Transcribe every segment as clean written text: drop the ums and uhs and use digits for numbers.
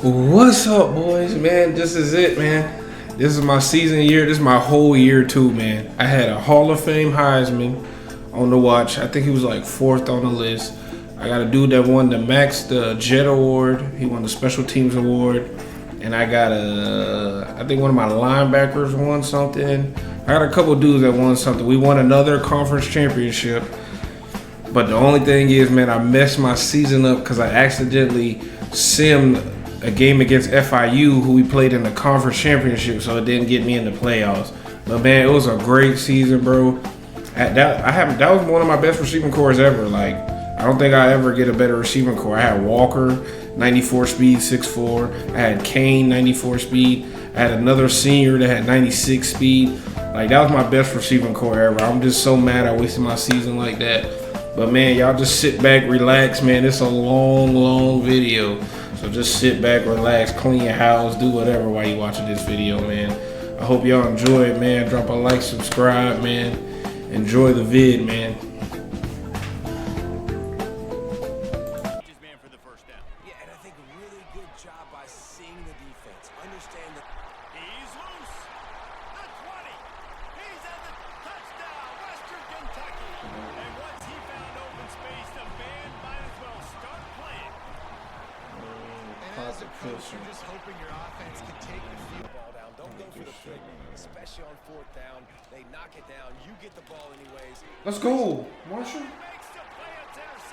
What's up, boys? Man, this is it, man. This is my season year. This is my whole year, too, man. I had a Hall of Fame Heisman on the watch. I think he was like fourth on the list. I got a dude that won the Jet Award. He won the Special Teams Award. And I got I think one of my linebackers won something. I got a couple dudes that won something. We won another conference championship. But the only thing is, man, I messed my season up because I accidentally simmed a game against FIU, who we played in the conference championship, so it didn't get me in the playoffs. But man, it was a great season, bro. That was one of my best receiving cores ever. Like, I don't think I ever get a better receiving core. I had Walker, 94 speed, 6'4". I had Kane, 94 speed. I had another senior that had 96 speed. Like, that was my best receiving core ever. I'm just so mad I wasted my season like that. But man, y'all just sit back, relax, man. It's a long video. So just sit back, relax, clean your house, do whatever while you watching this video, man. I hope y'all enjoy it, man. Drop a like, subscribe, man. Enjoy the vid, man. You're just hoping your offense can take the field ball down. Don't go for the pick, especially on fourth down. They knock it down. You get the ball anyways. Let's go, Marshall.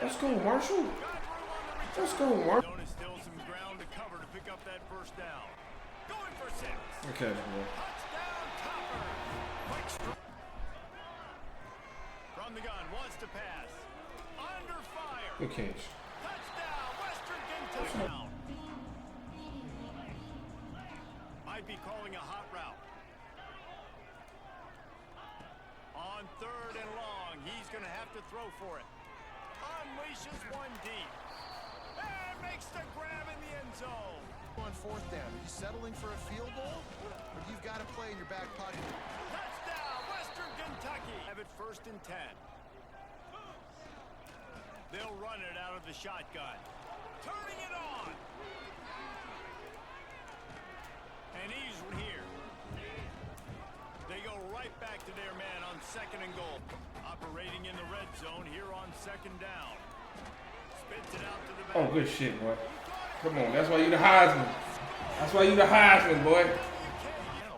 Let's go, Marshall. Let's go, Marshall. Still some ground to cover to pick up that first down. Going for 6. Okay, boy. Touchdown, Topper. From the gun, wants to pass. Under fire. Good catch. Touchdown, Western Kentucky. Might be calling a hot route. On 3rd and long, he's going to have to throw for it. Unleashes one deep. And makes the grab in the end zone. On 4th down, are you settling for a field goal? Or you've got to play in your back pocket? Touchdown, Western Kentucky. Have it 1st and 10. They'll run it out of the shotgun. Turning it on. And he's here. They go right back to their man on 2nd and goal. Operating in the red zone here on 2nd down. Spits it out to the back. Oh, good shit, boy. Come on, that's why you the Heisman. That's why you the Heisman, boy.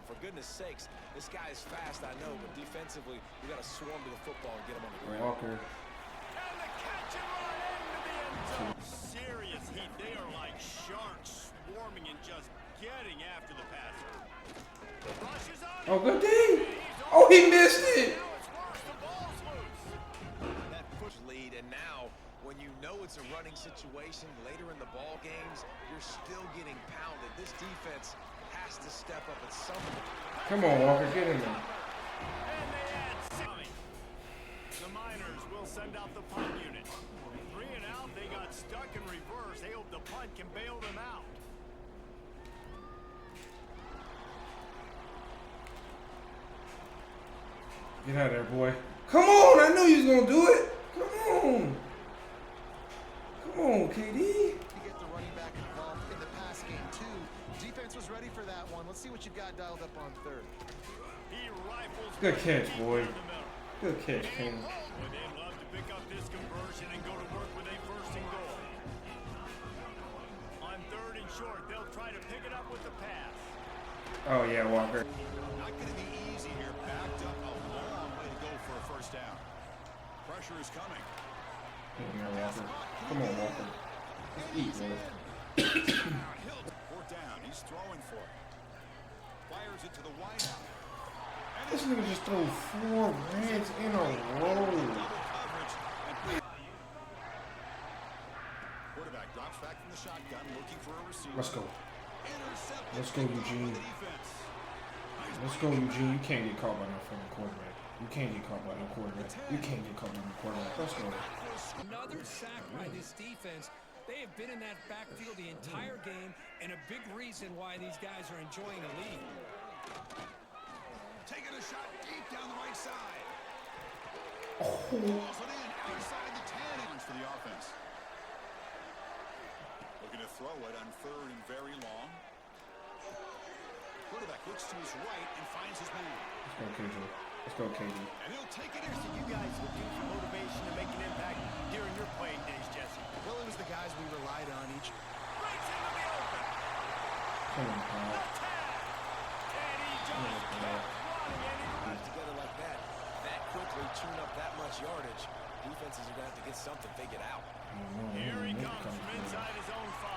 For goodness sakes, this guy is fast, I know, but defensively, we got to swarm to the football and get him on the ground. Walker. And the catch and run into the end zone. Serious heat. They are like sharks swarming and just getting after the passer. The rush is on. Oh, good D. Oh, he missed it. Now it's worse. The ball's loose. That push lead, and now when you know it's a running situation later in the ball games, you're still getting pounded. This defense has to step up at some point. Come on, Walker, get in there. And they add 6. The Miners will send out the punt unit. 3 and out. They got stuck in reverse. They hope the punt can bail them out. Get out of there, boy. Come on, I knew you was gonna do it. Come on. Come on, KD. To get the running back involved in the pass game, too. Defense was ready for that one. Let's see what you got dialed up on 3rd. He rifles. Good catch, boy. Good catch, King. And they'd love to pick up this conversion and go to work with a 1st and goal. On 3rd and short, they'll try to pick it up with the pass. Oh, yeah, Walker. Not going to be easy here. Backed up a long way to go for a 1st down. Pressure is coming. Walker. Come on, Walker. Let's eat, man. 4th down. He's throwing for it. Fires it to the wideout. This nigga just threw 4 reds in a row. Quarterback drops back from the shotgun, looking for a receiver. Let's go. Let's go, Eugene. Let's go, Eugene. You can't get caught by no fucking quarterback. You can't get caught by no quarterback. You can't get caught by no quarterback. Let's go. Another sack by this defense. They have been in that backfield the entire game, and a big reason why these guys are enjoying the lead. Taking a shot deep down the right side. Oh. Pulls it in outside the 10. For the offense. Looking to throw it on 3rd and very long. Quarterback looks to his right and finds his man. Let's go, KD. Let's go, KD. And he'll take it in. Here's to you guys looking for motivation to make an impact during your playing days, Jesse. Well, it was the guys we relied on each. Breaks into the open. Come on, Paul. And he just kept running and he Guys together like that, that quickly tune up that much yardage. Defenses are going to have to get something figured out. Here he comes from inside his own 5.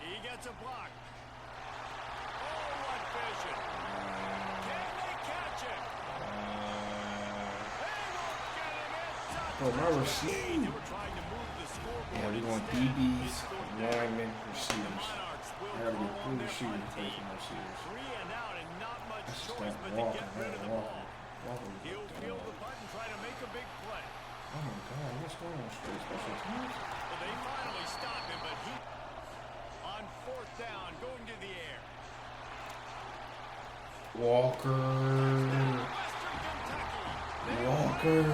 He gets a block. Oh, what vision. Can they catch it? They won't get him. It's such Bro, my a receiver. lead. They were trying to move the scoreboard. Yeah, we want Instead, DBs, they scored back. linemen, The receivers. Monarchs will I gotta be roll on good their receiver front to play team. for my receivers. 3 and out and not much That's just choice that but to walking, get rid of the walking. ball. Walking. He'll field the punt and try to make a big play. Oh my God, what's going on? Straight special teams? Well, they finally stop him, but he on 4th down, going to the air. Walker. Western Kentucky. Walker.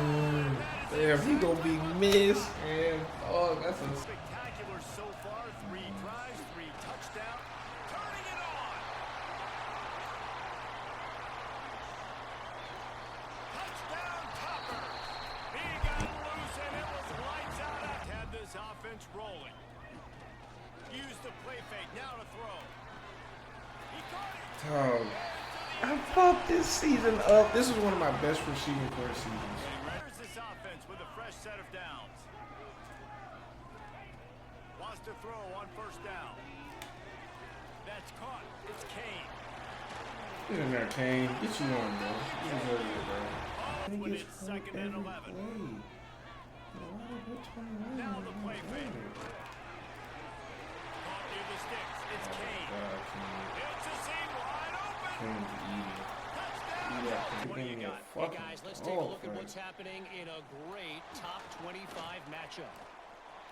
Damn, he gonna be missed, man. Oh, that's a. Spectacular so far. 3 tries, 3 touchdowns. Turning it on. Touchdown Topper. He got loose and it was lights out. Had this offense rolling. Use the play fake. Now to throw. He caught it. Oh, I fucked this season up. This is one of my best receiving core seasons. Here's this offense with a fresh set of downs. Wants to throw on 1st down. That's caught. It's Kane. Get in there, Kane. Get you on, bro. You deserve it, bro. Oh, when it's 2nd and 11. Now the play fake. Caught near the sticks. It's Kane. It's a seam wide open. Touchdown. What do you got? Hey guys, let's take a look at what's happening in a great top 25 matchup.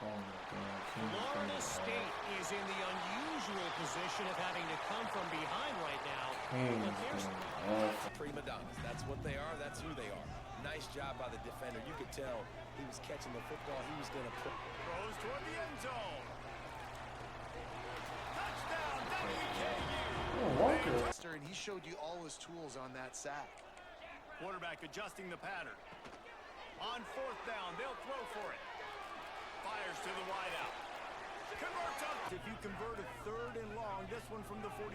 Oh my God. Florida State is in the unusual position of having to come from behind right now. But here's Prima donnas. That's what they are. That's who they are. Nice job by the defender. You could tell he was catching the football. He was going to put. Throws toward the end zone. Touchdown, WKU. Oh, Walker. And he showed you all his tools on that sack. Quarterback adjusting the pattern. On 4th down, they'll throw for it. Fires to the wideout. Converts up. If you convert a 3rd and long, this one from the 44.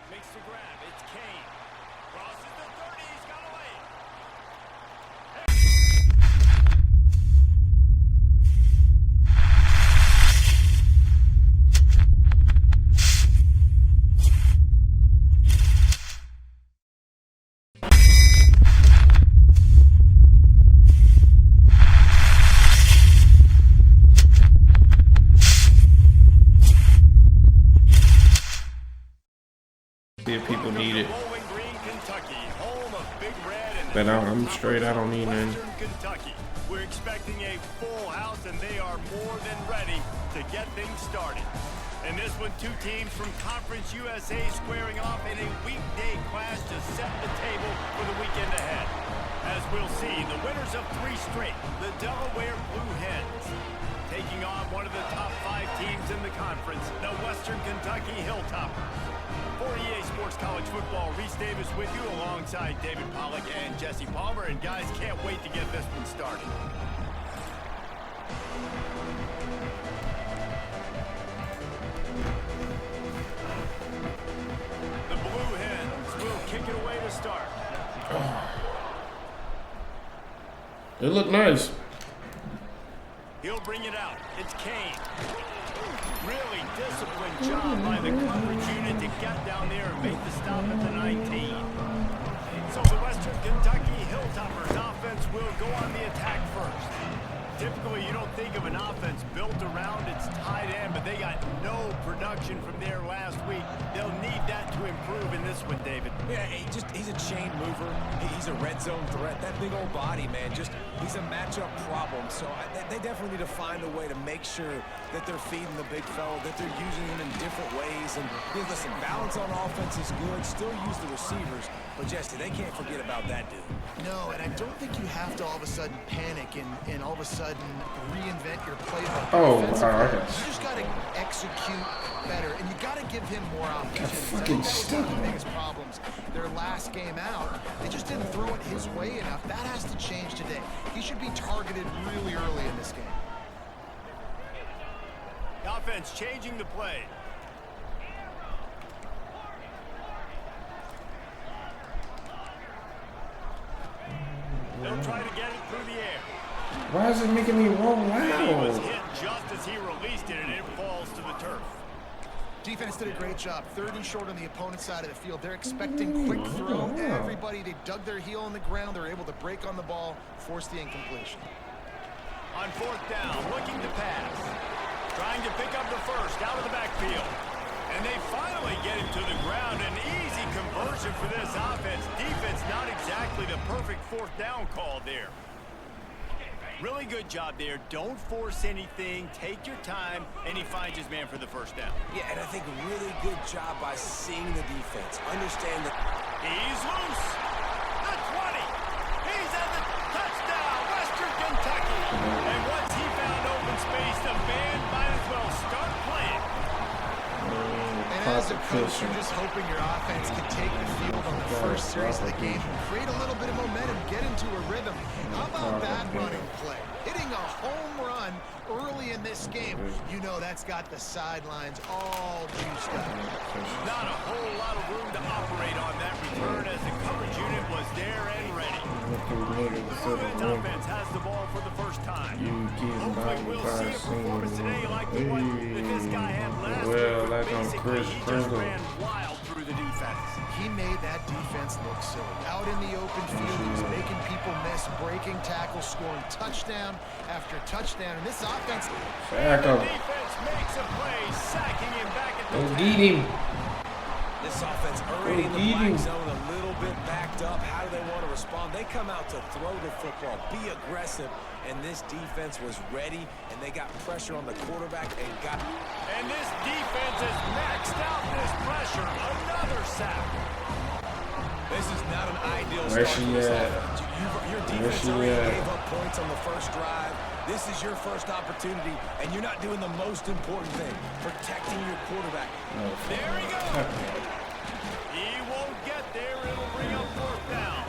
Makes the grab. It's Kane. Crosses the 30. He's got a lane. See if people need it. Bowling Green, Kentucky, home of Big Red and But I'm straight. I don't need none. Western Kentucky. We're expecting a full house, and they are more than ready to get things started. In this one, 2 teams from Conference USA squaring off in a weekday clash to set the table for the weekend ahead. As we'll see, the winners of 3 straight, the Delaware Blue Hens, taking on one of the top 5 teams in the conference, the Western Kentucky Hilltoppers. For EA Sports College Football, Reese Davis with you alongside David Pollack and Jesse Palmer. And guys, can't wait to get this one started. The Blue Hens will kick it away to start. They look nice. He'll bring it out. It's Kane. Really disciplined job by the coverage unit to get down there and make the stop at the 19. So the Western Kentucky Hilltoppers offense will go on the attack first. Typically, you don't think of an offense built around its tight end, but they got no production from there last week. They'll need that to improve in this one, David. Yeah, he's a chain mover. He's a red zone threat. That big old body, man, just He's a matchup problem, so they definitely need to find a way to make sure that they're feeding the big fella, that they're using him in different ways. And listen, balance on offense is good. Still use the receivers, but Jesse, they can't forget about that dude. No, and I don't think you have to all of a sudden panic and all of a sudden reinvent your playbook. Oh, Offensively, okay. You just got to execute better, and you got to give him more opportunities. I fucking think that was one of the stupid. biggest problems. Their last game out, they just didn't throw it his way enough. That has to change today. He should be targeted really early in this game. The offense changing the play. They'll try to get it through the air. Why is it making me roll He was loud? hit just as he released it, and it falls to the turf. Defense did a great job. 3rd and short on the opponent's side of the field. They're expecting quick throw. Everybody, they dug their heel on the ground. They're able to break on the ball, force the incompletion. On 4th down, looking to pass. Trying to pick up the first out of the backfield. And they finally get him to the ground. An easy conversion for this offense. Defense not exactly the perfect 4th down call there. Really good job there. Don't force anything. Take your time. And he finds his man for the first down. Yeah, and I think a really good job by seeing the defense. Understand that He's loose. The 20. He's at the touchdown. Western Kentucky. And once he found open space, the band might as well start playing. And as a coach, you're just hoping your offense can take the field on the first series of the game, create a little bit of momentum, get into a rhythm. How about that running play? Hitting a home run early in this game. You know that's got the sidelines all juiced up. Not a whole lot of room to operate on that return as the coverage unit was there and ready. The offense has the ball for the first time. Hopefully we'll see a performance today like the one that this guy had last week. Basically, he just ran wild through the defense. He made that defense look silly. Out in the open field, he was making people miss, breaking tackles, scoring touchdown after touchdown. And this offense... The defense makes a play, sacking him back at the 10. Get him. this offense already in the black zone, a little bit backed up. How do they want to respond? They come out to throw the football, be aggressive, and this defense was ready, and they got pressure on the quarterback and got... And this defense has maxed out this pressure. Another sack. This is not an ideal start for this offense. Your defense already gave up points on the first drive. This is your first opportunity, and you're not doing the most important thing, protecting your quarterback. There he goes. He won't get there. It'll bring up fourth down.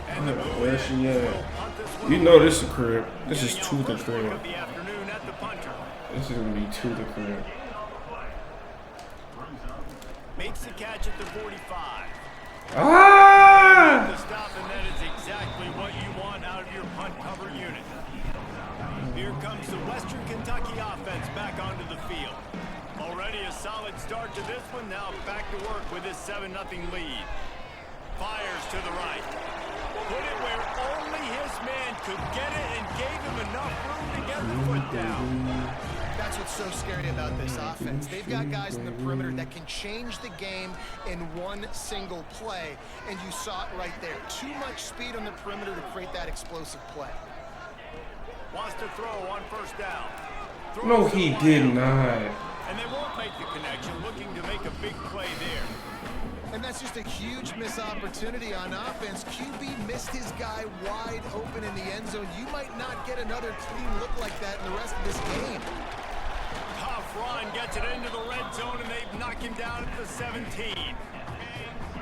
And the Where she at? will punt this one You know this is a crib. This is Getting to out the first look crib. of the afternoon at the punter. This is gonna be to the crib. Makes the catch at the 45. Ah! The stop, and that is exactly what you want out of your punt cover unit. Here comes the Western Kentucky offense back onto the field. Already a solid start to this one. Now back to work with this 7-0 lead. Fires to the right. Put it where only his man could get it and gave him enough room to get the foot down. That's what's so scary about this offense. They've got guys in the perimeter that can change the game in one single play, and you saw it right there. Too much speed on the perimeter to create that explosive play. Wants to throw on first down. Throws No, to he the did wide. not. And they won't make the connection, looking to make a big play there. And that's just a huge missed opportunity on offense. QB missed his guy wide open in the end zone. You might not get another clean look like that in the rest of this game. Tough run gets it into the red zone, and they've knocked him down at the 17.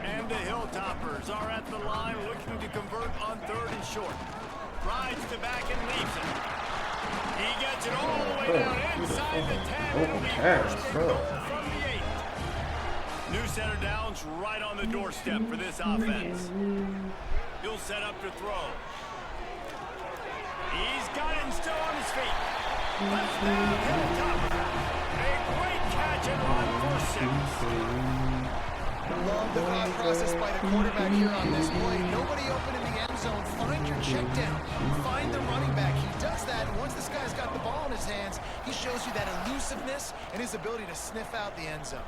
And the Hilltoppers are at the line looking to convert on 3rd and short. Rides to back and leaves it. He gets it all the way down inside the 10. It'll be first and goal from the 8. New center downs right on the doorstep for this offense. He'll set up to throw. He's got it and still on his feet. Touchdown, Hilltoppers. A great catch and run for 6. Love the thought process by the quarterback here on this play. Nobody open in the end zone. Find your check down. Find the running back. He does that, and once this guy's got the ball in his hands, he shows you that elusiveness and his ability to sniff out the end zone.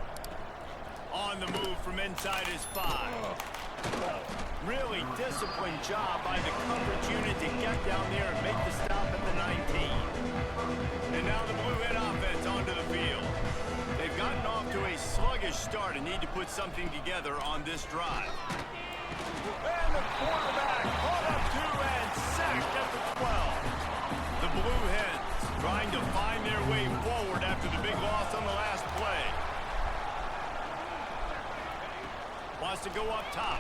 On the move from inside his 5. Really disciplined job by the coverage unit to get down there and make the stop at the 19. And now the Blue Hen offense onto the field. They've gotten off to a sluggish start and need to put something together on this drive. And the quarterback caught up to and sacked at the 12. The Blue Hens trying to find their way forward after the big loss on the last play. Wants to go up top.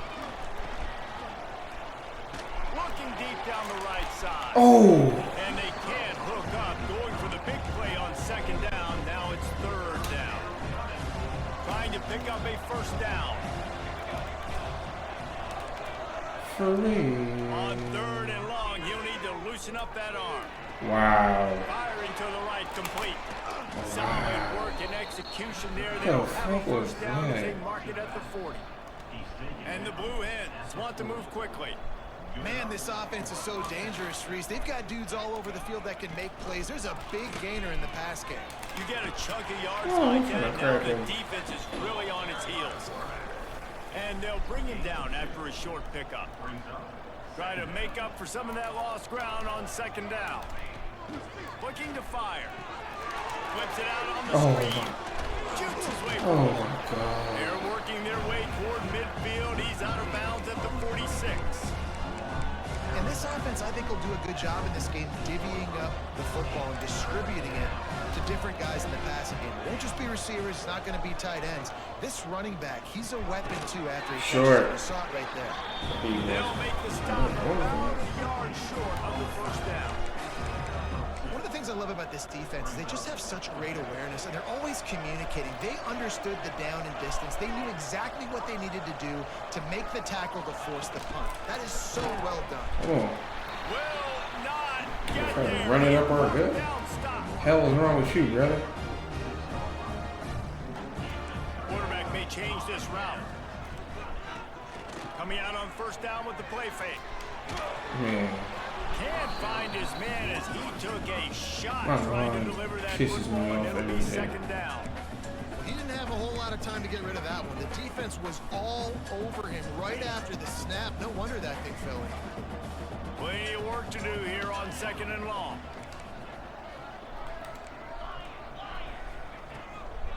Looking deep down the right side. Oh! And they can't hook up. Going for the big play on second down. Now it's third down. Trying to pick up a first down. For me. On third and long, he'll need to loosen up that arm. Wow. Firing to the right, complete. Solid work and execution there. What They'll the have a fuck was first down as they that? mark it at the 40. And the Blue Hens want to move quickly. Man, this offense is so dangerous, Reese. They've got dudes all over the field that can make plays. There's a big gainer in the pass game. You get a chunk of yards Oh, like I'm that, gonna now crack the him. defense is really on its heels. And they'll bring him down after a short pickup. Try to make up for some of that lost ground on second down. Looking to fire. Flips it out on the screen. Shoots his way Oh forward. my God. They're working their way toward midfield. He's out of bounds at the 46. And this offense, I think, will do a good job in this game divvying up the football and distributing it to different guys in the passing game. It won't just be receivers. It's not going to be tight ends. This running back, he's a weapon, too, after he Sure. You saw it right there. They'll make the stop about a yard short of the first down. One of the things I love about this defense is they just have such great awareness, and they're always communicating. They understood the down and distance. They knew exactly what they needed to do to make the tackle to force the punt. That is so well done. Oh. Will not get Trying to there. run it up our gut? Down stop. Hell is wrong with you, brother? Quarterback may change this route. Coming out on first down with the play fake. Man. Can't find his man as he took a shot My trying mind to deliver that pisses football, me and off it'll every be day. second down. He didn't have a whole lot of time to get rid of that one. The defense was all over him right after the snap. No wonder that thing fell in. Plenty of work to do here on second and long.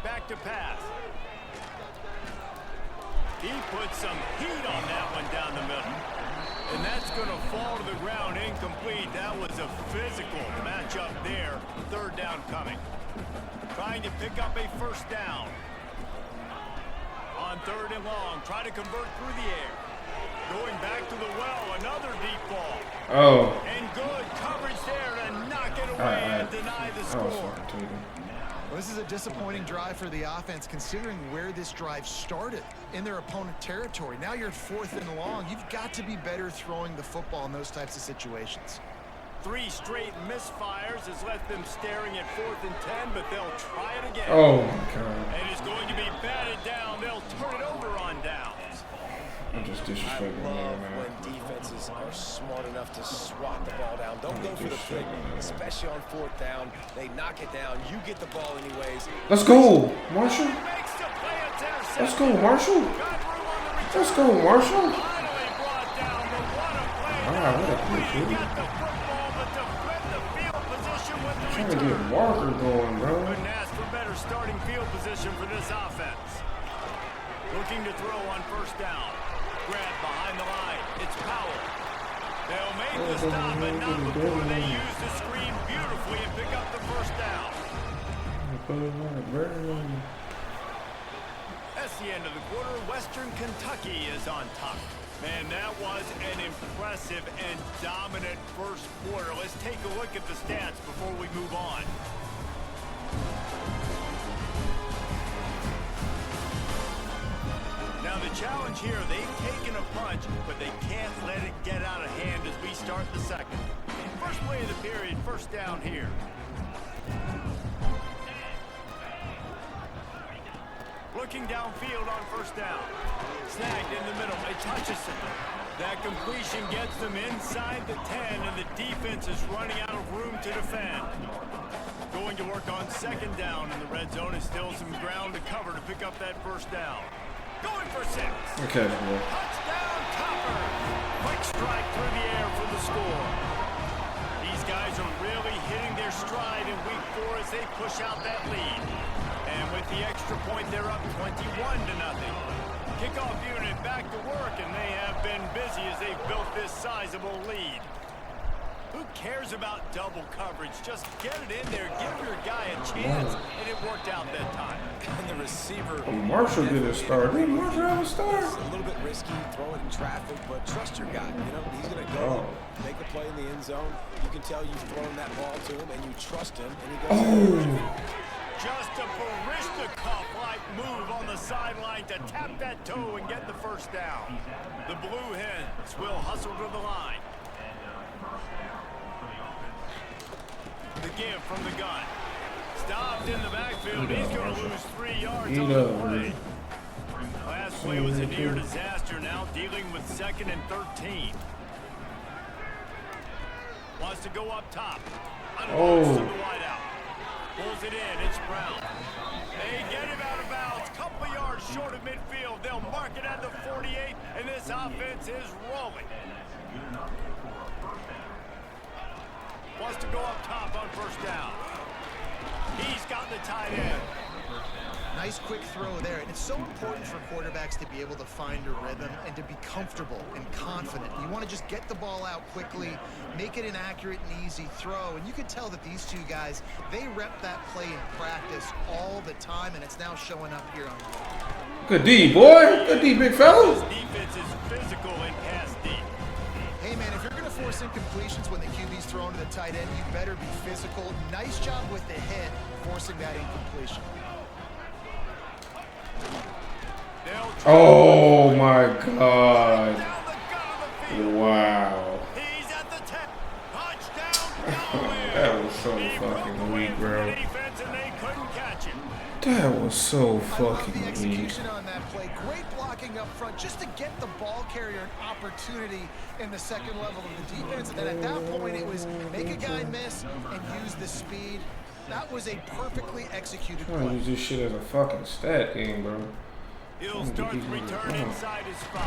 Back to pass. He put some heat on that one down the middle. And that's going to fall to the ground incomplete. That was a physical matchup there. Third down coming. Trying to pick up a first down. On third and long, try to convert through the air. Going back to the well, another deep ball. Oh. And good coverage there to knock it away and deny the score. Well, this is a disappointing drive for the offense, considering where this drive started in their opponent territory. Now you're at fourth and long. You've got to be better throwing the football in those types of situations. 3 straight misfires has left them staring at 4th and 10, but they'll try it again. Oh my God. And it's going to be batted down. They'll turn it over on downs. I'm just I disrespecting love man. when defenses are smart enough to swat the ball down. Don't go for the pick, especially on 4th down. They knock it down. You get the ball anyways. Let's go, Marshall. Makes the play intercept. Let's go, Marshall. Got room on the return. Let's go, Marshall. Finally brought down, but what a play. Wow, what a play, He dude. got the football, but to flip the field position with the Trying to return. get Walker going, bro. Couldn't ask for better starting field position for this offense. Looking to throw on first down. Grab behind the line. It's Powell. They'll make the stop, but not before they use the screen beautifully and pick up the first down. That's the end of the quarter. Western Kentucky is on top. Man, that was an impressive and dominant first quarter. Let's take a look at the stats before we move on. Now the challenge here, they've taken a punch, but they can't let it get out of hand as we start the second. First play of the period, first down here. Looking downfield on first down. Snagged in the middle by Hutchison. That completion gets them inside the 10, and the defense is running out of room to defend. Going to work on second down, and the red zone is still some ground to cover to pick up that first down. Going for 6. Okay, boy. Touchdown, Topper. Quick strike through the air for the score. These guys are really hitting their stride in week 4 as they push out that lead. And with the extra point, they're up 21-0. Kickoff unit back to work, and they have been busy as they've built this sizable lead. Who cares about double coverage? Just get it in there, give your guy a chance, and it worked out that time. And the receiver. Oh, Marshall did a start. Did Marshall have a start? It's a little bit risky, throw it in traffic, but trust your guy. You know, he's going to go make a play in the end zone. You can tell you've thrown that ball to him, and you trust him, and he goes. Just a Barishnikov-like move on the sideline to tap that toe and get the first down. The Blue Hens will hustle to the line. The give from the gun. Stopped in the backfield. He's going to lose 3 yards on the play. Last play was a near disaster. Now dealing with 2nd and 13. Wants to go up top. Unloads to the wideout. Pulls it in. It's Brown. They get him out of bounds. Couple yards short of midfield. They'll mark it at the 48, and this offense is rolling. Wants to go up top on first down. He's got the tight end. Nice quick throw there, and it's so important for quarterbacks to be able to find a rhythm and to be comfortable and confident. You want to just get the ball out quickly, make it an accurate and easy throw, and you can tell that these two guys, they rep that play in practice all the time, and it's now showing up here on the ball. Good D, boy. Good D, big fella. This defense is physical and pass deep. Hey, man, if you're going to force incompletions when the QB's thrown to the tight end, you better be physical. Nice job with the hit, forcing that incompletion. Oh my God! Wow. He's at the 10. Touchdown. That was so fucking weak, bro. Defense and they couldn't catch him. That was so I love fucking the weak. execution on that play. Great blocking up front just to get the ball carrier an opportunity in the second level of the defense. And then at that point, it was make a guy miss and use the speed. That was a perfectly executed I'm trying to play. use this shit as a fucking stat game, bro. He'll start the return inside his 5.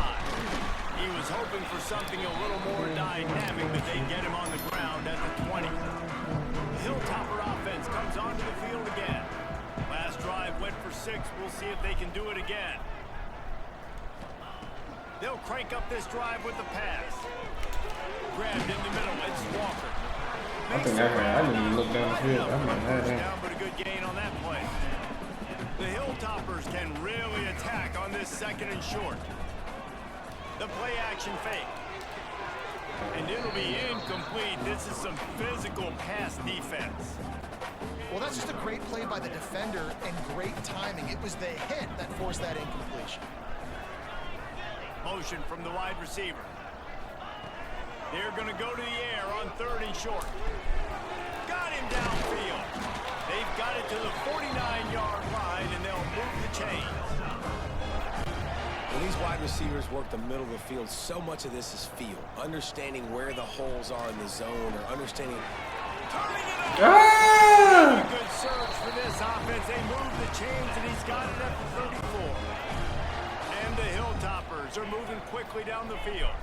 He was hoping for something a little more dynamic, but they get him on the ground at the 20. The Hilltopper offense comes onto the field again. Last drive went for 6. We'll see if they can do it again. They'll crank up this drive with the pass. Grabbed in the middle. It's Walker. I think I didn't even look down the field. I might have that. Down, but a good gain on that play. The Hilltoppers can really attack on this 2nd and short. The play action fake. And it'll be incomplete. This is some physical pass defense. Well, that's just a great play by the defender and great timing. It was the hit that forced that incompletion. Motion from the wide receiver. They're going to go to the air on 3rd and short. Got him downfield. They've got it to the 49-yard line, and they'll move the chains. When these wide receivers work the middle of the field, so much of this is feel. Understanding where the holes are in the zone or understanding. Turning it Ah! Good surge for this offense. They move the chains, and he's got it at the 34. And the Hilltoppers are moving quickly down the field.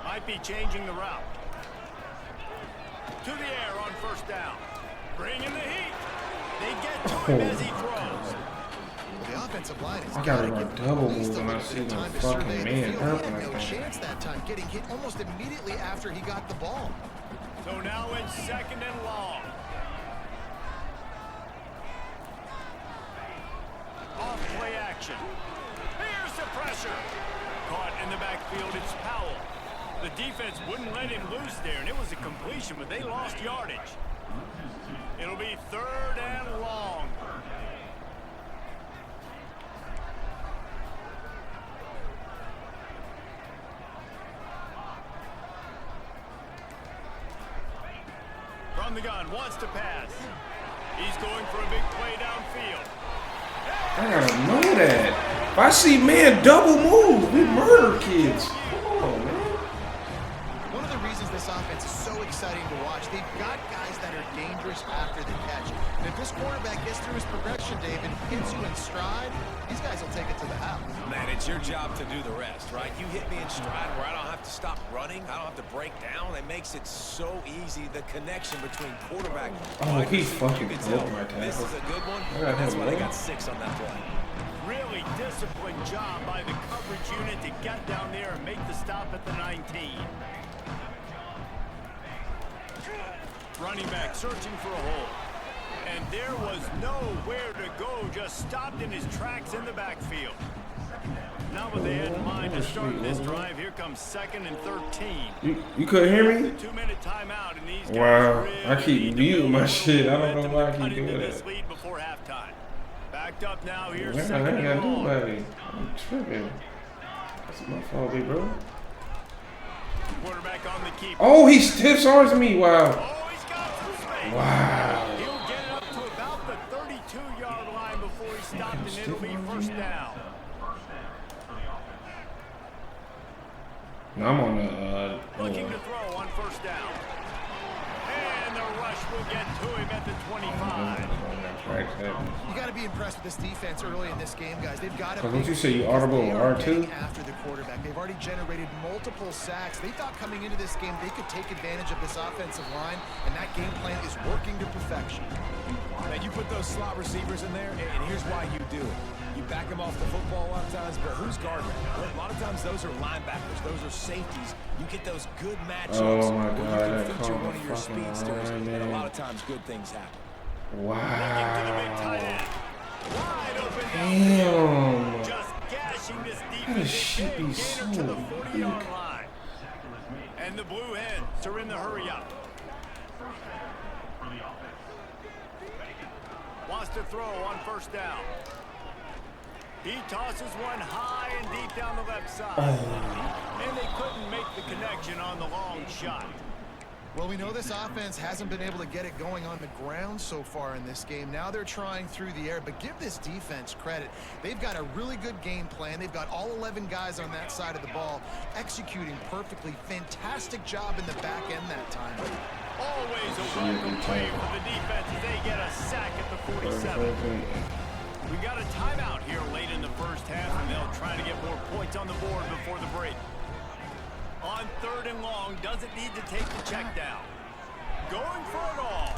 Might be changing the route. To the air on first down. Bringing the heat. They get to him as he throws. The offensive line is I gotta gotta run give double at least move a when I little see bit of no time to fucking survey the man field. helping He had like no that. chance that time, getting hit almost immediately after he got the ball. So now it's 2nd and long. Off play action. Here's the pressure. Caught in the backfield, it's Powell. The defense wouldn't let him loose there, and it was a completion, but they lost yardage. It'll be 3rd and long. From the gun, wants to pass. He's going for a big play downfield. I gotta know that. If I see man double move, we murder kids. Come on, man. One of the reasons this offense is so so exciting to watch. They've got guys that are dangerous after the catch. And if this quarterback gets through his progression, David, hits you in stride, these guys will take it to the house. Man, it's your job to do the rest, right? You hit me in stride where I don't have to stop running. I don't have to break down. It makes it so easy, the connection between quarterback. Oh, he's fucking broke my tackle. This is a good one. That's why they got 6 on that play. Really disciplined job by the coverage unit to get down there and make the stop at the 19. Running back searching for a hole. And there was nowhere to go, just stopped in his tracks in the backfield. Now what they had in mind to start this drive, here comes 2nd and 13. You couldn't hear me? 2-minute timeout, and these Wow, guys I keep muting my shit. I don't know why I keep doing this that. lead before halftime. Backed up now, here's Man, I 2nd ain't got and long. nobody. I'm tripping. That's my fault, big bro. Quarterback on the keeper. Oh, he stiff arms me. Wow. Oh, he's got some space. Wow. He'll get it up to about the 32-yard line before he stopped, and it'll be first down. No, I'm on the Looking to throw on first down. And the rush will get to him at the 25. You got to be impressed with this defense early in this game, guys. They've got to. Don't you say you audible or R2? After the quarterback, they've already generated multiple sacks. They thought coming into this game they could take advantage of this offensive line, and that game plan is working to perfection. Man, you put those slot receivers in there, and here's why you do it. You back them off the football a lot of times, but who's guarding them? Well, a lot of times those are linebackers, those are safeties. You get those good matchups. Oh my God, where you that can feature called one of your fucking speedsters, line, and a man. lot of times good things happen. Wow. Wide open Damn. just gashing this How does defense. shit be Gainer so to the 40-yard weak? line. And the Blue Hens are in the hurry up. Wants to throw on first down. He tosses one high and deep down the left side. And they couldn't make the connection on the long shot. Well, we know this offense hasn't been able to get it going on the ground so far in this game. Now they're trying through the air, but give this defense credit. They've got a really good game plan. They've got all 11 guys on that side of the ball executing perfectly. Fantastic job in the back end that time. Always a welcome play for the defense as they get a sack at the 47. We got a timeout here late in the first half, and they'll try to get more points on the board before the break. On 3rd and long, doesn't need to take the check down. Going for it all.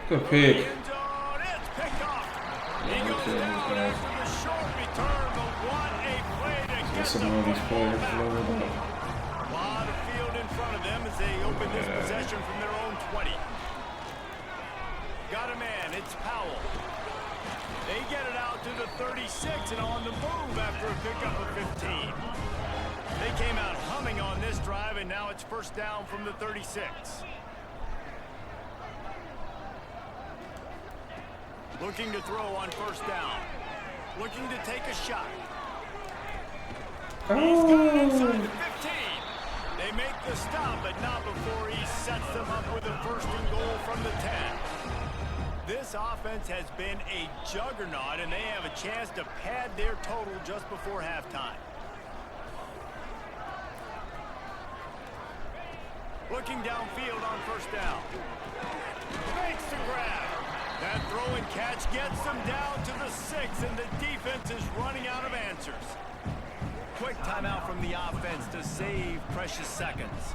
Good pick. End zone, it's picked off. He goes down after the short return, but what a play to get Some the of these football players back. loaded up. A lot of field in front of them as they open this possession from their own 20. Got a man, it's Powell. They get it out to the 36 and on the move after a pickup of 15. They came out humming on this drive, and now it's first down from the 36. Looking to throw on first down. Looking to take a shot. He's got it inside the 15. They make the stop, but not before he sets them up with a first and goal from the 10. This offense has been a juggernaut, and they have a chance to pad their total just before halftime. Looking downfield on first down. Makes the grab. That throw and catch gets them down to the 6, and the defense is running out of answers. Quick timeout from the offense to save precious seconds.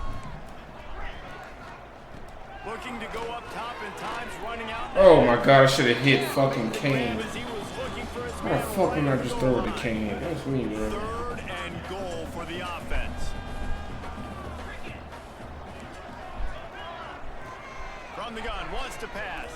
Looking to go up top and times running out. Oh my God, I should have hit fucking Kane. As he was looking for his How the man fuck did I right just at throw the it to line. Kane? That's me, bro. 3rd and goal for the offense. From the gun, wants to pass.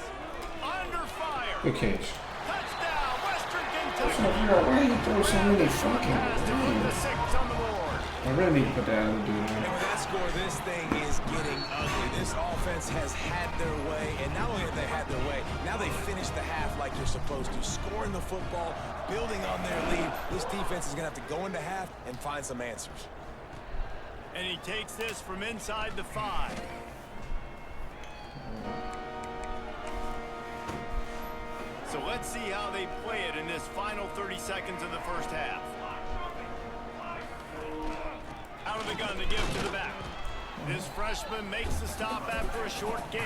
Under fire. Good catch. Touchdown, Western So, Kentucky. bro, why you throw so many fucking Pass to put the games? 6 on the board. I really need to put that other dude And in. with that score, this thing is getting ugly. This offense has had their way, and not only have they had their way, now they finish the half like they're supposed to, scoring the football, building on their lead. This defense is going to have to go into half and find some answers. And he takes this from inside the 5. So let's see how they play it in this final 30 seconds of the first half. Out of the gun to give to the back. This freshman makes the stop after a short gain.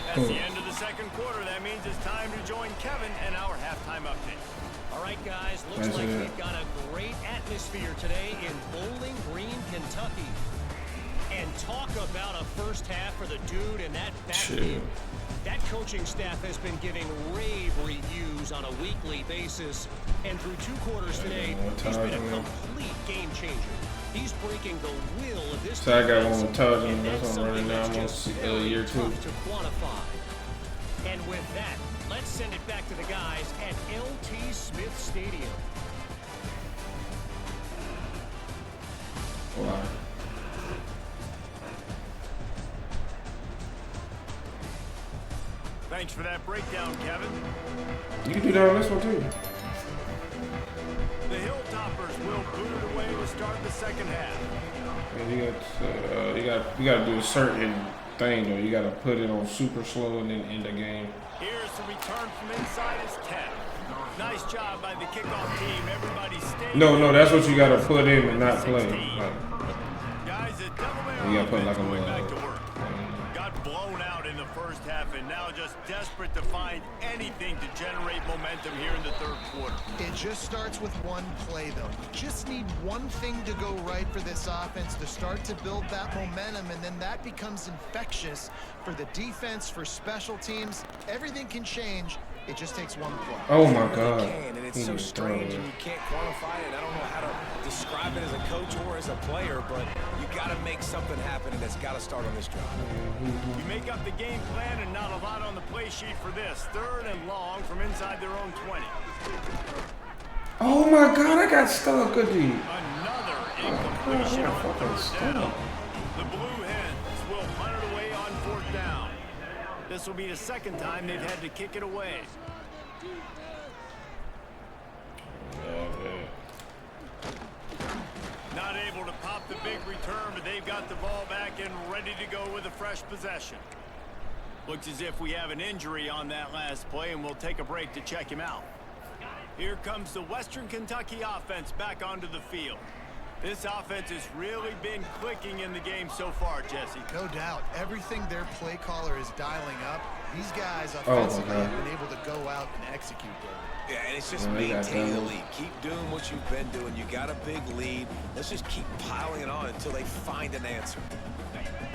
That's the end of the second quarter. That means it's time to join Kevin and our halftime update. All right, guys, looks like we've got a great atmosphere today in Bowling Green, Kentucky. And talk about a first half for the dude in that backfield. That coaching staff has been giving rave reviews on a weekly basis. And through 2 quarters today, he's been a complete game changer. He's breaking the will of this. So I got one with Tarzan. That's on running now. Almost year 2. To quantify. And with that, let's send it back to the guys at LT Smith Stadium. Wow. Thanks for that breakdown, Kevin. You can do that on this one too. The Hilltoppers will boot it away to start the second half. Yeah, you got to do a certain thing though. You got to put it on super slow and then end the game. Here's the return from inside his 10. Nice job by the kickoff team. Everybody stayed. No, that's what you got to put in and not play. Guys, a you got to put like a going back to work. Got blown out in the first half and now just desperate to find anything to generate momentum here in the third quarter. It just starts with one play, though. You just need one thing to go right for this offense to start to build that momentum, and then that becomes infectious for the defense, for special teams. Everything can change. It just takes one play. Oh my God. And it's so strange and you can't quantify it. I don't know how to describe it as a coach or as a player, but you got to make something happen, and it's got to start on this drive. You make up the game plan and not a lot on the play sheet for this. 3rd and long from inside their own 20. Oh my God, I got stuck, good dude. Another incompletion on 3rd down. The Blue Hens will punt it away on 4th down. This will be the second time they've had to kick it away. Not able to pop the big return, but they've got the ball back and ready to go with a fresh possession. Looks as if we have an injury on that last play, and we'll take a break to check him out. Here comes the Western Kentucky offense back onto the field. This offense has really been clicking in the game so far, Jesse. No doubt. Everything their play caller is dialing up, these guys offensively have been able to go out and execute there. Yeah, and it's just maintain the lead. Keep doing what you've been doing. You got a big lead. Let's just keep piling it on until they find an answer.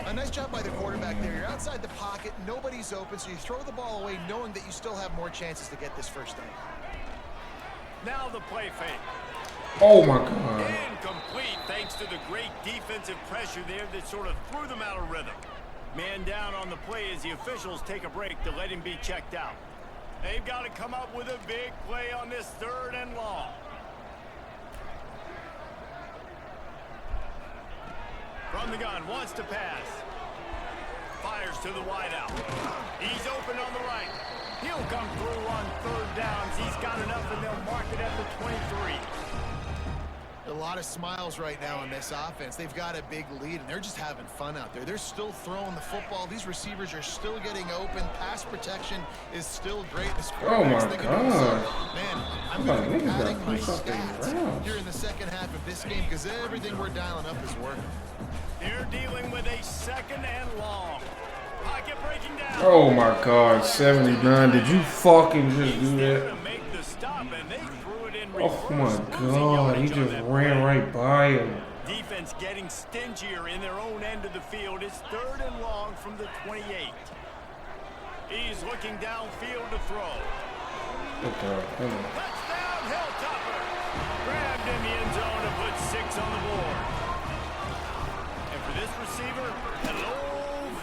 A nice job by the quarterback there. You're outside the pocket. Nobody's open, so you throw the ball away knowing that you still have more chances to get this first down. Now the play fake. Oh my God. Incomplete thanks to the great defensive pressure there that sort of threw them out of rhythm. Man down on the play as the officials take a break to let him be checked out. They've got to come up with a big play on this 3rd and long. From the gun, wants to pass. Fires to the wideout. He's open on the right. He'll come through on 3rd downs. He's got enough, and they'll mark it at the 23. A lot of smiles right now on this offense. They've got a big lead, and they're just having fun out there. They're still throwing the football. These receivers are still getting open. Pass protection is still great. Oh my God. Man, I'm going to be padding my stats here in the second half of this game because everything we're dialing up is working. They're dealing with a 2nd and long. Pocket breaking down. Oh my God, 79. Did you fucking just do that? Make the stop, and they threw it in Oh my God, he just ran right by him. Defense getting stingier in their own end of the field. It's 3rd and long from the 28. He's looking downfield to throw. Touchdown, Hilltopper. Grabbed in the end zone to put 6 on the board. And for this receiver, hello,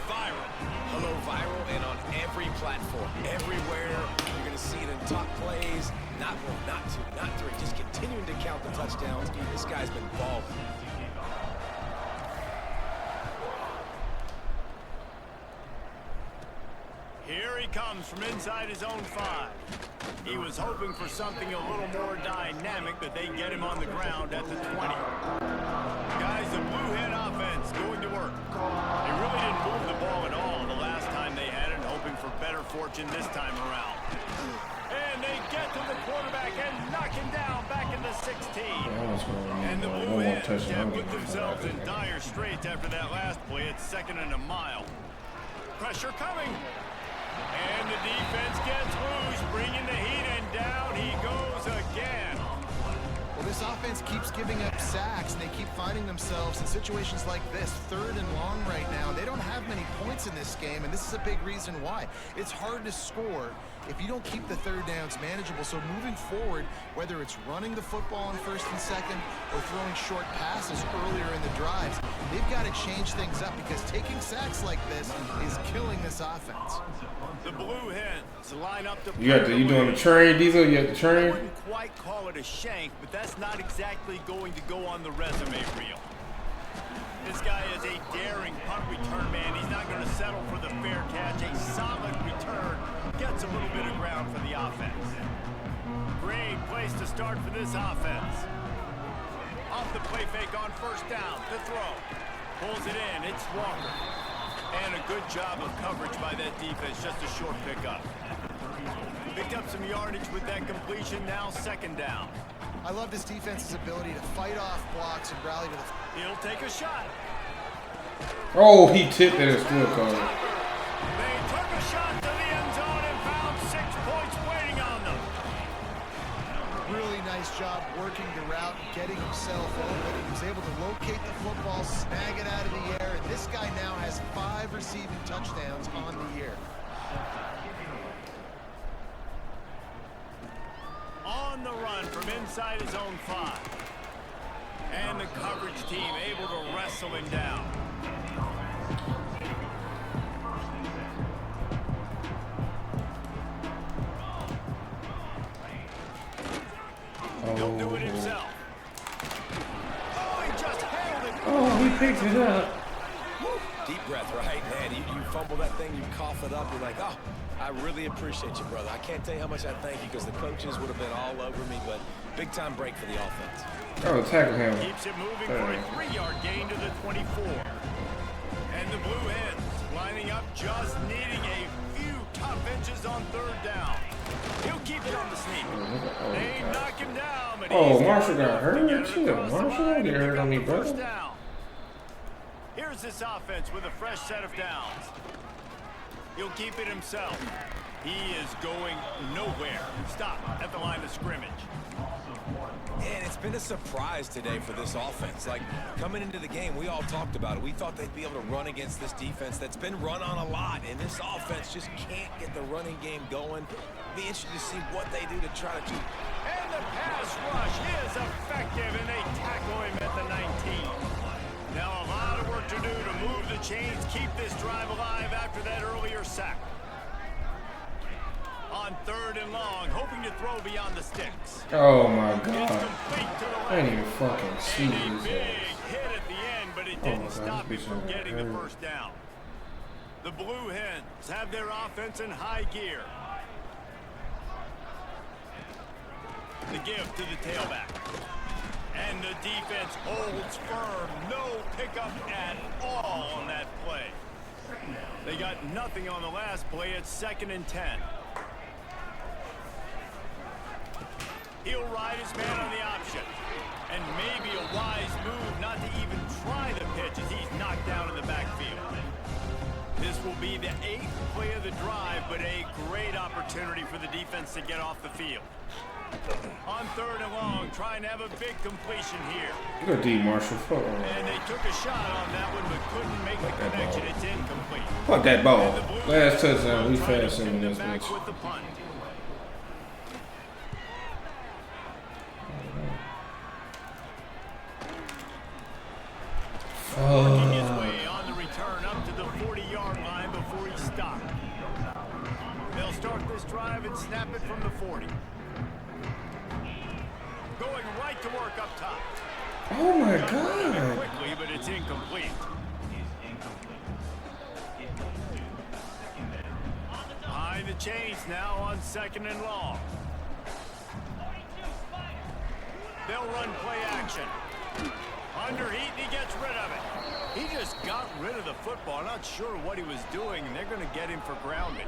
viral. Hello, viral, and on every platform, everywhere. You're going to see it in top plays. Not 1, not 2, not 3. Just continuing to count the touchdowns. This guy's been balling. Here he comes from inside his own 5. He was hoping for something a little more dynamic, but they get him on the ground at the 20. Guys, the Blue Hen offense going to work. They really didn't move the ball at all the last time they had it, hoping for better fortune this time around. And they get to the quarterback and knock him down back in the 16. And the No Blue more Hens touchdown. have put themselves in dire straits after that last play. It's 2nd and a mile. Pressure coming. And the defense gets loose, bringing the heat, and down he goes again. Well, this offense keeps giving up sacks, and they keep finding themselves in situations like this, 3rd and long right now. They don't have many points in this game, and this is a big reason why. It's hard to score if you don't keep the 3rd downs manageable. So moving forward, whether it's running the football on 1st and 2nd or throwing short passes earlier in the drives, they've got to change things up because taking sacks like this is killing this offense. The Blue Hens line up to... You doing the train, Diesel? You got the I train? wouldn't quite call it a shank, but that's not exactly going to go on the resume reel. This guy is a daring punt return man. He's not going to settle for the fair catch. A solid return gets a little bit of ground for the offense. Great place to start for this offense. Off the play fake on 1st down. The throw. Pulls it in. It's Walker. And a good job of coverage by that defense. Just a short pickup. Picked up some yardage with that completion. Now 2nd down. I love this defense's ability to fight off blocks and rally to the... He'll take a shot. Oh, he tipped it and still called it. They took a shot to the end zone and found 6 points waiting on them. Really nice job working the route, getting himself open. He was able to locate the football, snag it out of the air, and this guy now has 5 receiving touchdowns on the year. On the run from inside his own 5. And the coverage team able to wrestle him down. He'll do it himself. Oh, he just handled it. Oh, he picked it up. Deep breath, right, man? You fumble that thing, you cough it up, you're like, oh, I really appreciate you, brother. I can't tell you how much I thank you because the coaches would have been all over me, but big-time break for the offense. Oh, tackle him. Keeps it moving for a 3-yard gain to the 24. And the Blue Hens lining up, just needing a few tough inches on 3rd down. He'll keep it on the sneak. They knock him down, but Marshall got hurt. Chill. Marshall don't get hurt on me, brother. Here's this offense with a fresh set of downs. He'll keep it himself. He is going nowhere. Stop at the line of scrimmage. And it's been a surprise today for this offense. Like, coming into the game, we all talked about it. We thought they'd be able to run against this defense that's been run on a lot, and this offense just can't get the running game going. Be interested to see what they do to try to... And the pass rush is effective, and they tackle him at the 19. Now a lot of work to do to move the chains, keep this drive alive after that earlier sack. On 3rd and long, hoping to throw beyond the sticks. Oh my It's God. complete to the I left. didn't even fucking see And a his big ass. hit at the end, but it Oh didn't my God, stop him this from bitch getting the hurt. 1st down. The Blue Hens have their offense in high gear. The give to the tailback. And the defense holds firm. No pickup at all on that play. They got nothing on the last play. It's 2nd and 10. He'll ride his man on the option. And maybe a wise move not to even try the pitch as he's knocked down in the backfield. This will be the 8th play of the drive, but a great opportunity for the defense to get off the field. On 3rd and long, trying to have a big completion here. Look at D. Marshall. Fuck And they took a shot on that one, but couldn't make the connection. It's incomplete. Fuck that ball. And the Blue Last Hens touchdown. We will try to fast in pin them this back bitch. with the punt. Working his way on the return up to the 40-yard line before he stopped. They'll start this drive and snap it from the 40. Going right to work up top. Oh my God. Quickly, but it's incomplete. Behind the chains now on 2nd and long. They'll run play action. Under heat, and he gets rid of it. He just got rid of the football. Not sure what he was doing, and they're going to get him for grounding.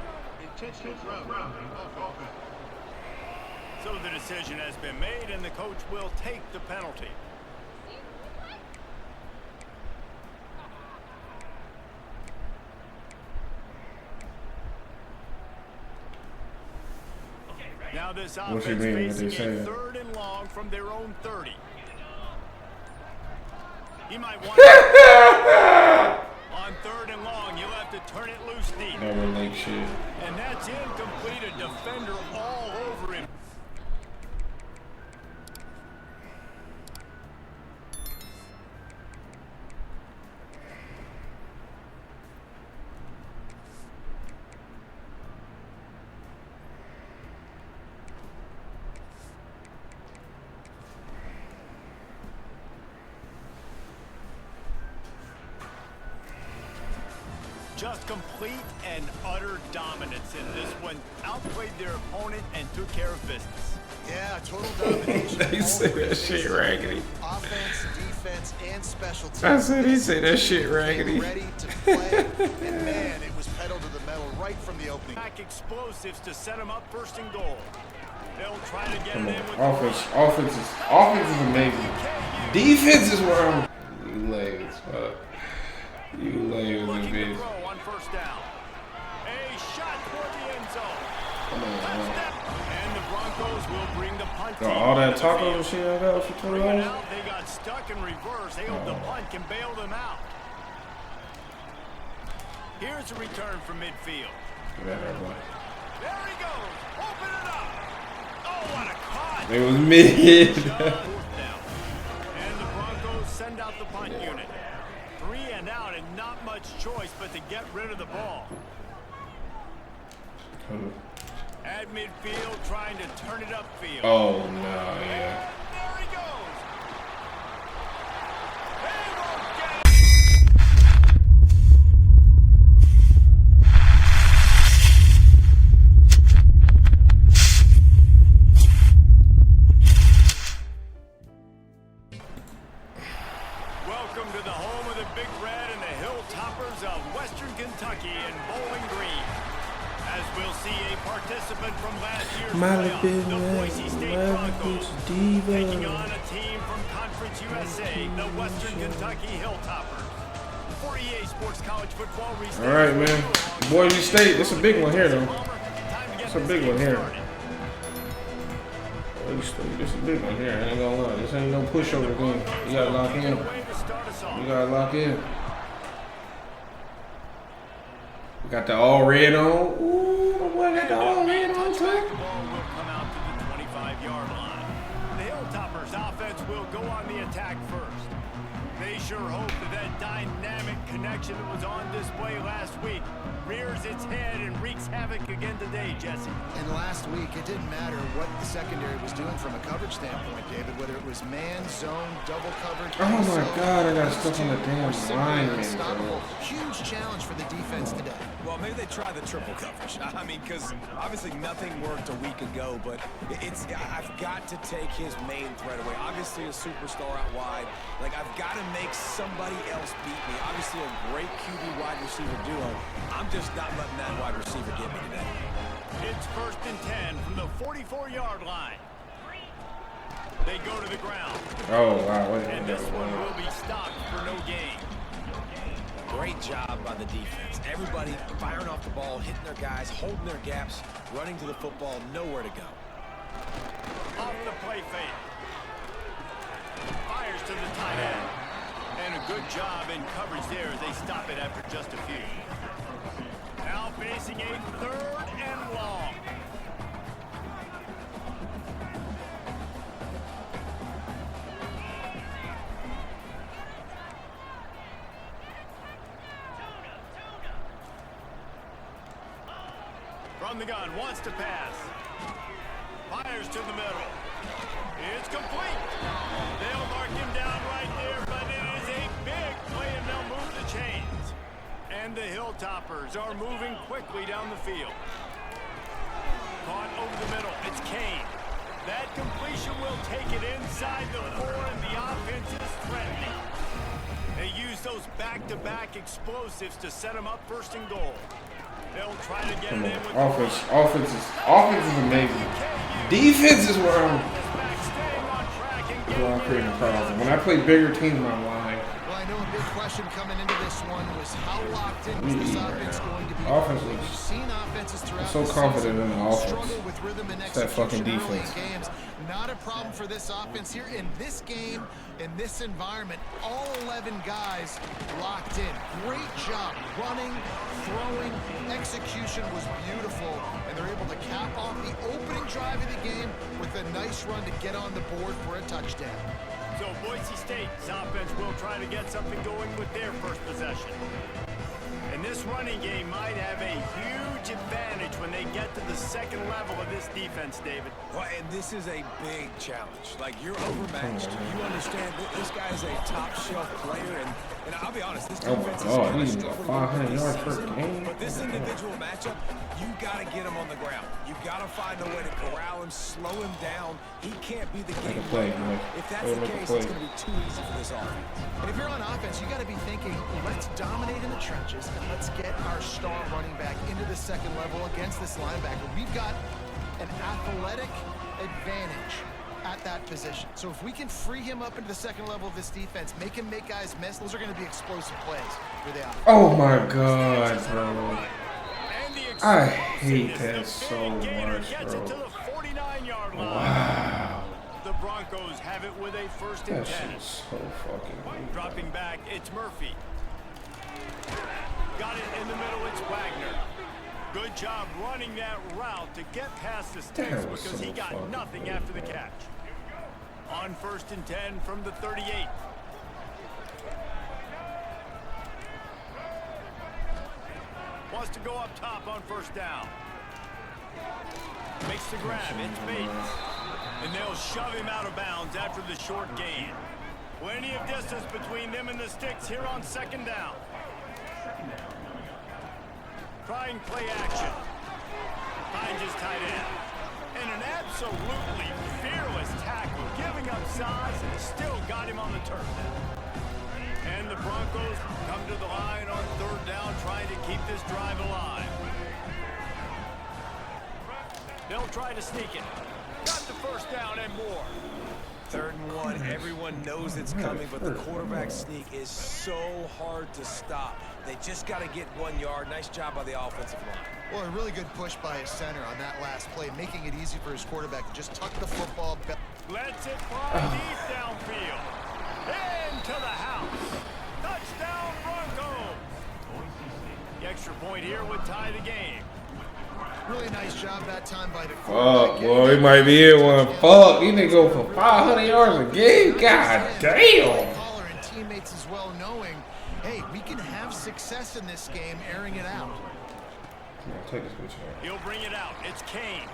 So the decision has been made, and the coach will take the penalty. Now this offense facing a 3rd and long from their own 30. He might want on 3rd and long, you'll have to turn it loose deep. Never like shit. And that's incomplete. A defender all over him. Just complete and utter dominance in this one. Outplayed their opponent and took care of business. Yeah, total domination. They say that shit raggedy. Offense, defense, and special teams. I said he said that shit raggedy. Ready to play, and man, it was pedal to the metal right from the opening. Back explosives to set them up 1st and goal. They'll try to get it in with offense is amazing. Defense is where I'm. You legs, fuck. You legs, bitch. On 1st down. A shot toward the end zone. Come on, man. And the Broncos will bring the punt. All that taco shit I got for $20. They got stuck in reverse. They hope the punt can bail them out. Here's a return from midfield. Get out of there, boy. There he goes. Open it up. Oh, what a cut. It was mid. And the Broncos send out the punt unit. 3 and out, and not much choice but to get rid of the ball. At midfield, trying to turn it upfield. Oh, no, yeah. There he goes. They won't get it. Welcome to the home of the Big Red and the Hilltoppers of Western Kentucky in Bowling Green. As we'll see a participant from last year's playoff, the Boise State Broncos, taking on a team from Conference USA, the Western Kentucky Hilltoppers. For EA Sports College Football, all right, man. Boise State, this is a big one here, though. It's a big one here. Boise State, this is a big one here. I ain't gonna lie. This ain't no pushover game. You gotta lock in. You gotta lock in. We got the all red on. Ooh, the boy got the all red on too. The ball will come out to the 25-yard line. The Hilltoppers offense will go on the attack first. They sure hope that dynamic connection that was on display last week rears its head and wreaks havoc again today, Jesse. And last week, it didn't matter what the secondary was doing from a coverage standpoint, David, whether it was man, zone, double coverage. Oh my God, I got stuck on the damn line, man. Huge challenge for the defense today. Well, maybe they try the triple coverage. I mean, because obviously nothing worked a week ago, but I've got to take his main threat away. Obviously a superstar out wide. Like, I've got to make somebody else beat me. Obviously a great QB wide receiver duo. I'm just not letting that wide receiver get me today. It's 1st and 10 from the 44-yard line. They go to the ground. Oh, wow. Wait, and this one will be stopped for no gain. Great job by the defense. Everybody firing off the ball, hitting their guys, holding their gaps, running to the football, nowhere to go. Off the play fake. Fires to the tight end. And a good job in coverage there as they stop it after just a few. Now facing a 3rd and long. From the gun, wants to pass. Fires to the middle. It's complete. They'll mark him down right there, but it is a big play, and they'll move the chains. And the Hilltoppers are moving quickly down the field. Caught over the middle. It's Kane. That completion will take it inside the 4, and the offense is threatening. They use those back-to-back explosives to set them up 1st and goal. They'll try to get it in with offense is amazing. WKU Defense is where I'm creating a problem. When I play bigger teams, I'm lying. Well, I know a big question coming into this one was how locked in was this offense going to be? Offense We've was seen offenses throughout so the confident season in the offense. struggle with rhythm and It's that fucking execution early in defense. games. Not a problem for this offense here in this game, in this environment. All 11 guys locked in. Great job running, throwing, execution was beautiful, and they're able to cap off the opening drive of the game with a nice run to get on the board for a touchdown. So Boise State's offense will try to get something going with their first possession. And this running game might have a huge advantage when they get to the second level of this defense, David. Well, and this is a big challenge. Like, you're overmatched. You understand that this guy is a top-shelf player, and I'll be honest, this Oh my defense is God, going to he's struggle 500 with yards this per season. game. But this individual matchup, you got to get him on the ground. You got to find a way to corral him, slow him down. He can't be the game play, winner. man. If that's the case, it's going to be too easy for this offense. And if you're on offense, you got to be thinking, let's dominate in the trenches and let's get our star running back into the second level against this linebacker. We've got an athletic advantage at that position. So if we can free him up into the second level of this defense, make him make guys miss, those are going to be explosive plays for the offense. Oh my God, bro. I hate that so much, bro. Wow. The Broncos have it with a first and That 10. shit is so fucking weird. Dropping back, it's Murphy. Got it in the middle, it's Wagner. Good job running that route to get past the sticks That was because so he got fucking nothing weird, after the bro. catch. On first and 10 from the 38. Wants to go up top on first down. Makes the grab, it's Bates. And they'll shove him out of bounds after the short gain. Plenty of distance between them and the sticks here on second down. Trying play action. Finds his tight end. And an absolutely fearless tackle, giving up size and still got him on the turf. And the Broncos come to the line on third down, trying to keep this drive alive. They'll try to sneak it. Got the first down and more. 3rd and 1, everyone knows it's coming, but the quarterback sneak is so hard to stop. They just got to get 1 yard. Nice job by the offensive line. Well, a really good push by his center on that last play, making it easy for his quarterback to just tuck the football. Lets it fly deep downfield. Into the house. Touchdown Broncos. The extra point here would tie the game. Really nice job that time by the Fuck, boy, he might be in one. Fuck, he didn't go for 500 yards a game. God damn. Caller and teammates as well, knowing, hey, we can have success in this game, airing it out. Take this bitch out. He'll bring it out. It's Kane.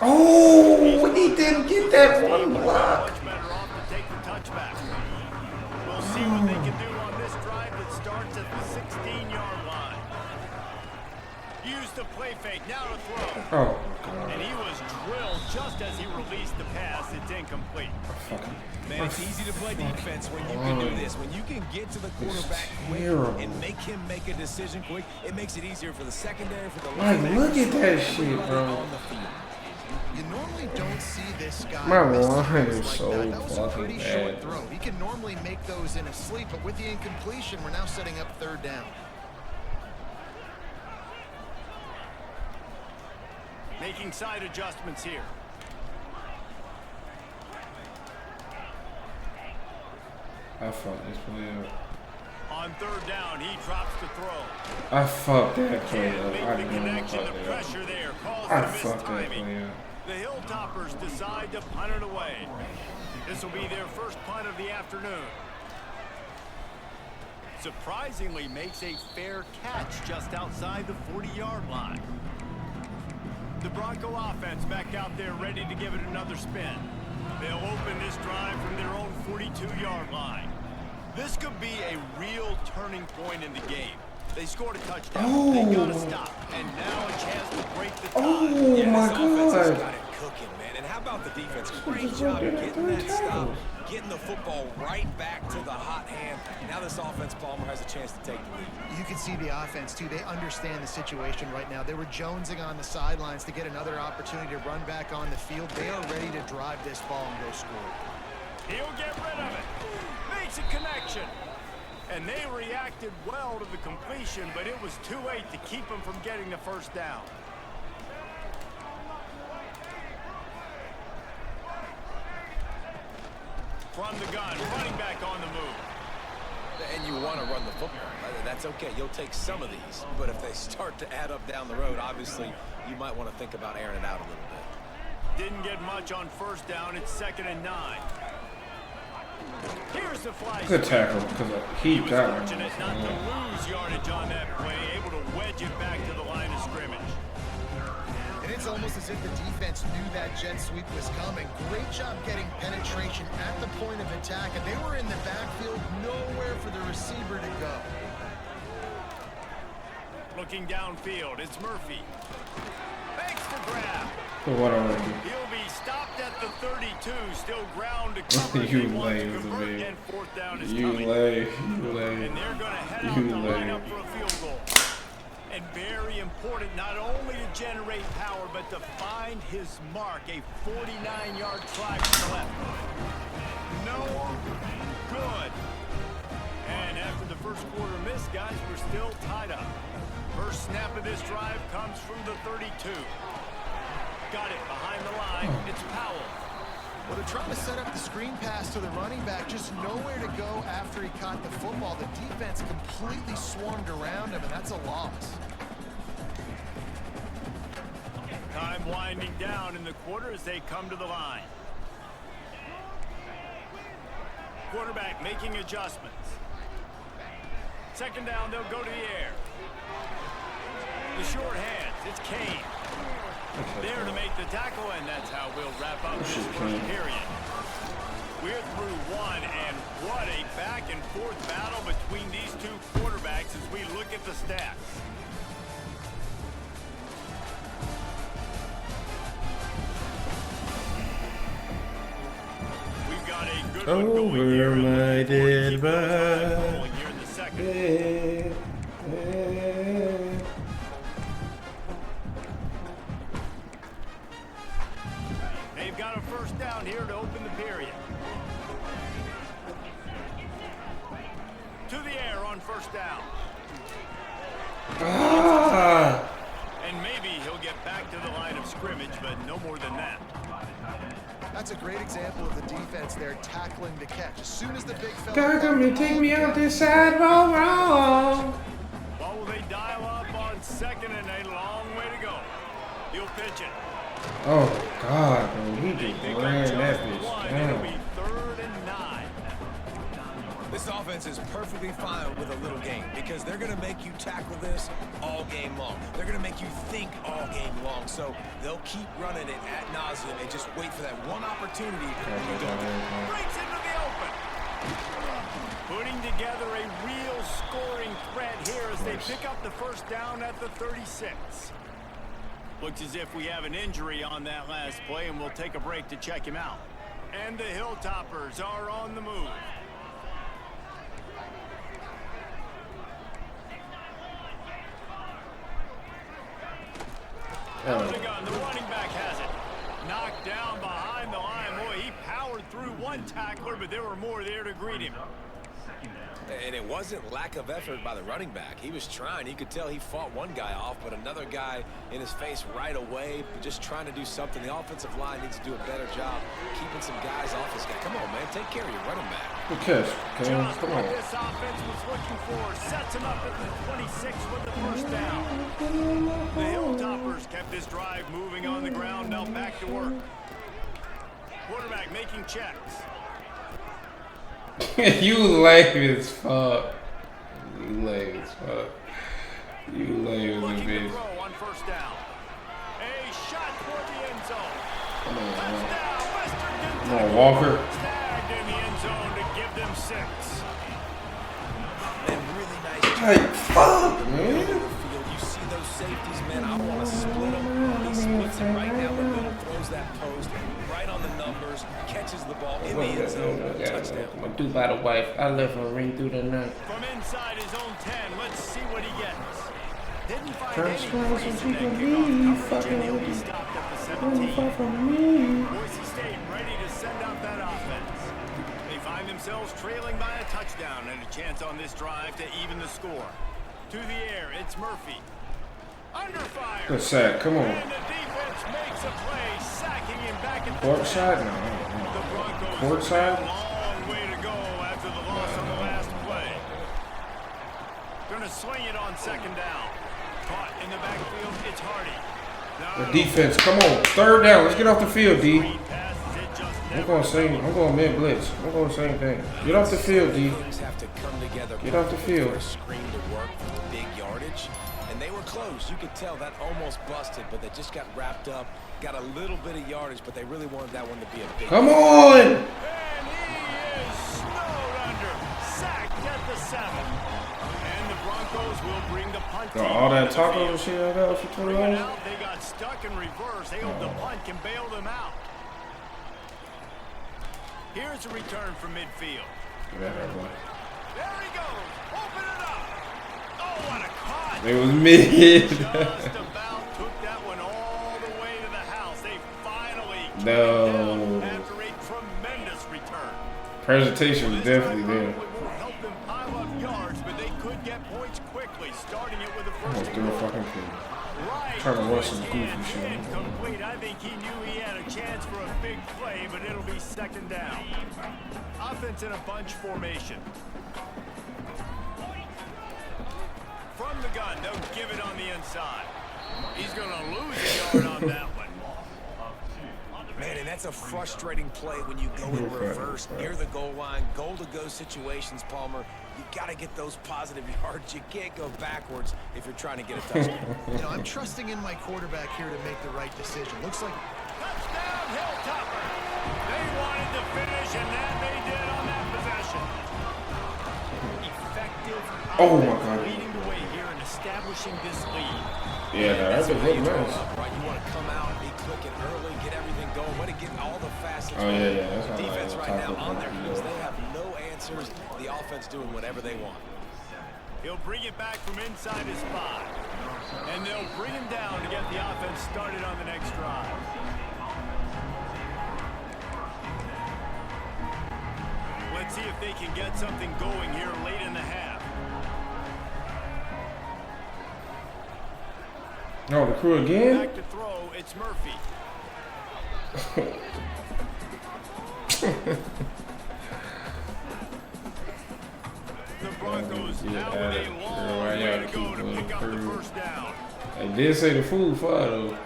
Oh, he didn't get that one block. Much better off to take the touchback. We'll see what they can do on this drive that starts at the 16-yard line. Use the play fake, now to throw. Oh, God. And he was drilled just as he released the pass. It's incomplete. Man, it's easy to play defense when you can do this. When you can get to the quarterback quick and make him make a decision quick, it makes it easier for the secondary, for the Like, linebackers. look at that shit, bro. On the field. You normally don't see this guy. My miss line throws is like so that. That was a fucking pretty bad. short throw. He can normally make those in his sleep, but with the incompletion, we're now setting up 3rd down. Making side adjustments here. I fucked this play up. On 3rd down, he drops the throw. I fucked that play Can't up. make I the didn't connection. fuck The that up. pressure there calls I for missed fucked that timing. play up. The Hilltoppers decide to punt it away. This will be their first punt of the afternoon. Surprisingly makes a fair catch just outside the 40-yard line. The Bronco offense back out there ready to give it another spin. They'll open this drive from their own 42-yard line. This could be a real turning point in the game. They scored a touchdown. Oh. They got to stop. And now a chance to break the tie. Oh, Yeah, my this offense has God. got it cooking, man. And how about the defense? Great job getting that stop, getting the football right back to the hot hand. Now this offense, Palmer, has a chance to take the lead. You can see the offense, too. They understand the situation right now. They were jonesing on the sidelines to get another opportunity to run back on the field. They are ready to drive this ball and go score. He'll get rid of it. Makes a connection. And they reacted well to the completion, but it was too late to keep them from getting the first down. From the gun, running back on the move. And you want to run the football. That's okay. You'll take some of these. But if they start to add up down the road, obviously, you might want to think about airing it out a little bit. Didn't get much on first down. It's 2nd and 9. Here's the fly. Good tackle because he got one. Fortunate not to lose yardage on that play. Able to wedge it back to the line of scrimmage. And it's almost as if the defense knew that jet sweep was coming. Great job getting penetration at the point of attack, and they were in the backfield, nowhere for the receiver to go. Looking downfield, it's Murphy. Thanks for grab. What already? He'll be stopped at the 32, still ground to cover. You they want lay to with convert, me. and 4th down is You coming. lay. And they're going to head out to line up for a field goal. And very important, not only to generate power, but to find his mark. A 49-yard try from the left. No good. And after the first quarter miss, guys, we're still tied up. First snap of this drive comes from the 32. Got it behind the line. It's Powell. Well, they're trying to set up the screen pass to the running back, just nowhere to go after he caught the football. The defense completely swarmed around him, and that's a loss. Time winding down in the quarter as they come to the line. Quarterback making adjustments. 2nd down, they'll go to the air. The short hands, it's Kane. There to make the tackle, and that's how we'll wrap up this first period. We're through one, and what a back-and-forth battle between these two quarterbacks as we look at the stats. We've got a good one going here. Over my dead Rolling here in the second. They've got a first down here to open the period. To the air on first down. And maybe he'll get back to the line of scrimmage, but no more than that. That's a great example of the defense there tackling the catch. As soon as the big fella... God, come and take me out this sidewalk wrong. Well, will they dial up on 2nd and a long way to go? He'll pitch it. Oh God, bro, he just Pick up ran just that bitch one. It'll be down. 3rd and 9. This offense is perfectly fine with a little game because they're going to make you tackle this all game long. They're going to make you think all game long. So they'll keep running it ad nauseum and just wait for that one opportunity. Breaks into the open. Putting together a real scoring threat here as they pick up the first down at the 36. Looks as if we have an injury on that last play, and we'll take a break to check him out. And the Hilltoppers are on the move. Out of the gun, the running back has it. Knocked down behind the line. Boy, he powered through one tackler, but there were more there to greet him. And it wasn't lack of effort by the running back. He was trying. You could tell he fought one guy off, but another guy in his face right away, just trying to do something. The offensive line needs to do a better job keeping some guys off this guy. Come on, man. Take care of your running back. Good catch, Just come what on. this offense was looking for. Sets him up at the 26 with the first down. The Hilltoppers kept this drive moving on the ground. Now back to work. Quarterback making checks. You lame as fuck. You lame as fuck. You lame as a Looking to bitch. throw on first down. A shot toward the end zone. Come on, man. Touchdown, Western Kentucky. Come on, Walker. Snagged in the end zone to give them 6. And really nice. Hey, fuck, man. You see those safeties, man. I want to split them. He splits it right down the middle, throws throws that post right on the numbers, catches the ball in the end zone, touchdown. I'm gonna do by the wife. I left her ring through the night. From inside his own 10, let's see what he gets. Didn't find Transfer any some place in people that leave. kickoff coverage, and he'll be Fucking stopped at the really 17. far from me. Boise State ready to send out that offense. They find themselves trailing by a touchdown and a chance on this drive to even the score. To the air, it's Murphy. Under fire. Good sack. Come on. And the defense makes a play, sacking him back at the Court 10. side? No. The Broncos Court side? have a long way to go after the loss on the last play. Gonna swing it on second down. Caught in the backfield, it's Hardy. The defense. Come on. Third down. Let's get off the field, D. Screen passes, it just I'm never going same. I'm going mid blitz. I'm going same thing. Get off the field, D. Things have to come together. Get off the field. For a screen to work for the big yardage. And they were close. You could tell that almost busted, but they just got wrapped up. Got a little bit of yardage, but they really wanted that one to be a big. Come on. And he is snowed under. Sacked at the 7. And the Broncos will bring the punt team All that to the taco field. shit I got for Bring it 2 out, they got stuck in reverse. They hope the punt can bail them out. Here's a return from midfield. Get out of there, boy. There he goes. Open it up. Oh, what a cut. It was mid. Just about took that one all the way to the house. They finally came No. down after a tremendous return. Presentation was definitely there. It won't help them pile up yards, but they could get points quickly, starting it with a first Almost and threw a goal. fucking kill. Right. Trying to rush some His goofy hands shit. incomplete. I think he knew he had a chance for a big play, but it'll be second down. Offense in a bunch formation. From the gun, they'll give it on the inside. He's going to lose a yard on that one. Man, and that's a frustrating play when you go in reverse near the goal line, goal-to-go situations, Palmer. You got to get those positive yards. You can't go backwards if you're trying to get a touchdown. You know, I'm trusting in my quarterback here to make the right decision. Looks like Touchdown, Hilltopper. They wanted to finish, and that they did on that possession. Effective. Oh, my God. Leading the way here and establishing this lead. Yeah, that's a good nice. Right, you want to come out, be clicking early, get everything going. Want to get all the facets. Oh, yeah, that's The how defense I right now talk on their about heels. it. They have no answers. The offense doing whatever they want. He'll bring it back from inside his 5. And they'll bring him down to get the offense started on the next drive. Let's see if they can get something going here late in the half. Oh, the crew again? Back to throw, it's Murphy. The Broncos now with a long way to go to pick up the first down. They did say the food fire though.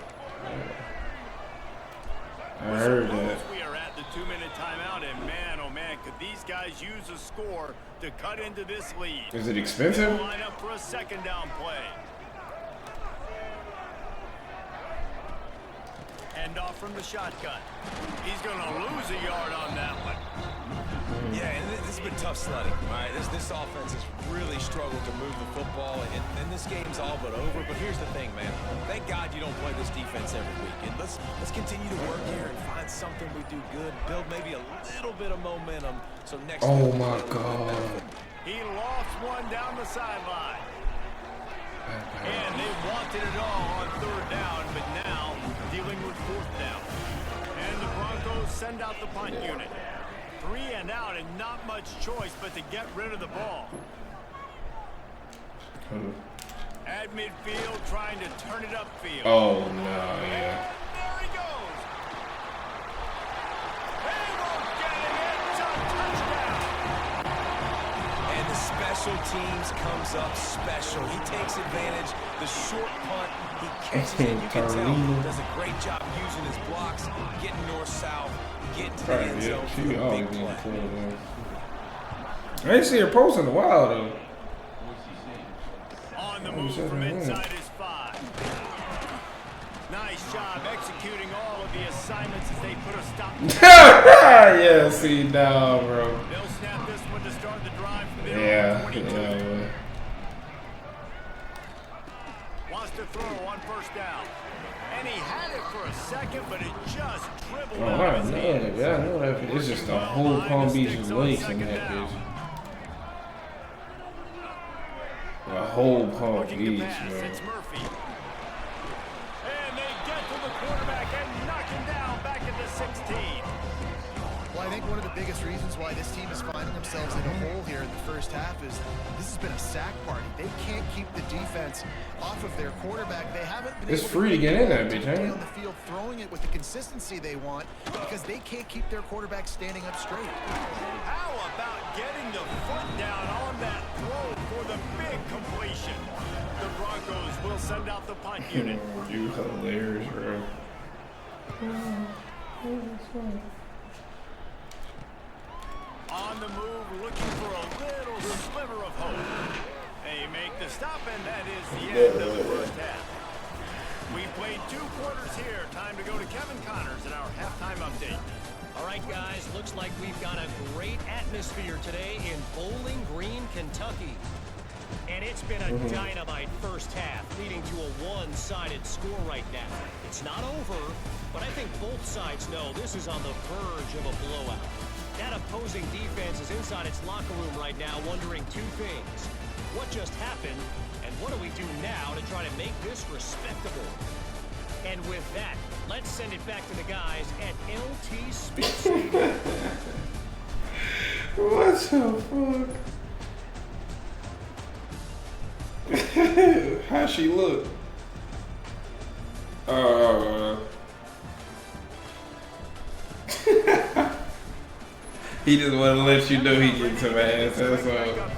I heard that. We are at the 2-minute timeout, and man, oh man, could these guys use a score to cut into this lead? Is it expensive? Line up for a second down play. Hand off from the shotgun. He's going to lose a yard on that one. Yeah, and this has been tough sledding. All right, this offense has really struggled to move the football, and this game's all but over. But here's the thing, man. Thank God you don't play this defense every week. And let's continue to work here and find something we do good, build maybe a little bit of momentum. So next. Oh my God. He lost one down the sideline. And they wanted it all on third down, but now dealing with fourth down. And the Broncos send out the punt unit. 3 and out, and not much choice but to get rid of the ball. At midfield, trying to turn it upfield. Oh no, yeah. There he goes. They won't get it. It's a touchdown. And the special teams comes up special. He takes advantage. The short punt, he catches it. You can tell does a great job using his blocks, getting north-south, getting to the Right, end yeah. zone She for a always big been play. cool, man. I ain't see her post in a while though. On the move from inside his 5. Nice job executing all of the assignments as they put a stop. Yeah, see now, bro. They'll snap this one to start the drive from their Yeah, own 22. yeah, Wants to to throw on first down. And he had it for a second, but it just dribbled Oh, out I of his know hands. that. Yeah, I know that. It's just the whole Palm Beach lakes in that bitch. The whole Palm Looking Beach, to pass, man. it's Murphy. And they get to the quarterback and knock him down back at the 16. Well, I think one of the biggest reasons why this team is finding themselves in a hole here in the first half is this has been a sack party. They can't keep the defense off of their quarterback. They haven't been It's able free to get in that bitch, ain't it? on the field throwing it with the consistency they want because they can't keep their quarterback standing up straight. How about getting the foot down on that throw for the big completion? The Broncos will send out the punt unit. You hilarious, bro. On the move, looking for a little sliver of hope. They make the stop, and that is the end of the first half. We played 2 quarters here. Time to go to Kevin Connors in our halftime update. All right, guys, looks like we've got a great atmosphere today in Bowling Green, Kentucky. And it's been a dynamite first half, leading to a one-sided score right now. It's not over, but I think both sides know this is on the verge of a blowout. That opposing defense is inside its locker room right now wondering 2 things. What just happened, and what do we do now to try to make this respectable? And with that, let's send it back to the guys at LT Smith. What the fuck? How she look? He just want to let you know he getting some ass. That's all.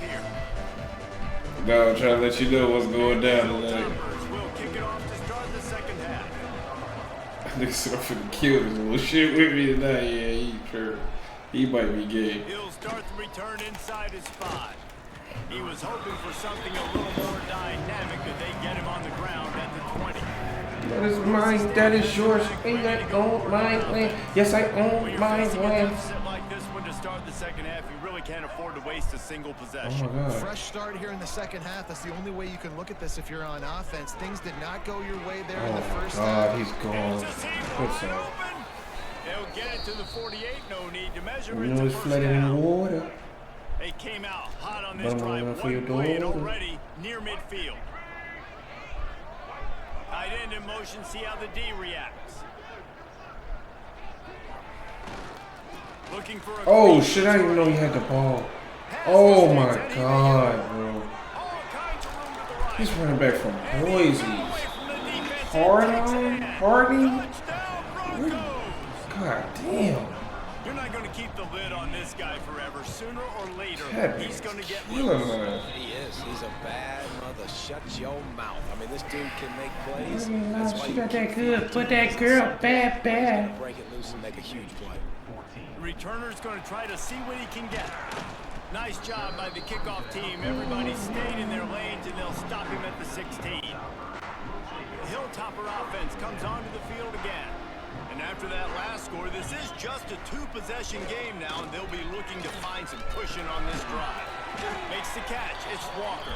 No, I'm trying to let you know what's going down tonight. We'll kick it off to start the second half. Nigga said I'm finna kill this little shit with me tonight. Yeah, he sure. He might be gay. He'll start the return inside his spot. He was hoping for something a little more dynamic, but they get him on the ground at the 20. That is mine. That is yours. And I own my land. Yes, I own my land. Like this one to start the second half, you really can't afford to waste a single possession. Oh my God. Fresh start here in the second half. That's the only way you can look at this if you're on offense. Things did not go your way there in the first half. God, he's gone. What's up? They'll get it to the 48. No need to measure You it. know it's flooded in the water. They came out hot on this Mama, drive. for your One play and daughter. already near midfield. Tight end in motion. See how the D reacts. Looking for a Oh shit! I didn't even know he had the ball. Oh my God, bro. all kinds of room to the right. He's running back from Boise. Away from the defense. Hardy? Touchdown, Broncos. God damn. You're not going to keep the lid on this guy forever. Sooner or later, That he's going to get killing loose. man. He is. He's a bad mother. Shut your mouth. I mean, this dude can make plays. She got that good. Put that girl bad. Break it loose and make a huge play. The returner's going to try to see what he can get. Nice job by the kickoff team. Everybody stayed in their lanes, and they'll stop him at the 16. The Hilltopper offense comes onto the field again. And after that last score, this is just a 2-possession game now, and they'll be looking to find some cushion on this drive. Makes the catch. It's Walker.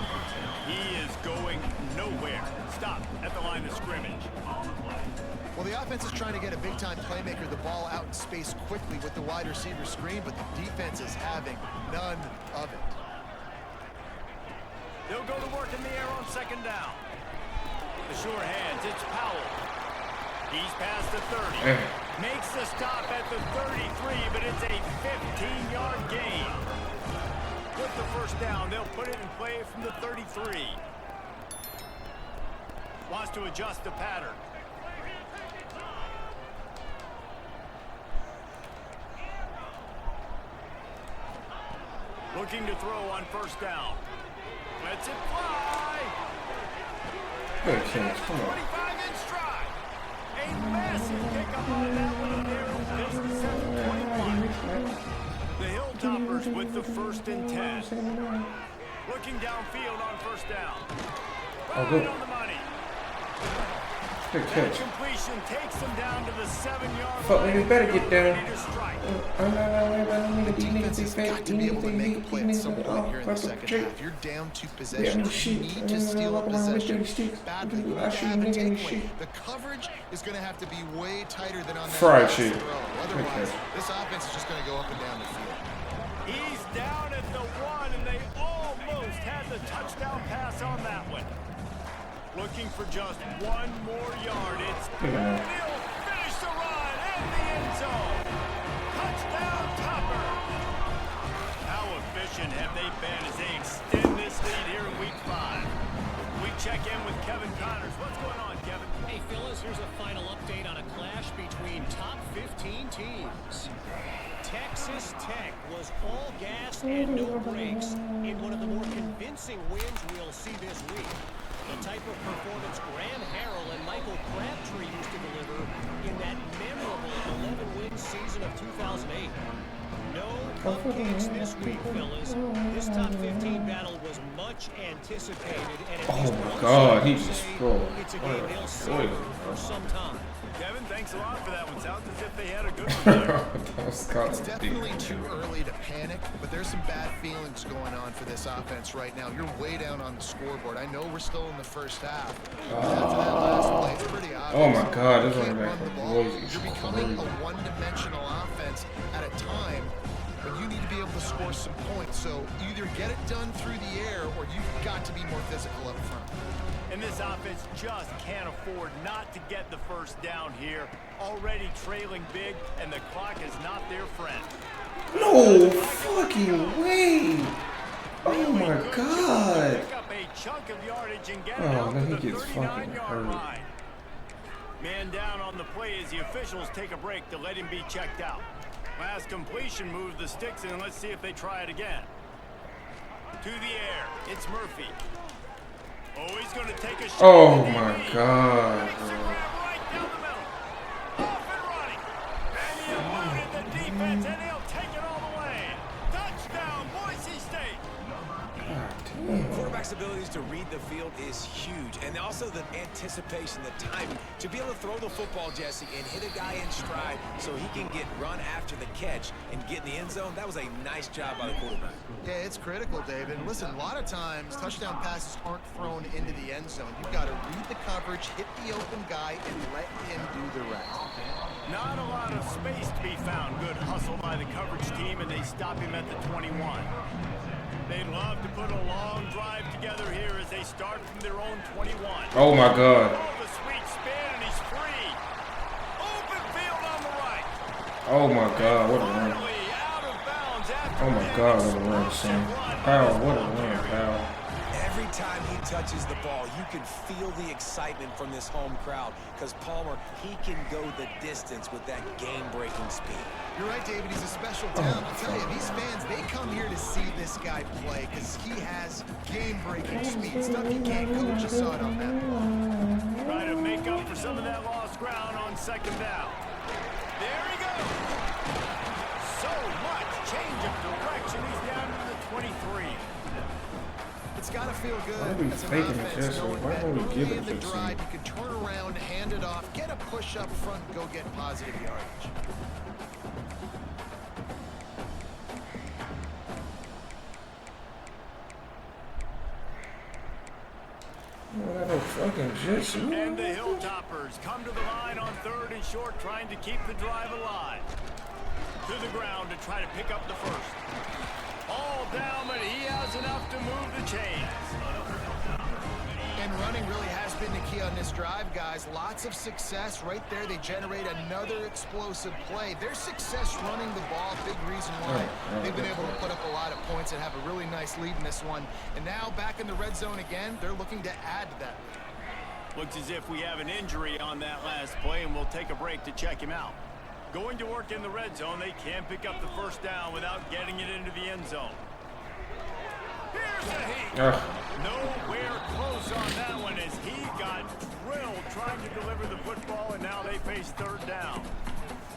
He is going nowhere. Stop at the line of scrimmage. Well, the offense is trying to get a big-time playmaker the ball out in space quickly with the wide receiver screen, but the defense is having none of it. They'll go to work in the air on second down. The sure hands. It's Powell. He's past the 30. Makes the stop at the 33, but it's a 15-yard gain. With the first down, they'll put it in play from the 33. Wants to adjust the pattern. Looking to throw on first down. Lets it fly. Good chance. Come on. 25 in stride. A massive pickup on that one there. 57-21. The Hilltoppers with the 1st and 10. Looking downfield on first down. Oh, Right good. on the money. Good catch. Completion takes them down to the 7-yard Fuck, line. niggas better get down. Ready to strike. The defense has got to be able to make a play at some point here in the second half. You're down 2 possessions. You need to steal a possession badly. You need to have a takeaway. The coverage is going to have to be way tighter than on that Fried last shit. throw. Otherwise, this offense is just going to go up and down the field. He's down at the 1, and they almost had the touchdown pass on that one. Looking for just 1 more yard. It's and he'll finish the run in the end zone. Touchdown, Topper. How efficient have they been as they extend this lead here in Week 5? We check in with Kevin Connors. What's going on, Kevin? Hey, Phyllis, here's a final update on a clash between top 15 teams. Texas Tech was all gas and no brakes in one of the more convincing wins we'll see this week. The type of performance Graham Harrell and Michael Crabtree used to deliver in that memorable 11-win season of 2008. No cupcakes this week, fellas. This top 15 battle was much anticipated, and at least Oh my God, he say just scored. it's a game they'll savor for some time. Kevin, thanks a lot for that one. Sounds as if they had a good one there. It's definitely too early to panic, but there's some bad feelings going on for this offense right now. You're way down on the scoreboard. I know we're still in the first half. But after that last play, it's pretty obvious. Oh my God, this You running can't back run the from ball. Boise is You're becoming crazy. a one-dimensional offense at a time when you need to be able to score some points. So either get it done through the air or you've got to be more physical up front. And this offense just can't afford not to get the first down here. Already trailing big, and the clock is not their friend. No fucking way. Oh my God. Pick up a chunk of yardage and get it Oh, out then to he the gets fucking 39-yard hurt. line. Man down on the play as the officials take a break to let him be checked out. Last completion moves the sticks in. Let's see if they try it again. To the air. It's Murphy. Oh, he's going to take a shot. Oh my God. Makes a grab right down the middle. Off and running. And he eluded the defense, and he'll take it all the way. Touchdown, Boise State. Quarterback's abilities to read the field is huge, and also the anticipation, the timing to be able to throw the football, Jesse, and hit a guy in stride so he can get run after the catch and get in the end zone. That was a nice job by the quarterback. Yeah, it's critical, David. Listen, a lot of times touchdown passes aren't thrown into the end zone. You've got to read the coverage, hit the open guy, and let him do the rest. Not a lot of space to be found. Good hustle by the coverage team, and they stop him at the 21. They'd love to put a long drive together here as they start from their own 21. Oh my God. Oh, the sweet spin, and he's free. Open field on the right. Oh my God, what a run. Finally out of bounds after Oh my God, what a run, son. Powell, what a run, Powell. Every time he touches the ball, you can feel the excitement from this home crowd because Palmer, he can go the distance with that game-breaking speed. You're right, David. He's a special talent. I'll tell you, these fans, they come here to see this guy play because he has game-breaking speed. Stuff you can't coach. You saw it on that play. Try to make up for some of that lost ground on second down. There he goes. So much change of direction. He's down to the 23. It's got to feel good. Why are we as an faking offense, it, Jesse? knowing Why that don't we early give it in the to the drive, team? you can turn around, hand it off, get a push up front, and go get positive yardage. What a fucking Jesse. And the Hilltoppers come to the line on 3rd and short, trying to keep the drive alive. To the ground to try to pick up the first. All down, but he has enough to move the chains. And running really has been the key on this drive, guys. Lots of success right there. They generate another explosive play. Their success running the ball, big reason why they've been able to put up a lot of points and have a really nice lead in this one. And now back in the red zone again, they're looking to add to that lead. Looks as if we have an injury on that last play, and we'll take a break to check him out. Going to work in the red zone, they can't pick up the first down without getting it into the end zone. Here's a heat. Nowhere close on that one as he got drilled trying to deliver the football, and now they face 3rd down.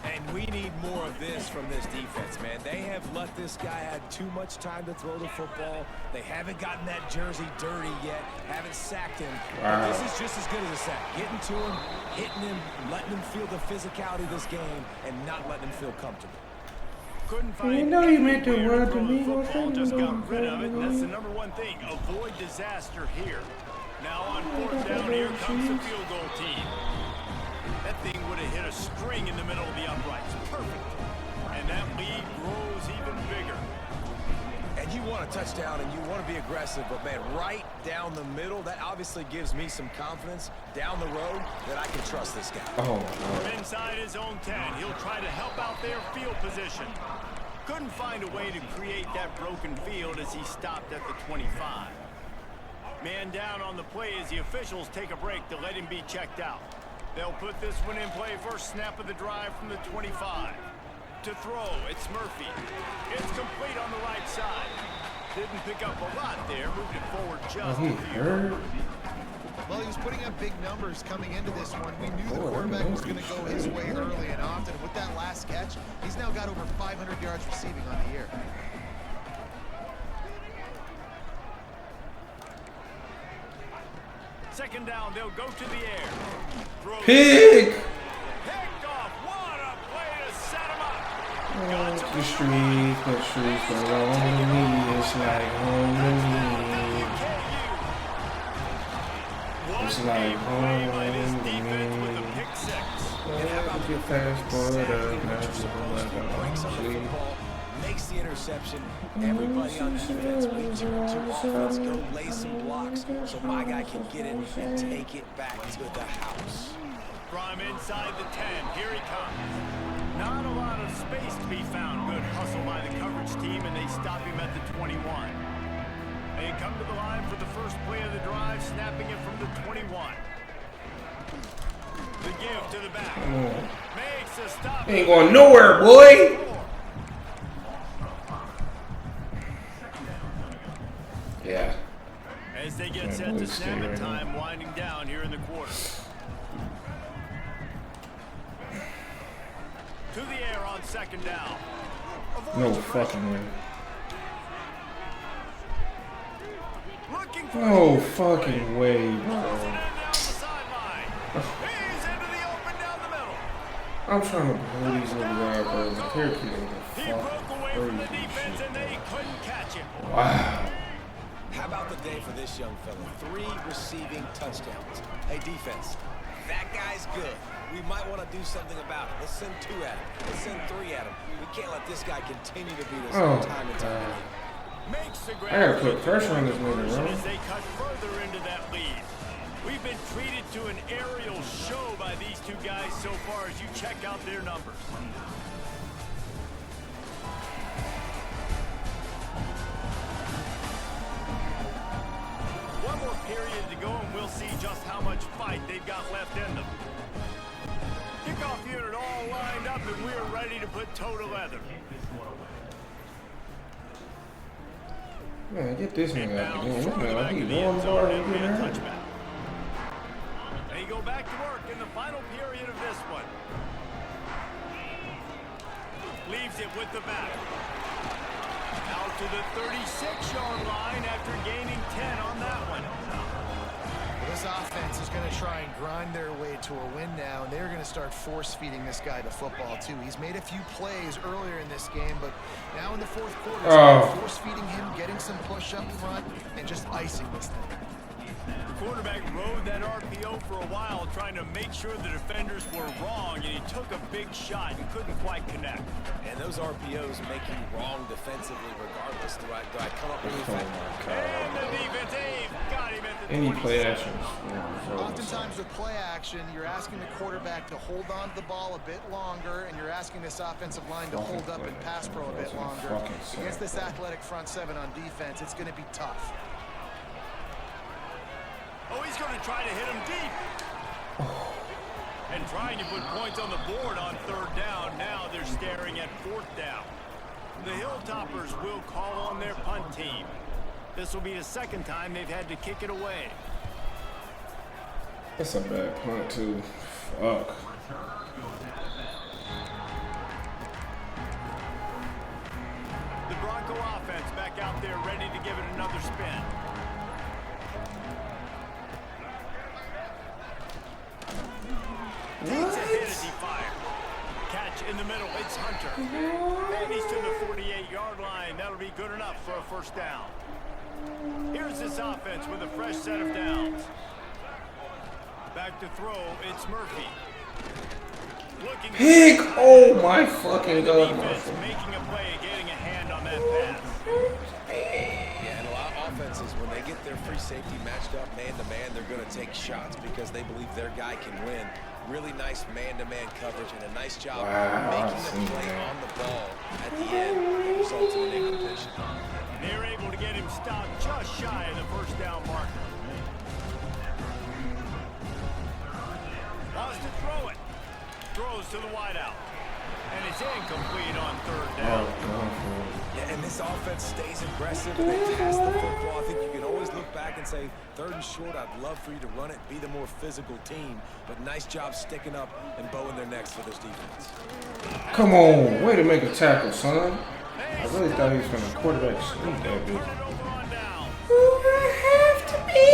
A And we need more of this from this defense, man. They have let this guy have too much time to throw the football. They haven't gotten that jersey dirty yet, haven't sacked him. But this is just as good as a sack. Getting to him, hitting him, letting him feel the physicality of this game, and not letting him feel comfortable. Couldn't find You know you meant to anywhere run to throw the me. football, just got rid of it. That's the number one thing. Avoid disaster here. Now on fourth down, here comes the field goal team. That thing would have hit a string in the middle of the uprights. Perfect. And that lead grows even bigger. And you want a touchdown and you want to be aggressive, but man, right down the middle, that obviously gives me some confidence down the road that I can trust this guy. Oh, From inside his own 10, he'll try to help out their field position. Couldn't find a way to create that broken field as he stopped at the 25. Man down on the play as the officials take a break to let him be checked out. They'll put this one in play first snap of the drive from the 25. To throw, it's Murphy. It's complete on the right side. Didn't pick up a lot there, moved it forward just a few. Well, he was putting up big numbers coming into this one. We knew the quarterback was going to go his way early and often. With that last catch, he's now got over 500 yards receiving on the year. Second down, they'll go to the air. Pig! Picked off. What a play to set him up. The streets belong to me. It's like home to me. It's like home to me. And how about the breaks on the football, makes the interception. Everybody on defense, we turn to offense, go lay some blocks so my guy can get it and take it back to the house. From inside the 10, here he comes. Not a lot of space to be found. Good hustle by the coverage team, and they stop him at the 21. They come to the line for the first play of the drive, snapping it from the 21. The give to the back. Makes a stop. Ain't going nowhere, boy. Yeah. As they get set to snap it, time winding down here in the quarter. To the air on second down. No fucking way. Looking for No fucking way, bro. He's into the open down the middle. I'm trying to pull these little guys, bro. The parakeet is He broke away from the defense and they couldn't catch him. Wow. How about the day for this young fella? 3 receiving touchdowns. Hey, defense, that guy's good. We might want to do something about it. Let's send 2 at him. Let's send 3 at him. We can't let this guy continue to beat us Oh, time and time again. Makes the I gotta put pressure on this nigga, bro. as they cut further into that lead. We've been treated to an aerial show by these two guys so far as you check out their numbers. One more period to go and we'll see just how much fight they've got left in them. Kickoff unit all lined up and we're ready to put toe to leather. Man, get this nigga out the game. This nigga like he's one bar and getting hurt. Touchback. They go back to work in the final period of this one. Leaves it with the back. Out to the 36-yard line after gaining 10 on that one. This offense is going to try and grind their way to a win now, and they're going to start force-feeding this guy the football, too. He's made a few plays earlier in this game, but now in the fourth quarter, force-feeding him, getting some push up front, and just icing this thing. The quarterback rode that RPO for a while, trying to make sure the defenders were wrong, and he took a big shot and couldn't quite connect. And those RPOs make you wrong defensively regardless. Do I come up with anything? And the defense, got him at the Any 27. play actions. Oftentimes with play action, you're asking the quarterback to hold on to the ball a bit longer, and you're asking this offensive line to hold up and pass pro a bit longer. Against this athletic front 7 on defense, it's going to be tough. Oh, he's going to try to hit him deep. And trying to put points on the board on third down. Now they're staring at fourth down. The Hilltoppers will call on their punt team. This will be the second time they've had to kick it away. That's a bad punt, too. Fuck. out there ready to give it another spin. Takes a hit as he fired. Catch in the middle, it's Hunter. And he's to the 48-yard line. That'll be good enough for a first down. Here's this offense with a fresh set of downs. Back to throw, it's Murphy. Looking Pick! Oh my fucking god. defense making a play, getting a hand on that pass. Yeah, and a lot of offenses, when they get their free safety matched up man-to-man, they're going to take shots because they believe their guy can win. Really nice man-to-man coverage and a nice job making the play on the ball at the end that results in an incompletion. They're able to get him stopped just shy of the first down marker. Wants to throw it. Throws to the wideout. And it's incomplete on third down. Yeah, and this offense stays aggressive. They pass the football. I think you can always look back and say, third and short, I'd love for you to run it, be the more physical team. But nice job sticking up and bowing their necks for this defense. Come on, way to make a tackle, son. I really thought he was going to quarterback sneak that bitch. Who I have to be?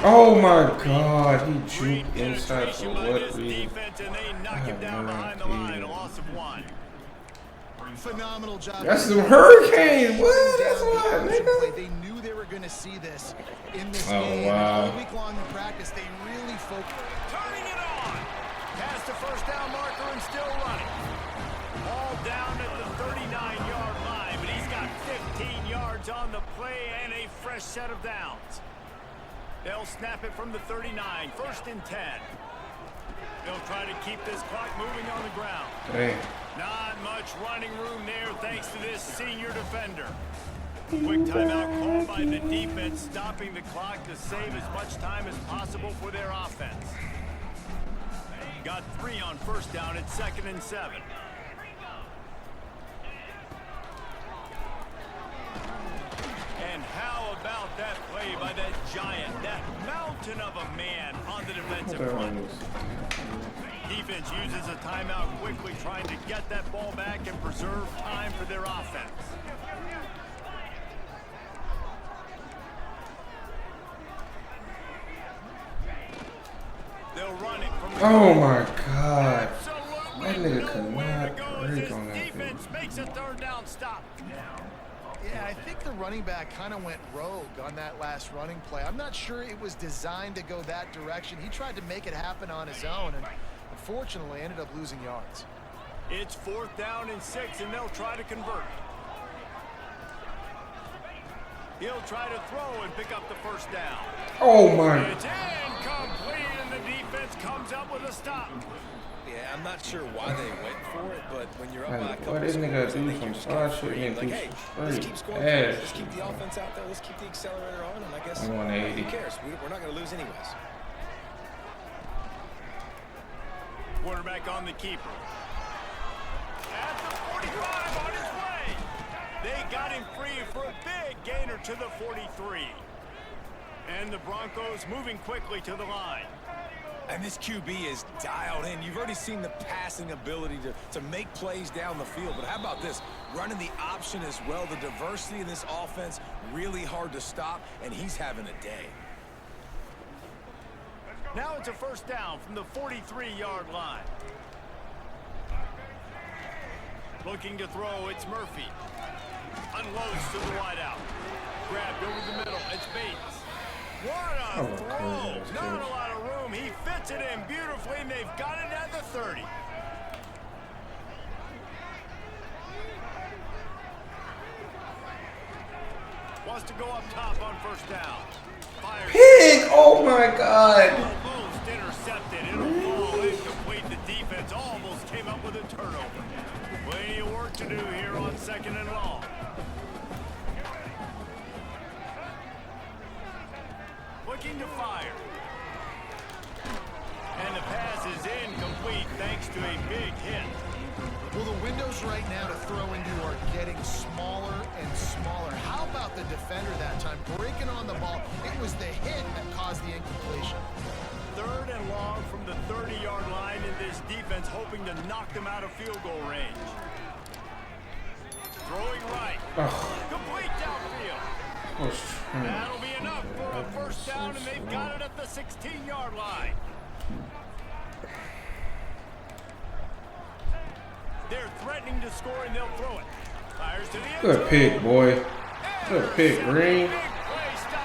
Oh my god, he juked inside for what reason? Phenomenal job. That's some hurricane. What? That's what, nigga. They knew they were going to see this in this Oh, game. wow. All week long in practice, they really focused. Turning it on. Past the first down marker and still running. Ball down at the 39-yard line, but he's got 15 yards on the play and a fresh set of downs. They'll snap it from the 39, first and 10. They'll try to keep this clock moving on the ground. Hey. Not much running room there thanks to this senior defender. Quick timeout called by the defense, stopping the clock to save as much time as possible for their offense. Got 3 on first down at 2nd and 7. And how about that play by that giant, that mountain of a man on the defensive front? Defense uses a timeout quickly, trying to get that ball back and preserve time for their offense. They'll run it from the Oh my god. absolutely That nigga could nowhere to not go as break this on that defense thing. makes a third down stop. Yeah, I think the running back kind of went rogue on that last running play. I'm not sure it was designed to go that direction. He tried to make it happen on his own, and unfortunately ended up losing yards. It's 4th down and 6, and they'll try to convert. He'll try to throw and pick up the first down. Oh my. It's incomplete, and the defense comes up with a stop. Yeah, I'm not sure why they went for it, but when you're up by a Like, couple why didn't nigga scores, I do think some you just star got shit free. and Like, do hey, some let's straight keep scoring. ass Let's keep the shit. offense out there. Let's keep the accelerator on, and I guess 180. who cares? We're not going to lose anyways. Quarterback on the keeper. At the 45 on his way. They got him free for a big gainer to the 43. And the Broncos moving quickly to the line. And this QB is dialed in. You've already seen the passing ability to make plays down the field. But how about this? Running the option as well. The diversity in this offense, really hard to stop, and he's having a day. Now it's a first down from the 43-yard line. Looking to throw, it's Murphy. Unloads to the wideout. Grabbed over the middle, it's Bates. What a throw! Not a lot of room. He fits it in beautifully, and they've got it at the 30. Wants to go up top on first down. Fires. Pig! Oh my god. Almost intercepted. It'll fall incomplete. The defense almost came up with a turnover. Plenty of work to do here on 2nd and long. Looking to fire. And the pass is incomplete thanks to a big hit. Well, the windows right now to throw into are getting smaller and smaller. How about the defender that time breaking on the ball? It was the hit that caused the incompletion. 3rd and long from the 30-yard line in this defense, hoping to knock them out of field goal range. Throwing right. Complete downfield. That'll be enough for a first down, and they've got it at the 16-yard line. They're threatening to score, and they'll throw it. Fires to the end zone. Good pick, boy. Good pick, Green.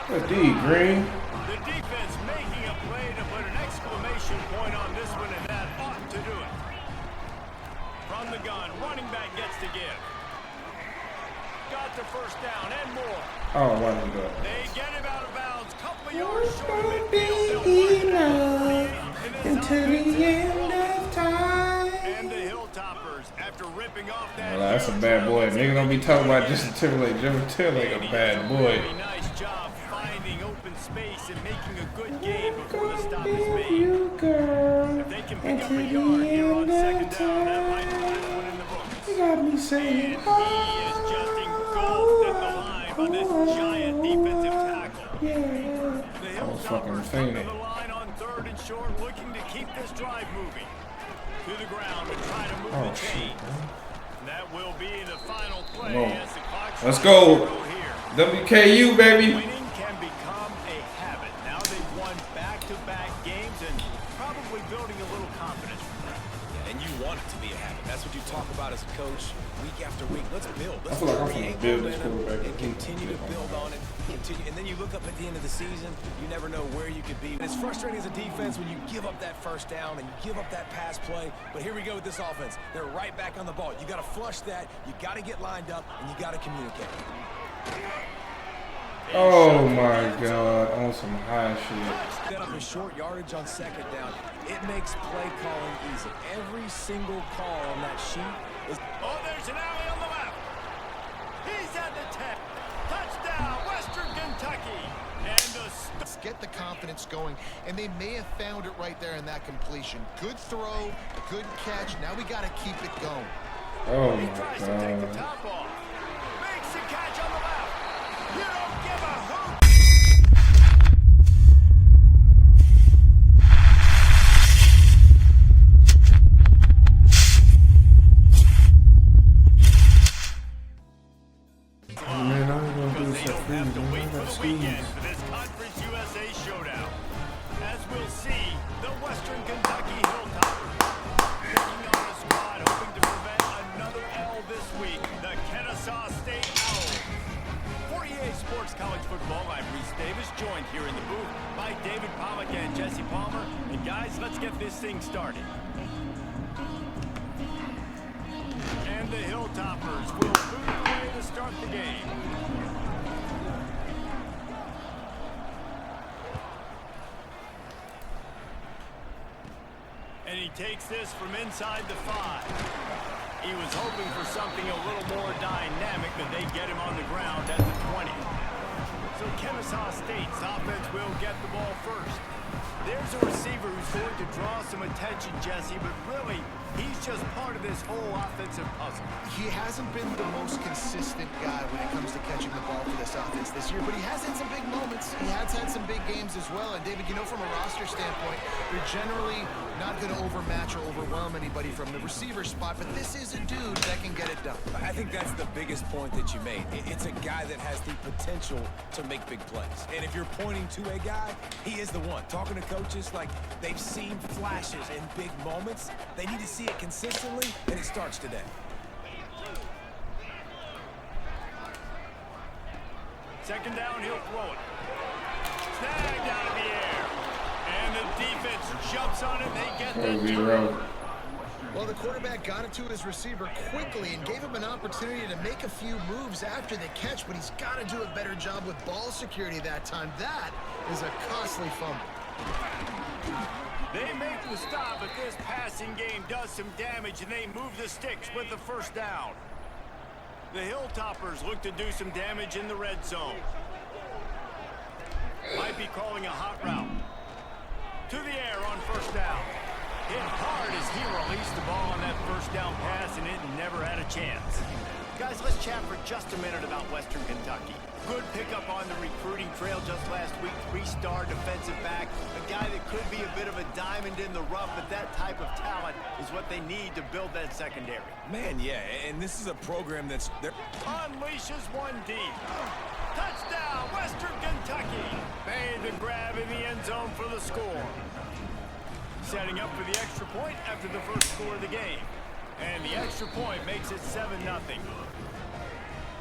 Good D, Green. The defense making a play to put an exclamation point on this one, and that ought to do it. From the gun, running back gets to give. Got the first down and more. Oh, why did go? They get him out of bounds. Couple of yards short of Won't midfield. be enough until the end of time. And the Hilltoppers, after ripping off that. Well, that's a bad boy. Nigga don't be talking about Justin Timberlake. Justin Timberlake a bad boy. Really nice job finding open space and making a good game before the stop is made. You, girl, If they can pick up a yard here on second down, that might be this one in the books. you got me And saying, he is just engulfed at the line by this giant defensive tackle. yeah. The was fucking Hilltoppers come to fainting. the line on 3rd and short, looking to keep this drive moving. To the ground and try to move the chains. That will be the final play as the clock Let's go. here. WKU, baby. Winning can become a habit. Now they've won back-to-back games and probably building a little confidence from that. And you want it to be a habit. That's what you talk about as a coach week after week. Let's build. Let's feel like I'm create finna build this momentum quarterback. and continue to build on it. Continue, and then you look up at the end of the season, you never know where you could be. And it's frustrating as a defense when you give up that first down and you give up that pass play. But here we go with this offense. They're right back on the ball. You got to flush that. You got to get lined up, and you got to communicate. Oh my God, on some high shit. Set up a short yardage on second down. It makes play calling easy. Every single call on that sheet is. Oh, there's an alley on the left. He's at the 10. Touchdown, Western Kentucky. And the Let's get the confidence going, and they may have found it right there in that completion. Good throw, good catch. Now we got to keep it going. Oh he my tries to take the God. top off. Makes the catch on the left. You don't give a hoot. Man, I'm gonna do Because this they for don't free, have to man. wait I for got the skis. weekend for this Conference USA showdown. As we'll see, the Western Kentucky Hilltoppers taking on a squad hoping to prevent another L this week, the Kennesaw State Owls. For EA Sports College Football, I'm Reese Davis, joined here in the booth by David Pollack and Jesse Palmer. And guys, let's get this thing started. And the Hilltoppers will boot away to start the game. And he takes this from inside the 5. He was hoping for something a little more dynamic, but they get him on the ground at the 20. So Kennesaw State's offense will get the ball first. There's a receiver who's going to draw some attention, Jesse, but really, he's just part of this whole offensive puzzle. He hasn't been the most consistent guy when it comes to catching the ball for this offense this year, but he has had some big moments. He has had some big games as well. And David, you know, from a roster standpoint, you're generally not going to overmatch or overwhelm anybody from the receiver spot, but this is a dude that can get it done. I think that's the biggest point that you made. It's a guy that has the potential to make big plays. And if you're pointing to a guy, he is the one. Talking to coaches, like, they've seen flashes in big moments. They need to see it consistently, and it starts today. Second down, he'll throw it. Snagged out of the air. And the defense jumps on it. They get the turnover. Well, the quarterback got it to his receiver quickly and gave him an opportunity to make a few moves after the catch, but he's got to do a better job with ball security that time. That is a costly fumble. They make the stop, but this passing game does some damage, and they move the sticks with the first down. The Hilltoppers look to do some damage in the red zone. Might be calling a hot route. To the air on first down. Hit hard as he released the ball on that first down pass, and it never had a chance. Guys, let's chat for just a minute about Western Kentucky. Good pickup on the recruiting trail just last week. 3-star defensive back. A guy that could be a bit of a diamond in the rough, but that type of talent is what they need to build that secondary. Man, yeah, and this is a program that's... Unleashes one deep. Touchdown, Western Kentucky. Made the grab in the end zone for the score. Setting up for the extra point after the first score of the game. And the extra point makes it 7-0.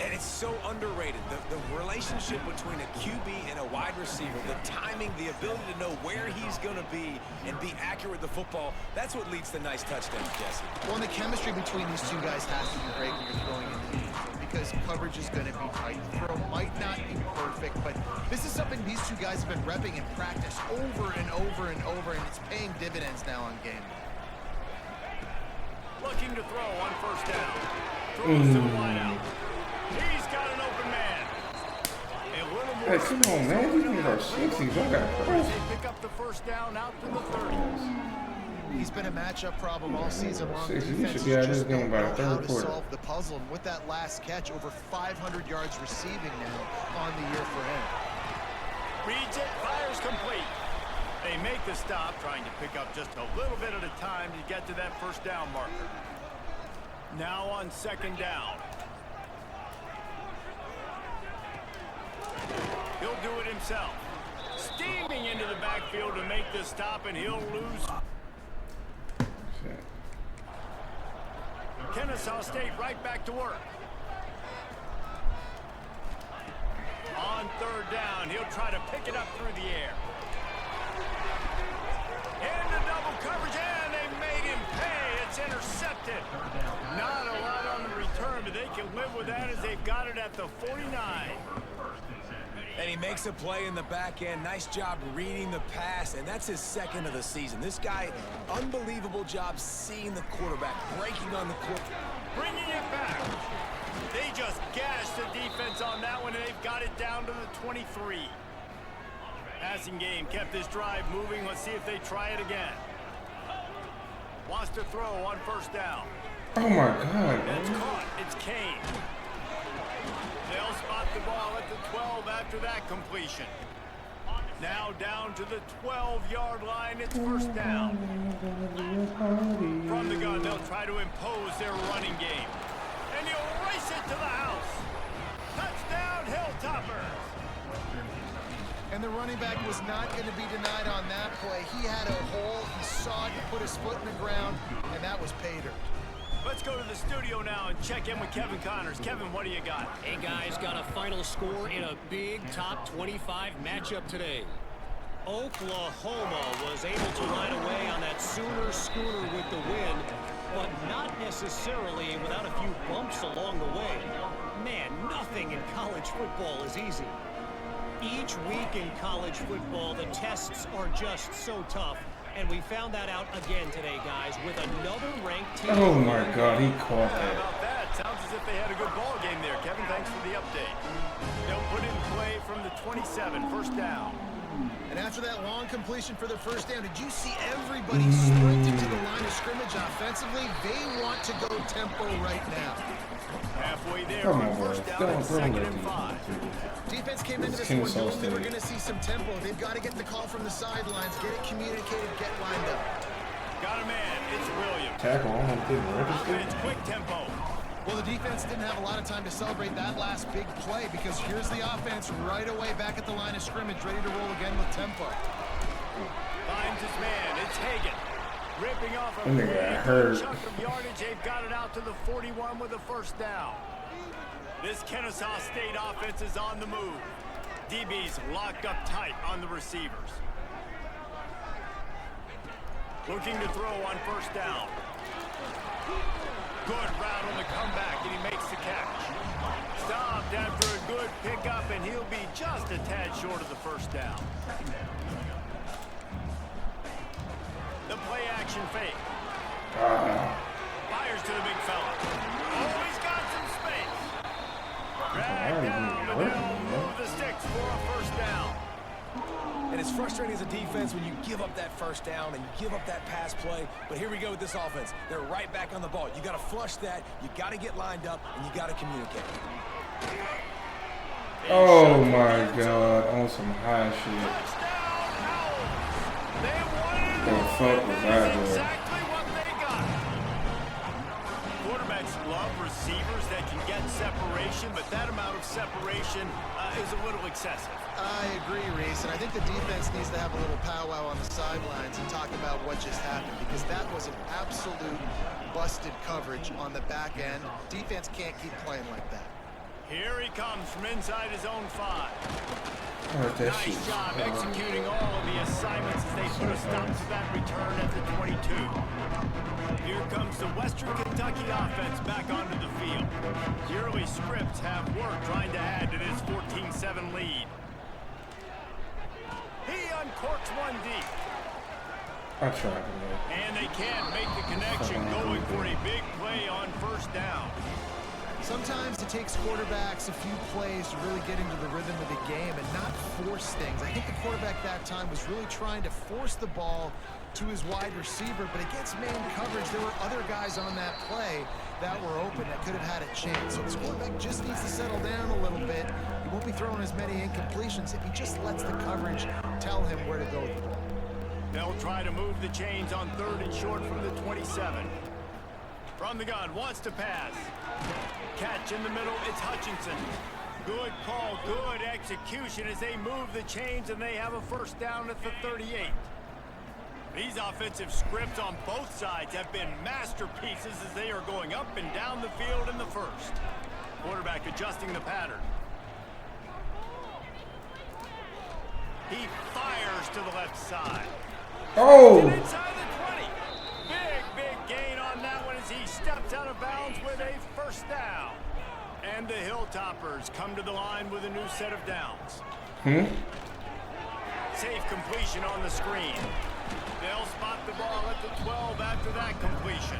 And it's so underrated. The relationship between a QB and a wide receiver, the timing, the ability to know where he's going to be and be accurate with the football, that's what leads to nice touchdowns, Jesse. Well, and the chemistry between these two guys has to be great when you're throwing in the end zone because coverage is going to be tight. The throw might not be perfect, but this is something these two guys have been repping in practice over and over and over, and it's paying dividends now on game day. Looking to throw on first down. Throws to the wideout. He's got an open man. A little more. Hey, come on, man. These niggas are 60s. I got They pick up the first down out to the 30s. He's been a matchup problem all season long. You Defenses should be out of this just game don't by know the how third to quarter. solve the puzzle. And with that last catch, over 500 yards receiving now on the year for him. Reads it, fires complete. They make the stop, trying to pick up just a little bit at a time to get to that first down marker. Now on second down. He'll do it himself. Steaming into the backfield to make the stop, and he'll lose. Kennesaw State right back to work. On third down, he'll try to pick it up through the air. Into double coverage, and they made him pay. It's intercepted. Not a lot on the return, but they can live with that as they've got it at the 49. And he makes a play in the back end. Nice job reading the pass, and that's his second of the season. This guy, unbelievable job seeing the quarterback, breaking on the court. Bringing it back. They just gashed the defense on that one, and they've got it down to the 23. Passing game kept this drive moving. Let's see if they try it again. Wants to throw on first down. Oh my God. That's caught. It's Kane. They'll spot the ball at the 12 after that completion. Now down to the 12-yard line. It's first down. From the gun, they'll try to impose their running game. And he'll race it to the house. Touchdown, Hilltoppers. And the running back was not going to be denied on that play. He had a hole. He saw it. He put his foot in the ground, and that was pay dirt. Let's go to the studio now and check in with Kevin Connors. Kevin, what do you got? Hey, guys, got a final score in a big top 25 matchup today. Oklahoma was able to ride away on that Sooner schooner with the win, but not necessarily without a few bumps along the way. Man, nothing in college football is easy. Each week in college football, the tests are just so tough. And we found that out again today, guys, with another ranked team. Oh my God, he caught How that. about that? Sounds as if they had a good ball game there. Kevin, thanks for the update. They'll put it in play from the 27, first down. And after that long completion for the first down, did you see everybody sprinting to the line of scrimmage offensively? They want to go tempo right now. Halfway there Come on on, first boys. down and Don't second let and these 5. Defense came into this King one Saul knowing they were State. going to see some tempo. They've got to get the call from the sidelines, get it communicated, get lined up. Got a man. It's Williams. Tackle on him, didn't register. It's quick tempo. Well, the defense didn't have a lot of time to celebrate that last big play because here's the offense right away back at the line of scrimmage, ready to roll again with tempo. Finds his man. It's Hagan. Ripping off a That nigga got hurt. chunk of yardage. They've got it out to the 41 with a first down. This Kennesaw State offense is on the move. DB's locked up tight on the receivers. Looking to throw on first down. Good route on the comeback, and he makes the catch. Stopped after a good pickup, and he'll be just a tad short of the first down. The play action fake. Fires to the big fella. Oh, he's got some space. Drag down, but they'll move the sticks for a first down. And it's It's frustrating as a defense when you give up that first down and you give up that pass play. But here we go with this offense. They're right back on the ball. You got to flush that. You got to get lined up, and you got to communicate. Oh my God! On some high shit. The fuck was that, bro? Exactly what they got. Quarterbacks love receivers that can get separation, but that amount of separation is a little excessive. I agree, Reese, and I think the defense needs to have a little powwow on the sidelines and talk about what just happened, because that was an absolute busted coverage on the back end. Defense can't keep playing like that. Here he comes from inside his own 5. Nice job executing all of the assignments as they put a stop to that return at the 22. Here comes the Western Kentucky offense back onto the field. The early scripts have worked trying to add to this 14-7 lead. He uncorks one deep. I tried to make. And they can't make the connection, going for a big play on first down. Sometimes it takes quarterbacks a few plays to really get into the rhythm of the game and not force things. I think the quarterback that time was really trying to force the ball to his wide receiver, but against man coverage, there were other guys on that play that were open that could have had a chance. So this quarterback just needs to settle down a little bit. He won't be throwing as many incompletions if he just lets the coverage tell him where to go with the ball. They'll try to move the chains on 3rd and short from the 27. From the gun, wants to pass. Catch in the middle, it's Hutchinson. Good call, good execution as they move the chains and they have a first down at the 38. These offensive scripts on both sides have been masterpieces as they are going up and down the field in the first. Quarterback adjusting the pattern. He fires to the left side. Oh! Inside the 20. Big gain on that one as he steps out of bounds with a first down. And the Hilltoppers come to the line with a new set of downs. Safe completion on the screen. They'll spot the ball at the 12 after that completion.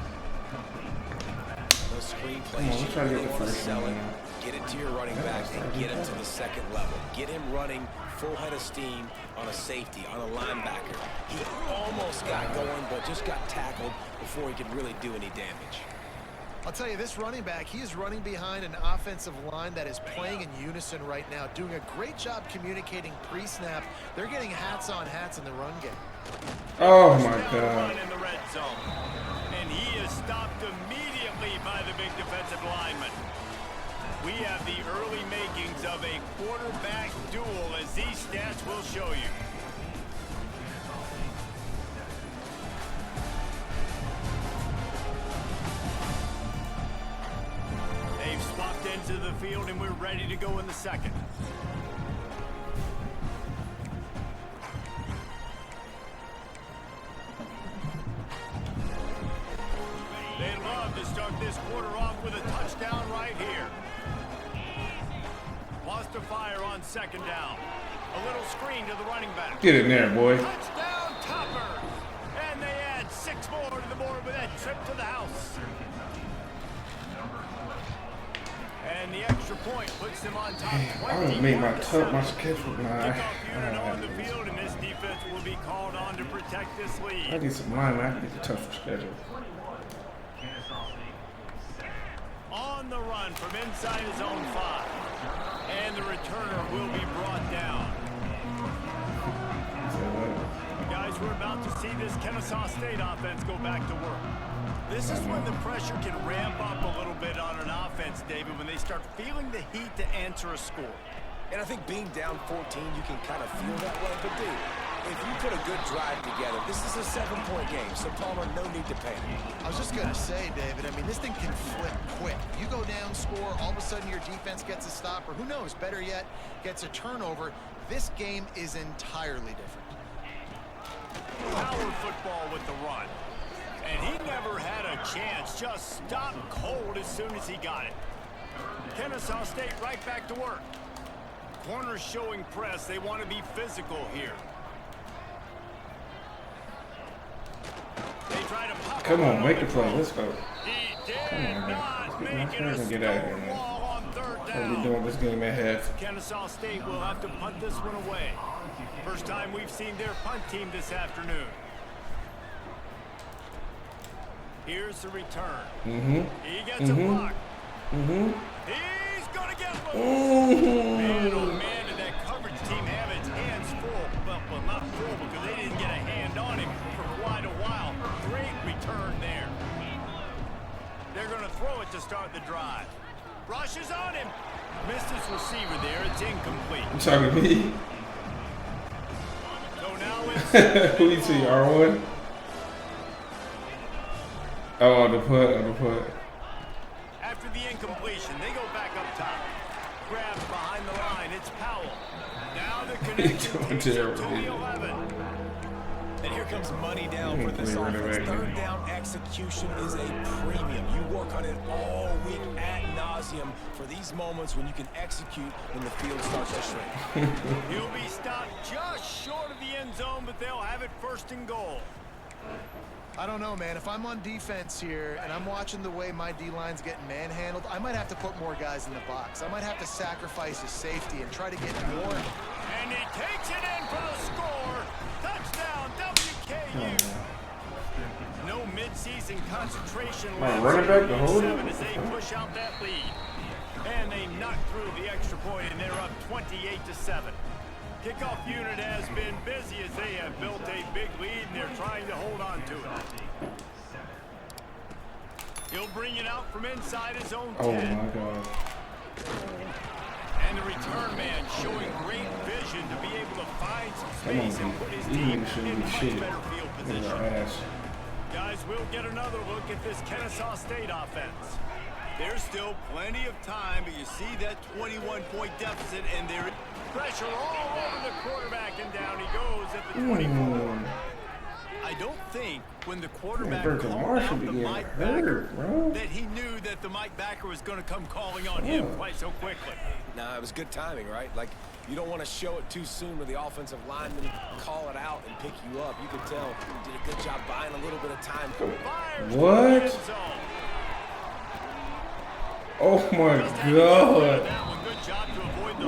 Those screen plays, you really want to sell it. Get it to your running back and get him to the second level. Get him running full head of steam on a safety, on a linebacker. He almost got going, but just got tackled before he could really do any damage. I'll tell you, this running back, he is running behind an offensive line that is playing in unison right now, doing a great job communicating pre-snap. They're getting hats on hats in the run game. Oh my God. In the red zone. And he is stopped immediately by the big defensive lineman. We have the early makings of a quarterback duel, as these stats will show you. They've swapped into the field, and we're ready to go in the second. They'd love to start this quarter off with a touchdown right here. Lost to fire on second down. A little screen to the running back. Get in there, boy. Touchdown, Toppers. And they add 6 more to the board with that trip to the house. And the extra point puts them on top. I would make my schedule. Nah, Kickoff on the field, and this defense will be called on to protect this lead. I need some linemen. I need a tougher schedule. On the run from inside his own 5. And the returner will be brought down. Guys, we're about to see this Kennesaw State offense go back to work. This is when the pressure can ramp up a little bit on an offense, David, when they start feeling the heat to answer a score. And I think being down 14, you can kind of feel that way. But, dude, if you put a good drive together, this is a 7-point game. So, Palmer, no need to panic. I was just going to say, David, I mean, this thing can flip quick. You go down, score, all of a sudden your defense gets a stop, or who knows, better yet, gets a turnover. This game is entirely different. Power football with the run. And he never had a chance, just stopped cold as soon as he got it. Kennesaw State right back to work. Corners showing press. They want to be physical here. They try to pop. Come on, make the play. Let's go. He did Come on, not man. make it a Get out of here, stone man. wall on 3rd What are we doing this game at half? Kennesaw State will have to punt this one away. First time we've seen their punt team this afternoon. Here's the return. He gets a block. He's going to get one. Man, oh man, did that coverage team have its hands full. Well, not full because they didn't get a hand on him for quite a while. Great return there. They're going to throw it to start the drive. Rushes on him. Missed his receiver there. It's incomplete. You talking to me? So now it's... Who you see, R1? Oh, the punt. After the incompletion, they go back up top. Grabs behind the line. It's Powell. Now the connection takes it to the 11. And here comes money down for this offense. Third down execution is a premium. You work on it all week ad nauseum for these moments when you can execute when the field starts to shrink. He'll be stopped just short of the end zone, but they'll have it first and goal. I don't know, man. If I'm on defense here and I'm watching the way my D-line's getting manhandled, I might have to put more guys in the box. I might have to sacrifice his safety and try to get more. And he takes it in for the score. Touchdown, WKU. No midseason concentration running back to hold it? as they push out that lead. And they knock through the extra point, and they're up 28-7. Kickoff unit has been busy as they have built a big lead, and they're trying to hold on to it. He'll bring it out from inside his own 10. Oh my God. And the return man showing great vision to be able to find some space and put his team in much better field position. Guys, we'll get another look at this Kennesaw State offense. There's still plenty of time, but you see that 21-point deficit, and there is pressure all over the quarterback, and down he goes at the 24. I don't think when the quarterback called out the Mike backer that he knew that the Mike backer was going to come calling on him quite so quickly. Nah, it was good timing, right? Like, you don't want to show it too soon where the offensive lineman call it out and pick you up. You could tell he did a good job buying a little bit of time. What? Oh my God.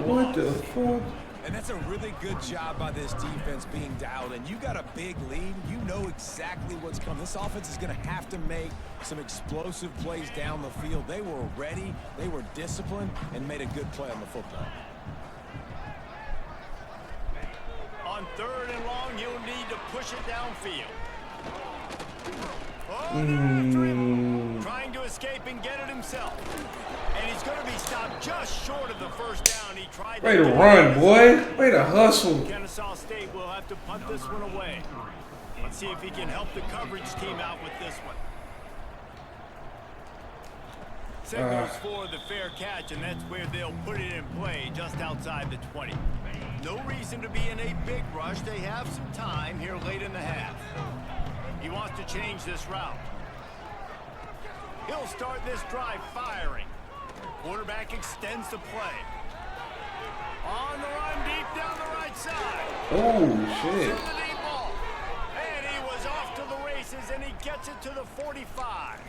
What the fuck? And that's a really good job by this defense being dialed in. You got a big lead. You know exactly what's coming. This offense is going to have to make some explosive plays down the field. They were ready, they were disciplined, and made a good play on the football. On third and long, you'll need to push it downfield. Oh, trying to escape and get it himself. And he's going to be stopped just short of the first down. He tried Way to run, boy. Way to hustle. Kennesaw State will have to punt this one away. Let's see if he can help the coverage team out with this one. Signals for the fair catch, and that's where they'll put it in play, just outside the 20. No reason to be in a big rush. They have some time here late in the half. He wants to change this route. He'll start this drive firing. Quarterback extends the play. On the run, deep down the right side. Oh, shit. To the deep ball. And he was off to the races, and he gets it to the 45.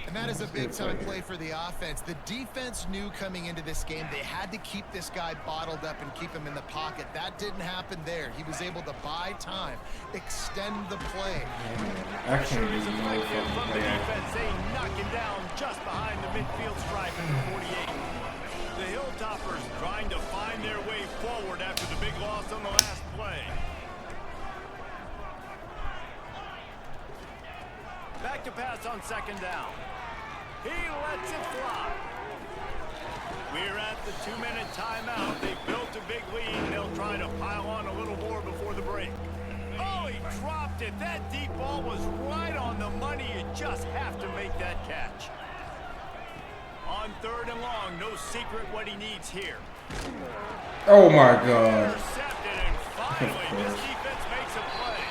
And that is a big-time play for the offense. The defense knew coming into this game they had to keep this guy bottled up and keep him in the pocket. That didn't happen there. He was able to buy time, extend the play. I can't even know From the defense, they knock him down just behind the midfield stripe at the 48. The Hilltoppers trying to find their way forward after the big loss on the last play. Back to pass on second down. He lets it fly. We're at the 2-minute timeout. They built a big lead, and they'll try to pile on a little more before the break. Oh, he dropped it. That deep ball was right on the money. You just have to make that catch. On third and long, no secret what he needs here. Oh my God. Intercepted, and finally, this defense makes a play.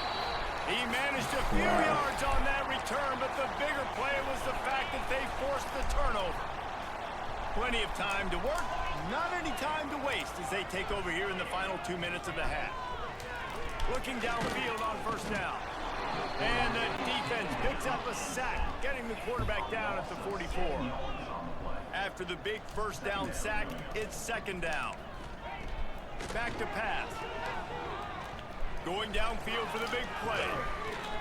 He managed a few yards on that return, but the bigger play was the fact that they forced the turnover. Plenty of time to work, not any time to waste as they take over here in the final 2 minutes of the half. Looking downfield on first down. And the defense picks up a sack, getting the quarterback down at the 44. After after the big first down sack, it's second down. Back to pass. Going downfield for the big play.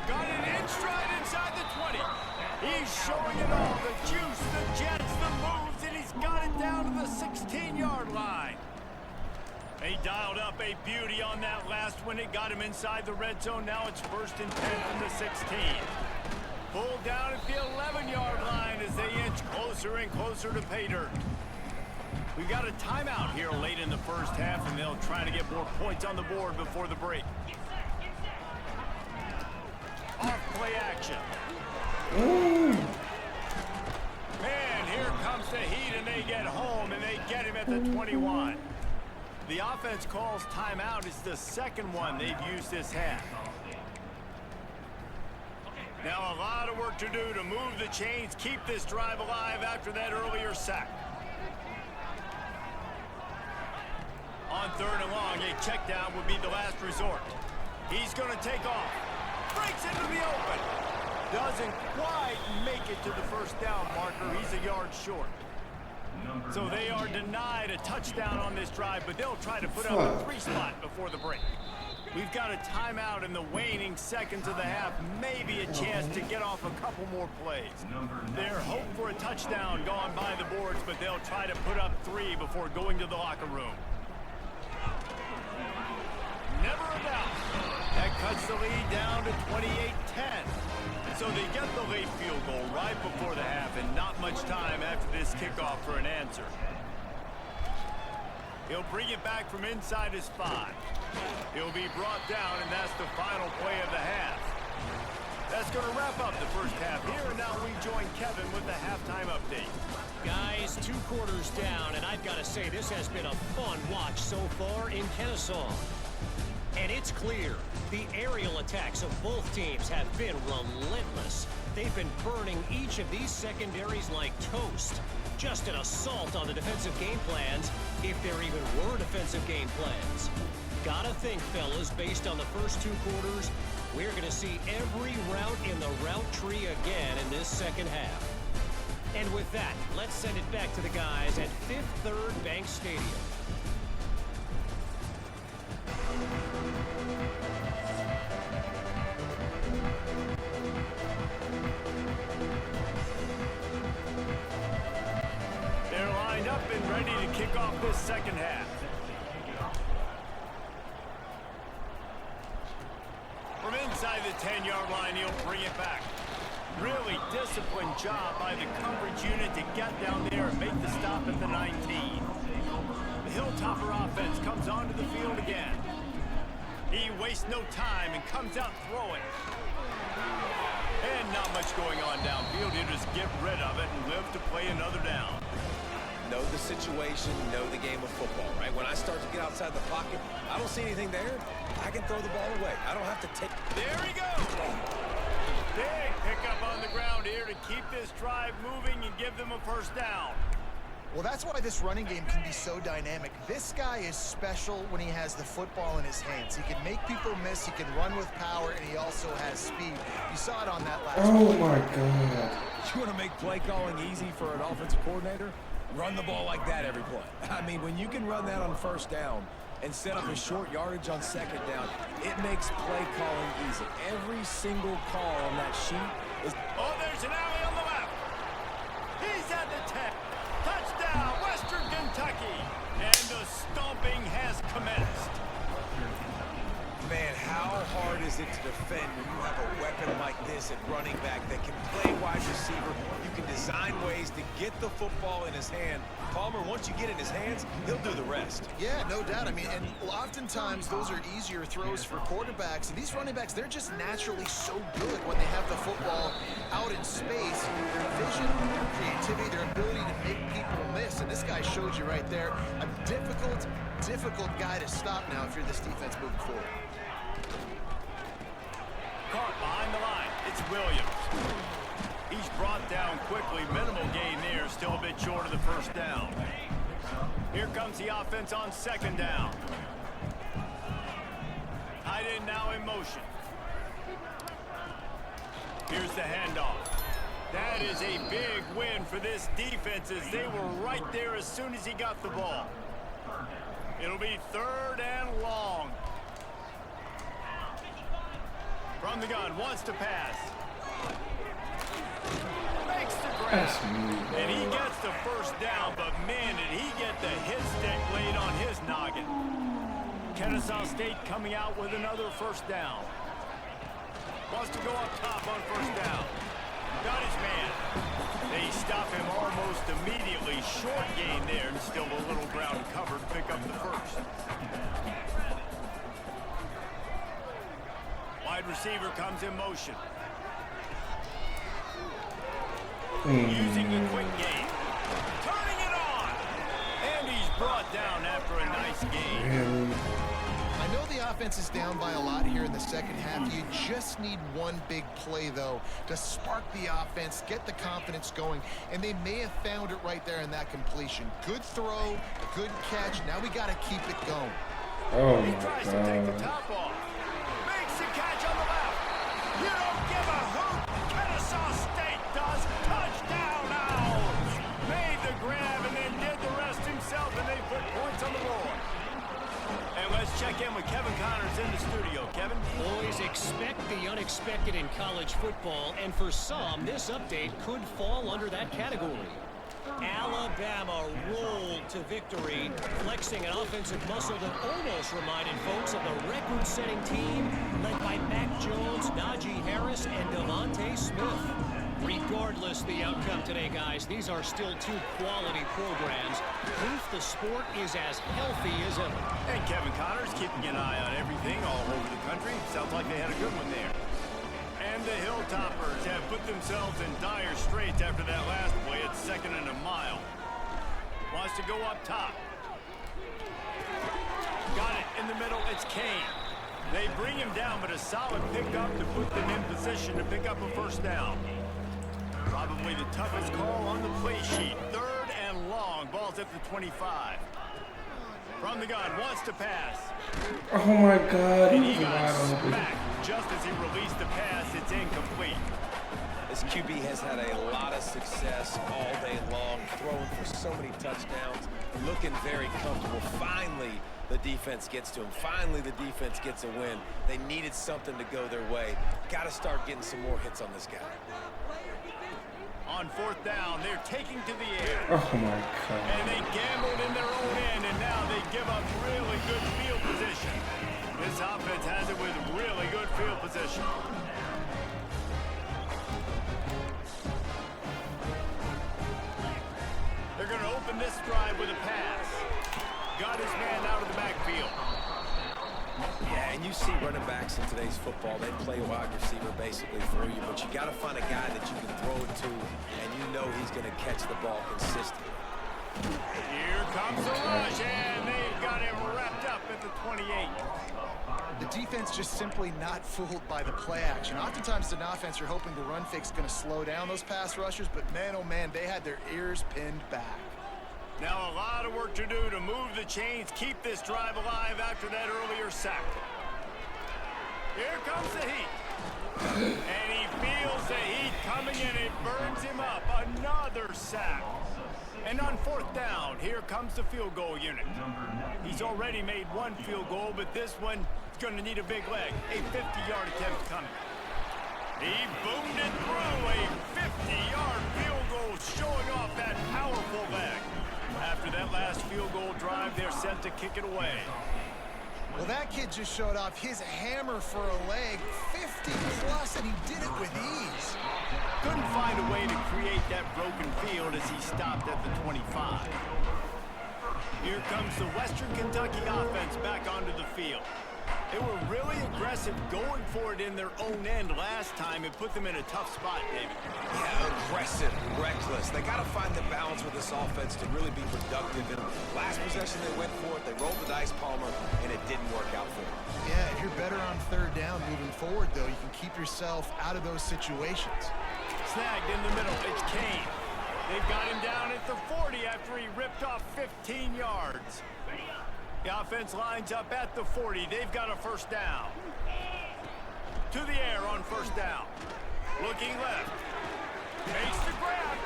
Got it in stride inside the 20. He's showing it all, the juice, the jets, the moves, and he's got it down to the 16-yard line. He dialed up a beauty on that last one. It got him inside the red zone. Now it's 1st and 10 from the 16. Pulled down at the 11-yard line as they inch closer and closer to pay dirt. We've got a timeout here late in the first half, and they'll try to get more points on the board before the break. Off play action. Ooh. Man, here comes the heat, and they get home, and they get him at the 21. The offense calls timeout. It's the second one they've used this half. Now a lot of work to do to move the chains, keep this drive alive after that earlier sack. On 3rd and long, a check down would be the last resort. He's going to take off. Breaks into the open. Doesn't quite make it to the first down marker. He's a yard short. So they are denied a touchdown on this drive, but they'll try to put up a 3-spot before the break. We've got a timeout in the waning seconds of the half. Maybe a chance to get off a couple more plays. Their hope for a touchdown gone by the boards, but they'll try to put up 3 before going to the locker room. Never a doubt. That cuts the lead down to 28-10. So they get the late field goal right before the half, and not much time after this kickoff for an answer. He'll bring it back from inside his 5. He'll be brought down, and that's the final play of the half. That's going to wrap up the first half here, and now we join Kevin with the halftime update. Guys, 2 quarters down, and I've got to say this has been a fun watch so far in Kennesaw. And it's clear, the aerial attacks of both teams have been relentless. They've been burning each of these secondaries like toast. Just an assault on the defensive game plans, if there even were defensive game plans. Gotta think, fellas, based on the first 2 quarters, we're going to see every route in the route tree again in this second half. And with that, let's send it back to the guys at Fifth Third Bank Stadium. They're lined up and ready to kick off this second half. From inside the 10-yard line, he'll bring it back. Really disciplined job by the coverage unit to get down there and make the stop at the 19. The Hilltopper offense comes onto the field again. He wastes no time and comes out throwing. And not much going on downfield. He'll just get rid of it and live to play another down. Know the situation, know the game of football, right? When I start to get outside the pocket, I don't see anything there. I can throw the ball away. I don't have to take. There he goes. Big pickup on the ground here to keep this drive moving and give them a first down. Well, that's why this running game can be so dynamic. This guy is special when he has the football in his hands. He can make people miss, he can run with power, and he also has speed. You saw it on that last Oh play. my God. You want to make play calling easy for an offensive coordinator? Run the ball like that every play. I mean, when you can run that on first down and set up a short yardage on second down, it makes play calling easy. Every single call on that sheet is... Oh, there's an alley on the left. He's at the 10. Touchdown, Western Kentucky. And the stomping has commenced. Man, how hard is it to defend when you have a weapon like this at running back that can play wide receiver? You can design ways to get the football in his hand. Palmer, once you get it in his hands, he'll do the rest. Yeah, no doubt. I mean, and oftentimes those are easier throws for quarterbacks. And these running backs, they're just naturally so good when they have the football out in space. Their vision, their creativity, their ability to make people miss. And this guy showed you right there. A difficult guy to stop now if you're this defense moving forward. Caught behind the line. It's Williams. He's brought down quickly. Minimal gain there. Still a bit short of the first down. Here comes the offense on second down. Tight end now in motion. Here's the handoff. That is a big win for this defense as they were right there as soon as he got the ball. It'll be 3rd and long. From the gun, wants to pass. Makes the grab. And he gets the first down, but man, did he get the hit stick laid on his noggin. Kennesaw State coming out with another first down. Wants to go up top on first down. Got his man. They stop him almost immediately. Short gain there, and still a little ground covered to pick up the first. Wide receiver comes in motion. Using the quick game. Turning it on. And he's brought down after a nice game. I know the offense is down by a lot here in the second half. You just need one big play, though, to spark the offense, get the confidence going, and they may have found it right there in that completion. Good throw, good catch. Now we got to keep it going. Oh, He my tries to take the God. top off. Makes the catch on the left. You don't give a hoot. Kennesaw State does. Touchdown Owls. Made the grab and then did the rest himself, and they put points on the board. And let's check in with Kevin Connors in the studio. Kevin? Boys, expect the unexpected in college football, and for some, this update could fall under that category. Alabama rolled to victory, flexing an offensive muscle that almost reminded folks of the record-setting team led by Mac Jones, Najee Harris, and Devontae Smith. Regardless the outcome today, guys, these are still two quality programs. Proof the sport is as healthy as ever. And Kevin Connors keeping an eye on everything all over the country. Sounds like they had a good one there. And the Hilltoppers have put themselves in dire straits after that last play at 2nd and a mile. Wants to go up top. Got it in the middle. It's Kane. They bring him down, but a solid pickup to put them in position to pick up a first down. Probably the toughest call on the play sheet. 3rd and long. Ball's at the 25. From the gun, wants to pass. Oh my God. And He he was got wide open. smacked just as he released the pass. It's incomplete. This QB has had a lot of success all day long, throwing for so many touchdowns, looking very comfortable. Finally, the defense gets to him. Finally, the defense gets a win. They needed something to go their way. Got to start getting some more hits on this guy. On 4th down, they're taking to the air. Oh my God. And they gambled in their own end, and now they give up really good field position. This offense has it with really good field position. They're going to open this drive with a pass. Got his man out of the backfield. Yeah, and you see running backs in today's football, they play wide receiver basically for you, but you got to find a guy that you can throw it to, and you know he's going to catch the ball consistently. Here comes the rush, and they've got him wrapped up at the 28. The defense just simply not fooled by the play action. Oftentimes, an offense, you're hoping the run fake's going to slow down those pass rushers, but man, oh man, they had their ears pinned back. Now a lot of work to do to move the chains, keep this drive alive after that earlier sack. Here comes the heat. And he feels the heat coming in. It burns him up. Another sack. And on 4th down, here comes the field goal unit. He's already made one field goal, but this one is going to need a big leg. A 50-yard attempt coming. He boomed it through. A 50-yard field goal showing off that powerful leg. After that last field goal drive, they're set to kick it away. Well, that kid just showed off his hammer for a leg, 50-plus, and he did it with ease. Couldn't find a way to create that broken field as he stopped at the 25. Here comes the Western Kentucky offense back onto the field. They were really aggressive going for it in their own end last time. It put them in a tough spot, David. Yeah, aggressive, reckless. They got to find the balance with this offense to really be productive. And last possession they went for it, they rolled the dice, Palmer, and it didn't work out for them. Yeah, if you're better on 3rd down moving forward, though, you can keep yourself out of those situations. Snagged in the middle, it's Kane. They've got him down at the 40 after he ripped off 15 yards. The offense lines up at the 40. They've got a first down. To the air on 1st down. Looking left. Makes the grab.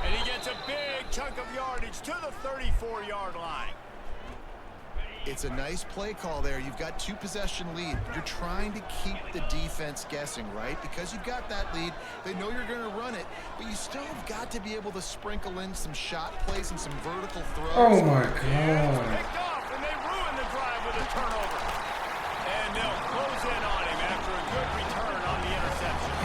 And he gets a big chunk of yardage to the 34-yard line. It's a nice play call there. You've got 2-possession lead. You're trying to keep the defense guessing, right? Because you've got that lead. They know you're going to run it, but you still have got to be able to sprinkle in some shot plays and some vertical throws. Oh my It's God. picked off, and they ruin the drive with a turnover. And they'll close in on him after a good return on the interception.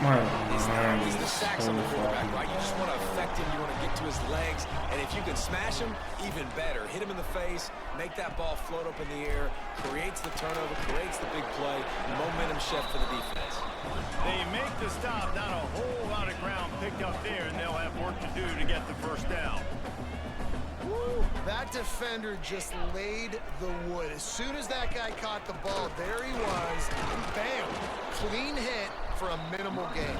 My He's mind the is sacks so on the quarterback, fucking right? You just want to affect him. You want to get to his legs. And if you can smash him, even better. Hit him in the face, make that ball float up in the air, creates the turnover, creates the big play, momentum shift for the defense. They make the stop, not a whole lot of ground picked up there, and they'll have work to do to get the first down. Woo, that defender just laid the wood. As soon as that guy caught the ball, there he was. Bam! Clean hit for a minimal gain.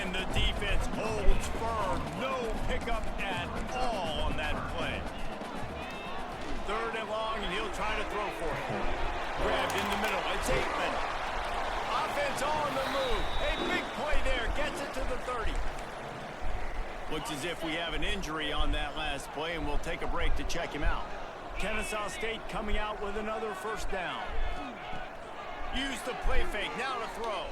And the defense holds firm. No pickup at all on that play. 3rd and long, and he'll try to throw for it. Grabbed in the middle. It's Aikman. Offense on the move. A big play there. Gets it to the 30. Looks as if we have an injury on that last play, and we'll take a break to check him out. Kennesaw State coming out with another first down. Use the play fake. Now to throw.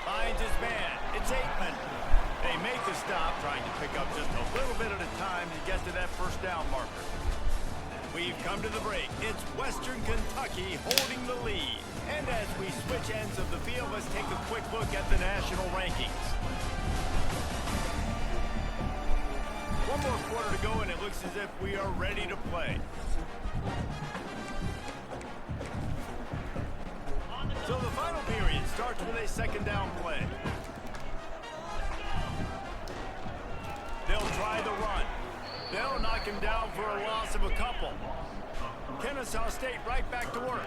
Finds his man. It's Aikman. They make the stop, trying to pick up just a little bit at a time to get to that first down marker. We've come to the break. It's Western Kentucky holding the lead. And as we switch ends of the field, let's take a quick look at the national rankings. One more quarter to go, and it looks as if we are ready to play. So the final period starts with a 2nd down play. They'll try the run. They'll knock him down for a loss of a couple. Kennesaw State right back to work.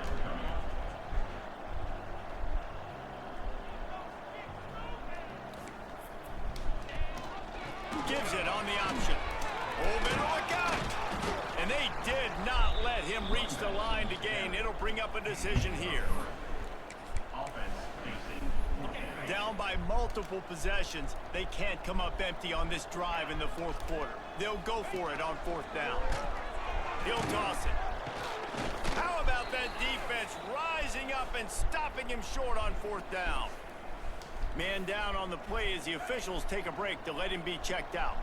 Gives it on the option. Oh, better look out. And they did not let him reach the line to gain. It'll bring up a decision here. Down by multiple possessions, they can't come up empty on this drive in the 4th quarter. They'll go for it on 4th down. He'll toss it. How about that defense rising up and stopping him short on 4th down? Man down on the play as the officials take a break to let him be checked out.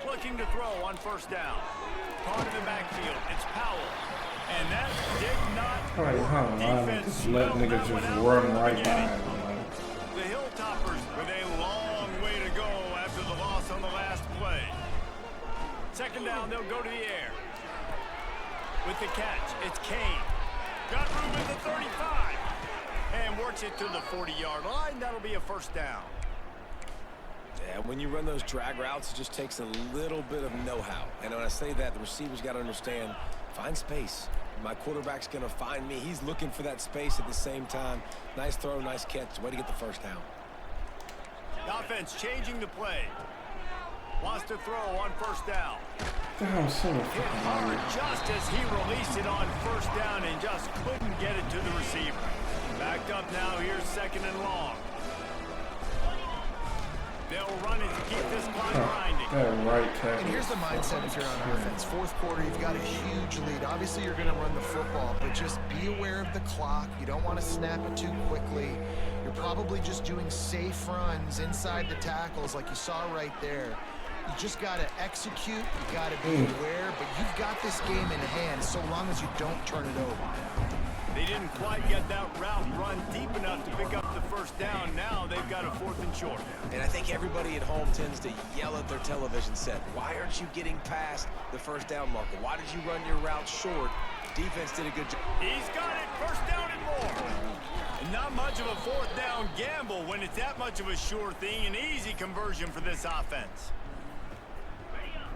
Looking to throw on 1st down. Caught in the backfield. It's Powell. And that did not work. Defense let niggas just run right by. The Hilltoppers with a long way to go after the loss on the last play. 2nd down, they'll go to the air. With the catch, it's Kane. Got room at the 35. And works it to the 40-yard line. That'll be a 1st down. Yeah, when you run those drag routes, it just takes a little bit of know-how. And when I say that, the receivers got to understand, find space. My quarterback's going to find me. He's looking for that space at the same time. Nice throw, nice catch. Way to get the 1st down. The offense changing the play. Wants to throw on 1st down. Damn, so Hit hard just as he released it on 1st down and just couldn't get it to the receiver. Backed up now. Here's 2nd and long. They'll run it to keep this clock grinding. And here's the mindset if you're on offense. 4th quarter, you've got a huge lead. Obviously, you're going to run the football, but just be aware of the clock. You don't want to snap it too quickly. You're probably just doing safe runs inside the tackles like you saw right there. You just got to execute. You got to be aware, but you've got this game in hand so long as you don't turn it over. They didn't quite get that route run deep enough to pick up the 1st down. Now they've got a 4th and short. And I think everybody at home tends to yell at their television set. Why aren't you getting past the 1st down marker? Why did you run your route short? Defense did a good job. He's got it. 1st down and more. And not much of a 4th down gamble when it's that much of a sure thing. An easy conversion for this offense.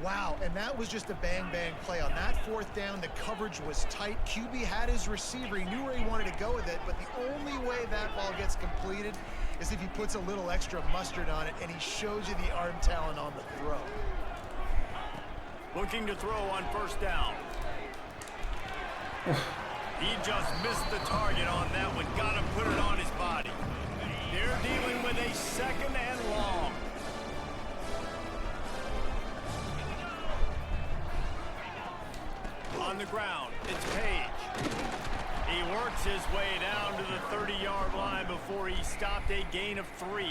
Wow, and that was just a bang-bang play. On that 4th down, the coverage was tight. QB had his receiver. He knew where he wanted to go with it, but the only way that ball gets completed is if he puts a little extra mustard on it, and he shows you the arm talent on the throw. Looking to throw on 1st down. He just missed the target on that one. Got to put it on his body. They're dealing with a 2nd and long. On the ground, it's Page. He works his way down to the 30-yard line before he stopped a gain of 3.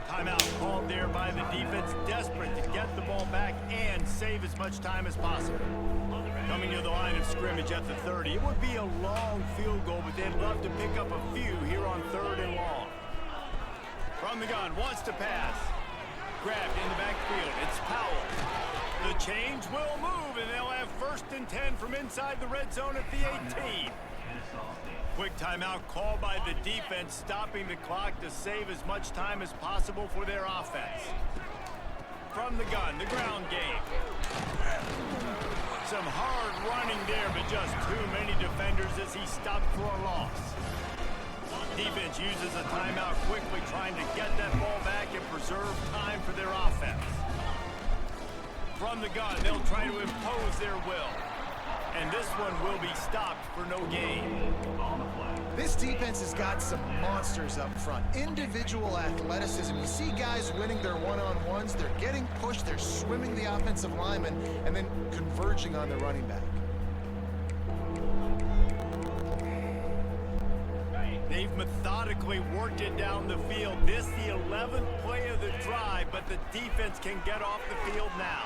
Timeout called there by the defense, desperate to get the ball back and save as much time as possible. Coming to the line of scrimmage at the 30. It would be a long field goal, but they'd love to pick up a few here on 3rd and long. From the gun, wants to pass. Grabbed in the backfield. It's Powell. The change will move, and they'll have 1st and 10 from inside the red zone at the 18. Quick timeout called by the defense, stopping the clock to save as much time as possible for their offense. From the gun, the ground game. Some hard running there, but just too many defenders as he stopped for a loss. Defense uses a timeout quickly, trying to get that ball back and preserve time for their offense. From the gun, they'll try to impose their will. And this one will be stopped for no gain. This defense has got some monsters up front. Individual athleticism. You see guys winning their one-on-ones. They're getting pushed. They're swimming the offensive lineman and then converging on the running back. They've methodically worked it down the field. This the 11th play of the drive, but the defense can get off the field now.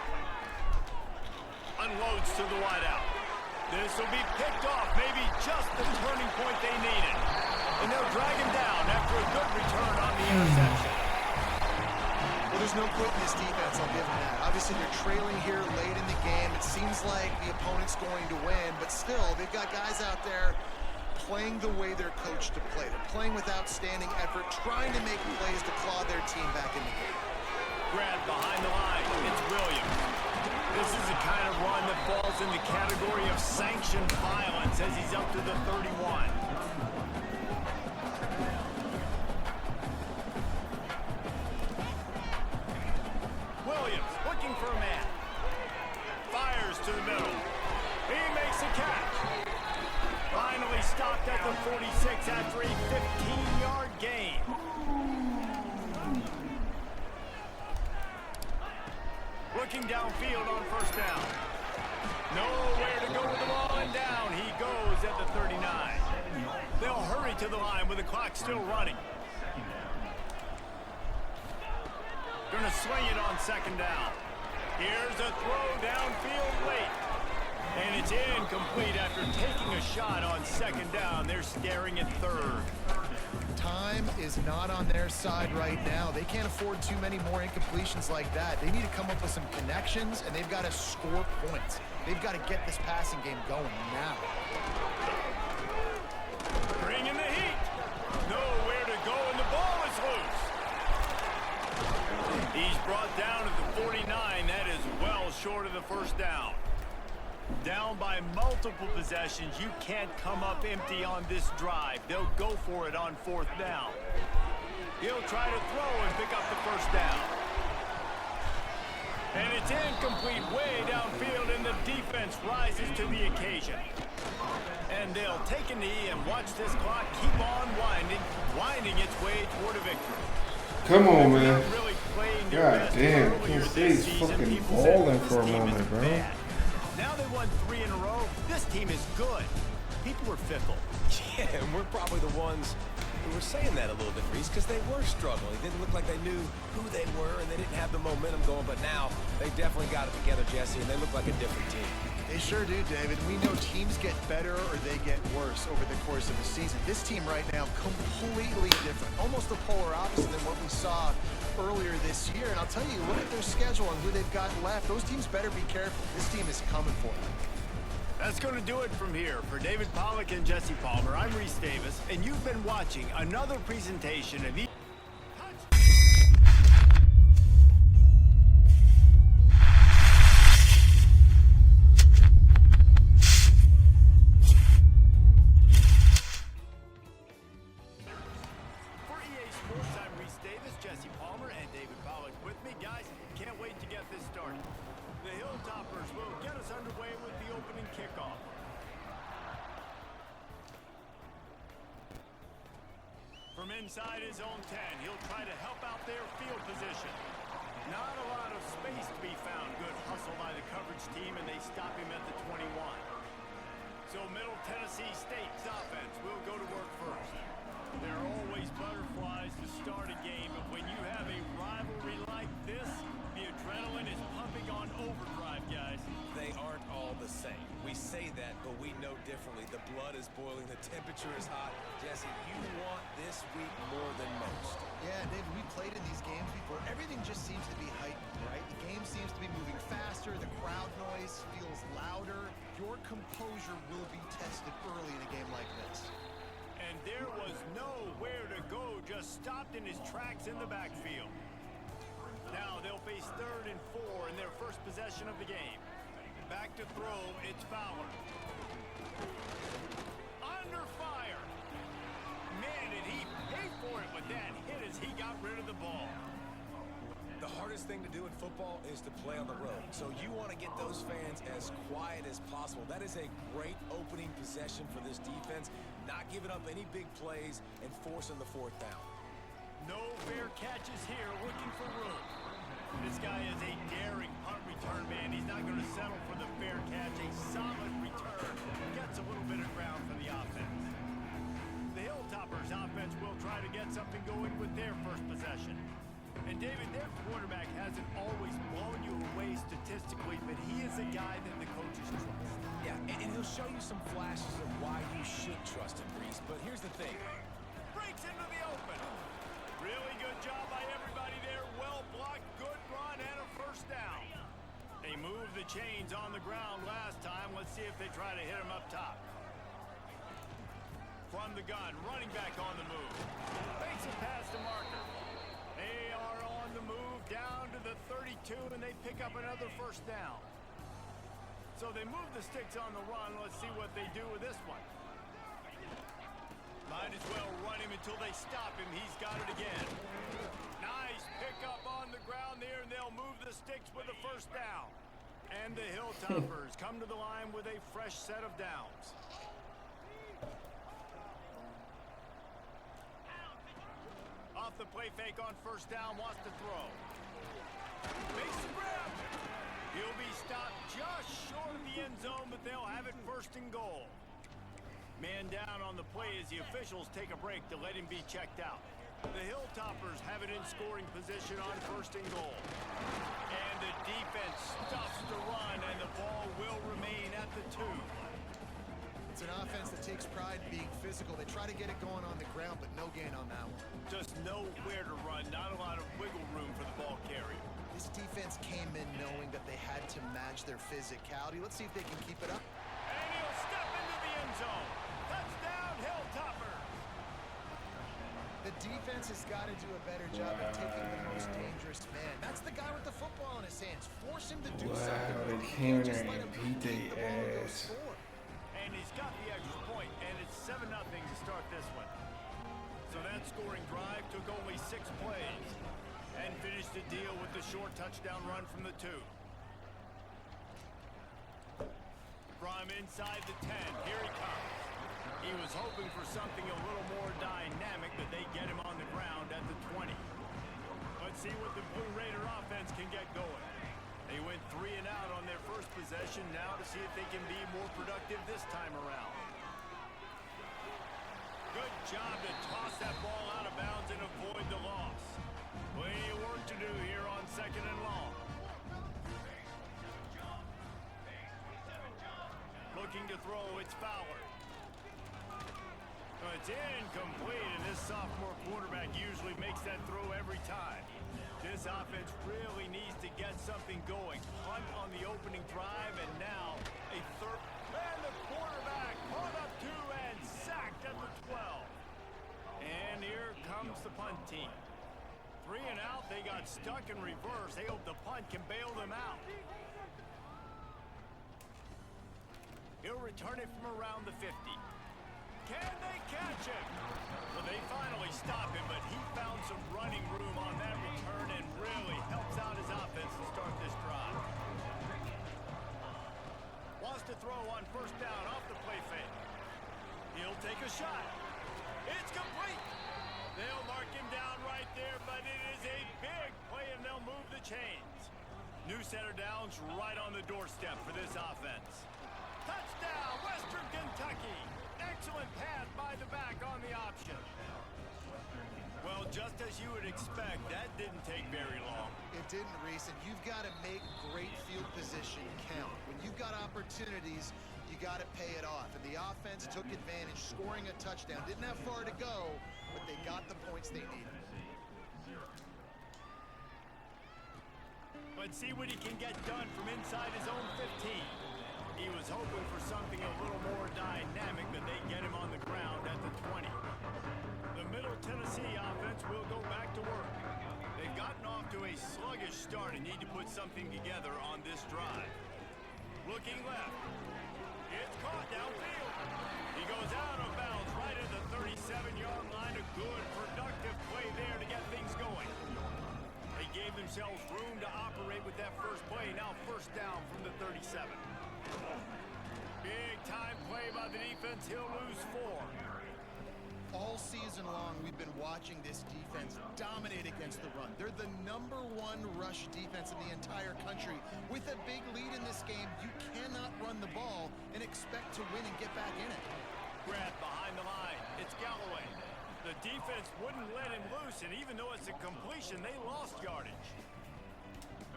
Unloads to the wideout. This will be picked off, maybe just the turning point they needed. And they'll drag him down after a good return on the interception. Well, there's no quit in this defense, I'll give them that. Obviously, they're trailing here late in the game. It seems like the opponent's going to win, but still, they've got guys out there playing the way they're coached to play. They're playing with outstanding effort, trying to make plays to claw their team back in the game. Grabbed behind the line. It's Williams. This is the kind of run that falls in the category of sanctioned violence as he's up to the 31. Williams looking for a man. Fires to the middle. He makes a catch. Finally stopped at the 46 after a 15-yard gain. Looking downfield on 1st down. Nowhere to go with the ball, and down he goes at the 39. They'll hurry to the line with the clock still running. Gonna swing it on 2nd down. Here's a throw downfield late. And it's incomplete after taking a shot on 2nd down. They're staring at 3rd. Time is not on their side right now. They can't afford too many more incompletions like that. They need to come up with some connections, and they've got to score points. They've got to get this passing game going now. Bringing the heat. Nowhere to go, and the ball is loose. He's brought down at the 49. That is well short of the 1st down. Down by multiple possessions, you can't come up empty on this drive. They'll go for it on 4th down. He'll try to throw and pick up the 1st down. And it's incomplete way downfield, and the defense rises to the occasion. And they'll take a knee and watch this clock keep on winding its way toward a victory. Come on, man. Really God damn, Kansas State's fucking balling for a moment, bro. Now they won 3 in a row. This team is good. People were fickle. Yeah, and we're probably the ones who were saying that a little bit, Reese, because they were struggling. It didn't look like they knew who they were, and they didn't have the momentum going. But now they definitely got it together, Jesse, and they look like a different team. They sure do, David. We know teams get better or they get worse over the course of the season. This team right now, completely different. Almost the polar opposite than what we saw earlier this year. And I'll tell you, look at their schedule and who they've got left. Those teams better be careful. This team is coming for them. That's going to do it from here. For David Pollack and Jesse Palmer, I'm Reese Davis, and you've been watching another presentation of Jesse Palmer and David Pollack with me. Guys, can't wait to get this started. The Hilltoppers will get us underway with the opening kickoff. From inside his own 10, he'll try to help out their field position. Not a lot of space to be found. Good hustle by the coverage team, and they stop him at the 21. So Middle Tennessee State's offense will go to work first. There are always butterflies to start a game, but when you have a rivalry like this, the adrenaline is pumping on overdrive, guys. They aren't all the same. We say that, but we know differently. The blood is boiling. The temperature is hot. Jesse, you want this week more than most. Yeah, David, we played in these games before. Everything just seems to be heightened, right? The game seems to be moving faster. The crowd noise feels louder. Your composure will be tested early in a game like this. And there was nowhere to go, just stopped in his tracks in the backfield. Now they'll face 3rd and 4 in their first possession of the game. Back to throw, it's Fowler. Under fire. Man, did he pay for it with that hit as he got rid of the ball. The hardest thing to do in football is to play on the road. So you want to get those fans as quiet as possible. That is a great opening possession for this defense. Not giving up any big plays and forcing the 4th down. No fair catches here, looking for room. This guy is a daring punt return man. He's not going to settle for the fair catch. A solid return. Gets a little bit of ground for the offense. The Hilltoppers offense will try to get something going with their first possession. And David, their quarterback hasn't always blown you away statistically, but he is a guy that the coaches trust. Yeah, and he'll show you some flashes of why you should trust him, Reese. But here's the thing. Breaks into the open. Really good job by everybody there. Well blocked, good run, and a first down. They moved the chains on the ground last time. Let's see if they try to hit him up top. From the gun, running back on the move. Makes a pass to Marker. They are on the move down to the 32, and they pick up another first down. So they move the sticks on the run. Let's see what they do with this one. Might as well run him until they stop him. He's got it again. Nice pickup on the ground there, and they'll move the sticks with the first down. And the Hilltoppers come to the line with a fresh set of downs. Off the play fake on first down, wants to throw. Makes the grab. He'll be stopped just short of the end zone, but they'll have it 1st and goal. Man down on the play as the officials take a break to let him be checked out. The Hilltoppers have it in scoring position on 1st and goal. And the defense stuffs the run, and the ball will remain at the 2. It's an offense that takes pride in being physical. They try to get it going on the ground, but no gain on that one. Just nowhere to run, not a lot of wiggle room for the ball carrier. This defense came in knowing that they had to match their physicality. Let's see if they can keep it up. And he'll step into the end zone. Touchdown, Hilltopper. The defense has got to do a better job of taking the most dangerous man. That's the guy with the football in his hands. Force him to do something. They came in there and beat their ass. And he's got the extra point, and it's 7-0 to start this one. So that scoring drive took only 6 plays and finished the deal with the short touchdown run from the 2. From inside the 10, here he comes. He was hoping for something a little more dynamic, but they get him on the ground at the 20. Let's see what the Blue Raider offense can get going. They went 3 and out on their first possession, now to see if they can be more productive this time around. Good job to toss that ball out of bounds and avoid the loss. Plenty of work to do here on 2nd and long. Looking to throw, it's Fowler. It's incomplete, and this sophomore quarterback usually makes that throw every time. This offense really needs to get something going. Punt on the opening drive, and now a third. And the quarterback caught up 2 and sacked at the 12. And here comes the punt team. 3 and out, they got stuck in reverse. They hope the punt can bail them out. He'll return it from around the 50. Can they catch him? Well, they finally stop him, but he found some running room on that return and really helps out his offense to start this drive. Wants to throw on first down off the play fake. He'll take a shot. It's complete. Two center downs right on the doorstep for this offense. Touchdown, Western Kentucky. Excellent pass by the back on the option. Well, just as you would expect, that didn't take very long. It didn't, Reese, and you've got to make great field position count. When you've got opportunities, you got to pay it off. And the offense took advantage, scoring a touchdown. Didn't have far to go, but they got the points they needed. Let's see what he can get done from inside his own 15. He was hoping for something a little more dynamic, but they get him on the ground at the 20. The Middle Tennessee offense will go back to work. They've gotten off to a sluggish start and need to put something together on this drive. Looking left. It's caught downfield. He goes out of bounds right at the 37-yard line. A good, productive play there to get things going. They gave themselves room to operate with that first play. Now first down from the 37. Big time play by the defense. He'll lose 4. All season long, we've been watching this defense dominate against the run. They're the #1 rush defense in the entire country. With a big lead in this game, you cannot run the ball and expect to win and get back in it. Grab behind the line. It's Galloway. The defense wouldn't let him loose, and even though it's a completion, they lost yardage.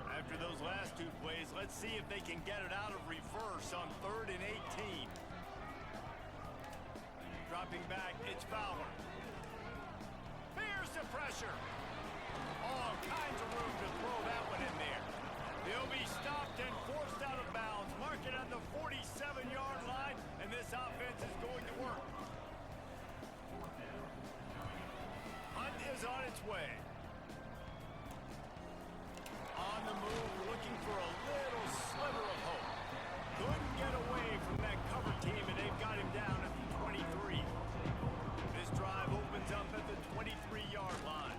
After those last two plays, let's see if they can get it out of reverse on 3rd and 18. Dropping back, it's Fowler. Fears the pressure. All kinds of room to throw that one in there. He'll be stopped and forced out of bounds. Mark it at the 47-yard line, and this offense is going to work. Hunt is on its way. On the move, looking for a little sliver of hope. Couldn't get away from that cover team, and they've got him down at the 23. This drive opens up at the 23-yard line.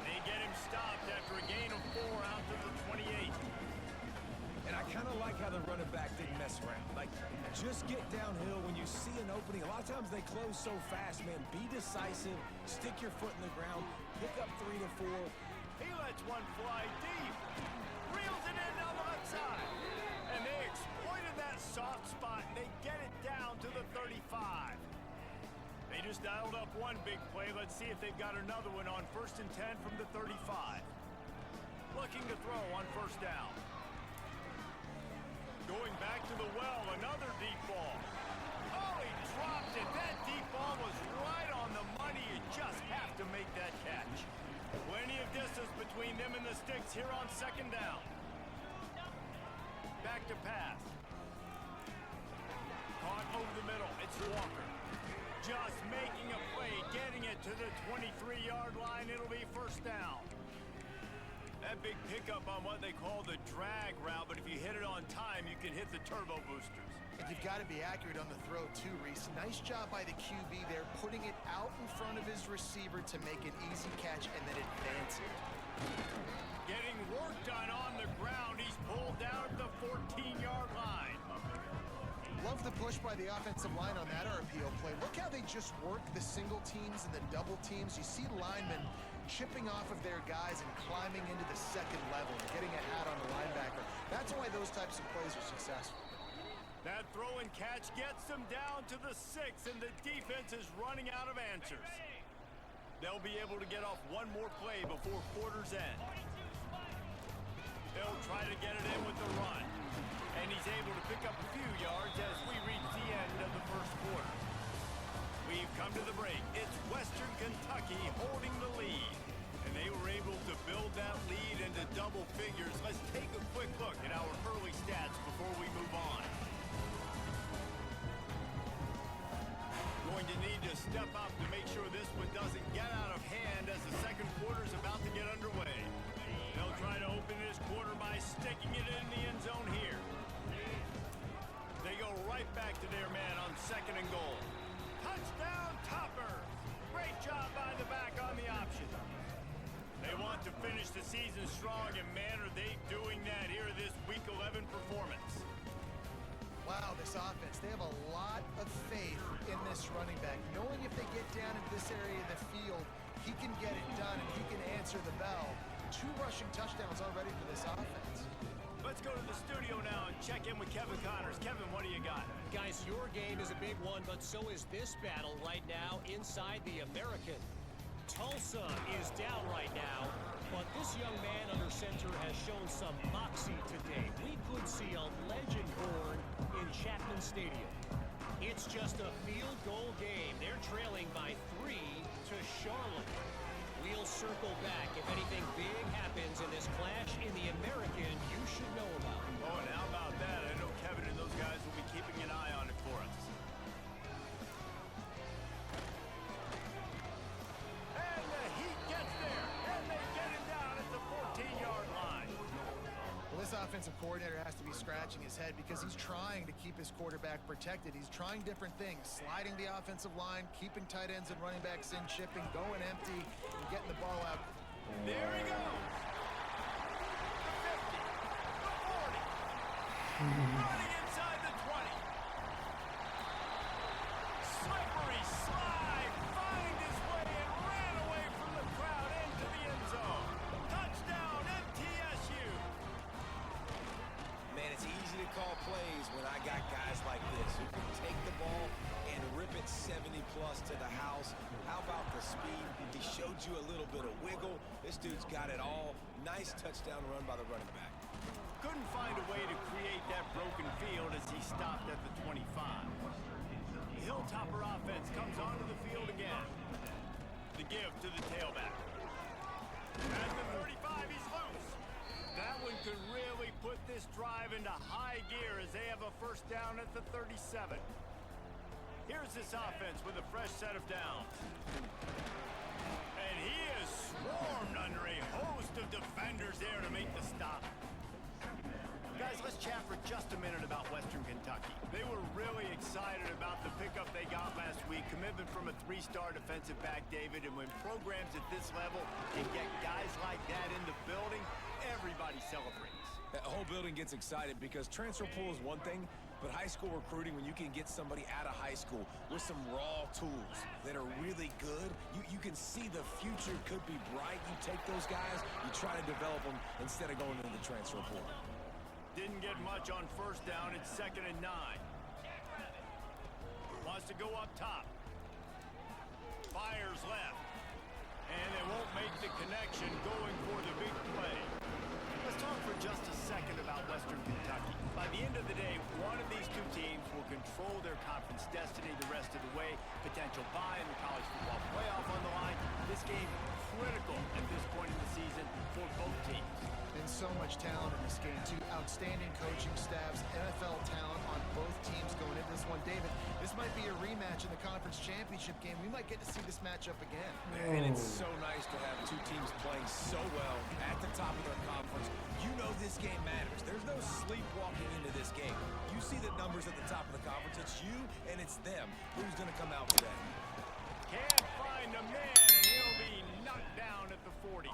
They get him stopped after a gain of 4 out to the 28. And I kind of like how the running back didn't mess around. Like, just get downhill when you see an opening. A lot of times they close so fast, man. Be decisive, stick your foot in the ground, pick up 3 to 4. He lets one fly deep. Reels it in on the left side. And they exploited that soft spot, and they get it down to the 35. They just dialed up one big play. Let's see if they've got another one on 1st and 10 from the 35. Looking to throw on 1st down. Going back to the well, another deep ball. Oh, he dropped it. That deep ball was right on the money. You just have to make that catch. Plenty of distance between them and the sticks here on 2nd down. Back to pass. Caught over the middle. It's Walker. Just making a play, getting it to the 23-yard line. It'll be 1st down. That big pickup on what they call the drag route, but if you hit it on time, you can hit the turbo boosters. And you've got to be accurate on the throw too, Reese. Nice job by the QB there, putting it out in front of his receiver to make an easy catch and then advance it. Getting work done on the ground. He's pulled down at the 14-yard line. Love the push by the offensive line on that RPO play. Look how they just work the single teams and the double teams. You see linemen chipping off of their guys and climbing into the 2nd level and getting a hat on the linebacker. That's why those types of plays are successful. That throw and catch gets them down to the 6, and the defense is running out of answers. They'll be able to get off one more play before quarter's end. They'll try to get it in with the run. And he's able to pick up a few yards as we reach the end of the 1st quarter. We've come to the break. It's Western Kentucky holding the lead. And they were able to build that lead into double figures. Let's take a quick look at our early stats before we move on. Going to need to step up to make sure this one doesn't get out of hand as the 2nd quarter is about to get underway. They'll try to open this quarter by sticking it in the end zone here. They go right back to their man on 2nd and goal. Touchdown, Toppers! Great job by the back on the option. They want to finish the season strong, and man, are they doing that here this Week 11 performance. Wow, this offense, they have a lot of faith in this running back, knowing if they get down into this area of the field, he can get it done and he can answer the bell. 2 rushing touchdowns already for this offense. Let's go to the studio now and check in with Kevin Connors. Kevin, what do you got? Guys, your game is a big one, but so is this battle right now inside the American. Tulsa is down right now, but this young man under center has shown some moxie today. We could see a legend born in Chapman Stadium. It's just a field goal game. They're trailing by 3 to Charlotte. We'll circle back if anything big happens in this clash in the American you should know about. Oh, and how about that? I know Kevin and those guys will be keeping an eye on it for us. And the Heat gets there, and they get him down at the 14-yard line. Well, this offensive coordinator has to be scratching his head because he's trying to keep his quarterback protected. He's trying different things, sliding the offensive line, keeping tight ends and running backs in, chipping, going empty, and getting the ball out. There he goes. The 50, the 40, running inside the 20. Slippery slide, find his way and ran away from the crowd into the end zone. Touchdown, MTSU. Man, it's easy to call plays when I got guys like this who can take the ball and rip it 70-plus to the house. How about the speed? He showed you a little bit of wiggle. This dude's got it all. Nice touchdown run by the running back. Couldn't find a way to create that broken field as he stopped at the 25. The Hilltopper offense comes onto the field again. The give to the tailback. At the 35, he's loose. That one could really put this drive into high gear as they have a first down at the 37. Here's this offense with a fresh set of downs. And he is swarmed under a host of defenders there to make the stop. Guys, let's chat for just a minute about Western Kentucky. They were really excited about the pickup they got last week. Commitment from a 3-star defensive back, David. And when programs at this level can get guys like that in the building, everybody celebrates. The whole building gets excited because transfer pool is one thing, but high school recruiting, when you can get somebody out of high school with some raw tools that are really good, you can see the future could be bright. You take those guys, you try to develop them instead of going into the transfer pool. Didn't get much on first down. It's 2nd and 9. Wants to go up top. Fires left. And they won't make the connection going for the big play. Let's talk for just a second about Western Kentucky. By the end of the day, one of these two teams will control their conference destiny the rest of the way. Potential bye in the college football playoff on the line. This game critical at this point in the season for both teams. And so much talent in this game, too. Outstanding coaching staffs, NFL talent on both teams going into this one. David, this might be a rematch in the conference championship game. We might get to see this matchup again. And it's so nice to have two teams playing so well at the top of their conference. You know this game matters. There's no sleepwalking into this game. You see the numbers at the top of the conference. It's you and it's them. Who's going to come out today? Can't find a man, and he'll be knocked down at the 40.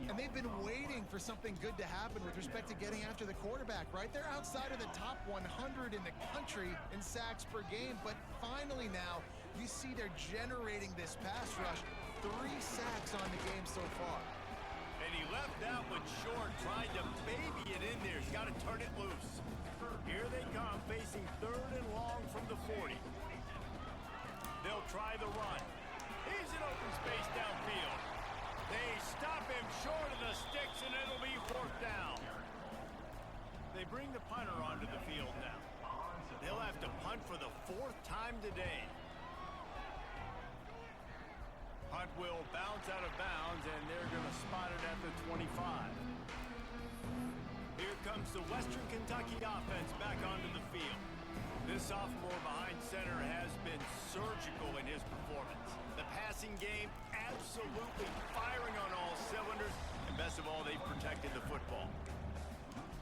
And they've been waiting for something good to happen with respect to getting after the quarterback, right? They're outside of the top 100 in the country in sacks per game, but finally now you see they're generating this pass rush. 3 sacks on the game so far. And he left that one short, tried to baby it in there. He's got to turn it loose. Here they come, facing 3rd and long from the 40. They'll try the run. He's in open space downfield. They stop him short of the sticks, and it'll be 4th down. They bring the punter onto the field now. They'll have to punt for the 4th time today. Punt will bounce out of bounds, and they're going to spot it at the 25. Here comes the Western Kentucky offense back onto the field. This sophomore behind center has been surgical in his performance. The passing game absolutely firing on all cylinders, and best of all, they've protected the football.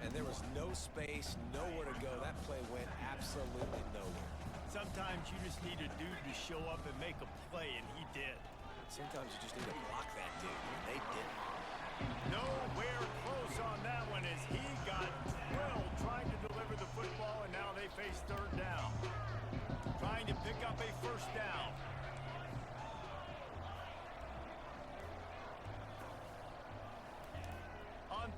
And there was no space, nowhere to go. That play went absolutely nowhere. Sometimes you just need a dude to show up and make a play, and he did. Sometimes you just need to block that dude, and they didn't. Nowhere close on that one as he got drilled trying to deliver the football, and now they face 3rd down. Trying to pick up a 1st down.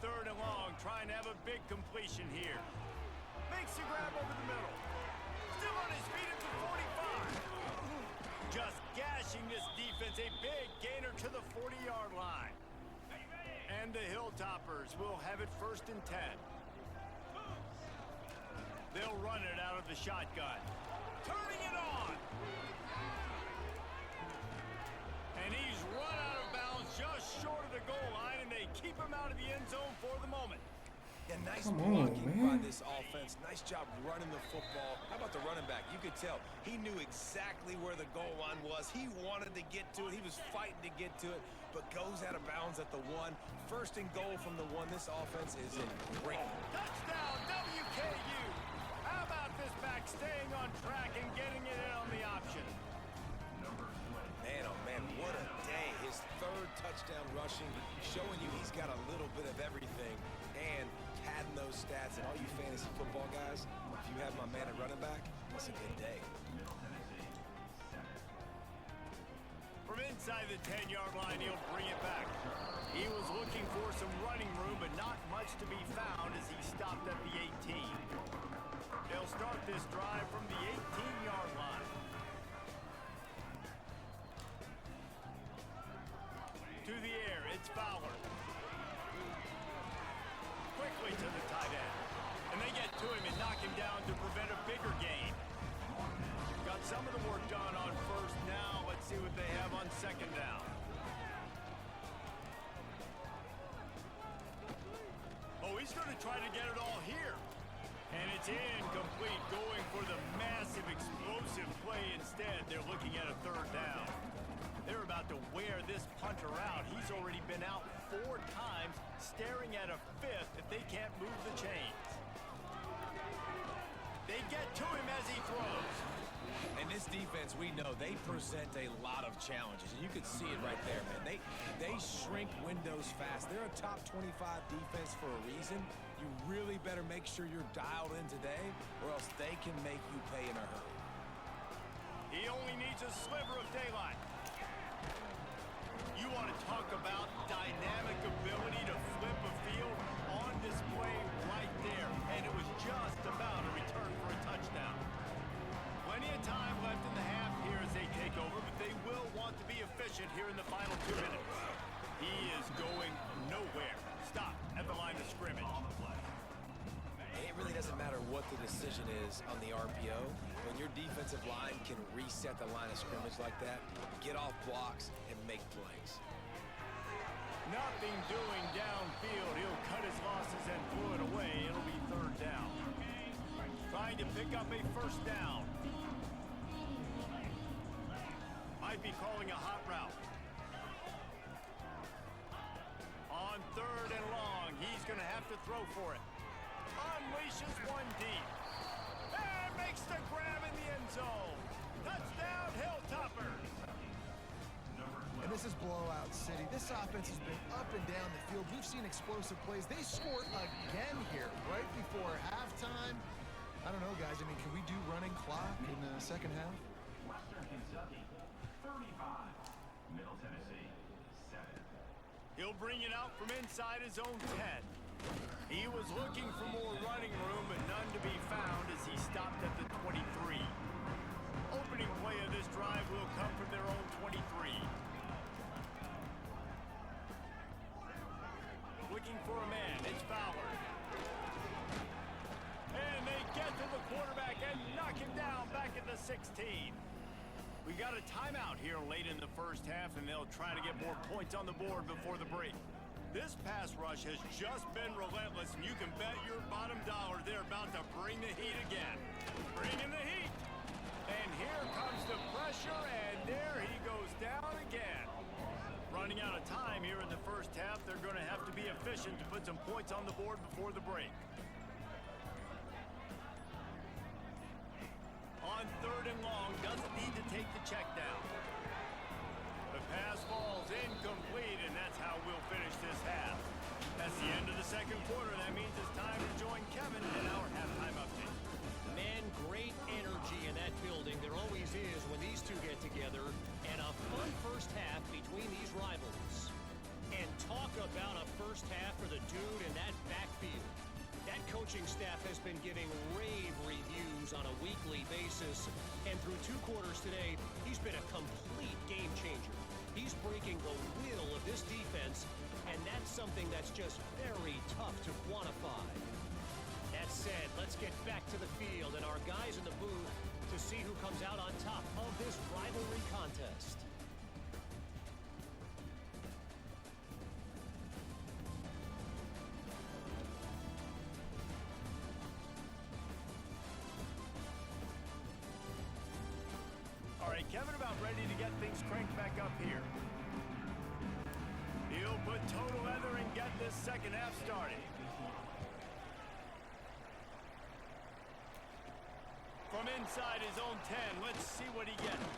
3rd and long, trying to have a big completion here. Makes the grab over the middle. Still on his feet at the 45. Just gashing this defense, a big gainer to the 40-yard line. And the Hilltoppers will have it 1st and 10. They'll run it out of the shotgun. Turning it on. And he's run out of bounds just short of the goal line, and they keep him out of the end zone for the moment. Yeah, nice blocking by this offense. Nice job running the football. How about the running back? You could tell he knew exactly where the goal line was. He wanted to get to it. He was fighting to get to it, but goes out of bounds at the 1. 1st and goal from the 1. This offense is in great. Touchdown, WKU. How about this back staying on track and getting it in on the option? Man, oh man, what a day. His 3rd touchdown rushing, showing you he's got a little bit of everything. And padding those stats, and all you fantasy football guys, if you have my man at running back, that's a good day. From inside the 10-yard line, he'll bring it back. He was looking for some running room, but not much to be found as he stopped at the 18. They'll start this drive from the 18-yard line. To the air, it's Fowler. Quickly to the tight end. And they get to him and knock him down to prevent a bigger gain. Got some of the work done on 1st now. Let's see what they have on 2nd down. Oh, he's going to try to get it all here. And it's incomplete, going for the massive explosive play instead. They're looking at a 3rd down. They're about to wear this punter out. He's already been out 4 times, staring at a 5th if they can't move the chains. They get to him as he throws. And this defense, we know, they present a lot of challenges. And you can see it right there, man. They shrink windows fast. They're a top 25 defense for a reason. You really better make sure you're dialed in today, or else they can make you pay in a hurry. He only needs a sliver of daylight. You want to talk about dynamic ability to flip a field on display right there. And it was just about a return for a touchdown. Plenty of time left in the half here as they take over, but they will want to be efficient here in the final 2 minutes. He is going nowhere. Stop at the line of scrimmage. It really doesn't matter what the decision is on the RPO. When your defensive line can reset the line of scrimmage like that, get off blocks and make plays. Nothing doing downfield. He'll cut his losses and throw it away. It'll be 3rd down. Trying to pick up a 1st down. Might be calling a hot route. On 3rd and long, he's going to have to throw for it. Unleashes one deep. And makes the grab in the end zone. Touchdown, Hilltoppers. And this is blowout city. This offense has been up and down the field. We've seen explosive plays. They scored again here right before halftime. I don't know, guys. I mean, can we do running clock in the 2nd half? Western Kentucky, 35. Middle Tennessee, 7. He'll bring it out from inside his own 10. He was looking for more running room, but none to be found as he stopped at the 23. Opening play of this drive will come from their own 23. Looking for a man, it's Fowler. And they get to the quarterback and knock him down back at the 16. We got a timeout here late in the 1st half, and they'll try to get more points on the board before the break. This pass rush has just been relentless, and you can bet your bottom dollar they're about to bring the heat again. Bringing the heat. And here comes the pressure, and there he goes down again. Running out of time here in the 1st half, they're going to have to be efficient to put some points on the board before the break. On 3rd and long, doesn't need to take the check down. The pass falls incomplete, and that's how we'll finish this half. That's the end of the 2nd quarter. That means it's time to join Kevin in our halftime update. Man, great energy in that building. There always is when these two get together. And a fun 1st half between these rivals. And talk about a 1st half for the dude in coaching staff has been giving rave reviews on a weekly basis, and through 2 quarters today, he's been a complete game changer. He's breaking the will of this defense, and that's something that's just very tough to quantify. That said, let's get back to the field and our guys in the booth to see who comes out on top of this rivalry contest. All right, Kevin about ready to get things cranked back up here. He'll put total leather and get this second half started. From inside his own 10, let's see what he gets.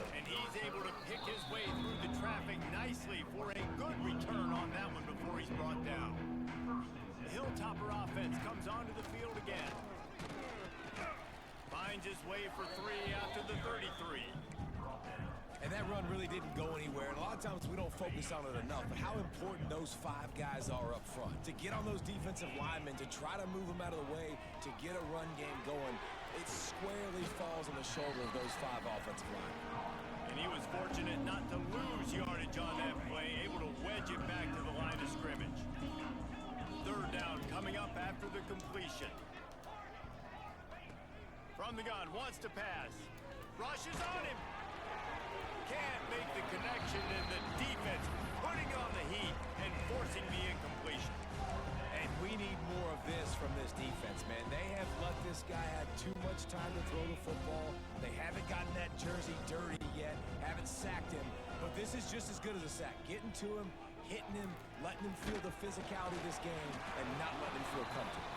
And he's able to pick his way through the traffic nicely for a good return on that one before he's brought down. The Hilltopper offense comes onto the field again. Finds his way for 3 after the 33. And that run really didn't go anywhere. And a lot of times we don't focus on it enough, but how important those 5 guys are up front. To get on those defensive linemen, to try to move them out of the way, to get a run game going, it squarely falls on the shoulder of those 5 offensive linemen. And he was fortunate not to lose yardage on that play, able to wedge it back to the line of scrimmage. 3rd down coming up after the completion. From the gun, wants to pass. Rushes on him. Can't make the connection, and the defense putting on the heat and forcing the incompletion. And we need more of this from this defense, man. They have let this guy have too much time to throw the football. They haven't gotten that jersey dirty yet, haven't sacked him. But this is just as good as a sack. Getting to him, hitting him, letting him feel the physicality of this game, and not letting him feel comfortable.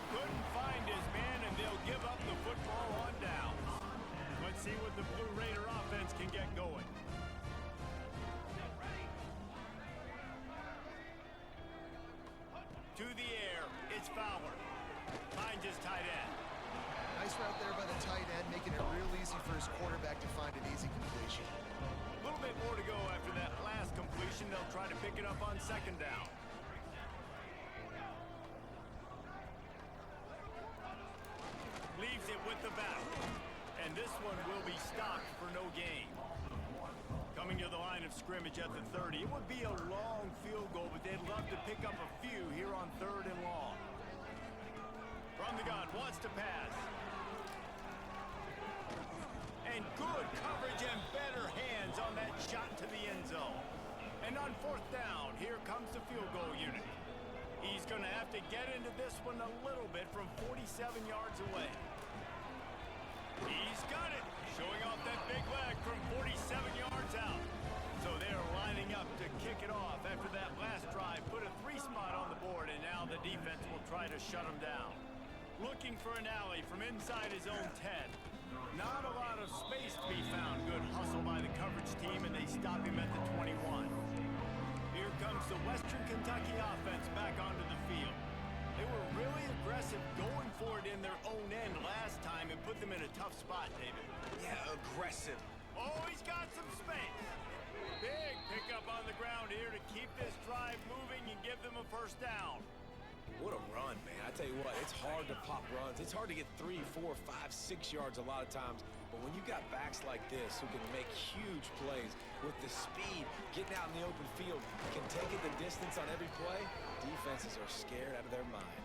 Couldn't find his man, and they'll give up the football on downs. Let's see what the Blue Raider offense can get going. To the air, it's Fowler. Finds his tight end. Nice route there by the tight end, making it real easy for his quarterback to find an easy completion. A little bit more to go after that last completion. They'll try to pick it up on 2nd down. Leaves it with the back. And this one will be stopped for no gain. Coming to the line of scrimmage at the 30. It would be a long field goal, but they'd love to pick up a few here on 3rd and long. From the gun, wants to pass. And good coverage and better hands on that shot to the end zone. And on 4th down, here comes the field goal unit. He's going to have to get into this one a little bit from 47 yards away. He's got it, showing off that big leg from 47 yards out. So they're lining up to kick it off after that last drive. Put a 3 spot on the board, and now the defense will try to shut him down. Looking for an alley from inside his own 10. Not a lot of space to be found. Good hustle by the coverage team, and they stop him at the 21. Here comes the Western Kentucky offense back onto the field. They were really aggressive going for it in their own end last time and put them in a tough spot, David. Yeah, aggressive. Oh, he's got some space. Big pickup on the ground here to keep this drive moving and give them a 1st down. What a run, man. I tell you what, it's hard to pop runs. It's hard to get 3, 4, 5, 6 yards a lot of times. But when you got backs like this who can make huge plays with the speed, getting out in the open field, can take it the distance on every play, defenses are scared out of their mind.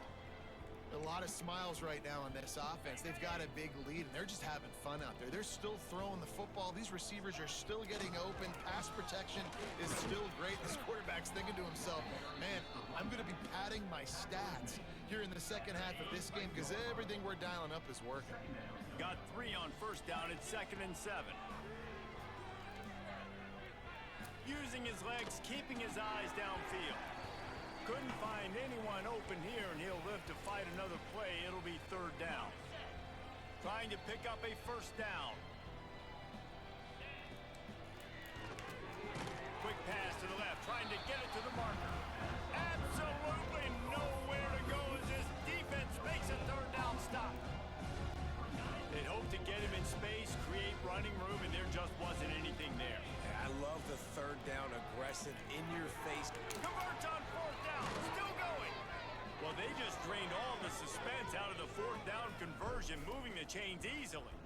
A lot of smiles right now on this offense. They've got a big lead, and they're just having fun out there. They're still throwing the football. These receivers are still getting open. Pass protection is still great. This quarterback's thinking to himself, man, I'm going to be padding my stats here in the second half of this game because everything we're dialing up is working. Got 3 on 1st down at 2nd and 7. Using his legs, keeping his eyes downfield. Couldn't find anyone open here, and he'll live to fight another play. It'll be 3rd down. Trying to pick up a 1st down. Quick pass to the left, trying to get it to the marker. Absolutely nowhere to go as this defense makes a 3rd down stop. They hoped to get him in space, create running room, and there just wasn't anything there. I love the 3rd down, aggressive, in your face. Converts on 4th down, still going. Well, they just drained all the suspense out of the fourth down conversion, moving the chains easily.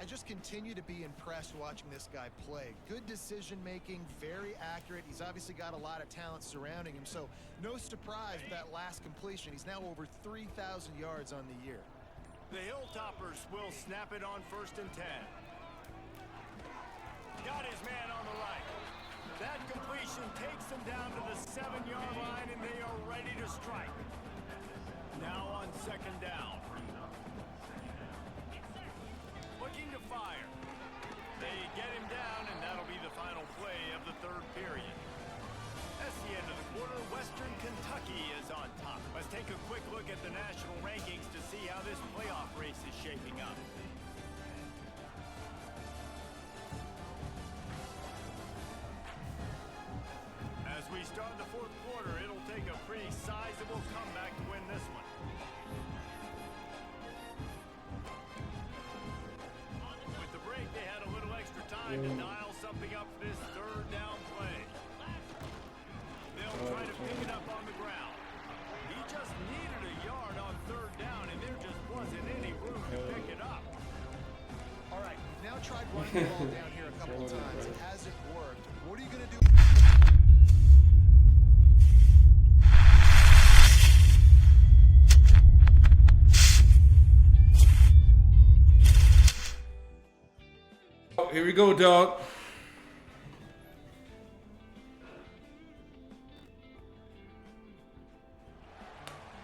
I just continue to be impressed watching this guy play. Good decision-making, very accurate. He's obviously got a lot of talent surrounding him, so no surprise with that last completion. He's now over 3,000 yards on the year. The Hilltoppers will snap it on 1st and 10. Got his man on the right. That completion takes them down to the 7-yard line, and they are ready to strike. Now on 2nd down. Looking to fire. They get him down, and that'll be the final play of the 3rd period. That's the end of the quarter. Western Kentucky is on top. Let's take a quick look at the national rankings to see how this playoff race is shaping up. As we start the 4th quarter, it'll take a pretty sizable comeback to win this one. With the break, they had a little extra time to dial something up for this 3rd down play. They'll try to pick it up on the ground. He just needed a yard on 3rd down, and there just wasn't any room to pick it up. All right, we've now tried running the ball down here a couple of times. It hasn't worked. What are you going to do? Oh, here we go, dog.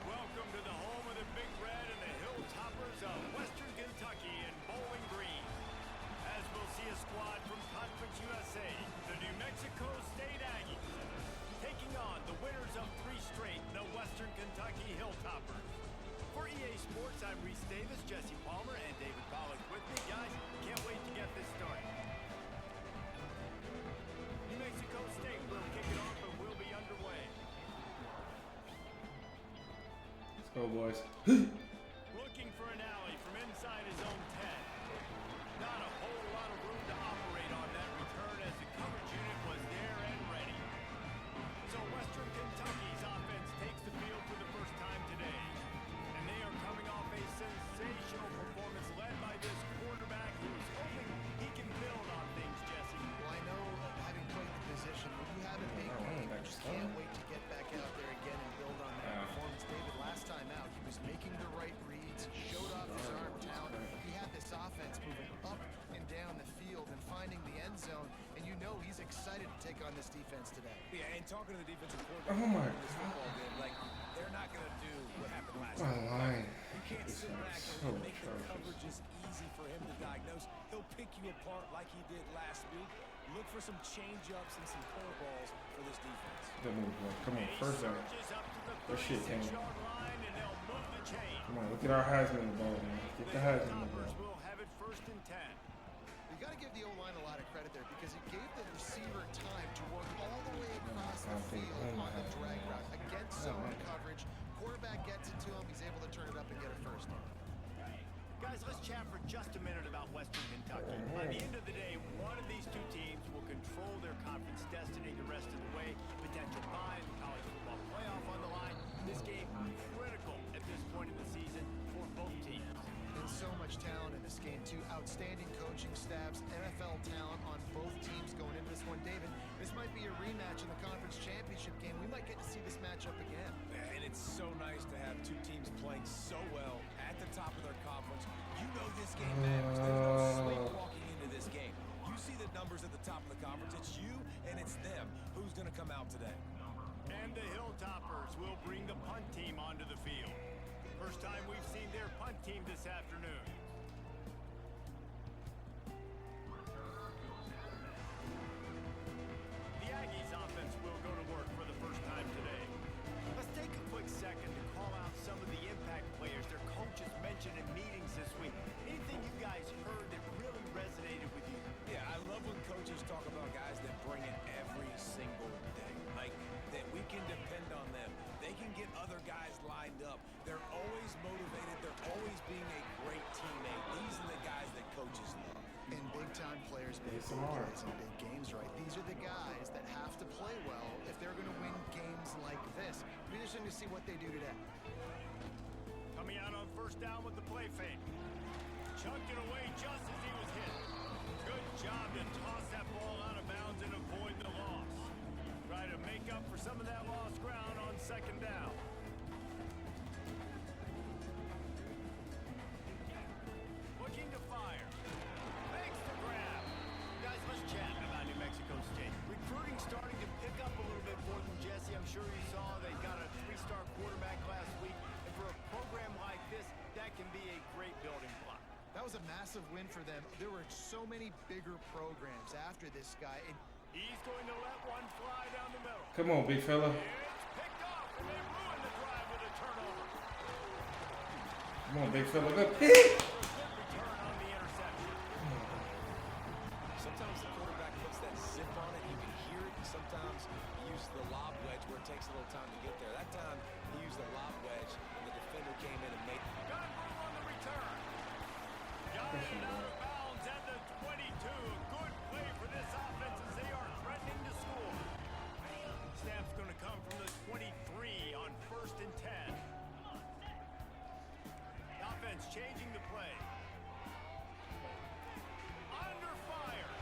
Welcome to the home of the Big Red and the Hilltoppers of Western Kentucky in Bowling Green. As we'll see a squad from Conference USA, the New Mexico State Aggies, taking on the winners of 3 straight, the Western Kentucky Hilltoppers. For EA Sports, I'm Reese Davis, Jesse Palmer, and David Pollack with me. Guys, can't wait to get this started. New Mexico State will kick it off and we'll be underway. Let's go, boys. Looking for an alley from inside his own 10. Not a whole lot of room to operate on that return as the coverage unit was there and ready. So Western Kentucky's offense takes the field for the first time today. And they are coming off a sensational performance led by this quarterback who's hoping he can build on things, Jesse. Well, I know having played the position, when you have a big game, you just can't wait to get back out there again and build on that performance. David, last time out, he was making the right reads, showed off his arm talent. He had this offense moving up and down the field and finding the end zone, and you know he's excited to take on this defense today. Yeah, and talking to the defensive Oh coordinator my in this football game, like, they're not going to do what happened last My week. line. You can't This sit is back so and make the atrocious. coverages easy for him to diagnose. He'll pick you apart like he did last week. Look for some change-ups and some curveballs for this defense. Good move, boy. Come on, first down. Surges up to the That shit came. 36-yard line and they'll move the chain. Come on, let's get our Heisman the ball, man. Get the Heisman the Hilltoppers ball. will have it 1st and 10. You got to give the O-line a lot of credit there because it gave the receiver time to work all the way across the field on the drag route against zone coverage. Quarterback gets it to him. He's able to turn it up and get a first down. Guys, let's chat for just a minute about Western Kentucky. By the end of the day, one of these 2 teams will control their conference destiny the rest of the way. Potential bye in the college football playoff on the line. This game critical at this point in the season for both teams. And so much talent in this game, too. Outstanding coaching staffs, NFL talent on both teams going into this one. David, this might be a rematch in the conference championship game. We might get to see this matchup again. Yeah, and it's so nice to have 2 teams playing so well at the top of their conference. You know this game matters. There's no sleepwalking into this game. You see the numbers at the top of the conference. It's you and it's them. Who's going to come out today? And the Hilltoppers will bring the punt team onto the field. First time we've seen their punt team this afternoon. The Aggies offense will go to work for the first time today. Let's take a quick second to call out some of the impact players their coaches mentioned in meetings this week. Anything you guys heard that really resonated with you? Yeah, I love when coaches talk about guys that bring it every single day. Like, that we can depend on them. They can get other guys lined up. They're always motivated. They're always being a great teammate. These are the guys that coaches love. And big-time players make big plays in big games, right? These are the guys that have to play well if they're going to win games like this. Be interesting to see what they do today. Coming out on first down with the play fake. Chucked it away just as he was hit. Good job to toss that ball out of bounds and avoid the loss. Try to make up for some of that lost ground on second down. Looking to fire. Makes the grab. Guys, let's chat about New Mexico State. Recruiting starting to pick up a little bit for them, Jesse. I'm sure you saw they got a 3-star quarterback last week. And for a program like this, that can be a great building block. That was a massive win for them. There were so many bigger programs after this guy. And he's going to let one fly down the middle. Come on, big fella. It's picked off, and they ruin the drive with a turnover. Come on, big fella. Good pick. Return on the interception. Sometimes the quarterback puts that zip on it. You can hear it. Sometimes he uses the lob wedge where it takes a little time to get there. That time he used the lob wedge, and the defender came in and made. Got room on the return. Got it out of bounds at the 22. Good play for this offense as they are threatening to score. Snap's going to come from the 23 on 1st and 10. The offense changing the play. Under fire.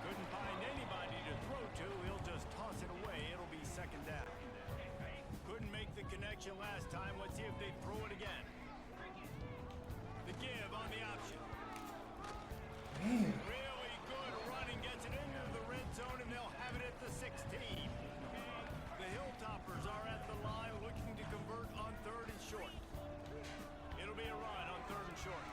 Couldn't find anybody to throw to. He'll just toss it away. It'll be second down. Couldn't make the connection last time. Let's see if they throw it again. The give on the option. Really good running. Gets it into the red zone, and they'll have it at the 16. The Hilltoppers are at the line looking to convert on 3rd and short. It'll be a run on 3rd and short.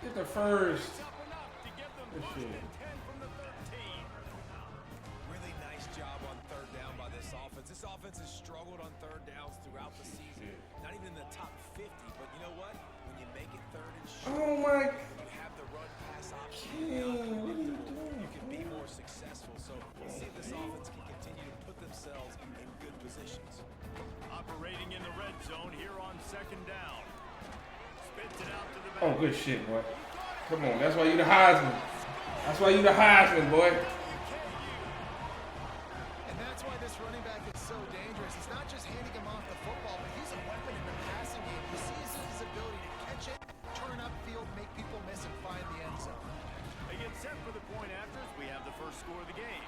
Get the first. It's up enough to get them first and 10 from the 13. Really nice job on 3rd down by this offense. This offense has struggled on 3rd downs throughout the season. Not even in the top 50, but you know what? When you make it 3rd and short, Oh my. you have the run pass option. What are you doing? You can be more successful. So we'll see if this offense can continue to put themselves in good positions. Operating in the red zone here on 2nd down. Spits it out to the back. Oh, good shit, boy. Come on, that's why you the Heisman. That's why you the Heisman, boy. And that's why this running back is so dangerous. It's not just handing him off the football, but he's a weapon in the passing game. You see his ability to catch it, turn upfield, make people miss, and find the end zone. They get set for the point afters. We have the first score of the game.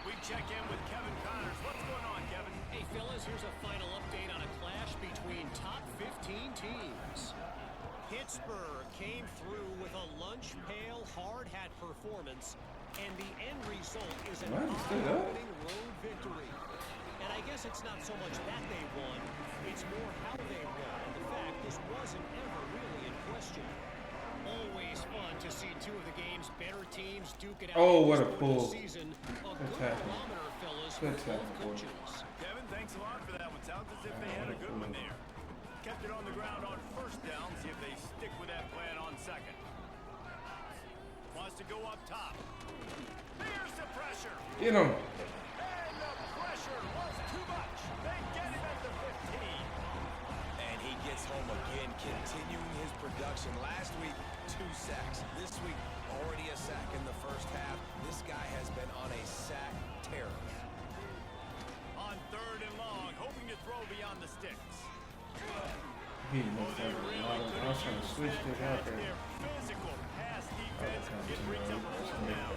We check in with Kevin Connors. What's going on, Kevin? Hey, fellas, here's a final update on a clash between top 15 teams. Pittsburgh came through with a lunch pail hard hat performance, and the end result is an eye-opening road victory. And I guess it's not so much that they won, it's more how they won. And the fact this wasn't ever really in question. Always fun to see two of the game's better teams duke it out. Oh, what a pull. Season. A good barometer, fellas, for both coaches. Kevin, thanks a lot for that one. Sounds as if they had a good one there. Kept it on the ground on 1st down. See if they stick with that plan on 2nd. Wants to go up top. Here's the pressure. Get him. And the pressure was too much. They get him at the 15. And he gets home again, continuing his production. Last week, 2 sacks. This week, already a sack in the first half. This guy has been on a sack tear. On 3rd and long, hoping to throw beyond the sticks. He must have a lot of. I was trying to switch this out there. Their physical pass defense. It brings up a first down.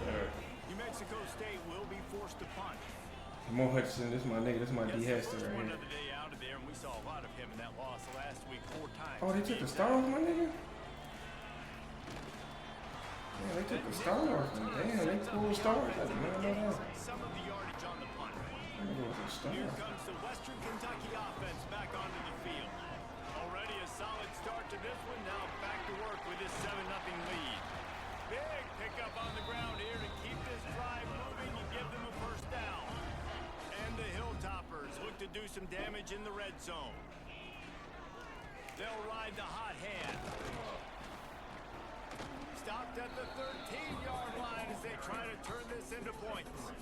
New Mexico State will be forced to punt. Mo Hutchinson, this is my nigga. This is my D. Hester right One here. other day out of there, and we saw a lot of him in that loss last week 4 times. Oh, they took the star off my nigga? Yeah, they took the star off him. Damn, they pulled the star. I did not know that. Some of the yardage on the punt. That nigga was a star. Here comes the Western Kentucky offense back onto the field. Already a solid start to this one. Now back to work with this 7-0 lead. Big pickup on the ground here to keep this drive moving and give them a first down. And the Hilltoppers look to do some damage in the red zone. They'll ride the hot hand. Stopped at the 13-yard line as they try to turn this into points.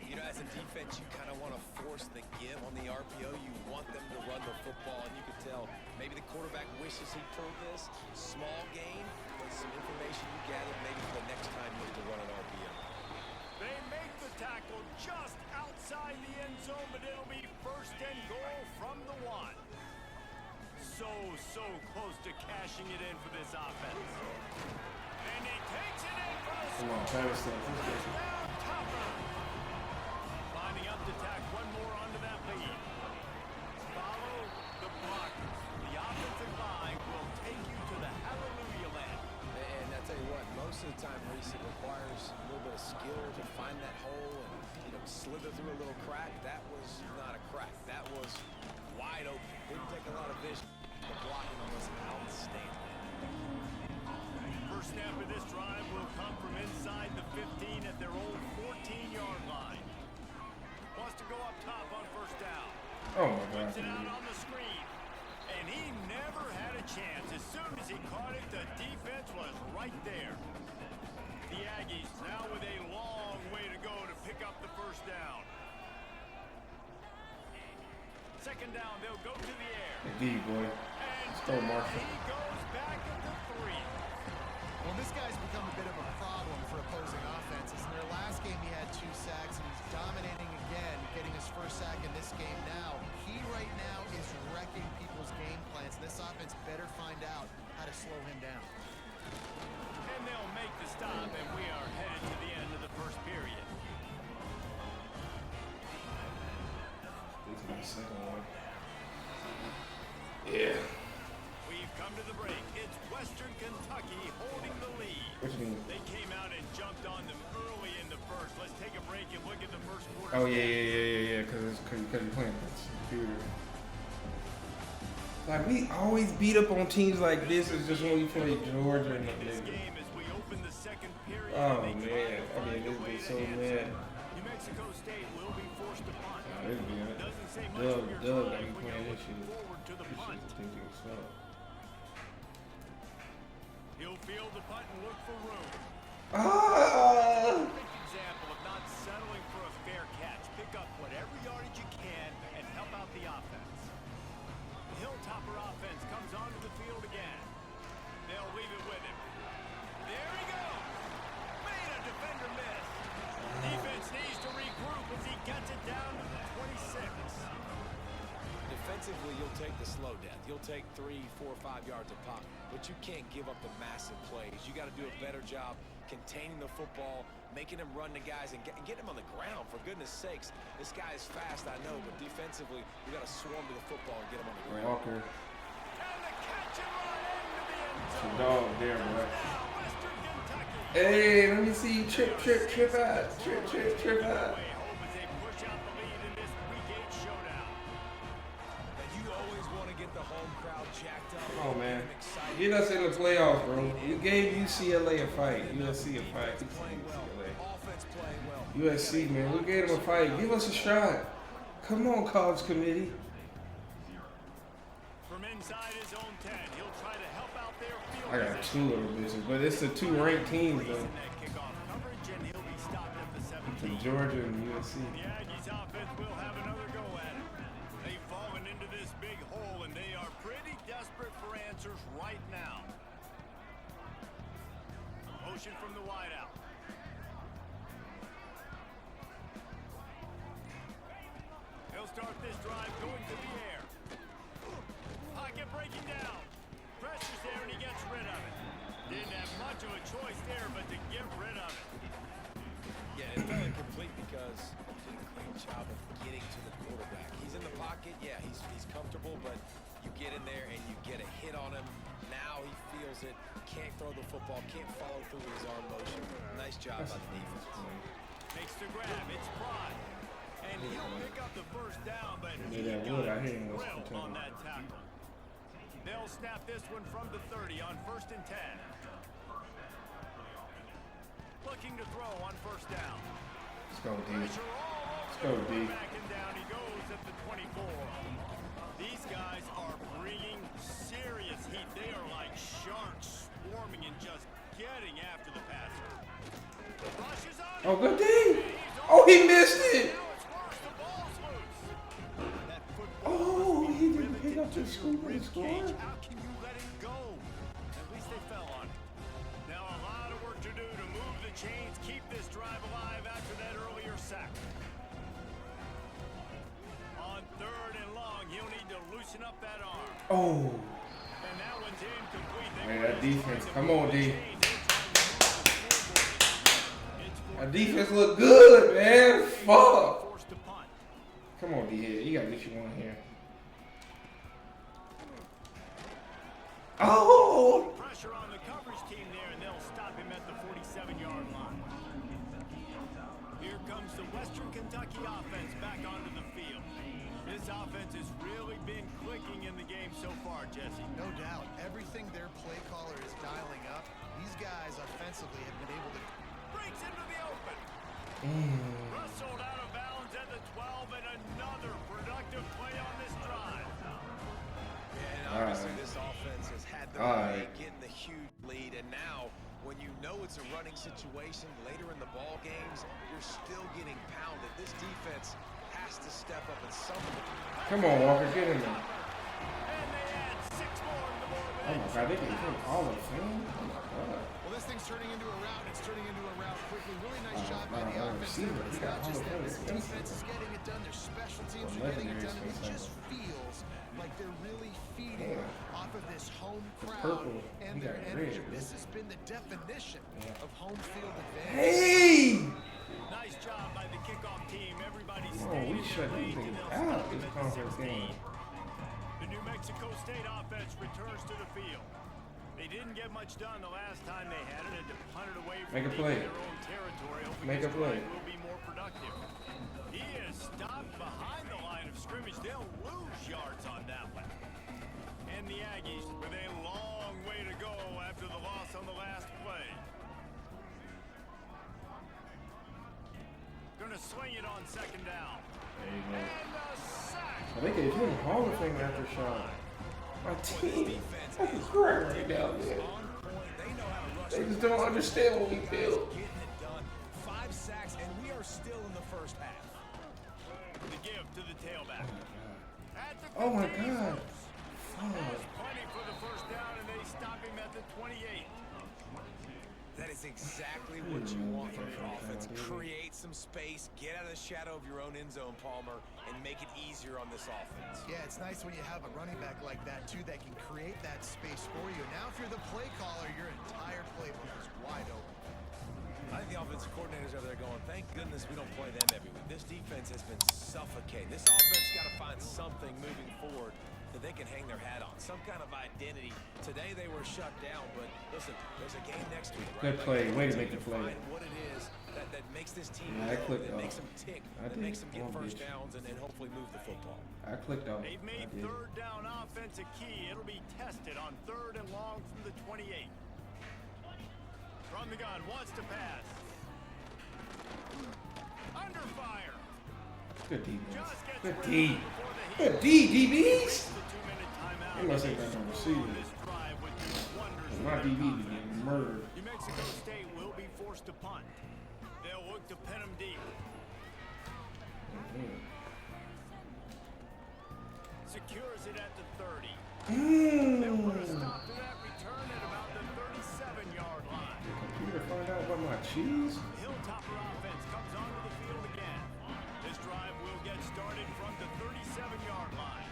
You know, as a defense, you kind of want to force the give on the RPO. You want them to run the football, and you can tell maybe the quarterback wishes he pulled this. Small gain, but some information you gathered maybe for the next time you need to run an RPO. They make the tackle just outside the end zone. so close to cashing it in for this offense. And he takes it in for the Come on, Travis. touchdown topper. Lining up to tack one more onto that lead. Follow the blockers. The offensive line will take you to the hallelujah land. And I tell you what, most of the time, Reese, it requires a little bit of skill to find that hole and slither through a little crack. That was not a crack. That was wide open. Didn't take a lot of vision. The blocking was outstanding. First snap of this drive will come from inside the 15 at their old 14-yard line. Wants to go up top on first down. Oh my God. Puts it out on the screen. And he never had a chance. As soon as he caught it, the defense was right there. The Aggies now with a long way to go to pick up the first down. Second down, they'll go to the air. D, boy. And Let's go, Marshall. he goes back at the 3. Well, this guy's become a bit of a problem for opposing offenses. In their last game, he had 2 sacks, and he's dominating again, getting his first sack in this game now. He right now is wrecking people's game plans. This offense better find out how to slow him down. And they'll make the stop, and we are headed to the end of the first period. This is my second one. Yeah. We've come to the break. It's Western Kentucky holding the lead. What you mean? They came out and jumped on them early in the first. Let's take a break and look at the first quarter. Oh yeah. Because you're playing this computer. Like we always beat up on teams like this. It's just when we play Georgia and This game as we open the second period. oh and they man, try to I mean find a this way be to so answer. mad. New Mexico State will be forced to punt. This be it. Doesn't say much from your Doug, drive I be when playing you're this shit. looking forward to the punt. Thinking slow. He'll field the punt and look for room. Ah! Perfect example of not settling for a fair catch. Pick up whatever yardage you can and help out the offense. The Hilltopper offense comes onto the field again. They'll leave it with him. There he goes. Made a defender miss. Defense needs to regroup as he gets it down to the 26. Defensively, you'll take the slow death. You'll take 3, 4, 5 yards of pop, but you can't give up the massive plays. You got to do a better job containing the football, making him run the guys, and get him on the ground. For goodness sakes, this guy is fast, I know, but defensively, you got to swarm to the football and get him on the ground. Walker. And the catch and run into the end It's a zone. dog there, bro. Now, Western Kentucky. Hey, let me see you trip out. Trip out. Home as they push out the lead in this Week 8 showdown. And you always want to get the home crowd jacked up. Come on, man. get them excited. Get us in the playoffs, bro. You gave UCLA a fight. USC a fight. Defense playing well. Offense playing well. USC, man. We gave them a fight. Give us a shot. Come on, college committee. From inside his own 10, he'll try to help out their field I got position. 2 little bitches, but it's the 2 ranked teams, though. In that kickoff coverage, and he'll be stopped at the 17. Georgia and USC. The Aggies offense will have another go at it. They've fallen into this big hole, and they are pretty desperate for answers right now. Motion from the wideout. He'll start this drive going to the air. Pocket breaking down. Pressure's there, and he gets rid of it. Didn't have much of a choice there, but to get rid of it. Yeah, it felt incomplete because he did a great job of getting to the quarterback. He's in the pocket, yeah, he's comfortable, but you get in there and you get a hit on him. Now he feels it, can't throw the football, can't follow through with his arm motion. Nice job by the defense. Makes the grab, it's Pride. And he'll pick up the first down, but he Yeah, that got would. I hate him with drilled Kentucky. on that tackle. They'll snap this one from the 30 on 1st and 10. Looking to throw on first down. Let's go, D. Pressure all Let's over go, the D. quarterback, and down he goes at the 24. These guys are bringing serious heat. They are like sharks swarming and just getting after the passer. The rush is on. Oh, good D. Oh, he missed it. Now it's worse. The ball's loose. That football Oh, must be he didn't riveted pick up to the your scoop and rib score. cage. How can you let it go? At least they fell on it. Now a lot of work to do to move the chains, keep this drive alive after that earlier sack. On 3rd and long, he'll need to loosen up that arm. Oh. And one's incomplete. Man, that defense. Come on, D. That defense look good, man. Fuck. Come on, D-Head. You gotta get you one here. Oh! Pressure on the coverage team there, and they'll stop him at the 47-yard line. Here comes the Western Kentucky offense back onto the field. This offense has really been clicking in the game so far, Jesse. No doubt. Everything their play caller is dialing up, these guys offensively have been able to... Breaks into the open. Rustled out of bounds at the 12, and another productive play on this drive. Yeah, and obviously this offense has had their way getting the huge lead, and now when you know it's a running situation later in the ball games, you're still getting pounded. This defense has to step up in some of the... Come on, Walker, get in there. And they add 6 more to the board. Oh my God, they can hit all of them. Oh my God. Well, this thing's turning into a route, and it's turning into a route quickly. Really nice job by the offense, receiver. but it's He got not just all them. of This them. defense is getting it done. Their special teams are getting it done, and it just feels like they're really feeding off of this home crowd purple. and He their got energy. red. This has been the definition of home field advantage. Hey! Nice job by the kickoff team. Everybody's Oh, we shut these things out this conference game. The New Mexico State offense returns to the field. They didn't get much done the last time they had it, and to punt it away from Make a play. their own territory. Hoping Make a this play. drive will be more productive. He is stopped behind the line of scrimmage. They'll lose yards on that one. And the Aggies with a long way to go after the loss on the last play. Gonna swing it on 2nd down. There you go. And a sack. Well, they gave him Hall of Fame after shot. My team. That's great right now, man. They know how to rush. They just don't understand what we feel. Getting it done. 5 sacks, and we are still in the first half. The give to the tailback. At the Oh my 50, God. There's plenty for the 1st down, and they stop him at the 28. That is exactly what you want from your offense. Create some space, get out of the shadow of your own end zone, Palmer, and make it easier on this offense. Yeah, it's nice when you have a running back like that, too, that can create that space for you. Now, if you're the play caller, your entire playbook is wide open. I think the offensive coordinators over there going, thank goodness we don't play them every week. This defense has been suffocating. This offense got to find something moving forward that they can hang their hat on, some kind of identity. Today they were shut down, but listen, there's a game next week, right? Good play. Way to make the play. Find what it is that makes this team Yeah, I go, clicked that off. makes them tick, I that did. makes them get Oh, first bitch. downs and hopefully move the football. I clicked off. They've made I did. 3rd down offense a key. It'll be tested on 3rd and long from the 28. From the gun, wants to pass. Under fire. Good defense. Just gets Good rid D. of it before the hit. Good D, DBs. The 2-minute timeout. They must think that's on receiver. This drive would do wonders for My their DB be confidence. getting murdered. New Mexico State will be forced to punt. They'll look to pin them deep. Secures it at the 30. They'll put a stop to that return at about the 37-yard line. Computer find out about my cheese? Hilltopper offense comes onto the field again. This drive will get started from the 37-yard line.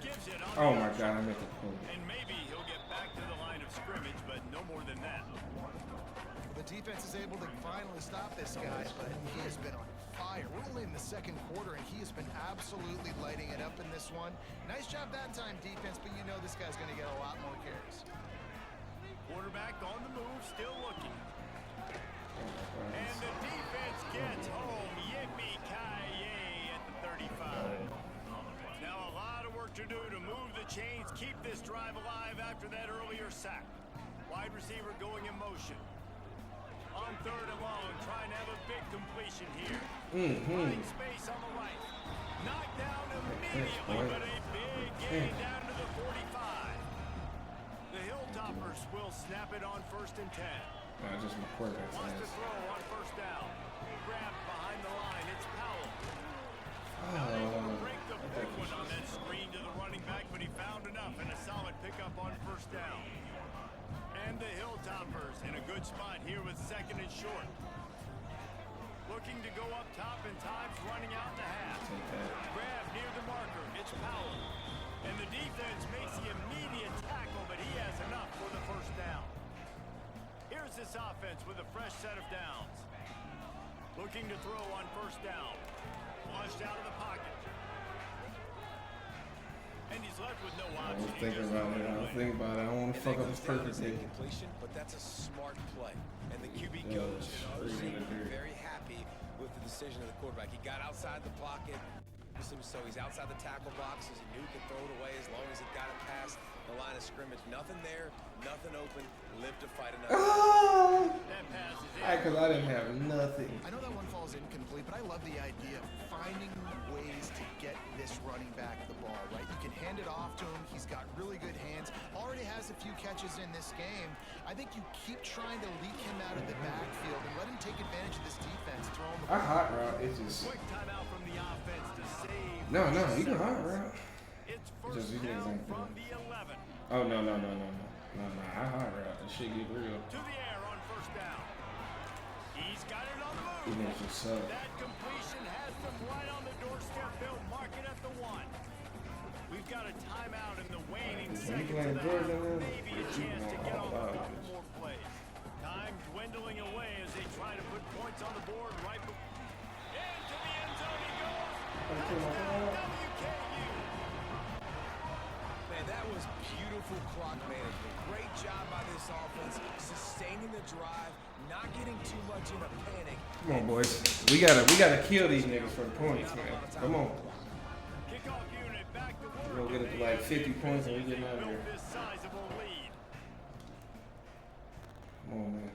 Gives it on Oh the my outside. God, I meant to pull. And maybe he'll get back to the line of scrimmage, but no more than that. The defense is able to finally stop this guy, but he has been on fire. We're only in the 2nd quarter, and he has been absolutely lighting it up in this one. Nice job that time, defense, but you know this guy's going to get a lot more carries. Quarterback on the move, still looking. And the defense gets home. Yippee-ki-yay at the 35. Now a lot of work to do to move the chains, keep this drive alive after that earlier sack. Wide receiver going in motion. On 3rd and long, trying to have a big completion here. Finding space on the right. Knocked down immediately, but a big gain down to the 45. The Hilltoppers will snap it on 1st and 10. Nah, just my quarterback. Wants to throw on 1st down. Grabbed behind the line. It's Powell. Not able to break the big one on that screen to the running back, but he found enough and a solid pickup on 1st down. And the Hilltoppers in a good spot here with 2nd and short. Looking to go up top in times, running out in the half. Grab near the marker. It's Powell. And the defense makes the immediate tackle, but he has enough for the first down. Here's this offense with a fresh set of downs. Looking to throw on first down. Launched out of the pocket. And he's left with no I option. was thinking about it. I was thinking about it. I don't want to fuck up his purpose here. Completion, but that's a smart play. And the QB coach and very happy with the decision of the quarterback. He got outside the pocket. So he's outside the tackle box. He knew he could throw it away as long as it got it past the line of scrimmage. Nothing there, nothing open. Live to fight another. That pass is in. Because I didn't have nothing. I know that one falls incomplete, but I love the idea of finding ways to get this running back the ball, right? You can hand it off to him. He's got really good hands. Already has a few catches in this game. I think you keep trying to leak him out of the backfield and let him take advantage of this defense. Throw him the I hot route. It's just. Quick timeout from the offense to save. No, you can hot route. It's Just first you down think from the 11. Oh no. I hot route. This shit get real. To the air on first down. He's got it on the These move. niggas just suck. That completion has them right on the doorstep. They'll mark it at the 1. We've got a timeout in the waning seconds of the half. Maybe a chance to get on a couple more plays. Time dwindling away as they try to put points on the board right before. Into the end zone he goes. Touchdown, WKU. Man, that was beautiful clock management. Great job by this offense, sustaining the drive, not getting too much in a panic. Come on, boys. We gotta kill these niggas for the points, man. Come on. Kickoff unit back to work. We're gonna get it to like 50 points and we getting out of here. Built this sizable lead. Come on, man.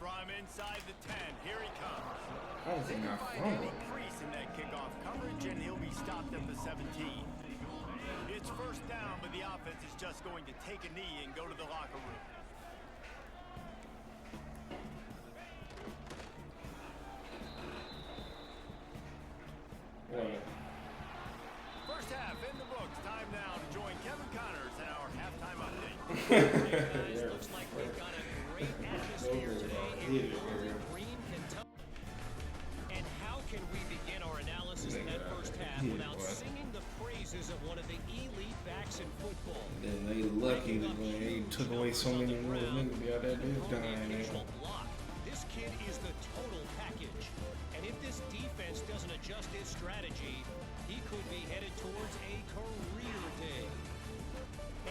From inside the 10, here he comes. How is he not Find fumble? any crease in that kickoff coverage, and he'll be stopped at the 17. It's first down, but the offense is just going to take a knee and go to the locker room. What? First half in the books. Time now to join Kevin Connors in our halftime update. Guys, looks like we've got a great atmosphere today in Bowling Green, Kentucky. And how can we begin our analysis in that first half without singing the praises of one of the elite backs in football? And they lucky that they took away so many more niggas be out there just dying, man. Block. This kid is the total package. And if this defense doesn't adjust its strategy, he could be headed towards a career day.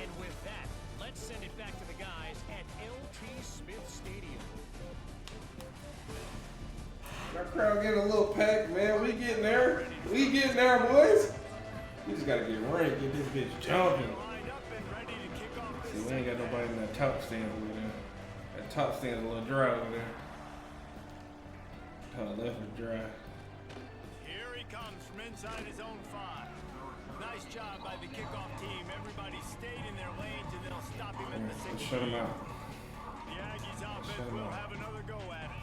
And with that, let's send it back to the guys at LT Smith Stadium. Our crowd getting a little packed, man. We getting there. We getting there, boys. We just gotta get ranked, get this bitch jumping. Lined up and ready to kick off this See, we ain't got nobody in that top stand over there. That top stand's a little dry over there. Top left is dry. Here he comes from inside his own 5. Nice job by the kickoff team. Everybody stayed in their lanes, and they'll stop him at the 6. Let's shut him out. The Aggies offense will have another go at it.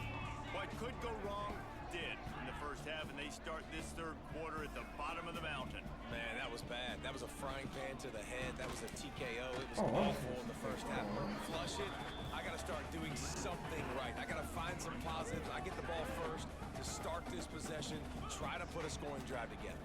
What could go wrong did in the first half, and they start this third quarter at the bottom of the mountain. Man, that was bad. That was a frying pan to the head. That was a TKO. It was awful in the first half. Flush it. I got to start doing something right. I got to find some positives. I get the ball first to start this possession, try to put a scoring drive together.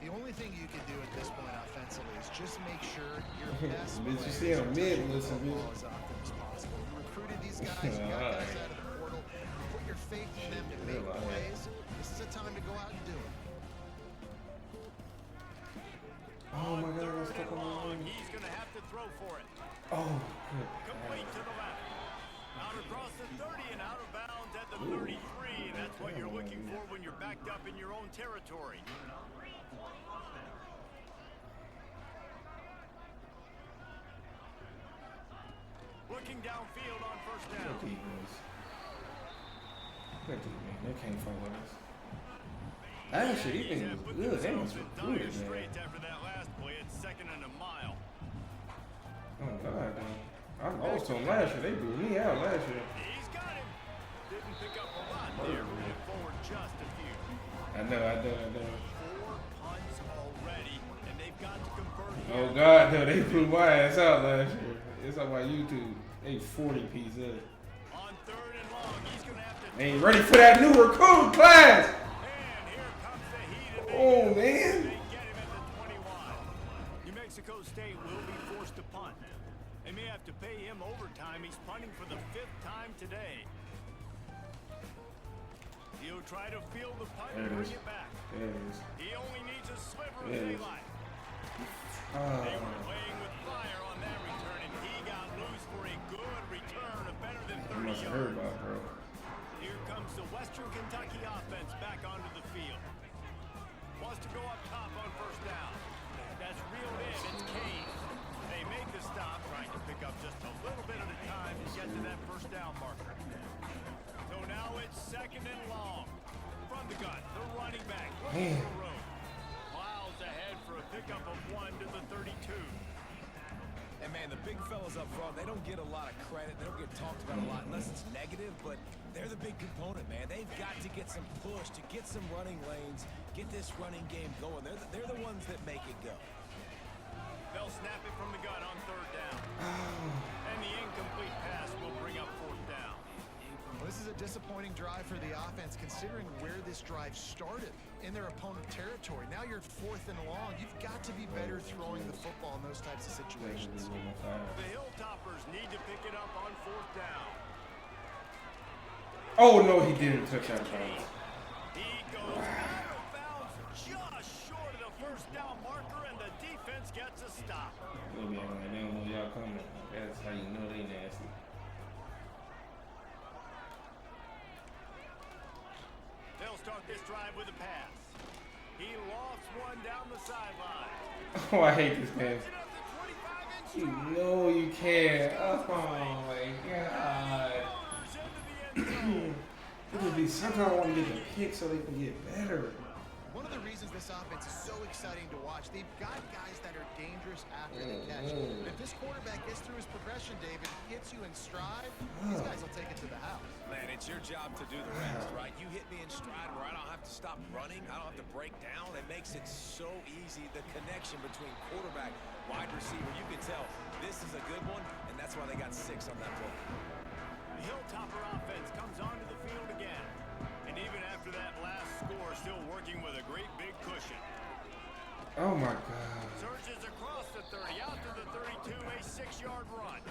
The only thing you can do at this point offensively is just make sure your best Bitch, you players see him mid, touch the listen, football bitch. as often as possible. You recruited these guys, you got guys out of the portal. You put your faith in them to make plays. This is a time to go out and do it. Oh my god, I stuck on my Long, line. he's going to have to throw for it. Oh, good. Complete to the left. Out across the 30 and out of bounds at the 33. And that's what you're looking for when you're backed up in your own territory. Looking downfield on first Look down. at these boys. Look at these, man. They can't fuck with us. Actually, these niggas was good. They must be Dire good, man. straits after that last play. It's 2nd and a mile. Oh, God, man. I lost to them last year. They blew me out last year. He's got him. Didn't pick up a lot there, but it forward just a few. I know. 4 punts already, and they've got to convert here. Oh, God, no. They blew my ass out last year. It's on my YouTube. They 40 piece up. On 3rd and long, he's going to have to. They ain't ready for that new recruit class. And here comes the heat. And Oh, man. they get him at the 21. New Mexico's time, he's punting for the 5th time today. He'll try to field the punt and bring it back. There it is. He only needs a sliver of There it is. daylight. They were playing with fire on that return, and he got loose for a good return of better than 30 must have heard yards. about, bro. Here comes the Western Kentucky offense back onto the field. Wants to go up top on 1st down. That's reeled in. It's Kane. They make the stop, trying to pick up just a little bit at a time to get to that 1st down marker. So now it's 2nd and long. From the gun, the running back looking for room. Miles ahead for a pickup of 1 to the 32. And man, the big fellas up front, they don't get a lot of credit. They don't get talked about a lot unless it's negative, but they're the big component, man. They've got to get some push, to get some running lanes, get this running game going. They're the ones that make it go. They'll snap it from the gun on 3rd down. And the incomplete pass will bring up 4th down. Well, this is a disappointing drive for the offense, considering where this drive started in their opponent territory. Now you're 4th and long. You've got to be better throwing the football in those types of situations. The Hilltoppers need to pick it up on 4th down. Oh no, he didn't touch that bounce. He goes out of bounds just short of the 1st down marker, and the defense gets a stop. They'll be like, they don't know y'all coming. That's how you know they nasty. They'll start this drive with a pass. He lofts one down the sideline. Oh, I hate this man. Puts it up to 25-inch You drive. know you can. Oh my god. Into the end zone. It'll be sometimes I want to get the pick so they can get better. One of the reasons this offense is so exciting to watch, they've got guys that are dangerous after the catch. And if this quarterback gets through his progression, David, hits you in stride, these guys will take it to the house. Man, it's your job to do the rest, right? You hit me in stride where I don't have to stop running. I don't have to break down. It makes it so easy. The connection between quarterback, wide receiver, you can tell this is a good one, and that's why they got 6 on that play. The Hilltopper offense comes onto the field again. And even after that last score, still working with a great big cushion. Oh my god. Surges across the 30, out to the 32, a 6-yard run.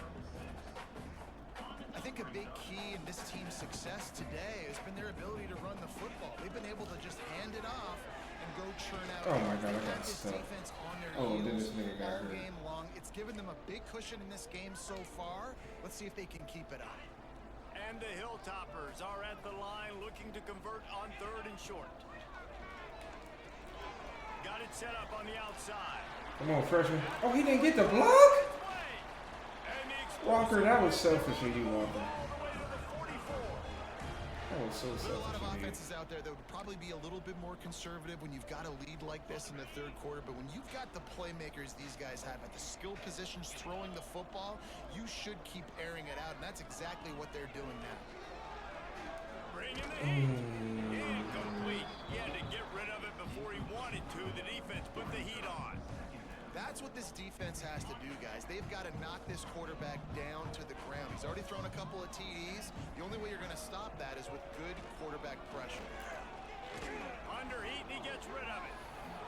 I think a big key in this team's success today has been their ability to run the football. They've been able to just hand it off and go churn out. Oh my god, I They've got had this stuck. defense on their Oh, then heels this nigga got all hurt. game long. It's given them a big cushion in this game so far. Let's see if they can keep it up. And the Hilltoppers are at the line looking to convert on 3rd and short. Got it set up on the outside. Come on, freshman. Oh, he didn't get the block? Play. And the Walker, that was selfish of you, Walker. all the way to the 44. That was so There are a lot selfish of of you. offenses out there that would probably be a little bit more conservative when you've got a lead like this in the 3rd quarter, but when you've got the playmakers these guys have at the skill positions throwing the football, you should keep airing it out, and that's exactly what they're doing now. Bringing the heat. Incomplete. He had to get rid of it before he wanted to. The defense put the heat on. That's what this defense has to do, guys. They've got to knock this quarterback down to the ground. He's already thrown a couple of TDs. The only way you're going to stop that is with good quarterback pressure. Under heat, and he gets rid of it.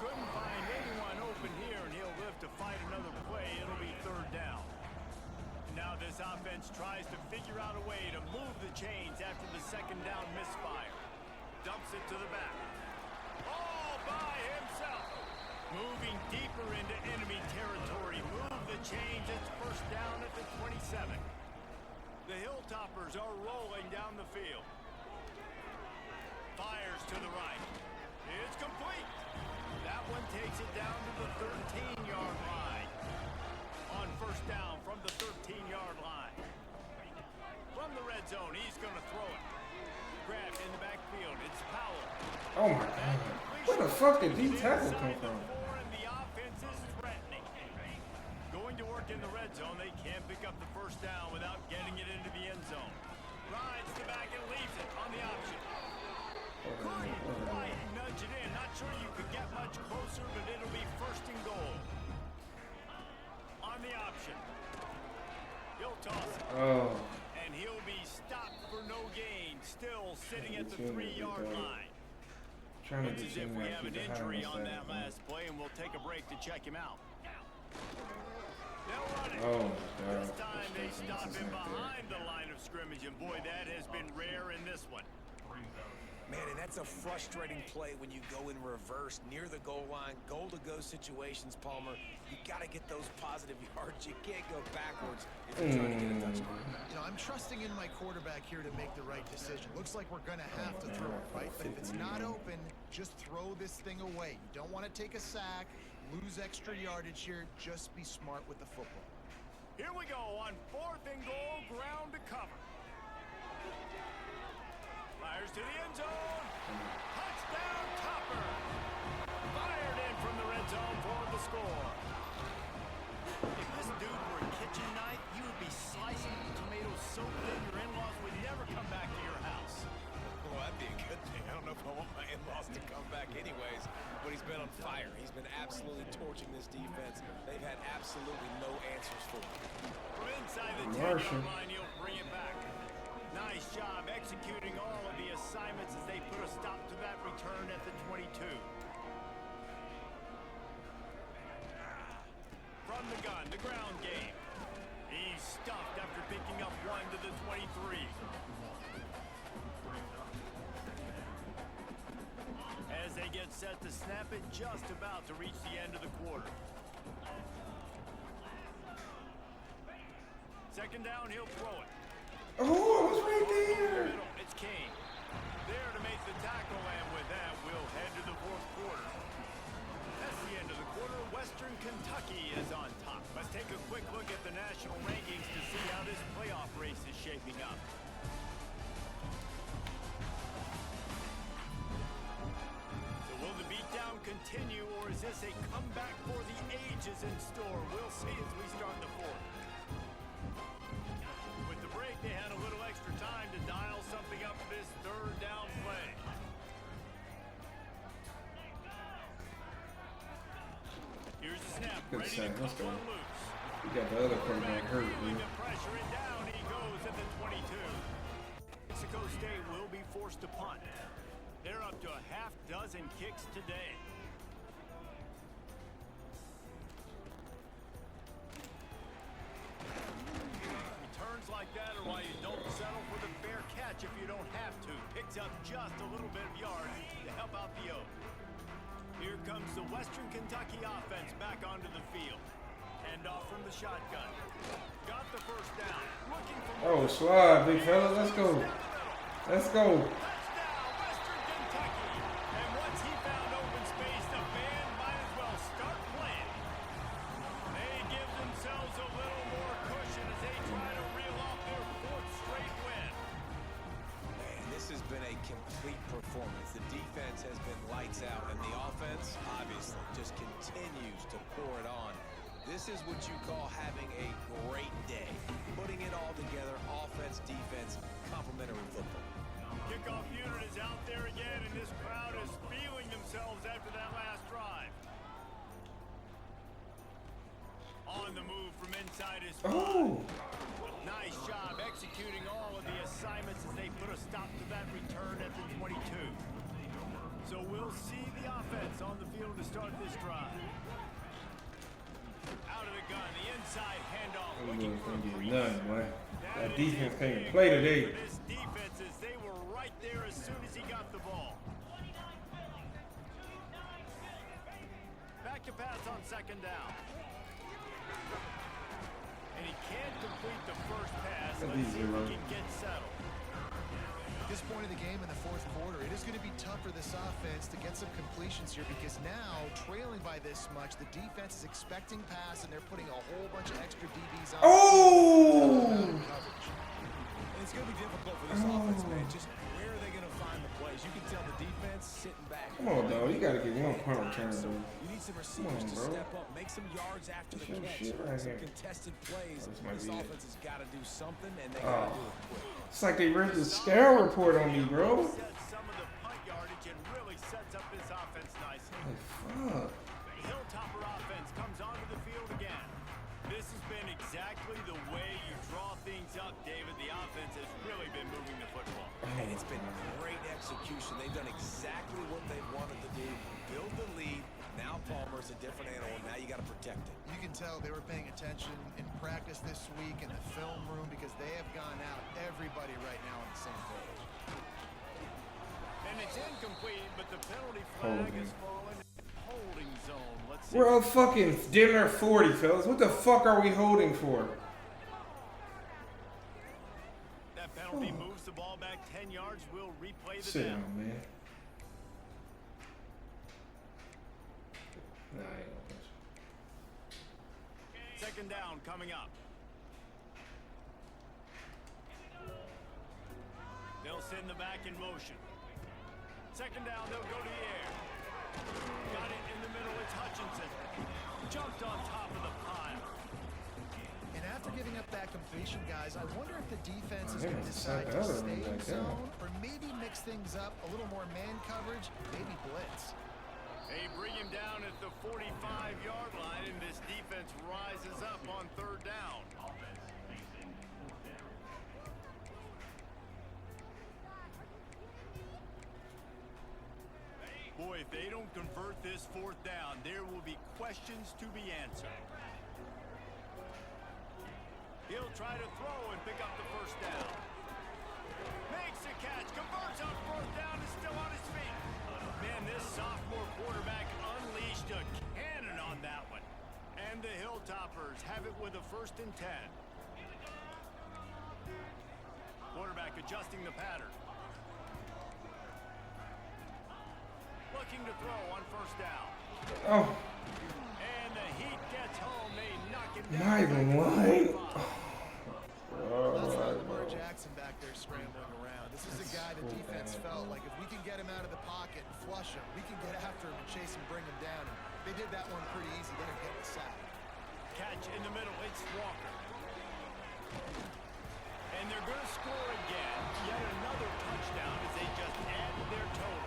Couldn't find anyone open here, and he'll live to fight another play. It'll be 3rd down. Now this offense tries to figure out a way to move the chains after the 2nd down misfire. Dumps it to the back. All by himself. Moving deeper into enemy territory. Move the chains. It's 1st down at the 27. The Hilltoppers are rolling down the field. Fires to the right. It's complete. That one takes it down to the 13-yard line. On 1st down from the 13-yard line. From the red zone, he's going to throw it. Grabbed in the backfield. It's Powell. Oh my god. Where the fuck did D tackle come from? And the offense is threatening. Going to work in the red zone, they can't pick up the 1st down without getting it into the end zone. Rides the back and leaves it on the option. Couldn't quite nudge it in. Not sure you could get much closer, but it'll be 1st and goal. On the option. He'll toss it. Oh. And he'll be stopped for no gain. Still sitting at the 3-yard line. Trying to Looks get as if you we to have an keep the high injury on side. that last play, and we'll take a break to check him out. They'll run it. Oh, This time they stop him behind the line of scrimmage, and boy, that has been rare in this one. Man, and that's a frustrating play when you go in reverse near the goal line. Goal-to-go situations, Palmer. You got to get those positive yards. You can't go backwards if you're trying to get a touchdown. You know, I'm trusting in my quarterback here to make the right decision. Looks like we're going to have to throw it, right? But if it's not open, just throw this thing away. You don't want to take a sack, lose extra yardage here. Just be smart with the football. Here we go on 4th and goal, ground to cover. Fires to the end zone. Touchdown, Topper. Fired in from the red zone for the score. If this dude were a kitchen knife, you would be slicing tomatoes so thin your in-laws would never come back to your house. Well, that'd be a good thing. I don't know if I want my in-laws to come back anyways, but he's been on fire. He's been absolutely torching this defense. They've had absolutely no answers for him. From inside the 10-yard line, he'll bring it back. Nice job executing all of the assignments as they put a stop to that return at the 22. From the gun, the ground game. He's stuffed after picking up 1 to the 23. As they get set to snap it, just about to reach the end of the quarter. Second down, he'll throw it. Oh, I was right there. It's Kane. There to make the tackle, and with that, we'll head to the 4th quarter. That's the end of the quarter. Western Kentucky is on top. Let's take a quick look at the national rankings to see how this playoff race is shaping up. So will the beatdown continue, or is this a comeback for the ages in store? We'll see as we start the 4th. With the break, they had a little extra time to dial something up this 3rd down play. Here's the snap, ready to cut one loose. We got the other quarterback hurt, man. The pressure and down he goes at the 22. Mexico State will be forced to punt. They're up to a half dozen kicks today. Returns like that are why you don't settle for the fair catch if you don't have to. Picks up just a little bit of yards to help out the Oak. Here comes the Western Kentucky offense back onto the field. Hand off from the shotgun. Got the first down. Looking for Oh, slide, big fella. Let's go. Let's go. touchdown, Western Kentucky. And once he found open space, the band might as well start playing. They give themselves a little more cushion as they try to reel off their 4th straight win. Man, this has been a complete performance. The defense has been lights out, and the offense, obviously, just continues to pour it on. This is what you call having a great day. Putting it all together, offense, defense, complementary football. Kickoff unit is out there again, and this crowd is feeling themselves after that last drive. On the move from inside his Oh. Nice job executing all of the assignments as they put a stop to that return at the 22. So we'll see the offense on the field to start this drive. Out of the gun, the inside handoff. Looking for a breeze. None, boy. That is defense a can't even big play win today. for This defense, as they were right there as soon as he got the ball. Back to pass on 2nd down. And he can't complete the first pass. Let's see if he can get settled. At this point of the game in the 4th quarter, it is going to be tough for this offense to get some completions here because now, trailing by this much, the defense is expecting pass and they're putting a whole bunch of extra DBs on. Oh! And it's going to be difficult for this offense, man. Just where are they going to find the plays? You can tell the defense sitting back. Come on, dog. You got to get one punt return, So bro. you need some receivers to bro. step up, make some yards after the Some catch. shit right Some here. contested plays. this might This be it. offense has got to do something, and they got to do it quick. It's like they read the scale report on me, bro. Sets some of the punt yardage and really sets up this offense nicely. Like, fuck. The Hilltopper offense comes onto the field again. This has been exactly the way you draw things up, David. The offense has really been moving the football. And it's been great execution. They've done exactly what they wanted to do. Build the lead, Now Palmer's a different animal. Now you got to protect it. You can tell they were paying attention in practice this week in the film room because they have gone out, everybody right now on the same page. And it's incomplete, but the penalty flag has fallen. Holding zone. Let's see. We're all fucking dinner 40, fellas. What the fuck are we holding for? That penalty moves the ball back 10 yards. We'll replay the Sit down. down, man. Nah, I ain't gonna touch it. Second down coming up. They'll send the back in motion. Second down, they'll go to the air. Got it in the middle, it's Hutchinson. Jumped on top of the pile. And after giving up that completion, guys, I wonder if the defense is Yeah, going to decide to other stay than in like zone or maybe mix things up, a little more man coverage, maybe blitz. They bring him down at the 45-yard line, and this defense rises up on third down. Boy, if they don't convert this fourth down, there will be questions to be answered. He'll try to throw and pick up the first down. Makes the catch, converts on fourth down, is still on his feet. Man, this sophomore quarterback unleashed a cannon on that one. And the Hilltoppers have it with a 1st and 10. Quarterback adjusting the pattern. Looking to throw on first down. Oh, And the heat gets home. They knock him down. not even lying. That's not Lamar Jackson back there scrambling around. This is a guy the defense felt like if we can get him out of the pocket and flush him, we can get after him and chase him, bring him down. And they did that one pretty easy. They didn't get the sack. Catch in the middle. It's Walker. And they're going to score again. Yet another touchdown as they just added their total.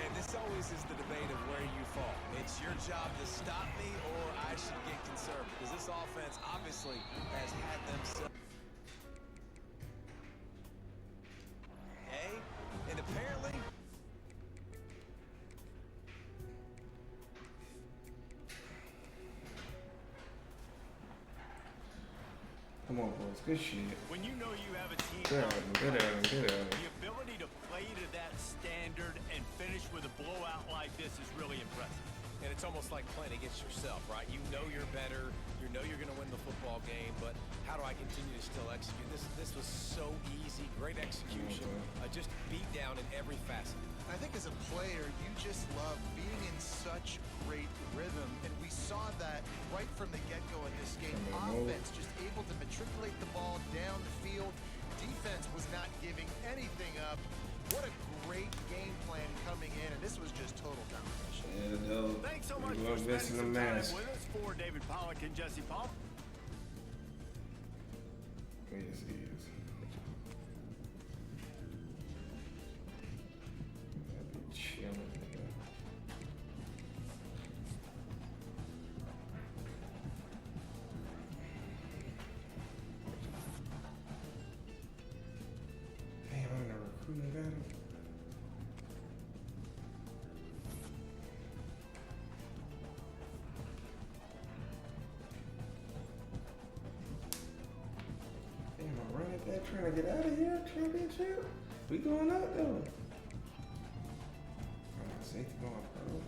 And this always is the debate of where you fall. It's your job to stop me or I should get conservative. Because this offense obviously has had them and apparently Come on, boys. Good shit. When you know you have a team Get out of him. Get out of him. Get out of him. the ability to play to that standard and finish with a blowout like this is really impressive. And it's almost like playing against yourself, right? You know you're better. You know you're going to win the football game, but how do I continue to still execute? This was so easy. Great execution. Just beat down in every facet. I think as a player, you just love being in such great rhythm, and we saw that right from the get-go in this game. Offense just able to matriculate the ball down the field. Defense was not giving anything up. What a great game plan coming in, and this was just total domination. Yeah, no. Thanks so much We for love spending missing the some time mask. with us. For David Pollock and Jesse Palmer. Yes, he is. I'd be chilling, nigga. Damn, I'm in a recruiting battle. Damn, I'm running back trying to get out of here. Championship. We going up though. Oh, safety going pro.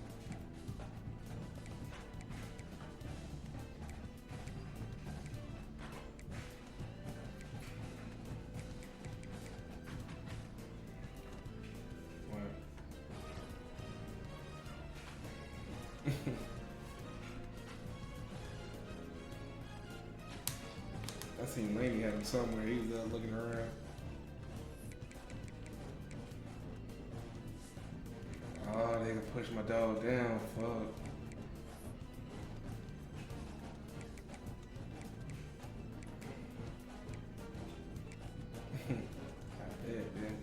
What? I seen Laney had him somewhere. He was looking around. Oh, they can push my dog down. Fuck. I bet, man.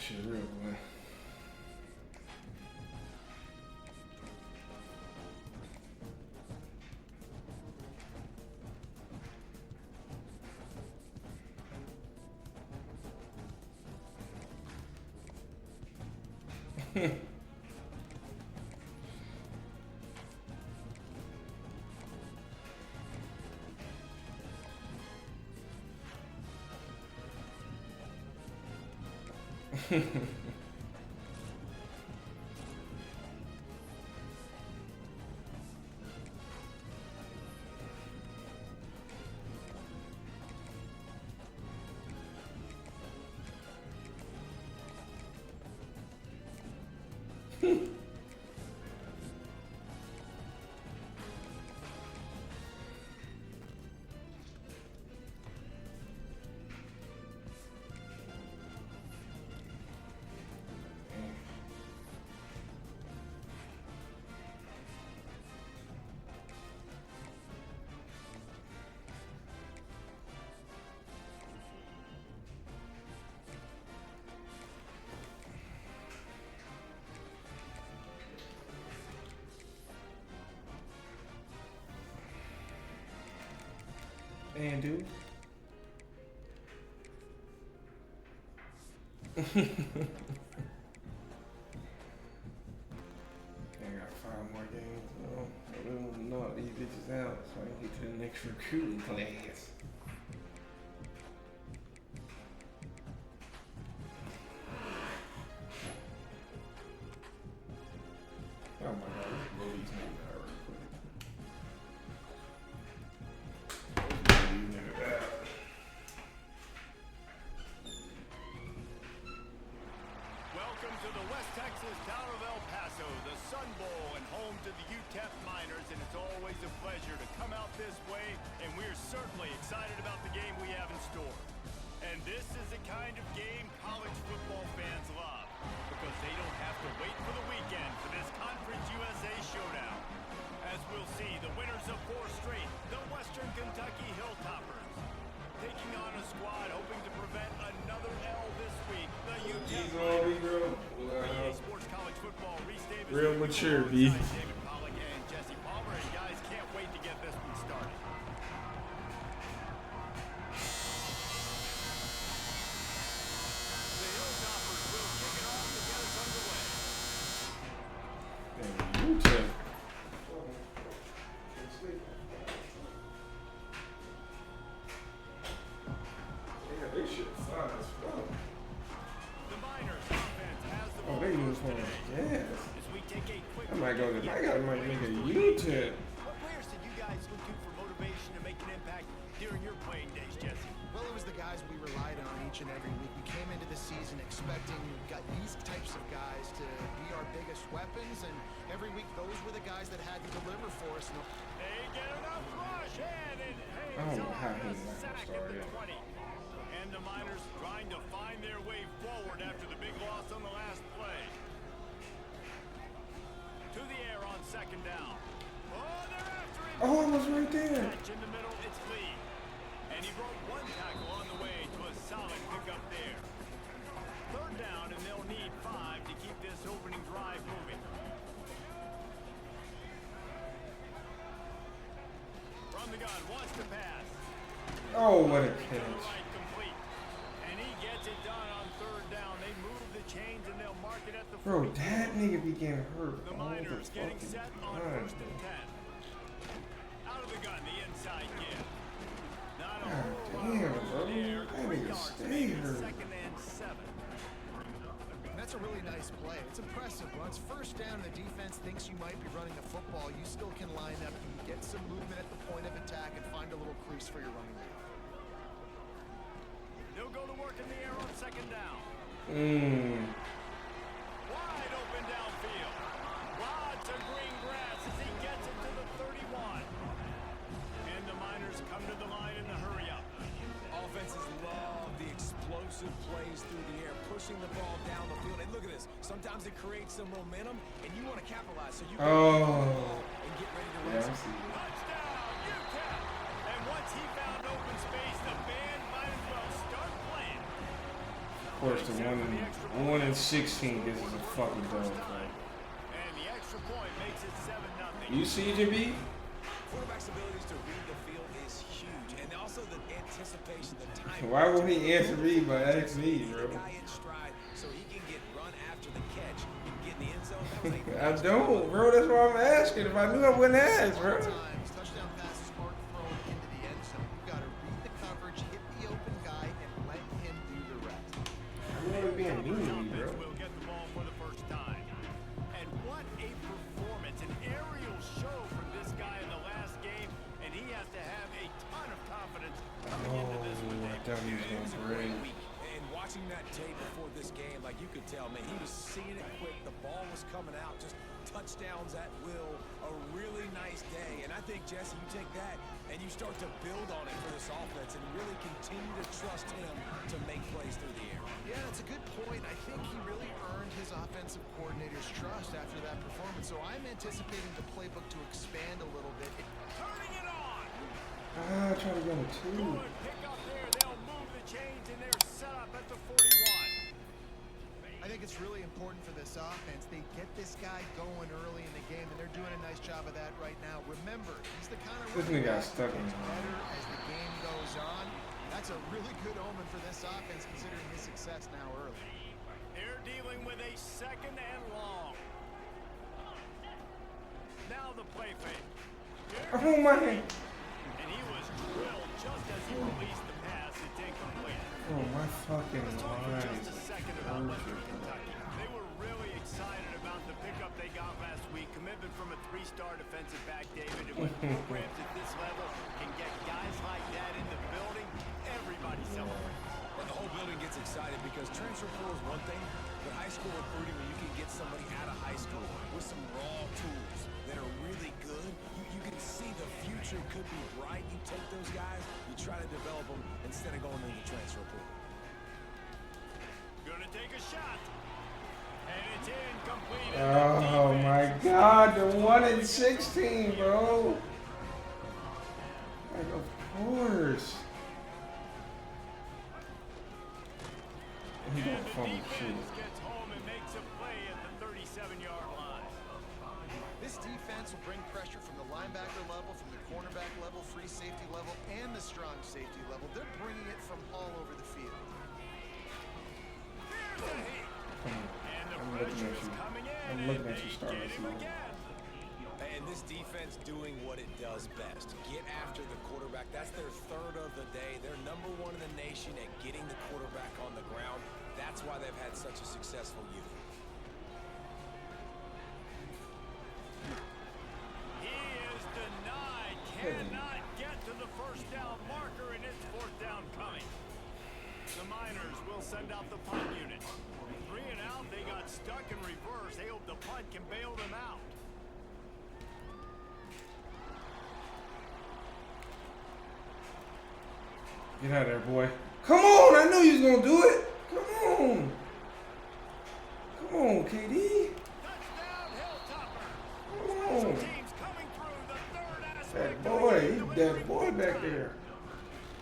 shit real quick. Man, dude. I got 5 more games. So I really want to knock these bitches out so I can get to the next recruiting class. Oh my god, let's blow these niggas out real quick. Let's blow these niggas out. Welcome to the West Texas town of El Paso, the Sun Bowl, and home to the UTEP Miners, and it's always a pleasure to come out this way, and we're certainly excited about the game we have in store. And this is the kind of game college football fans love, because they don't have to wait for the weekend for this Conference USA showdown. As we'll see, the winners of 4 straight, the Western Kentucky Hilltoppers, taking on a squad hoping to prevent another L this week, the UTEP Miners. EA Sports College Football, Reese Davis, Real mature, B. David Pollack and Jesse Palmer, and guys, can't wait to get this one started. The Hilltoppers will kick it off to get us underway. Man, UTEP. Yeah, they shit fine as fuck. The Miners offense has the ball Oh, they first uniform. today. Yes. As we take a quick I might go to. look I at gotta the make a players. UTEP. What players did you guys look to for motivation to make an impact during your playing days, Jesse? Well, it was the guys we relied on each and every week. We came into the season expecting we've got these types of guys to be our biggest weapons, and every week those were the guys that had to deliver for us. They get enough rush, and it I don't hangs know how on he's the not gonna sack start at the it. 20. And the Miners trying to find their way forward after the big loss on the last play. To the air on 2nd down. Oh, they're after him. Oh, I was right there. Catch in the middle, it's Lee. And he broke 1 tackle on the way to a solid pickup there. 3rd down, and they'll need 5 to keep this opening drive moving. From the gun, wants to pass. Oh, what a To the catch. right, complete. And he gets it done on 3rd down. They move the chains, and they'll mark it at the Bro, 42. that nigga be getting hurt. The all the Miners getting fucking set on time. 1st and 10. Out of the gun, the inside give. Not a God whole lot damn, of bro. room there. That 3 nigga yards, stay maybe hurt. 2nd and 7. And that's a really nice play. It's impressive. Once 1st down, the defense thinks you might be running the football. You still can line up and get some movement at the point of attack and find a little crease for your running back. They'll go to work in the air on 2nd down. Wide open downfield. Lots of green grass as he gets it to the 31. And the Miners come to the line in the hurry up. Offenses love the explosive plays through the air, pushing the ball down the field. And look at this. Sometimes it creates some momentum, and you want to capitalize. So you and get ready to run. Yeah, I see. Touchdown, UTEP! And once he found open space, the band might as well start playing. Of course, the 1-16 gives us a fucking dog. And the extra point makes it 7-0. You see, JB? Quarterback's abilities to read the field is huge, and also the anticipation, the time. Why would he answer me by asking me, bro? Guy in stride so he can get run after the catch and get in the end zone. I don't, bro. That's why I'm asking. If I knew, I wouldn't ask, bro. Touchdown passes aren't thrown into the end zone. You've got to read the coverage, hit the open guy, and let him do the rest. You know being mean to me, bro. Will get the ball for the first time. And what a performance, an aerial show from this guy in the last game, and he has to have a ton of confidence coming into this one. I thought he was going to break. And watching that tape before this game, like you could tell, man, he was seeing it quick. The ball was coming out, just touchdowns at will. A really nice day. And I think, Jesse, you take that and you start to build on it for this offense and really continue to trust him to make plays through the air. Yeah, that's a good point. I think he really earned his offensive coordinator's trust after that performance. So I'm anticipating the playbook to expand a little bit. Turning it on. Ah, trying to go to 2. Good pick up there. They'll move the chains and they're set up at the 41. I think it's really important for this offense. They get this guy going early in the game, and they're doing a nice job of that right now. Remember, he's the kind of This nigga got stuck in better as the game goes on. That's a really good omen for this offense, considering his success now early. They're dealing with a second and long. Now the play fake. Oh, my. And he was drilled just as he released the pass. It's incomplete. Oh, my fucking Let's talk for line. just a second about Western Kentucky. They were really excited about the pickup they got last week. Commitment from a 3-star defensive back, David. And when programs at this level can get guys like that in the building, everybody celebrates. Well, the whole building gets excited because transfer portal is one thing, but high school recruiting, when you can get somebody out of high school with some raw tools that are really good, you can see the future could be bright. You take those guys, you try to develop them instead of going into the transfer portal. Gonna take a shot. And it's incomplete. Oh, my God. The 1-16, bro. Like, of course. He And got the fumble, shit. defense gets home and makes a play at the 37-yard line. This defense will bring pressure from the linebacker level, from the cornerback level, free safety level, and the strong safety level. They're bringing it from all over the field. And the I'm looking pressure at is you. coming in. I'm looking and at you, they Star get him Wars. again. And this defense doing what it does best. Get after the quarterback. That's their third of the day. They're number 1 in the nation at getting the quarterback on the ground. That's why they've had such a successful year. He is denied. Cannot get to the first down marker, and it's 4th down coming. The Miners will send out the punt unit. 3 and out. They got stuck in reverse. They hope the punt can bail them out. Get out of there, boy. Come on. I knew you was going to do it. Come on. Come on, KD. Touchdown, Hilltopper. Come Special on. teams coming through the third aspect. That boy. He's that boy back there.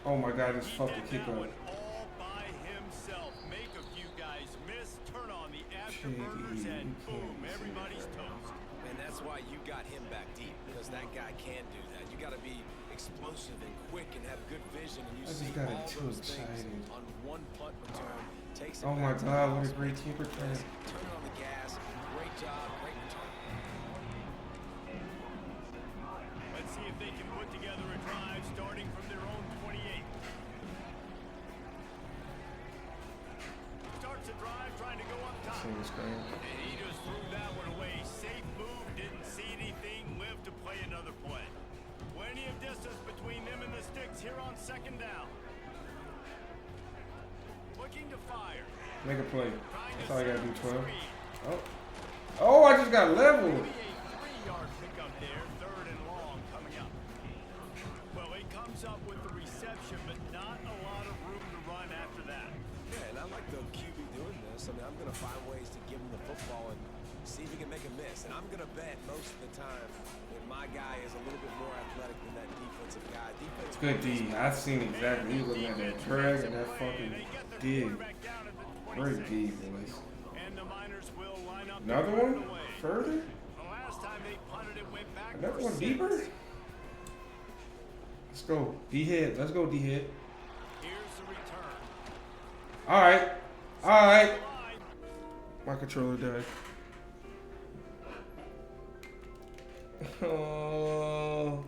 Oh, my God. This fucking Did kick that up. one all by himself. Make a few guys miss, turn on the afterburners, and boom, everybody's toast. And that's why you got him back deep, because that guy can do that. You got to be explosive and quick and have good vision, and you I just see got all too those things excited. on one punt return. Takes it Oh, my back to the God. What house. a great keeper turn. Turn it on the gas. Great job. Great return. Let's see if they can put together a drive starting from their own 28. Starts a drive trying to go up top. See the screen. And he just threw that one away. Safe move, didn't see anything, lived to play another play. Plenty of distance between them and the sticks here on 2nd down. Looking to fire. Make a play. Trying That's to all I got to set do, up 12. screen. Oh. Oh, I just got leveled. Maybe a 3-yard pickup there, 3rd and long coming up. Well, he comes up with the reception, but not a lot of room to run after that. Yeah, and I like the QB doing this. I mean, I'm going to find ways to give him the football and see if he can make a miss. And I'm going to bet most of the time that my guy is a little bit more athletic than that defensive guy. Good D. I seen exactly. He was looking at that drag and that fucking dig. Back down at the Great D, boys. And the Miners will line up. Another one? Further? The last time they punted it went back. Another for one 6. deeper? Let's go. D-head. Let's go, D-head. Here's the return. Alright. Alright. My controller died. Oh.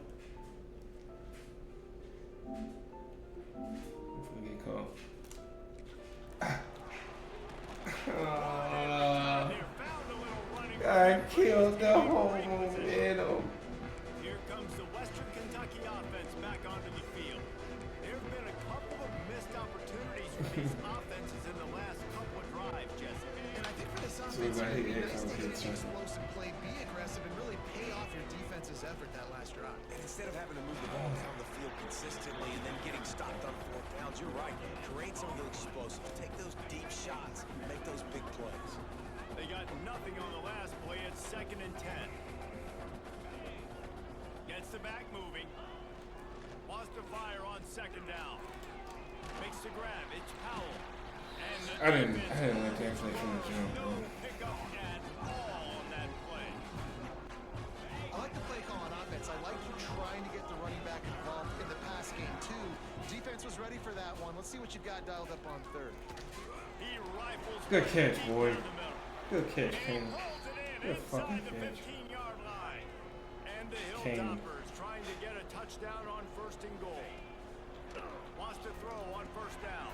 Hopefully get caught. I killed the whole momentum. Here comes the Western Kentucky offense back onto the field. There have been a couple of missed opportunities for these offenses in the last couple of drives, Jesse. And I think for this So offense, I hit you X, I need would to hit hit something. explosive play, be aggressive, and really pay off your defense's effort that last drive. And instead of having to move the ball down the field consistently and then getting stopped on 4th downs, you're right. Create some of the explosives. Take those deep shots. Make those big plays. They got nothing on the last play at 2nd and 10. Gets the back moving. Wants to fire on 2nd down. Makes the grab. It's Powell. And the I didn't like that play from the jump, bro. no pickup at all on that play. I like the play call on offense. I like you trying to get the running back involved in the pass game, too. Defense was ready for that one. Let's see what you got dialed up on 3rd. He rifles. Good catch, deep boy. down the middle. Good catch, And Kane. rolls it in Good inside fucking the catch. 15-yard line. And the Kane. Hilltoppers trying to get a touchdown on 1st and goal. Wants to throw on 1st down.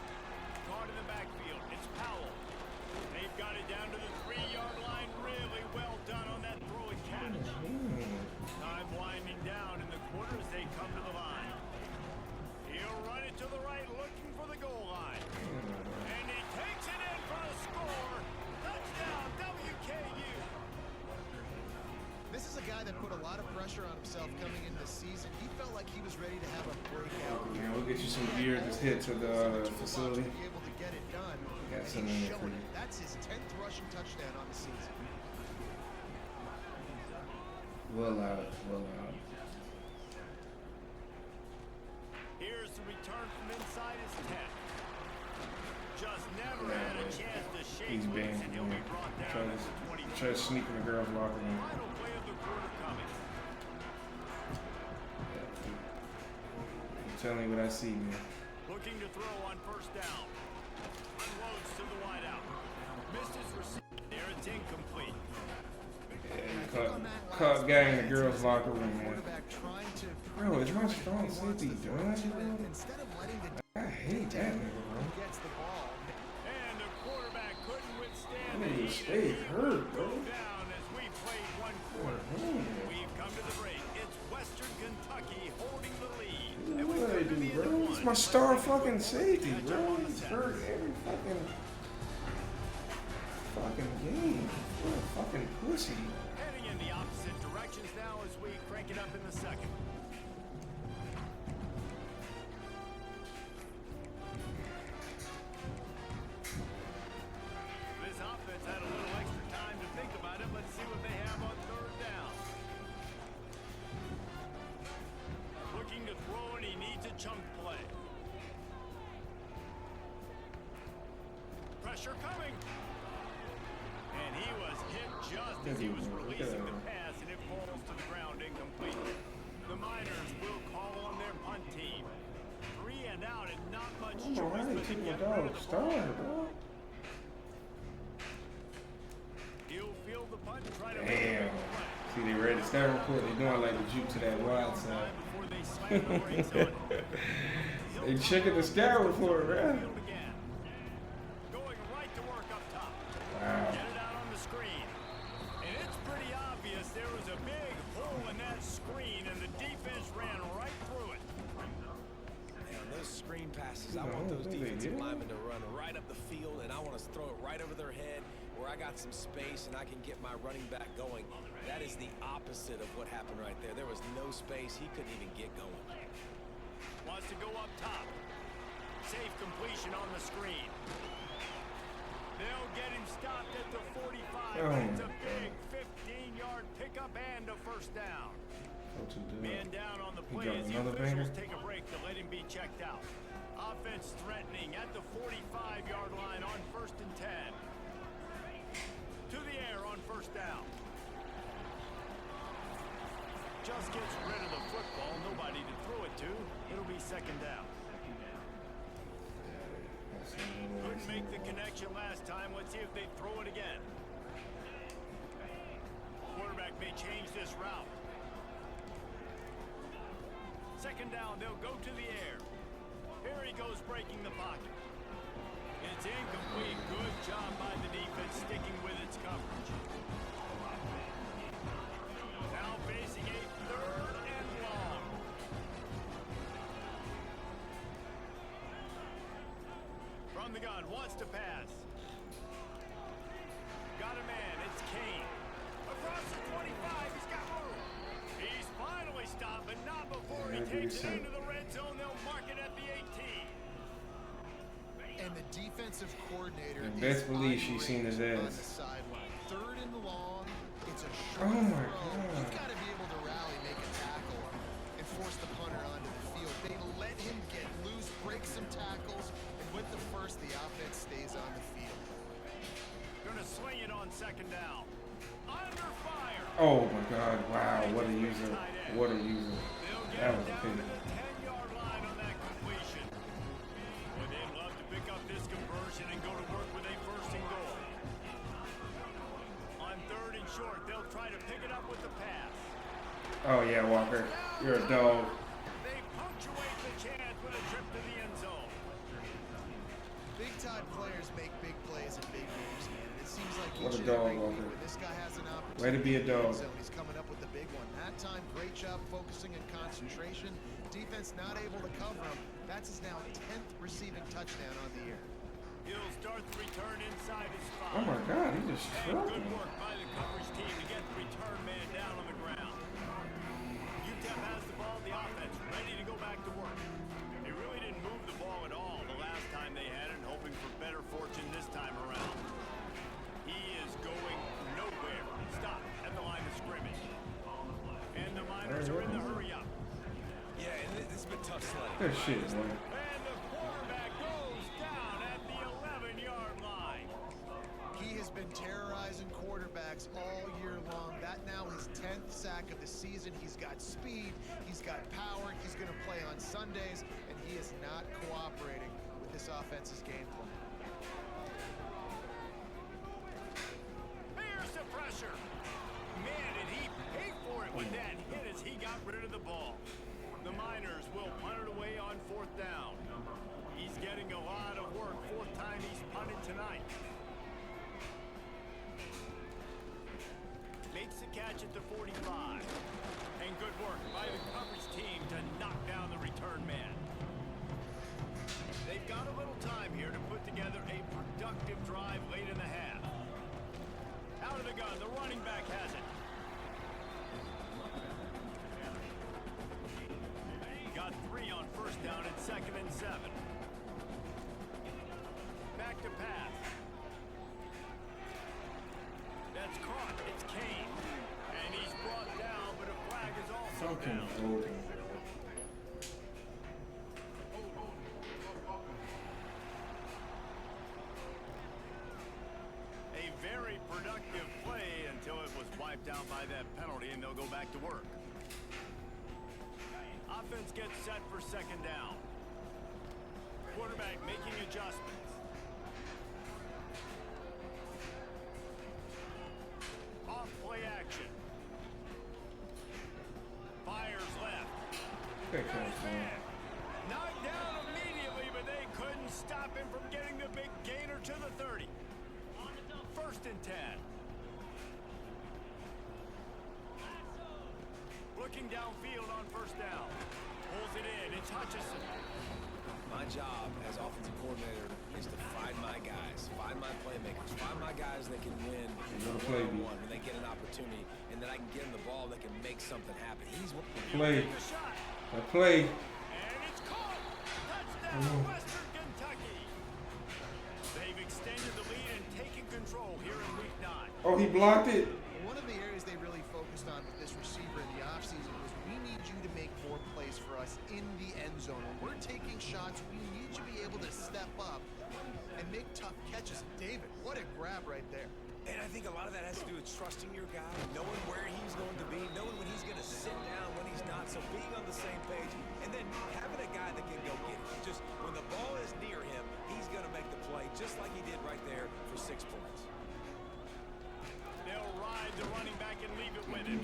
Caught in the backfield. It's Powell. They've got it down to the 3-yard line. Really well done on that throw and catch. Time winding down in the quarter as they come to the line. He'll run it to the right, looking for the goal line. And he takes it in for the score. Touchdown, WKU. This is a guy that put a lot of pressure on himself coming into the season. He felt like he was ready to have a breakout. Man, we'll get you some gear at this hit to the facility. To be able to get it done. Got And some he's in there for showing you. it. That's his 10th rushing touchdown on the season. Well out. Well out. Here's the return from inside his 10. Just never had a chance to shake He's loose, banned. and he'll be brought down at the 20. Try to sneak in the girl's locker room. Final play of the quarter coming. I'm telling you what I see, man. Looking to throw on 1st down. Unloads to the wideout. Missed his receiver. There, it's incomplete. Caught guy in the girls' locker room, man. Quarterback trying to Bro, is my strong safety done? instead of letting the I hate that nigga, bro. gets the ball. And the quarterback couldn't withstand the That nigga heat. stayed hurt, bro. Down as we played one quarter. We've come to the break. It's Western Kentucky holding the lead. And What we've do I come to do, the end bro? of It's one. my star fucking safety, bro. He's hurt every fucking game. What a fucking pussy. Heading in the opposite directions now as we crank it up in the 2nd. This offense had a little extra time to think about it. Let's see what they have on 3rd down. Looking to throw, and he needs a chunk play. Pressure coming. And he was hit just as he was releasing the pass, and it falls to the ground incomplete. The Miners will call on their punt team. 3 and out and not much I don't choice know why they but to took my get rid dog of the star, ball. bro. He'll field the punt and try to Damn. See, they ready to start recording. They doing like the juke to that wild side. before they slam the brakes on it. They checking the sky report, bro. Field again. Going right to work up top. Wow. Get it out on the screen. And it's pretty obvious there was a big hole in that screen, and the defense ran right through it. Man, those screen passes, I No, want those they defensive did. linemen to run right up the field, and I want to throw it right over their head where I got some space and I can get my running back going. That is the opposite of what happened right there. There was no space. He couldn't even get going. Wants to go up top. Safe completion on the screen. They'll get him stopped at the 45. Oh, It's a my big 15-yard pickup and a 1st down. Go to the Man down on the He play dropped as the another officials banger. take a break to let him be checked out. Offense threatening at the 45-yard line on 1st and 10. To the air on 1st down. Just gets rid of the football. Nobody to throw it to. It'll be 2nd down. Couldn't make the connection last time. Let's see if they throw it again. Quarterback may change this route. 2nd down, they'll go to the air. Here he goes breaking the pocket. It's incomplete. Good job by the defense sticking with its coverage. Now facing a 3rd and long. From the gun, wants to pass. Got a man, it's Kane. Across the 25, he's got room. He's finally stopped, but not before he takes it into the red zone. They'll mark it at the 18. And the defensive coordinator and best believe she's seen his ass. On the sideline. 3rd and long. It's a short oh my throw. God. You've got to be able to rally, make a tackle, and force the punter onto the field. They let him get loose, break some tackles, and with the first, the offense stays on the field. Gonna swing it on 2nd down. Under fire. Oh my God! Wow, what a user! What a user! That was a pity. The 10-yard line on that completion. Well, they'd love to pick up this conversion and go to work with a 1st and goal. On 3rd and short, they'll try to pick it up with the pass. Oh yeah, Walker, you're a dog. They punctuate the chance with a trip to the end zone. Big-time players make big plays in big games, man. It seems like What each a dog, and every week Walker. when this guy has an opportunity. Way to be a dog. He's coming up with the big one. That time, great job focusing and concentration. Defense not able to cover him. That's his now 10th receiving touchdown on the year. He'll start the return inside his 5. Oh my God, he just And struck good him. work by the coverage team to get the return man down on the ground. UTEP has the ball, the offense ready to go back to work. They really didn't move the ball at all the last time they had it, hoping for better fortune this time around. He is going nowhere. Stop at the line of scrimmage. And the Miners are in the hurry up. Yeah, and this has been tough sledding. Good shit, man. And the quarterback goes down at the 11-yard line. He has been terrorizing quarterbacks all year long. That now his 10th sack of the season. He's got speed, he's got power, he's going to play on Sundays, and he is not cooperating with this offense's game plan. Here's the pressure. Man, did he pay for it with that hit as he got rid of the ball. The Miners will punt it away on 4th down. He's getting a lot of work. 4th time he's punted tonight. Makes the catch at the 45. And good work by the coverage team to knock down the return man. They've got a little time here to put together a productive drive late in the half. Out of the gun, the running back has it. Got 3 on 1st down and 2nd and 7. Back to pass. That's caught. It's Kane. And he's brought down, but a flag is also down. A very productive play until it was wiped out by that penalty, and they'll go back to work. Offense gets set for 2nd down. Quarterback making adjustments. Off play action. Fires left. Knocked down immediately, but they couldn't stop him from getting the big gainer to the 30. 1st and 10. Looking downfield on 1st down. Pulls it in. It's Hutchinson. My job as offensive coordinator is to find my guys, find my playmakers, find my guys that can win one-on-one when they get an opportunity, and then I can get them the ball that can make something happen. He's play. And it's caught. Touchdown, Western Kentucky. They've extended the lead and taken control here in Week 9. Oh, he blocked it. One of the areas they really focused on with this receiver in the offseason was we need you to make more plays for us in the end zone. When we're taking shots, we need need you to be able to step up and make tough catches. David, what a grab right there. And I think a lot of that has to do with trusting your guy, knowing where he's going to be, knowing when he's going to sit down, when he's not, so being on the same page, and then having a guy that can go get it. Just when the ball is near him, he's going to make the play, just like he did right there for 6 points. They'll ride the running back and leave it with him.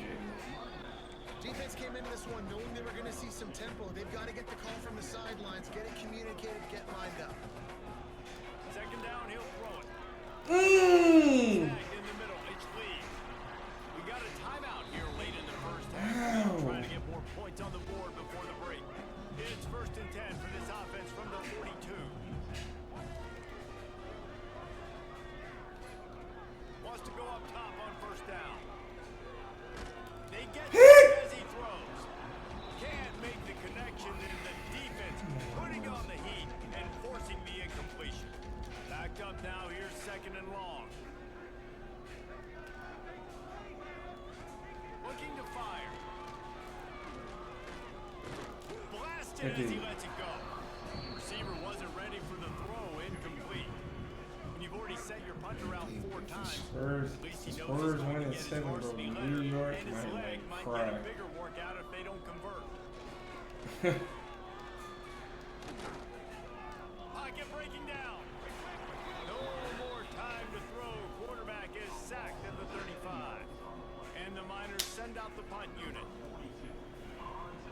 Defense came into this one knowing they were going to see some tempo. They've got to get the call from the sidelines, get it communicated, get lined up. Second down, he'll throw it. Mmm. In the middle, it's Lee. We got a timeout here late in the first half. Trying to get more points on the board before the break. It's 1st and 10 for this offense from the 42. Wants to go up top on 1st down. They get as he throws. Can't make the connection, and the defense putting on the heat and forcing the incompletion. Backed up now, here's 2nd and long. Looking to fire. Blasted as he lets it go. Receiver wasn't ready for the throw, incomplete. When you've already set your punter out 4 times, at least he knows he's going to get his varsity letter, and his leg might get a bigger workout if they don't convert. Pocket breaking down. No more time to throw. Quarterback is sacked at the 35. And the Miners send out the punt unit.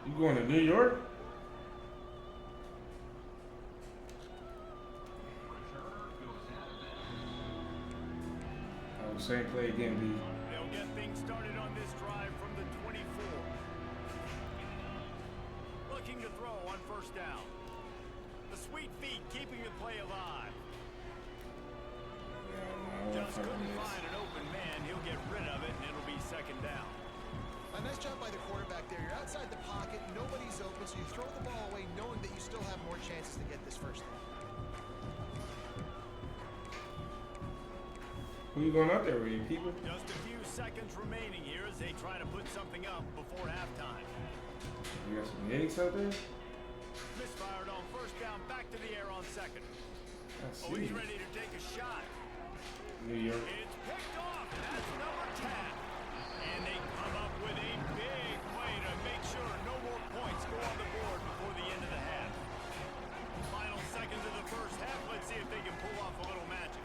You going to New York? Oh, same play again, B. They'll get things started on this drive from the 24. Looking to throw on 1st down. The sweet feet keeping the play alive. Just couldn't find an open man. He'll get rid of it, and it'll be 2nd down. A nice job by the quarterback there. You're outside the pocket, nobody's open, so you throw the ball away knowing that you still have more chances to get this 1st down. Who you going out there with, you people? Just a few seconds remaining here as they try to put something up before halftime. You got some Yanks out there? Misfired on 1st down, back to the air on 2nd. Oh, he's ready to take a shot. New York. It's picked off. That's number 10. And they come up with a big play to make sure no more points go on the board before the end of the half. Final seconds of the first half. Let's see if they can pull off a little magic.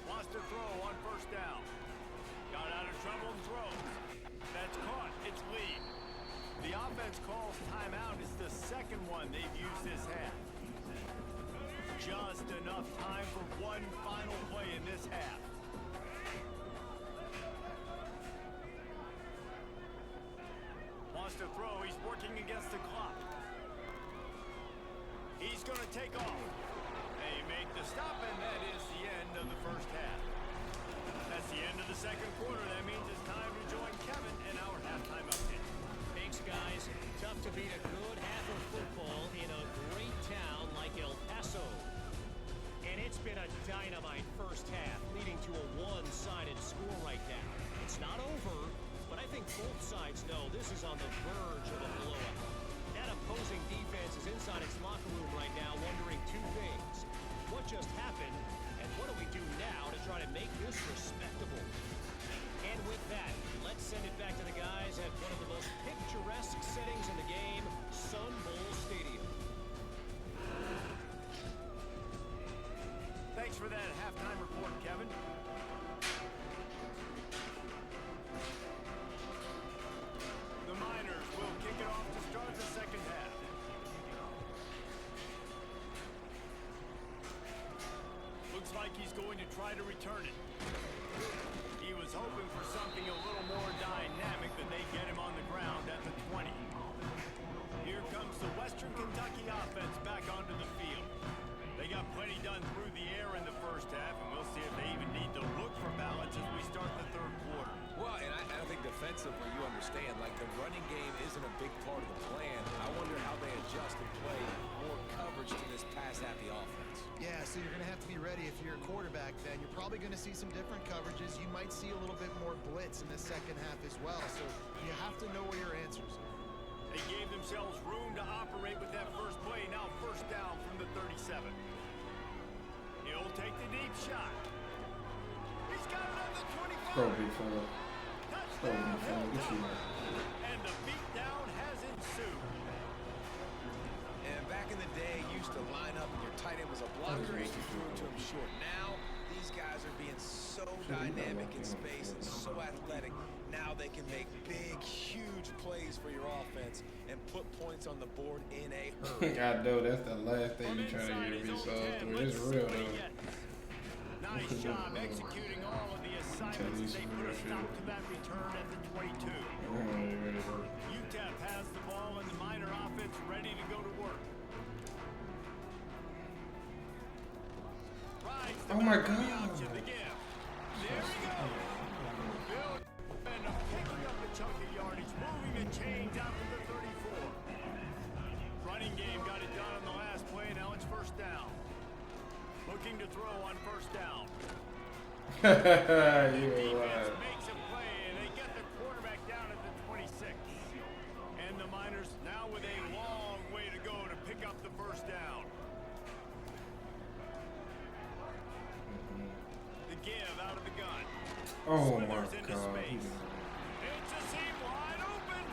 Wants to throw on 1st down. Got out of trouble and throws. That's caught. It's Lee. The offense calls timeout. It's the 2nd one they've used this half. Just enough time for one final play in this half. Wants to throw. He's working against the clock. He's going to take off. They make the stop, and that is the end of the first half. That's the end of the 2nd quarter. That means it's time to join Kevin in our halftime update. Thanks, guys. Tough to beat a good half of football in a great town like El Paso. And it's been a dynamite first half, leading to a one-sided score right now. It's not over, but I think both sides know this is on the verge of a blowout. That opposing defense is inside its locker room right now wondering 2 things. What just happened, and what do we do now to try to make this respectable? And with that, let's send it back to the guys at one of the most picturesque settings in the game, Sun Bowl Stadium. Thanks for that halftime report, Kevin. The Miners will kick it off to start the 2nd half. Looks like he's going to try to return it. He was hoping for something a little more dynamic than they get him on the ground at the 20. Here comes the Western Kentucky offense back onto the field. They got plenty done through the air in the first half, and we'll see if they even need to look for balance as we start the 3rd quarter. Well, and I think defensively, you understand, like the running game isn't a big part of the plan. I wonder how they adjust and play more coverage to this pass-happy offense. Yeah, so you're going to have to be ready if you're a quarterback then. You're probably going to see some different coverages. You might see a little bit more blitz in the 2nd half as well. So you have to know where your answers are. They gave themselves room to operate Go, big fella. Go, big fella. Get you. And the beatdown has ensued. And back in the day, you used to line up and your tight end was a blocker and you threw it to him short. Now, these guys are being so dynamic in space and so athletic. Now they can make big, huge plays for your offense and put points on the board in a hurry. I know that's the last thing you try to hear me say. It's real though. Nice job executing all of the assignments. They put a stop to that return at the 22. UTEP has the ball and the Miner offense ready to go to work. Oh my God. The give. There we go. Bill and picking up the chunk of yardage, moving the chains out to the 34. Running game got it done on the last play. Now it's first down. Looking to throw on first down. You Defense makes a play, and they get the quarterback down at the 26. And the Miners now with a long way to go to pick up the first down. The give out of the gun. Oh my Slithers into God. space. It's a seam wide open.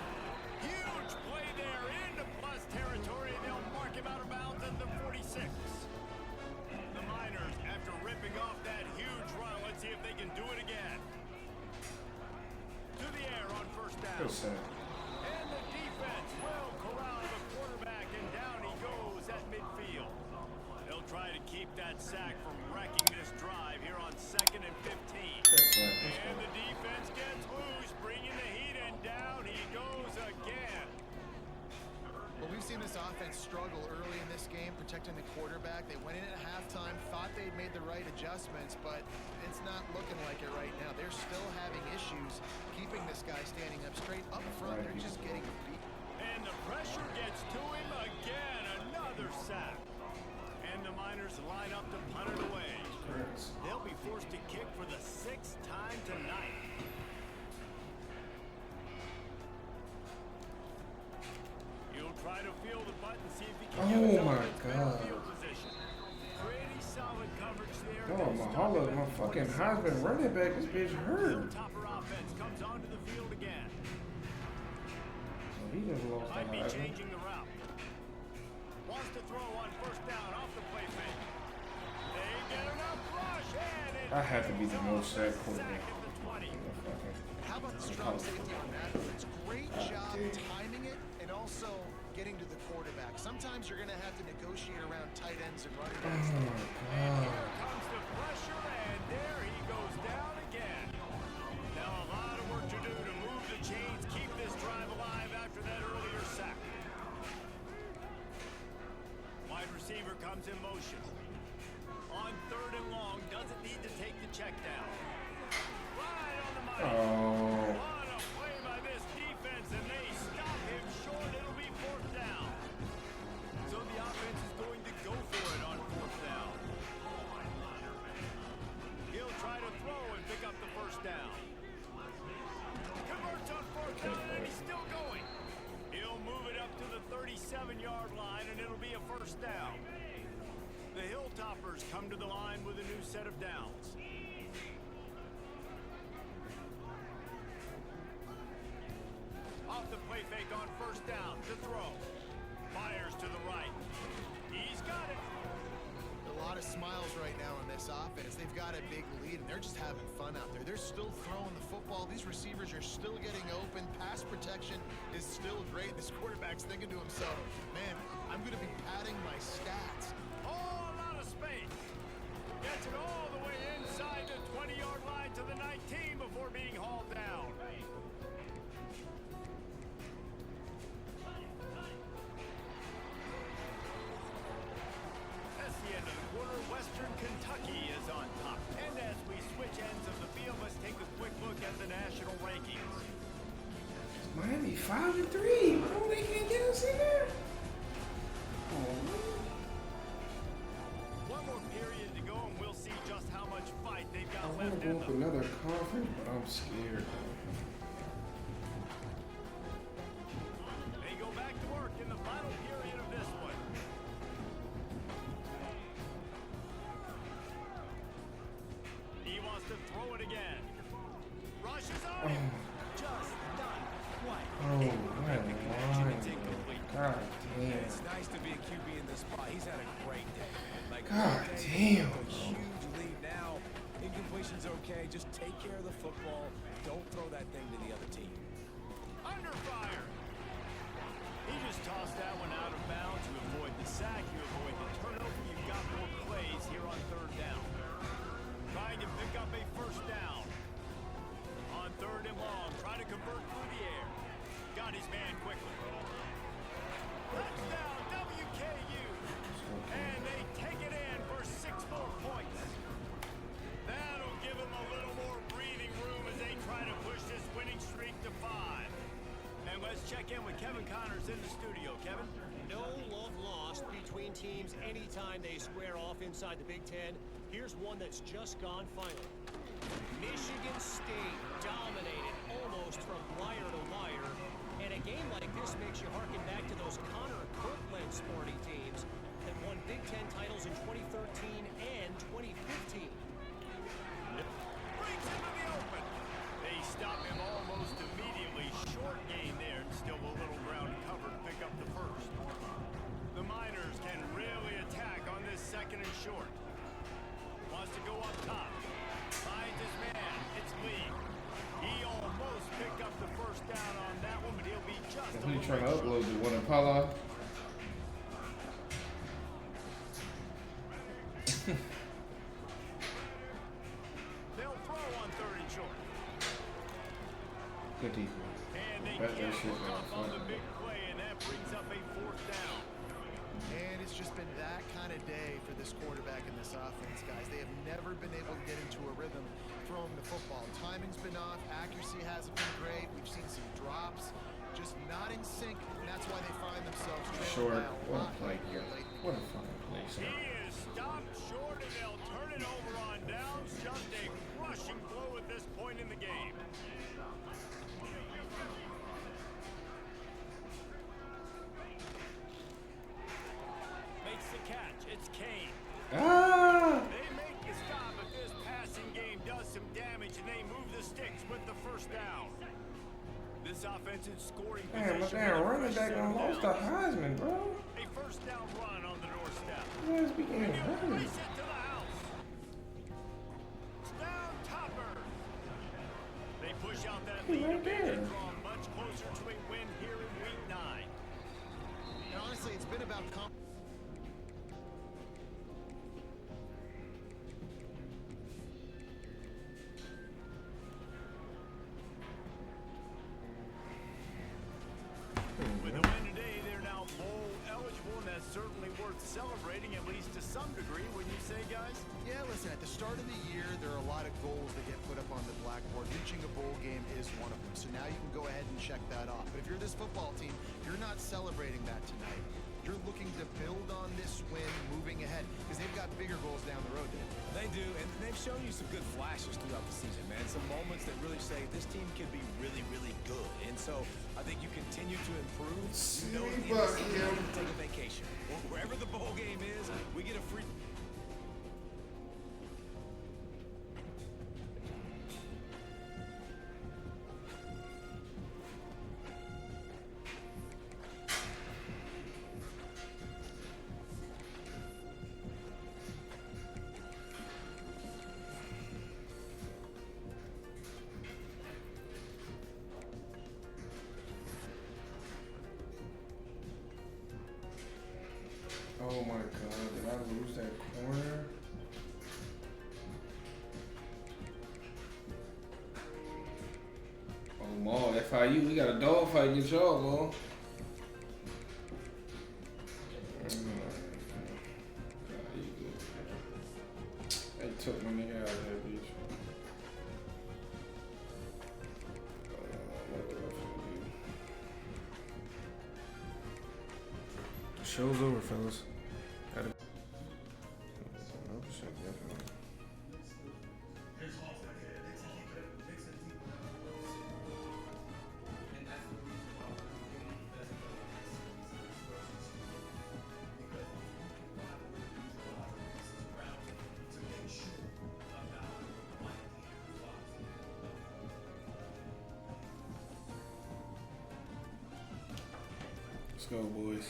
Huge play there into plus territory. They'll mark him out of bounds at the 46. The Miners, after ripping off that huge run, let's see if they can do it again. To the air on first down. And the defense will corral the quarterback, and down he goes at midfield. They'll try to keep that sack from wrecking this drive here on 2nd and 15. And the defense gets loose, bringing the heat, and down he goes again. Well, we've seen this offense struggle early in this game, protecting the quarterback. They went in at halftime, thought they'd made the right adjustments, but it's not looking like it right now. They're still having issues keeping this guy standing up straight up front. They're just getting beat. And the pressure gets to him again. Another sack. And the Miners line up to punt it away. They'll be forced to kick for the 6th time tonight. He'll try to feel the button, see if he can get himself in better field position. Pretty solid coverage there. Oh, my fucking Heisman running back, this bitch hurt. Topper offense comes onto the field again. He just lost Might be the changing the route. Wants to throw on first down off the play fake. They get enough rush, and it's I have to be the most sacked quarterback. sack at the 20. How about the strong safety on that? It's great job timing it and also getting to the quarterback. Sometimes you're going to have to negotiate around tight ends and running backs. Here comes the pressure, and there he goes down again. Now a lot of work to do to move the chains, keep this drive alive after that earlier sack. Wide receiver comes in motion. On 3rd and long, doesn't need to take the check down. Right on the money. Oh. What a play by this defense, and they stop him short. It'll be 4th down. So the offense is going to go for it on 4th down. He'll try to throw and pick up the first down. Converts on 4th down, and he's still going. He'll move it up to the 37-yard line, and it'll be a first down. The Hilltoppers come to the line with a new set of downs. Off the play fake on first down to throw. Fires to the right. He's got it. A lot of smiles right now on this offense. They've got a big lead, and they're just having fun out there. They're still throwing the football. These receivers are still getting open. Pass protection is still great. This quarterback's thinking to himself, man, I'm going to be padding my stats. All out of space. Gets it all the way inside the 20-yard line to the 19 before being hauled down. That's the end of the quarter. Western Kentucky is on top. And as we switch ends of the field, let's take a quick look at the national rankings. Miami 5-3. Bro, they can't get us in there. One more period to go, and we'll see just how much fight they've got I want left to go in up them. another conference, but I'm scared. They go back to work in the final period of this one. He wants to throw it again. It's nice to be a QB in this spot. He's had a great day. Like, God great damn. A huge lead now. Incompletion's okay. Just take care of the football. Don't throw that thing to the other team. Under fire. He just tossed that one out of bounds. You avoid the sack, you avoid the turnover. You've got more plays here on third down. Trying to pick up a first down. On third and long, trying to convert through the air. Got his man quickly. Touchdown, WKU. And they take it in for 6 more points. That'll give them a little more breathing room as they try to push this winning streak to 5. And let's check in with Kevin Connors in the studio. Kevin? No love lost between teams anytime they square off inside the Big Ten. Here's one that's just gone final. Michigan State dominated almost from wire to wire. And a game like this makes you harken back to those Connor Copeland sporty teams that won Big Ten titles in 2013 and 2015. Brings him to the open. They stop him almost immediately. Short gain there, and still a little ground covered to pick up the first. The Miners can really attack on this second and short. Wants to go up top. Finds his man. It's Lee. He almost picked up the first down on that one, but he'll be just a He little trying to bit upload the one in Pala. They'll throw on third and short. Good defense. And they Bet that can't shit hook been up on the fun. big play, and that brings up a fourth down. And it's just been that kind of day for this quarterback and this offense, guys. They have never been able to get into a rhythm throwing the football. Timing's been off. Accuracy hasn't been great. We've seen some drops. Just not in sync, and that's why they find themselves Short. trailing by a What a lot play here here. late. What a fucking play, He son. is stopped short, and they'll turn it over on downs. Just a crushing blow at this point in the game. Makes the catch. It's Kane. Ah! They make the stop, but this passing game does some damage, and they move the sticks with the first down. This offensive scoring Damn, my position damn with a running fresh back set on of lost the downs. Heisman, bro. A first down run on the doorstep. Let's begin. And he'll Running. race it to the house. It's down Topper. They push out that He's lead right a bit there. and draw much closer to a win here in Week 9. And honestly, it's been about With a win today, they're now bowl eligible, and that's certainly worth celebrating, at least to some degree, wouldn't you say, guys? Yeah, listen, at the start of the year, there are a lot of goals that get put up on the blackboard. Reaching a bowl game is one of them. So now you can go ahead and check that off. But if you're this football team, you're not celebrating that tonight. You're looking to build on this win moving ahead because they've got bigger goals down the road. They do, and they've shown you some good flashes throughout the season, man. Some moments that really say this team can be really, really good. And so I think you continue to improve. You know, at the end of the season, you can take a vacation. Wherever the bowl game is, we get a free... Oh my god, did I lose that corner? Oh, Maul, FIU, we got a dog fight against y'all, Maul. They took my nigga out of that bitch. What the fuck do? The show's over, fellas. Gotta... Oh, shit, definitely. Let's go, boys.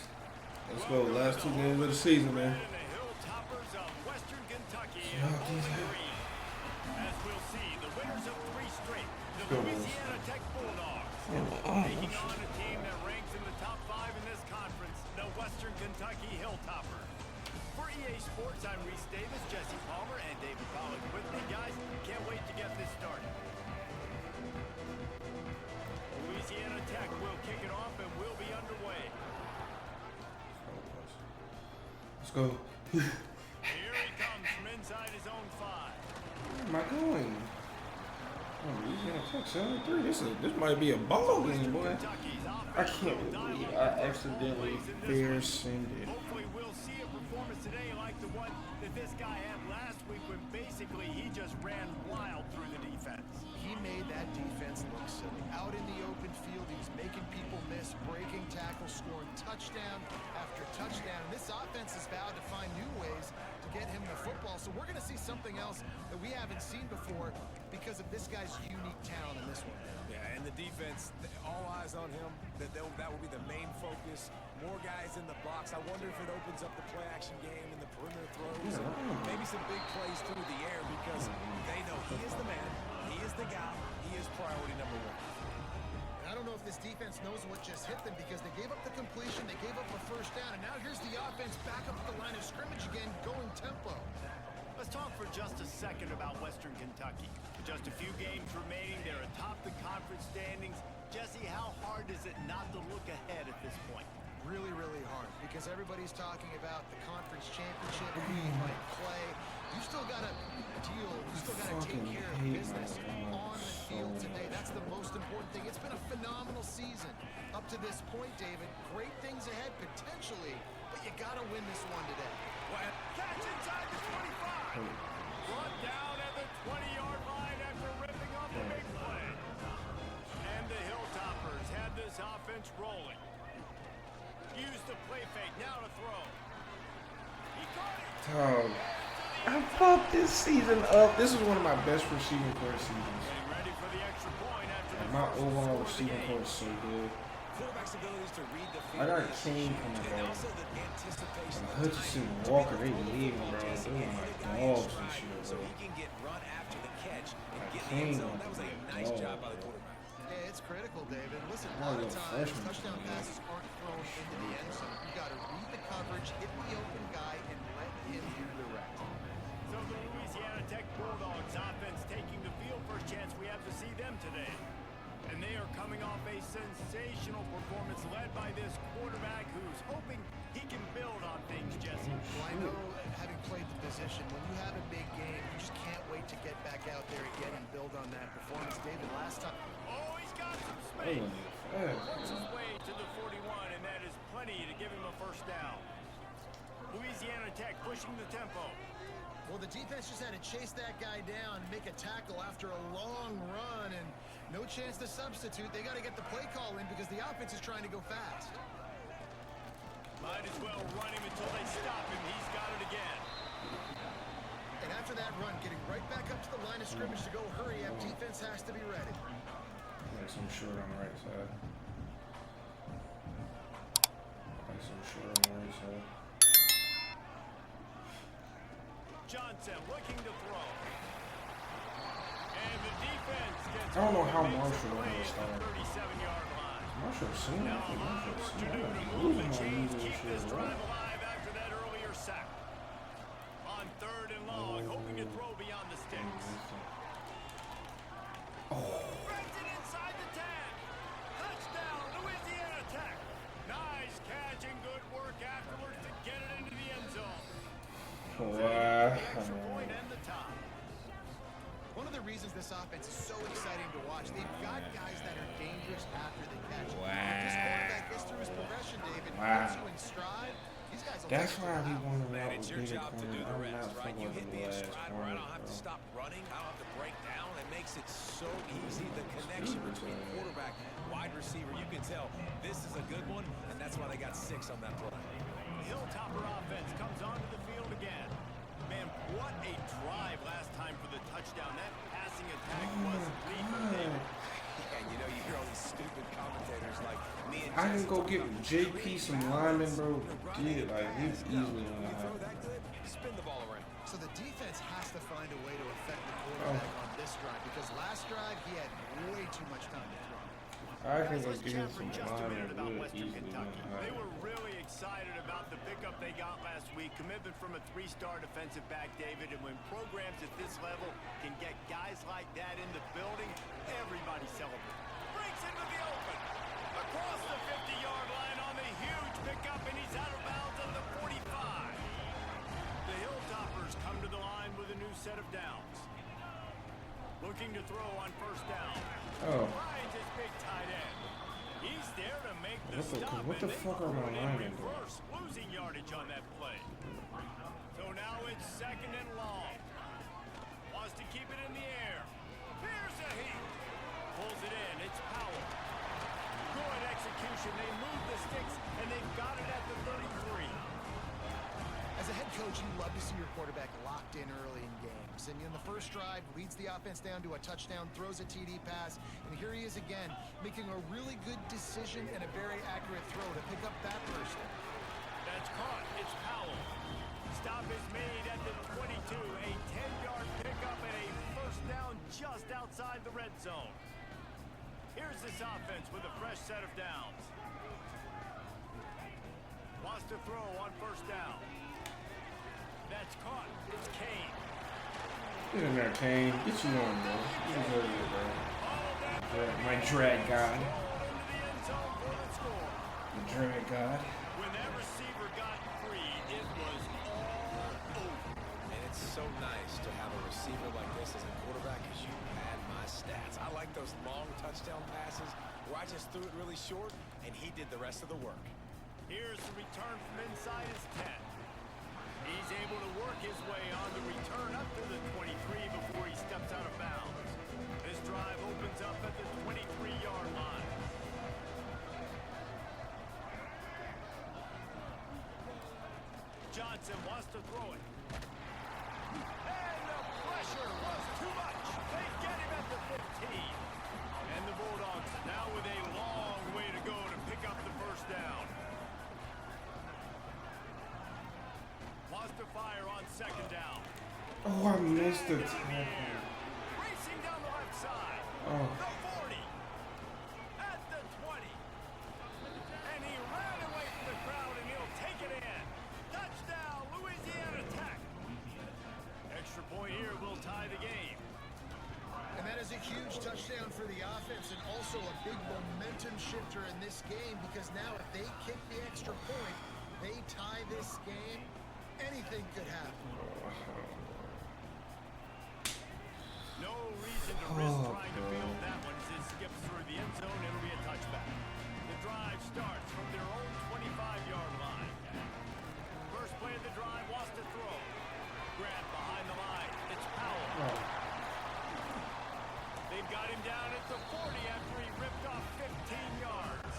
Let's go. Last 2 games of the season, man. And the Hilltoppers of Western Kentucky Yeah, and these Bowling Green. As we'll see, the winners of 3 straight, the go, Louisiana Tech Bulldogs, taking on a team that ranks in the top 5 in this conference, the Western Kentucky Hilltoppers. For EA Sports, I'm Reese Davis, Jesse Palmer, and David Pollack with me, guys. Can't wait to get this started. Louisiana Tech will kick it off and we'll be underway. Let's go. Here he comes from inside his own 5. Where am I going? Oh, Louisiana Tech 7-3. This might be a ball game, boy. I can't believe I accidentally fair sended. Hopefully we'll see a performance today like the one that this guy had last week when basically he just ran wild through the defense. He made that defense look silly. Out in the open field, he was making people miss, breaking tackles, scoring touchdown after touchdown. And this offense has vowed to find new ways to get him the football. So we're going to see something else that we haven't seen before because of this guy's unique talent in this one. Yeah, and the defense, all eyes on him. That will be the main focus. More guys in the box. I wonder if it opens up the play-action game and the perimeter throws. And maybe some big plays through the air because they know he is the man. He is the guy. He is priority number 1. And I don't know if this defense knows what just hit them because they gave up the completion, they gave up a first down, and now here's the offense back up at the line of scrimmage again, going tempo. Let's talk for just a second about Western Kentucky. With just a few games remaining, they're atop the conference standings. Jesse, how hard is it not to look ahead at this point? Really, really hard because everybody's talking about the conference championship, who you might play. You still got to deal, you still got to take care of business on the field today. That's the most important thing. It's been a phenomenal season up to this point, David. Great things ahead potentially, but you got to win this one today. Catch inside the 25. Brought down at the 20-yard line after ripping off a big play. And the Hilltoppers had this offense rolling. Use the play fake, now to throw. He caught it. Oh, I fucked this season up. This is one of my best receiving core seasons. Getting ready for the extra point after the My first overall score of the receiving game. core is so good. Quarterback's abilities to read the field. I got King coming and back. also the anticipation. And Hutchinson, Walker, they leave me, bro. They're my dogs and shit, So bro. he can get run after the catch and get in the King end zone. That was a nice dog, job by the bro. quarterback. Yeah, it's critical, David. Listen, a Oh, lot of yeah, times freshman. touchdown passes aren't thrown into the end zone. You got to read the coverage, hit the open guy, and let him do the rest. So the Louisiana Tech Bulldogs offense taking the field. First chance we have to see them today. And they are coming off a sensational performance led by this quarterback who's hoping he can build on things, Jesse. Well, I know, having played the position, when you have a big game, you just can't wait to get back out there again and build on that performance. David, last time... Oh, he's got some space. Oh, Works his way to the 41, and that is plenty to give him a first down. Louisiana Tech pushing the tempo. Well, the defense just had to chase that guy down and make a tackle after a long run, and no chance to substitute. They got to get the play call in because the offense is trying to go fast. Might as well run him until they stop him. He's got it again. And after that run, getting right back up to the line of scrimmage to go hurry up, defense has to be ready. Like some short on the right side. Like some short on the right side. Johnson looking to throw. And the defense gets I don't know how makes a Marshall play will at start. the 37-yard line. Marshall seen Now it. Marshall to seen do it. to I'm move losing the my chains, lead keep and this shit, drive bro. alive after that earlier sack. On 3rd and long, hoping to throw beyond the sticks. Breaks it inside the 10. Touchdown, Louisiana Tech. Nice catch and good work afterwards to get it into the end zone. Wow. The extra point and the tie. One of the reasons this offense is so exciting to watch, they've got guys that are dangerous after they catch. Wow. If this quarterback gets through his progression, David, puts you in stride, these guys will That's take why you we out. want to Man, out it's with your bigger job to do corner. the I'm rest, not right? fucking You with hit the me in last stride where I corner, don't have to bro. stop running. I don't have to break down. It makes it so easy. The connection between quarterback, wide receiver. You can tell this is a good one, and that's why they got 6 on that play. Hilltopper offense comes onto the field again. Man, what a drive last time for the touchdown. That passing attack was lethal. And you know, you hear all these stupid commentators like me and I can Jesse go talk get about JP some linemen, bro. Yeah, like he's easily when you gonna throw have. that good, spin the ball around. So the defense has to find a way to affect the quarterback on this drive because last drive he had way too much time to throw. I can go Let's get chat him for some just a minute linemen about real Western easily. Kentucky. They Man. were really excited about the pickup they got last week. Commitment from a 3-star defensive back, David. And when programs at this level can get guys like that in the building, everybody celebrates. Breaks into the open. Across the 50-yard line on the huge pickup, and he's out of bounds at the 45. The Hilltoppers come to the line with a new set of downs. Looking to throw on first down. Oh. Finds his big tight end. He's there to make the stop. What the fuck are my linemen doing? Reverse, losing yardage on that play. So now it's 2nd and long. Wants to keep it in the air. Here's a heat. Pulls it in. It's Powell. Good execution. They move the sticks, and they've got it at the 33. As a head coach, you love to see your quarterback locked in early in games. And in the first drive, leads the offense down to a touchdown, throws a TD pass, and here he is again, making a really good decision and a very accurate throw to pick up that first down. That's caught. It's Powell. Stop is made at the 22. A 10-yard pickup and a first down just outside the red zone. Here's this offense with a fresh set of downs. Wants to throw on first down. That's caught. It's Kane. Get in there, Kane. Get you on, bro. You deserve it, bro. My drag god. The drag god. When that receiver got free, it was all over. And it's so nice to have a receiver like this as a quarterback because you had my stats. I like those long touchdown passes where I just threw it really short and he did the rest of the work. Here's the return from inside his 10. He's able to work his way on the return up to the 23 before he steps out of bounds. This drive opens up at the 23-yard line. Johnson wants to throw it. And the pressure was too much. They get him at the 15. And the Bulldogs now with a long way to go to pick up the first down. Wants to fire on 2nd down. Oh, I missed the tackle. Racing down the left side. Oh. The 40. At the 20. And he ran away from the crowd, and he'll take it in. Touchdown, Louisiana Tech. Extra point here will tie the game. And that is a huge touchdown for the offense and also a big momentum shifter in this game because now if they kick the extra point, they tie this game, anything could happen. No reason to risk trying to field that one as it skips through the end zone. It'll be a touchback. The drive starts from their own 25-yard line. First play of the drive wants to throw. Grant behind the line. It's Powell. They've got him down at the 40 after he ripped off 15 yards.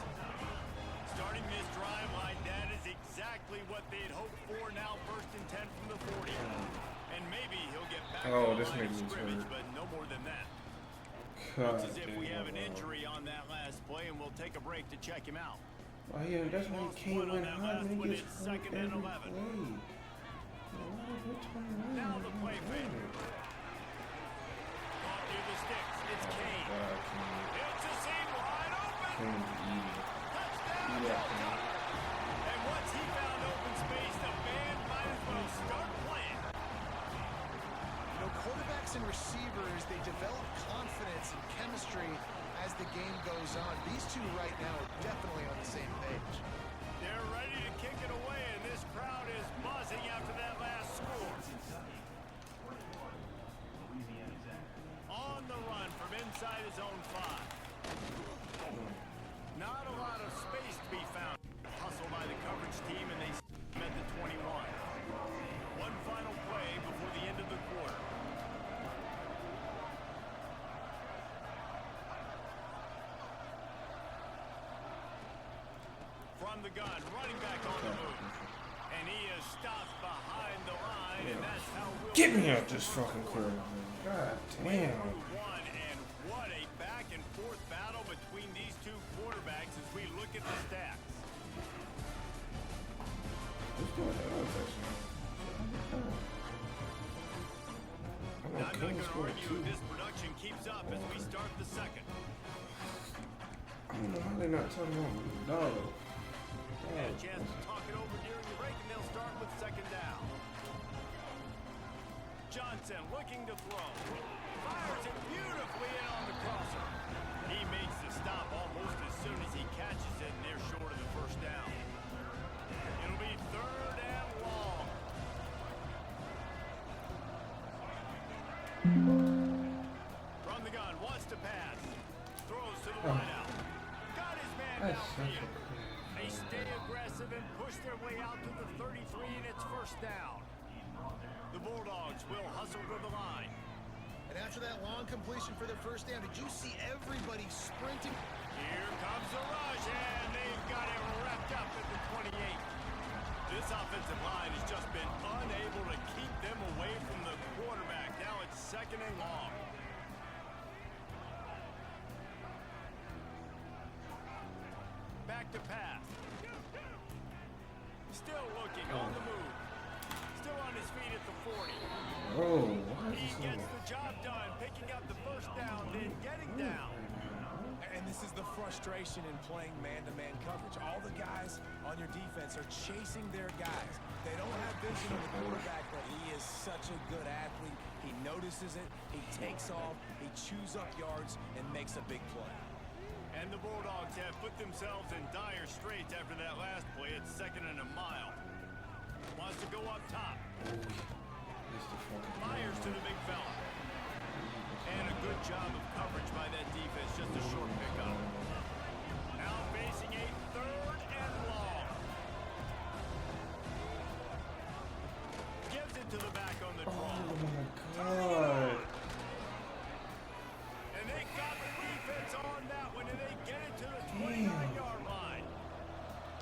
Starting this drive like that is exactly what they'd hoped for. Now 1st and 10 from the 40. And maybe he'll get back to the line of scrimmage, but no more than that. Looks as if we have an injury on that last play, and we'll take a break to check him out. Oh yeah, that's why he can't win high. He gets hurt 2nd and every 11. play. Now the play fake. Caught near the sticks. It's Kane. It's a seam wide open. Touchdown. And once he found open space, the band might as well start playing. You know, quarterbacks and receivers, they develop confidence and chemistry as the game goes on. These two right now are definitely on the same page. They're ready to kick it away, and this crowd is buzzing after that last score. On the run from inside his own 5. Not a lot of space to be found. Hustle by the coverage team, and they at the 21. One final play before the end of the quarter. From the gun, running back on the move. And he is stopped behind the line, and that's how we'll Get me out this fucking curve, man. God damn. and what a back and forth battle between these two quarterbacks. I'm not going to argue if this production keeps up as we start the second. I don't know how they're not talking about me. Dog. And a chance to talk it over during the break, and they'll start with second down. Johnson looking to throw. Fires it beautifully in on the crosser. He makes the stop almost as soon as he catches it, and they're short of the first down. It'll be third and long. From the gun, wants to pass. Throws to the wideout. Got his man downfield. They stay aggressive and push their way out to the 33, and it's first down. The Bulldogs will hustle to the line. And after that long completion for their first down, did you see everybody sprinting? Here comes the rush, and they've got it wrapped up at the 28. This offensive line has just been unable to keep them away from the quarterback. Now it's second and long. Back to pass. Still looking on the move. Still on his feet at the 40. He gets the job done, picking up the first down, then getting down. And this is the frustration in playing man-to-man coverage. All the guys on your defense are chasing their guys. They don't have vision of the quarterback, but he is such a good athlete. He notices it, he takes off, he chews up yards, and makes a big play. And the Bulldogs have put themselves in dire straits after that last play. It's second and a mile. Wants to go up top. Fires to the big fella. And a good job of coverage by that defense. Just a short pickup. Now facing a third and long. Gives it to the back on the draw. Oh my God. And they got the defense on that one, and they get it to the 29-yard line.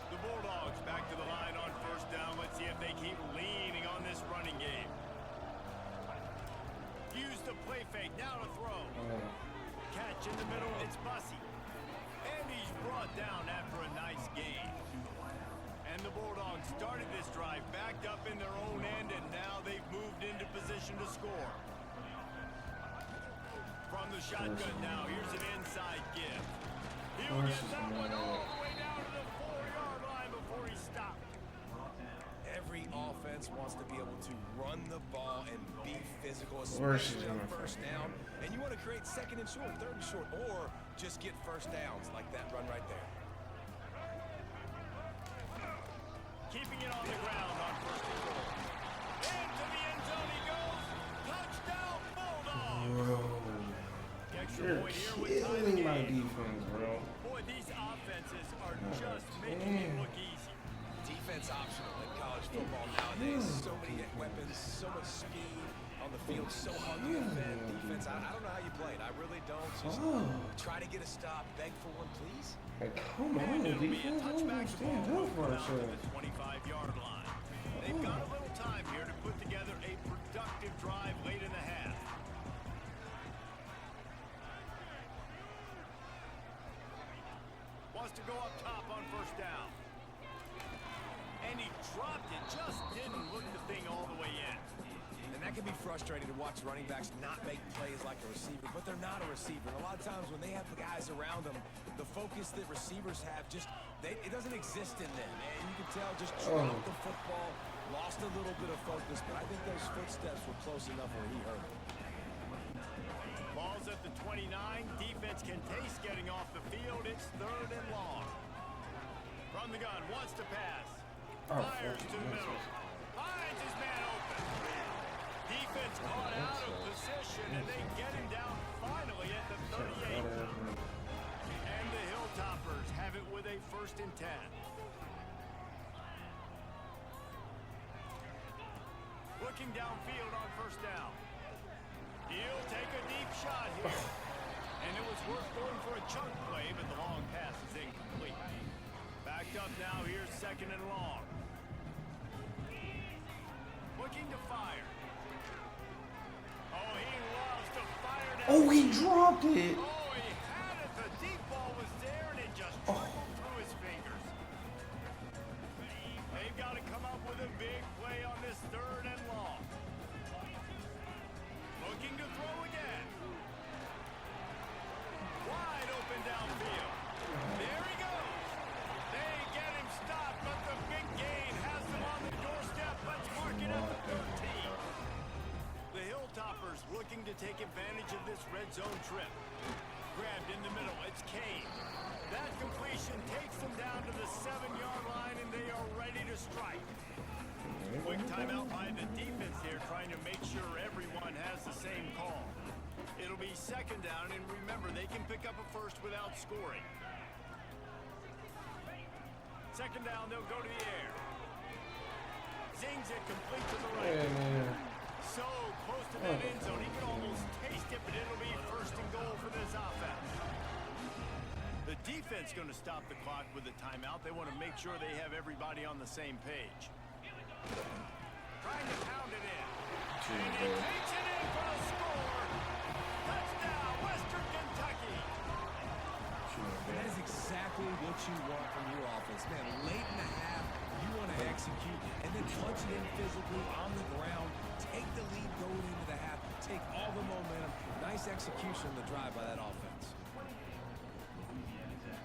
The Bulldogs back to the line on first down. Let's see if they keep leaning on this running game. Use the play fake, now to throw. Catch in the middle, it's Bussy. And he's brought down after a nice gain. And the Bulldogs started this drive backed up in their own end, and now they've moved into position to score. From the shotgun now, here's an inside give. He'll get that one all the way down to the 4-yard line before he stopped. Every offense wants to be able to run the ball and be physical, especially on first down. And you want to create second and short, third and short, or just get first downs like that run right there. Keeping it on the ground on first and goal. Into the end zone he goes. Touchdown, Bulldogs. You're killing my defense, bro. Boy, these offenses are just making it look easy. Defense optional in college football nowadays. So many weapons, so much speed on the field, so hard to defend. Defense, I don't know how you play it. I really don't. Just try to get a stop, beg for one, please. Like, come on, defense. I don't understand that for a second. 25-yard line. They've got a little time here to put together a productive drive late in the half. Wants to go up top on first down. And he dropped it, just didn't look the thing all the way in. And that can be frustrating to watch running backs not make plays like a receiver, but they're not a receiver. And a lot of times when they have the guys around them, the focus that receivers have it doesn't exist in them. And you can tell just dropped the football, lost a little bit of focus, but I think those footsteps were close enough where he hurt it. Ball's at the 29. Defense can taste getting off the field. It's third and long. From the gun, wants to pass. Fires to the middle. Finds his man open. Defense caught out of position, and they get him down finally at the 38. And the Hilltoppers have it with a first and 10. Looking downfield on first down. He'll take a deep shot here. And it was worth going for a chunk play, but the long pass is incomplete. Backed up now, here's second and long. Looking to fire. Oh, he loves to fire down. Oh, he dropped it. Oh, he had it. The deep ball was there, and it just trickled through his fingers. They've got to come up with this red zone trip. Grabbed in the middle, it's Kane. That completion takes them down to the 7-yard line, and they are ready to strike. Quick timeout by the defense here, trying to make sure everyone has the same call. It'll be 2nd down, and remember, they can pick up a first without scoring. 2nd down, they'll go to the air. Zings it complete to the right. So close to that end zone, he can almost taste it, but it'll be 1st and goal for this offense. The defense going to stop the clock with a timeout. They want to make sure they have everybody on the same page. Trying to pound it in. And he takes it in for a score. Touchdown, Western Kentucky. That is exactly what you want from your offense. Man, late in the half, you want to execute and then punch it in physically on the ground. Take the lead going into the half. Take all the momentum. Nice execution on the drive by that offense.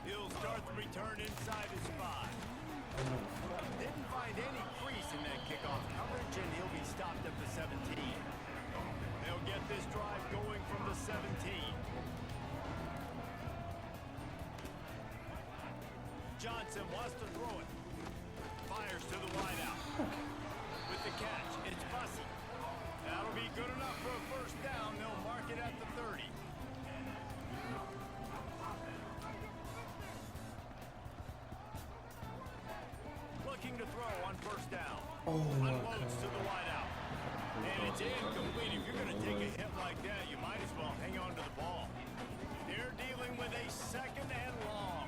He'll start the return inside his 5. Didn't find any crease in that kickoff coverage, and he'll be stopped at the 17. They'll get this drive going from the 17. Johnson wants to throw it. Fires to the wideout. With the catch, it's Bussey. That'll be good enough for a 1st down. They'll mark it at the 30. Looking to throw on 1st down. Unloads to the wideout. And it's incomplete. If you're going to take a hit like that, you might as well hang on to the ball. They're dealing with a 2nd and long.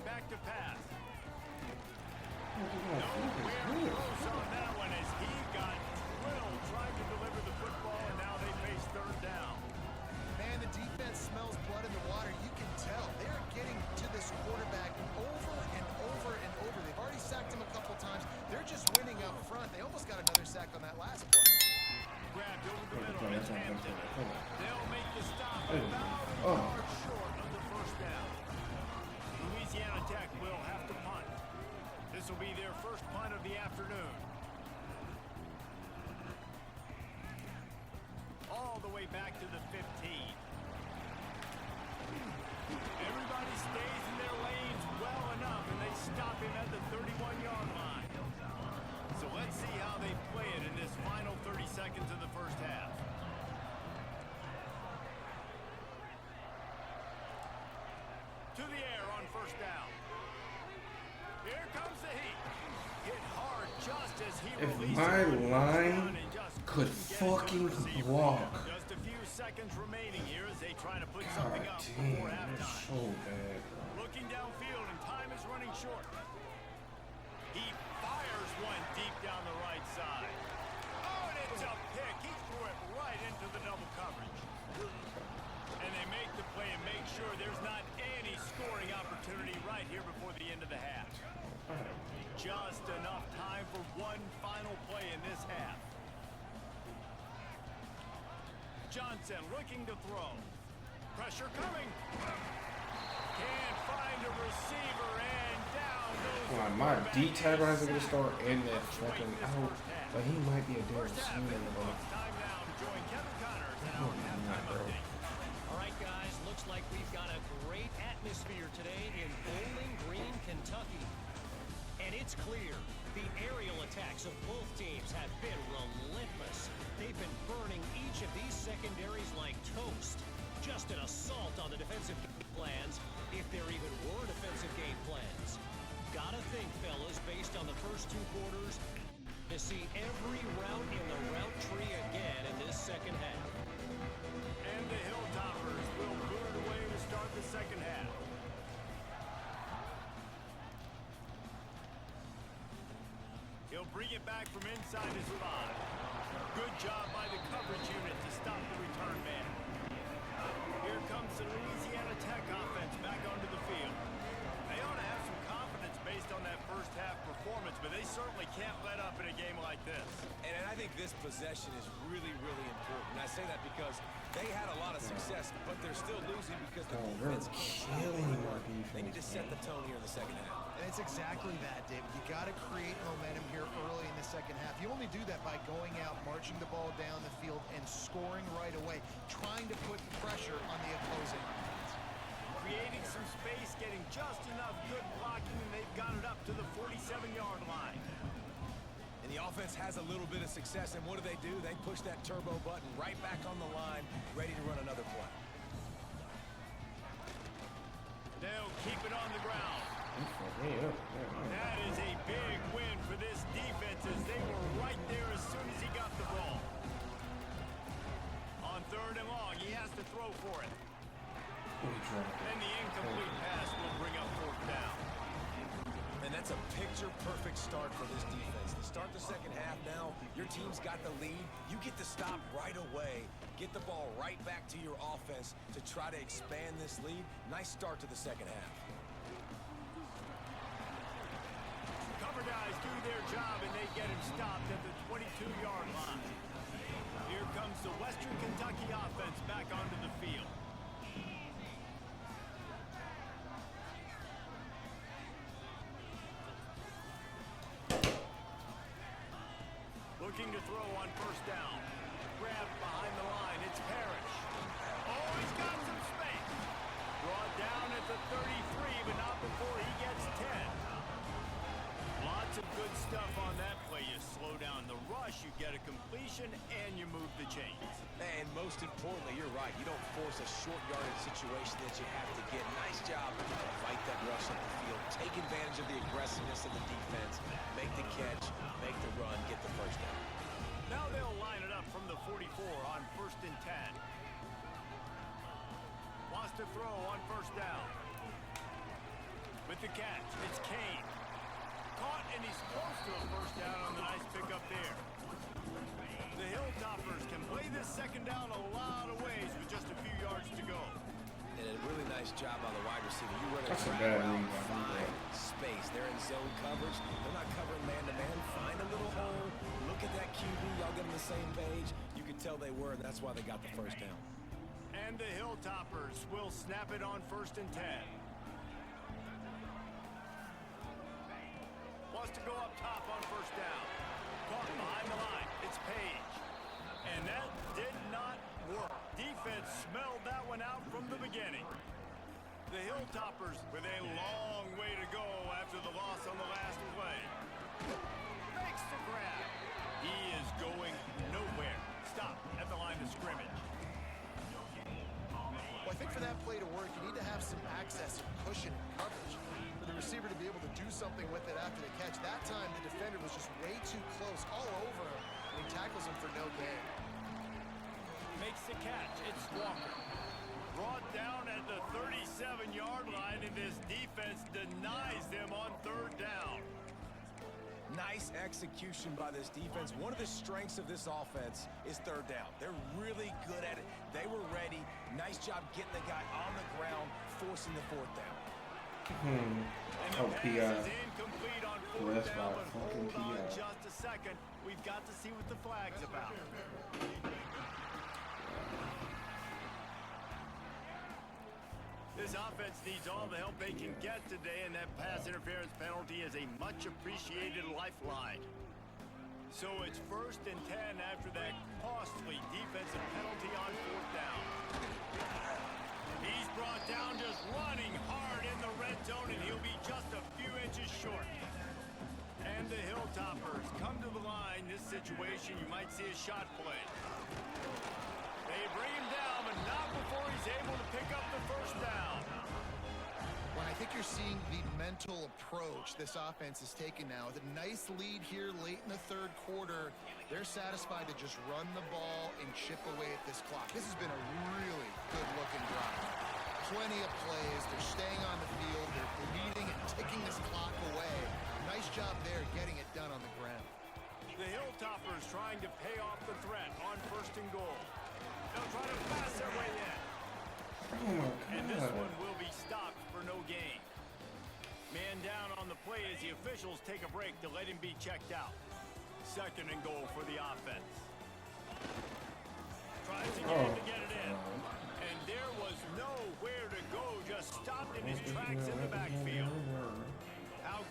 Back to pass. Nowhere close on that one as he got drilled trying to deliver the football, and now they face 3rd down. Man, the defense smells blood in the water. You can tell. They're getting to this quarterback over and over and over. They've already sacked him a couple times. They're just winning up front. They almost got another sack on that last play. Grabbed over the middle. It's Hampton. They'll make the stop about a yard short of the 1st down. Louisiana Tech will have to punt. This will be their 1st punt of the afternoon. All the way back to the 15. Everybody stays in their lanes well enough, and they stop him at the 31-yard line. So let's see how they play it in this final 30 seconds of the 1st half. To the air on 1st down. Here comes the heat. Hit hard just as he released my it. line could fucking block. Just a few seconds remaining here as they try to put something up before halftime. So bad. Looking downfield and time is running short. He fires one deep down the right side. Oh, and it's a pick. He threw it right into the double coverage. And they make the play and make sure there's not any scoring opportunity right here before the end of the half. Just enough time for one final play in this half. Johnson looking to throw. Pressure coming. Can't find a receiver, and down goes. Come on, my D tag has to start in that fucking out, but he might be a damn sooner, bro. Time now to join Kevin Connors and our halftime update. All right, guys, looks like we've got a great atmosphere today in Bowling Green, Kentucky. And it's clear the aerial attacks of both teams have been relentless. They've been burning each of these secondaries like toast. Just an assault on the defensive game plans, if there even were defensive game plans. Gotta think, fellas, based on the first 2 quarters, to see every route in the route tree again in this 2nd half. And the Hilltoppers will boot it away to start the 2nd half. He'll bring it back from inside his 5. Good job by the coverage unit to stop the return man. Here comes the Louisiana Tech offense back onto the field. They ought to have some confidence based on that 1st half performance, but they certainly can't let up in a game like this. And I think this possession is really, really important. I say that because they had a lot of success, but they're still losing because the defense can't. Killing our They need to defense. set the tone here in the 2nd half. And it's It's exactly that, David. You got to create momentum here early in the second half. You only do that by going out, marching the ball down the field, and scoring right away, trying to put pressure on the opposing offense. Creating some space, getting just enough good blocking, and they've got it up to the 47-yard line. And the offense has a little bit of success, and what do? They push that turbo button right back on the line, ready to run another play. They'll keep it on the ground. That is a big win for this defense as they were right there as soon as he got the ball. On 3rd and long, he has to throw for it. And the incomplete pass will bring up 4th down. And that's a picture-perfect start for this defense. To start the second half now, your team's got the lead. You get to stop right away, get the ball right back to your offense to try to expand this lead. Nice start to the second half. Cover guys do their job, and they get him stopped at the 22-yard line. Here comes the Western Kentucky offense back onto the field. Looking to throw on 1st down. Grab behind the line. It's Parrish. Oh, he's got some space. Brought down at the 33, but not before he gets 10. Lots of good stuff on that play. You slow down the rush, you get a completion, and you move the chains. And most importantly, you're right. You don't force a short yardage situation that you have to get. Nice job to fight that rush up the field. Take advantage of the aggressiveness of the defense. Make the catch, make the run, get the 1st down. Now they'll line it up from the 44 on 1st and 10. Wants to throw on 1st down. With the catch, it's Kane. Caught, and he's close to a 1st down on the nice pickup there. The Hilltoppers can play this 2nd down a lot of ways with just a few yards to go. And a really nice job by the wide receiver. You run a That's a track bad route, read. find space. They're in zone coverage. They're not covering man-to-man. Find a little hole. Look at that QB. Y'all get on the same page. You can tell they were, and that's why they got the 1st down. And the Hilltoppers will snap it on 1st and 10. Wants to go up top on 1st down. Caught behind the line. It's Page. And that did not work. Defense smelled that one out from the beginning. The Hilltoppers with a long way to go after the loss on the last play. Makes the grab. He is going nowhere. Stop at the line of scrimmage. Well, I think for that play to work, you need to have some access and cushion and coverage for the receiver to be able to do something with it after the catch. That time, the defender was just way too close, all over him, and he tackles him for no gain. Makes the catch. It's Walker. Brought down at the 37-yard line, and this defense denies them on 3rd down. Nice execution by this defense. One of the strengths of this offense is 3rd down. They're really good at it. They were ready. Nice job getting the guy on the ground, forcing the 4th down. And the pass PI. is incomplete on 4th down, but hold on just a second. We've got to see what the flag's about. This offense needs all the help they can get today, and that pass interference penalty is a much-appreciated lifeline. So it's 1st and 10 after that costly defensive penalty on 4th down. He's brought down just running hard in the red zone, and he'll be just a few inches short. And the Hilltoppers come to the line. This situation, you might see a shot play. They bring him down, but not before he's able to pick up the 1st down. Well, I think you're seeing the mental approach this offense is taking now. With a nice lead here late in the 3rd quarter, they're satisfied to just run the ball and chip away at this clock. This has been a really good-looking drive. Plenty of plays. They're staying on the field. They're leading and ticking this clock away. Nice job there getting it done on the ground. The Hilltoppers trying to pay off the threat on 1st and goal. They'll try to pass their way in. And this one will be stopped for no gain. Man down on the play as the officials take a break to let him be checked out. 2nd and goal for the offense. Tries again to get it in. And there was nowhere to go, just stopped in his tracks in the backfield. How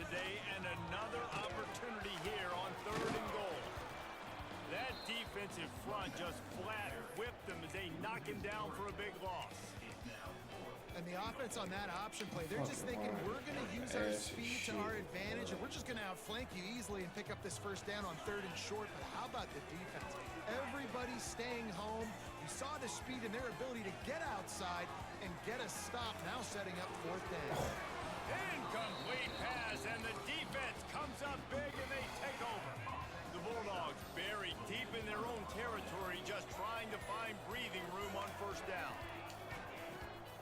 today, and another opportunity here on 3rd and goal. That defensive front just flat whipped them as they knock him down for a big loss. And the offense on that option play, they're just thinking we're going to use our speed to our advantage, and we're just going to outflank you easily and pick up this first down on 3rd and short. But how about the defense? Everybody's staying home. You saw the speed and their ability to get outside and get a stop, now setting up 4th down. Incomplete pass, and the defense comes up big, and they take over. The Bulldogs buried deep in their own territory, just trying to find breathing room on 1st down.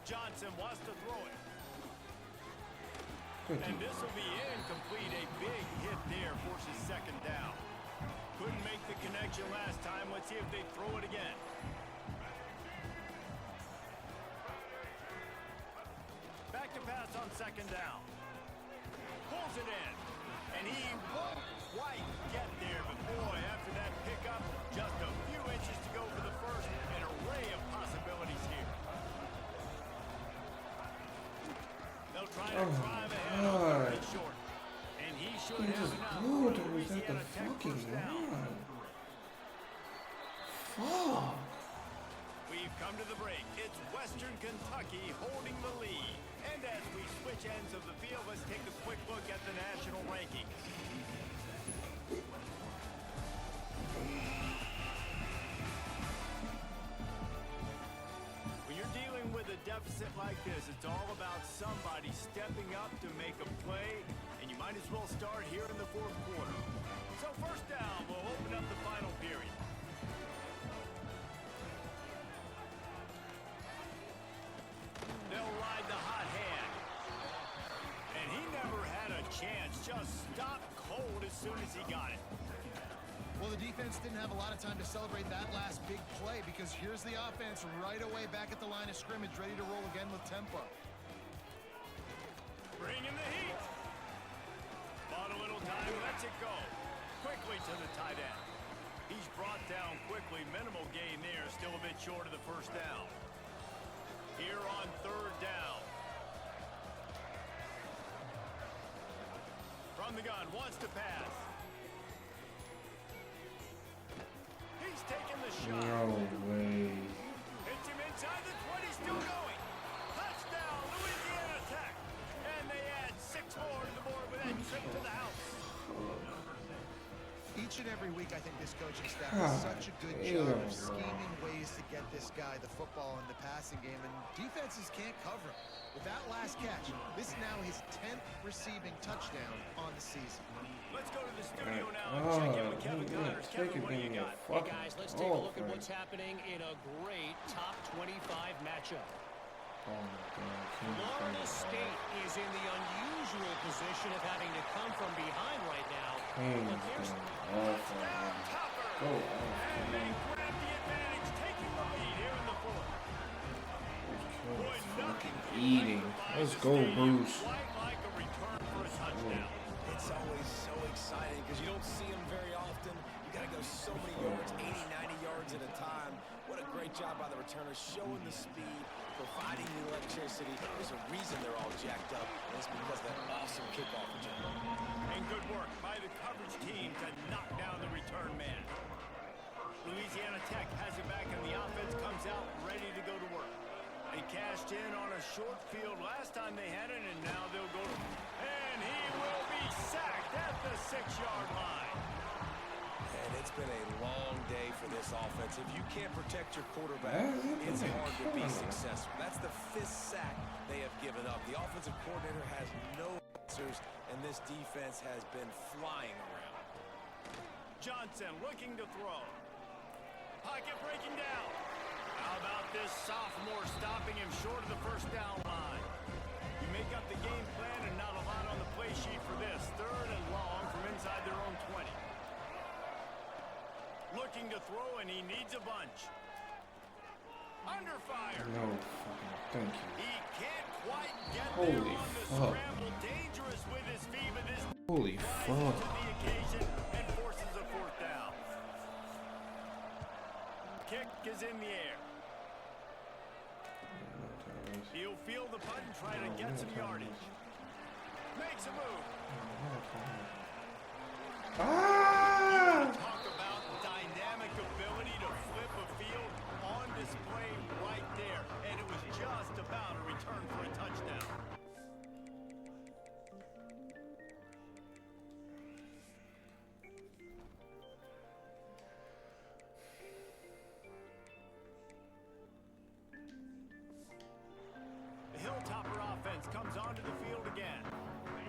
Johnson wants to throw it. And this will be incomplete. A big hit there forces 2nd down. Couldn't make the connection last time. Let's see if they throw it again. Back to pass on 2nd down. Pulls it in. And he won't quite get there. But boy, after that pickup, just a few inches to go for the first. An array of possibilities here. They'll try to drive ahead on 3rd and short. And he should have enough. Good, or was that the fucking line? Fuck. We've come to the break. It's Western Kentucky holding the lead. And as we switch ends of the field, let's take a quick look at the national rankings. When you're dealing with a deficit like this, it's all about somebody stepping up to make a play, and you might as well start here in the 4th quarter. So 1st down, we'll open up the final period. They'll ride the hot hand. And he never had a chance, just stopped cold as soon as he got it. Well, the defense didn't have a lot of time to celebrate that last big play because here's the offense right away back at the line of scrimmage, ready to roll again with tempo. Bring in the heat. Bought a little time, lets it go. Quickly to the tight end. He's brought down quickly. Minimal gain there, still a bit short of the 1st down. Here on 3rd down. From the gun, wants to pass. He's taking the shot. No way. Hits him inside the 20, still going. Touchdown, Louisiana Tech. And they add 6 more to the board with that trip to the house. Each and every week, I think this coaching staff does such a good job of scheming ways to get this guy the football in the passing game, and defenses can't cover him. With that last catch, this is now his 10th receiving touchdown on the season. Let's go to the studio now and check in with Kevin Connors. Kevin, what do you got? Hey guys, let's take a look at what's happening in a great top 25 matchup. Oh my God. Florida State is in the unusual position of having to come from behind right now. But there's Go and they grab the advantage, taking the lead here in the 4th. Boy, nothing eating. Let's go, Bruce. Quite like a return for a touchdown. It's always so exciting because you don't see them very often. You got to go so many yards, 80, 90 yards at a time. What a great job by the returners, showing the speed, providing the electricity. There's a reason they're all jacked up, and it's because of that awesome kickoff return. And good work by the coverage team to knock down the return man. Louisiana Tech has it back, and the offense comes out ready to go to work. They cashed in on a short field last time they had it, and now they'll go to... And he will be sacked at the 6-yard line. And it's been a long day for this offense. If you can't protect your quarterback, it's hard to be successful. That's the 5th sack they have given up. The offensive coordinator has no answers, and this defense has been flying around. Johnson looking to throw. Pocket breaking down. How about this sophomore stopping him short of the 1st down line? You make up the game plan and not a lot on the play sheet for this. 3rd and long from inside their own 20. Looking to throw, and he needs a bunch. Under fire. No fucking thank you. He can't quite get Holy there on the fuck. scramble. Dangerous with his feet, but this Holy rises fuck. to the occasion and forces a 4th down. Kick is in the air. He'll field the punt and try to get some yardage. Makes makes a move. Ah! Talk about dynamic ability to flip a field on display right there. And it was just about a return for a touchdown. The Hilltopper offense comes onto the field again.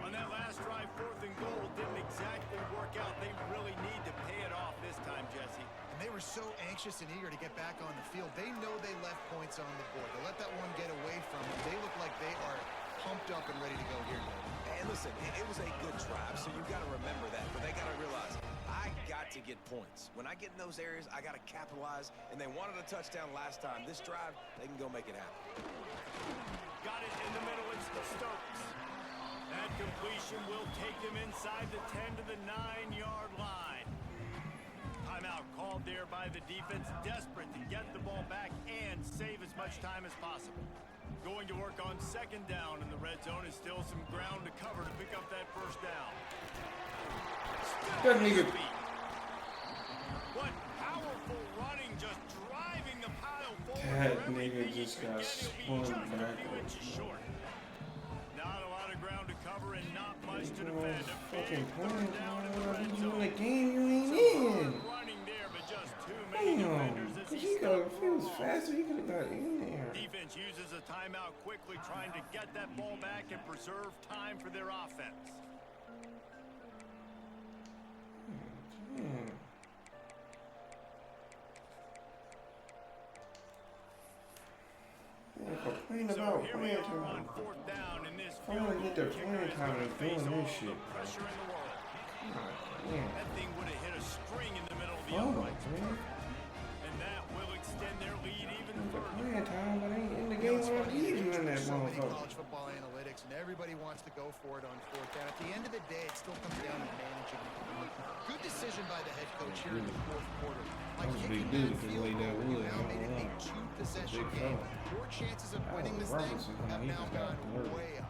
On that last drive, 4th and goal didn't exactly work out. They really need to pay it off this time, Jesse. And they were so anxious and eager to get back on the field. They know they left points on the board. To let that one get away from them, they look like they are pumped up and ready to go here, David. And listen, it was a good drive, so you've got to remember that. But they got to realize, I got to get points. When I get in those areas, I got to capitalize. And they wanted a touchdown last time. This drive, they can go make it happen. Got it in the middle. It's Stokes. That completion will take them inside the 10 to the 9-yard line. Timeout called there by the defense, desperate to get the ball back and save as much time as possible. Going to work on 2nd down in the red zone is still some ground to cover to pick up that 1st down. Doesn't even. What powerful running, just driving the pile forward. That nigga just got spun back. Short. Not a lot of ground to cover and not much to defend. Fucking playing down in the game you ain't in. Running there, but just too many defenders as he if he was faster, he could have got in there. Defense uses a timeout quickly, trying to get that ball back and preserve time for their offense. Complain So about here we playing are on time. 4th down in this I wanna get their playing time and face doing all this the shit, bro. pressure in the world. Yeah. That thing would have hit a string in the middle of the Oh, uprights. man. And that will extend their lead even The further. playing time, but ain't in the game when I need you in that So many motherfucker. college football analytics, and everybody wants to go for it on 4th down. At the end of the day, it still comes down to managing the clock. Good decision by the head coach here in the 4th quarter. Like was a big kicking dude that to field lay that goal, wood. you now made it I a don't know. 2-possession Big game. fella. Your chances of winning this Robinson, thing have he now just got gone work. way up.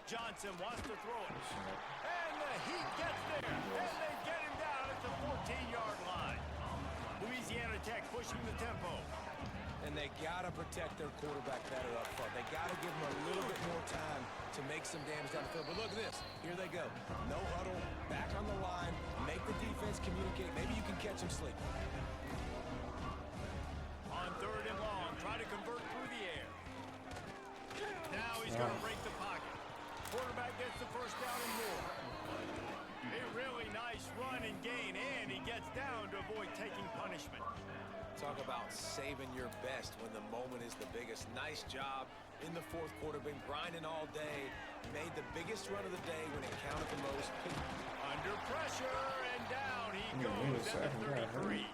Johnson wants to throw it. And the Heat gets there. And they get him down at the 14-yard line. Louisiana Tech pushing the tempo. And they got to protect their quarterback better up front. They got to give him a little bit more time to make some damage down the field. But look at this. Here they go. No huddle, back on the line, make the defense communicate. Maybe you can catch them sleeping. On 3rd and long, try to convert through the air. Now he's going to break the pocket. Quarterback gets the 1st down and more. A really nice run and gain, and he gets down to avoid taking punishment. Talk about saving your best when the moment is the biggest. Nice job in the 4th quarter. Been grinding all day. Made the biggest run of the day when it counted the most. Under pressure, and down he Yeah, he was goes at the second guy, 33.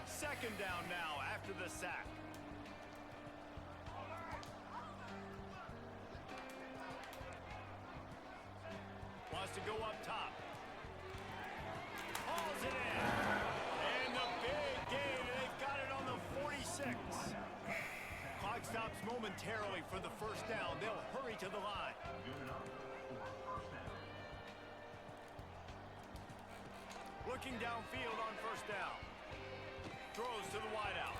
2nd down now after the sack. Wants to go up top. Hauls it in. And the big gain. They've got it on the 46. Clock stops momentarily for the 1st down. They'll hurry to the line. Looking downfield on 1st down. Throws to the wideout.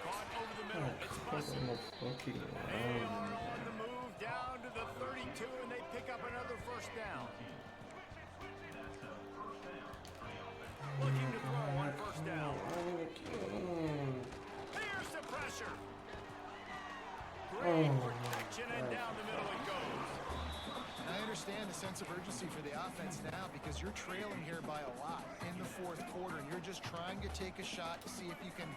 Caught over the middle. It's busted. They are on the move down to the 32, and they pick up another 1st down. Looking to throw on 1st down. Here's the pressure. Great protection, and down the middle it goes. I understand the sense of urgency for the offense now because you're trailing here by a lot in the 4th quarter, and you're just trying to take a shot to see if you can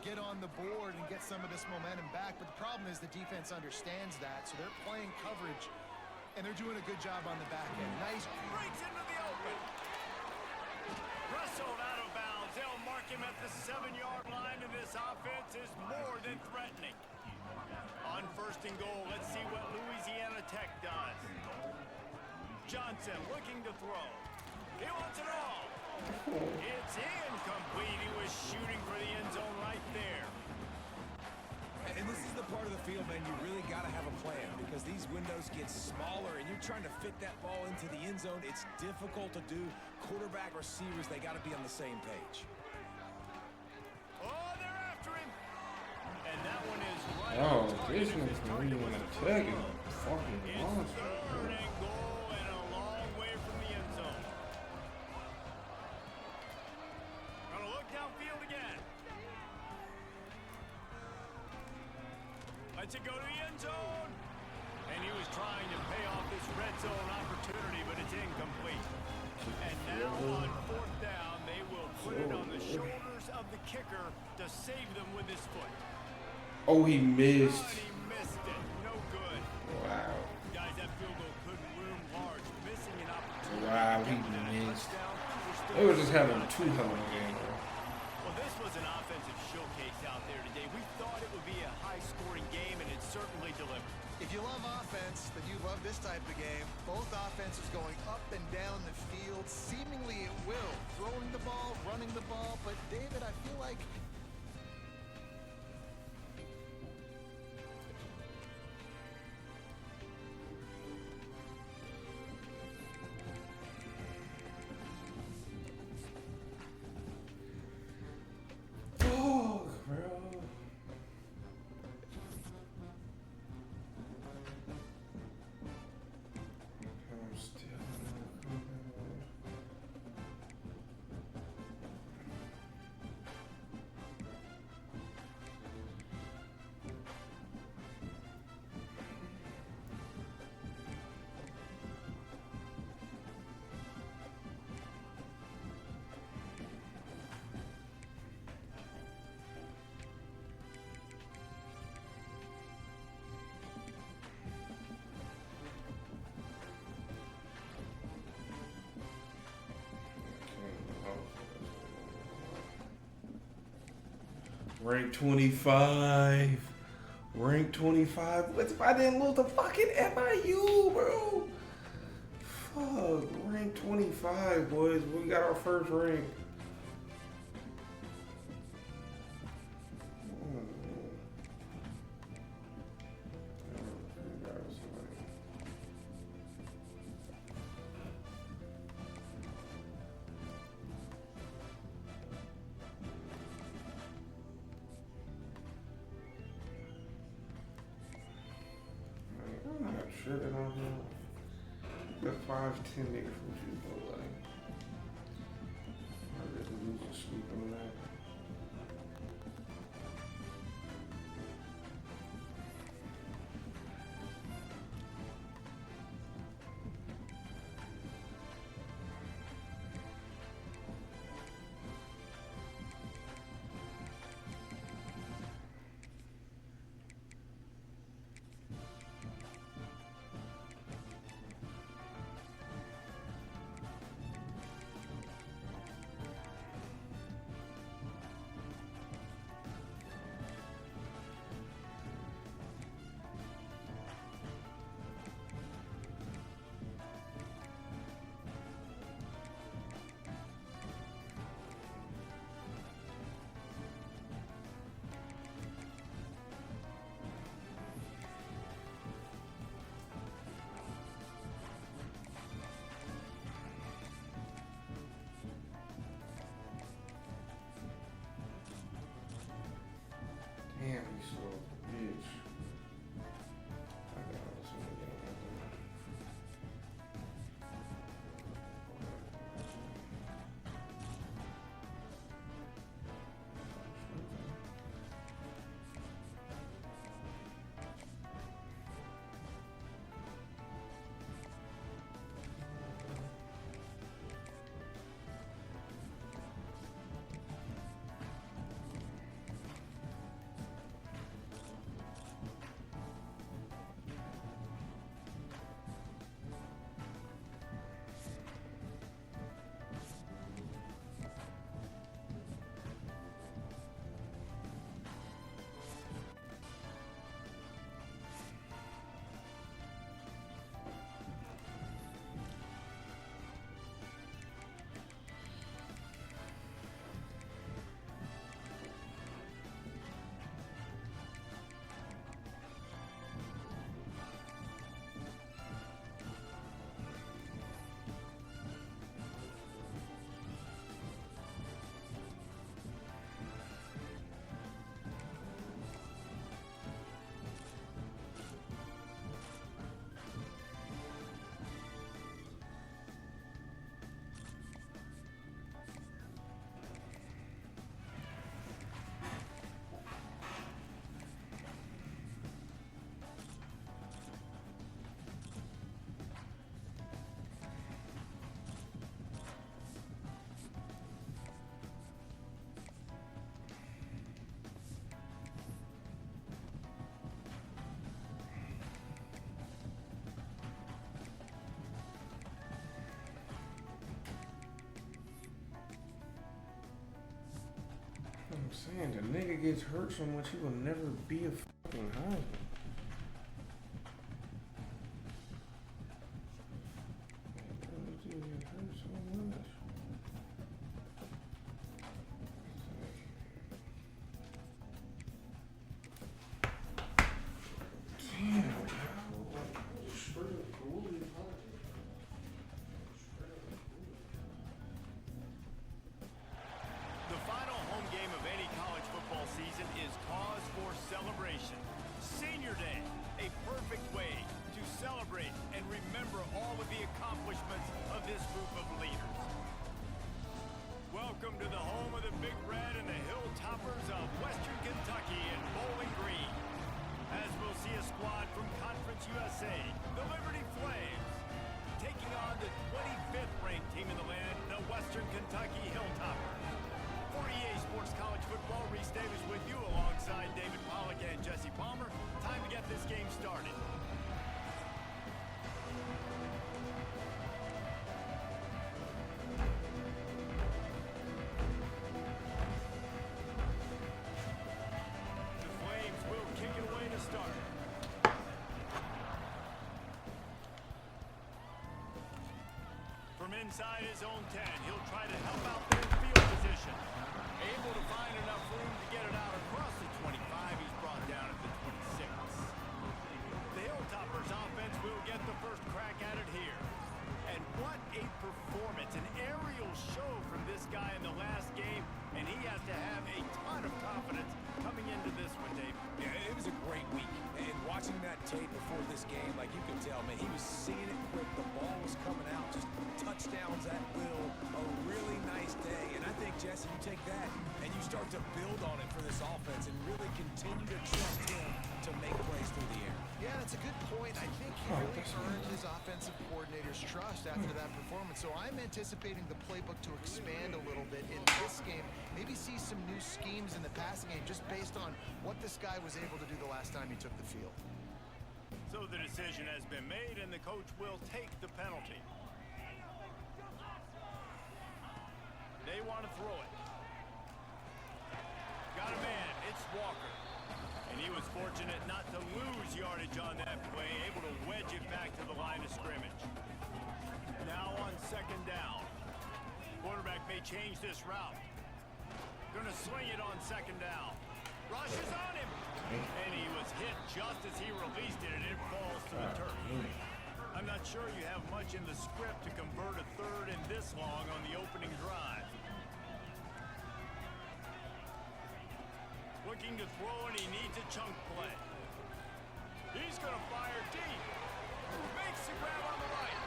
get on the board and get some of this momentum back. But the problem is the defense understands that, so they're playing coverage, and they're doing a good job on the back end. Nice. Breaks into the open. Wrestled out of bounds. They'll mark him at the 7-yard line, and this offense is more than threatening. On 1st and goal, let's see what Louisiana Tech does. Johnson looking to throw. He wants it all. It's incomplete. He was shooting for the end zone right there. because these windows get smaller and you're trying to fit that ball into the end zone. It's difficult to do. Quarterback, receivers, they got to be on the same page. Oh, they're after him. And that one is right Oh, on target. this His one's target really was gonna the tag first him. down. Fucking It's monster. third and goal and a long way from the end zone. Gonna look downfield again. Lets it go to the end zone. And he was trying to pay off this red zone opportunity, but it's incomplete. And now on fourth down, they will put it on the shoulders of the kicker to save them with his foot. Oh, he Oh, missed. and he missed it. No good. Wow. Guys, that field goal couldn't loom large. Missing an opportunity. Wow, he to get within a missed. touchdown. They were just having two hell of a game, bro. Well, this was an offensive showcase out there today. We thought it would be a high-scoring game, and it certainly delivered. If you love offense, then you love this type of game. Both offenses going up and down the field, seemingly at will. Throwing the ball, running the ball. But, David, I feel like Oh, bro. I'm still. Rank 25. Rank 25. What if I didn't lose the fucking FIU, bro? Fuck. Rank 25, boys. We got our first rank. I'm not sure that I'm the 5'10" nigga from Jubo, like, I really lose the sleep on that. Damn, he's so bitch. I got all this one again. saying the nigga gets hurt so much he will never be a fucking Heisman. He get hurt so much. Damn. The final home game of any college football season is cause for celebration. Senior Day, a perfect way to celebrate and remember all of the accomplishments of this group of leaders. Welcome to the home of the Big Red and the Hilltoppers of Western Kentucky in Bowling Green. As we'll see a squad from Conference USA, the Liberty Flames, taking on the 25th ranked team in the land, the Western Kentucky Hilltoppers. For EA Sports College Football, Reese Davis with you alongside David Pollack and Jesse Palmer. Time to get this game started. The Flames will kick it away to start. From inside his own 10, he'll try to help out their field position. Able to find enough room to get it out across the 25. He's brought down at the 26. The Hilltoppers offense will get the first crack at it here. And what a performance, an aerial show from this guy in the last game, and he has to have a ton of confidence coming into this one, Dave. Yeah, it was a great week. And watching that tape before this game, like you can tell, man, he was seeing it quick. The ball was coming out, just touchdowns at will. A really nice day. And I think, Jesse, you take that and you start to build on it for this offense and really continue to trust him to make plays through the air. Yeah, that's a good point. I think he really earned his offensive coordinator's trust after that performance. So I'm anticipating the playbook to expand a little bit in this game. Maybe see some new schemes in the passing game just based on what this guy was able to do the last time he took the field. So the decision has been made, and the coach will take the penalty. They want to throw it. Got a man. It's Walker. And he was fortunate not to lose yardage on that play, able to wedge it back to the line of scrimmage. Now on second down. Quarterback may change this route. Gonna sling it on second down. Rush is on him. And he was hit just as he released it, and it falls to the turf. I'm not sure you have much in the script to convert a third and this long on the opening drive. Looking to throw, and he needs a chunk play. He's going to fire deep. Makes the grab on the right.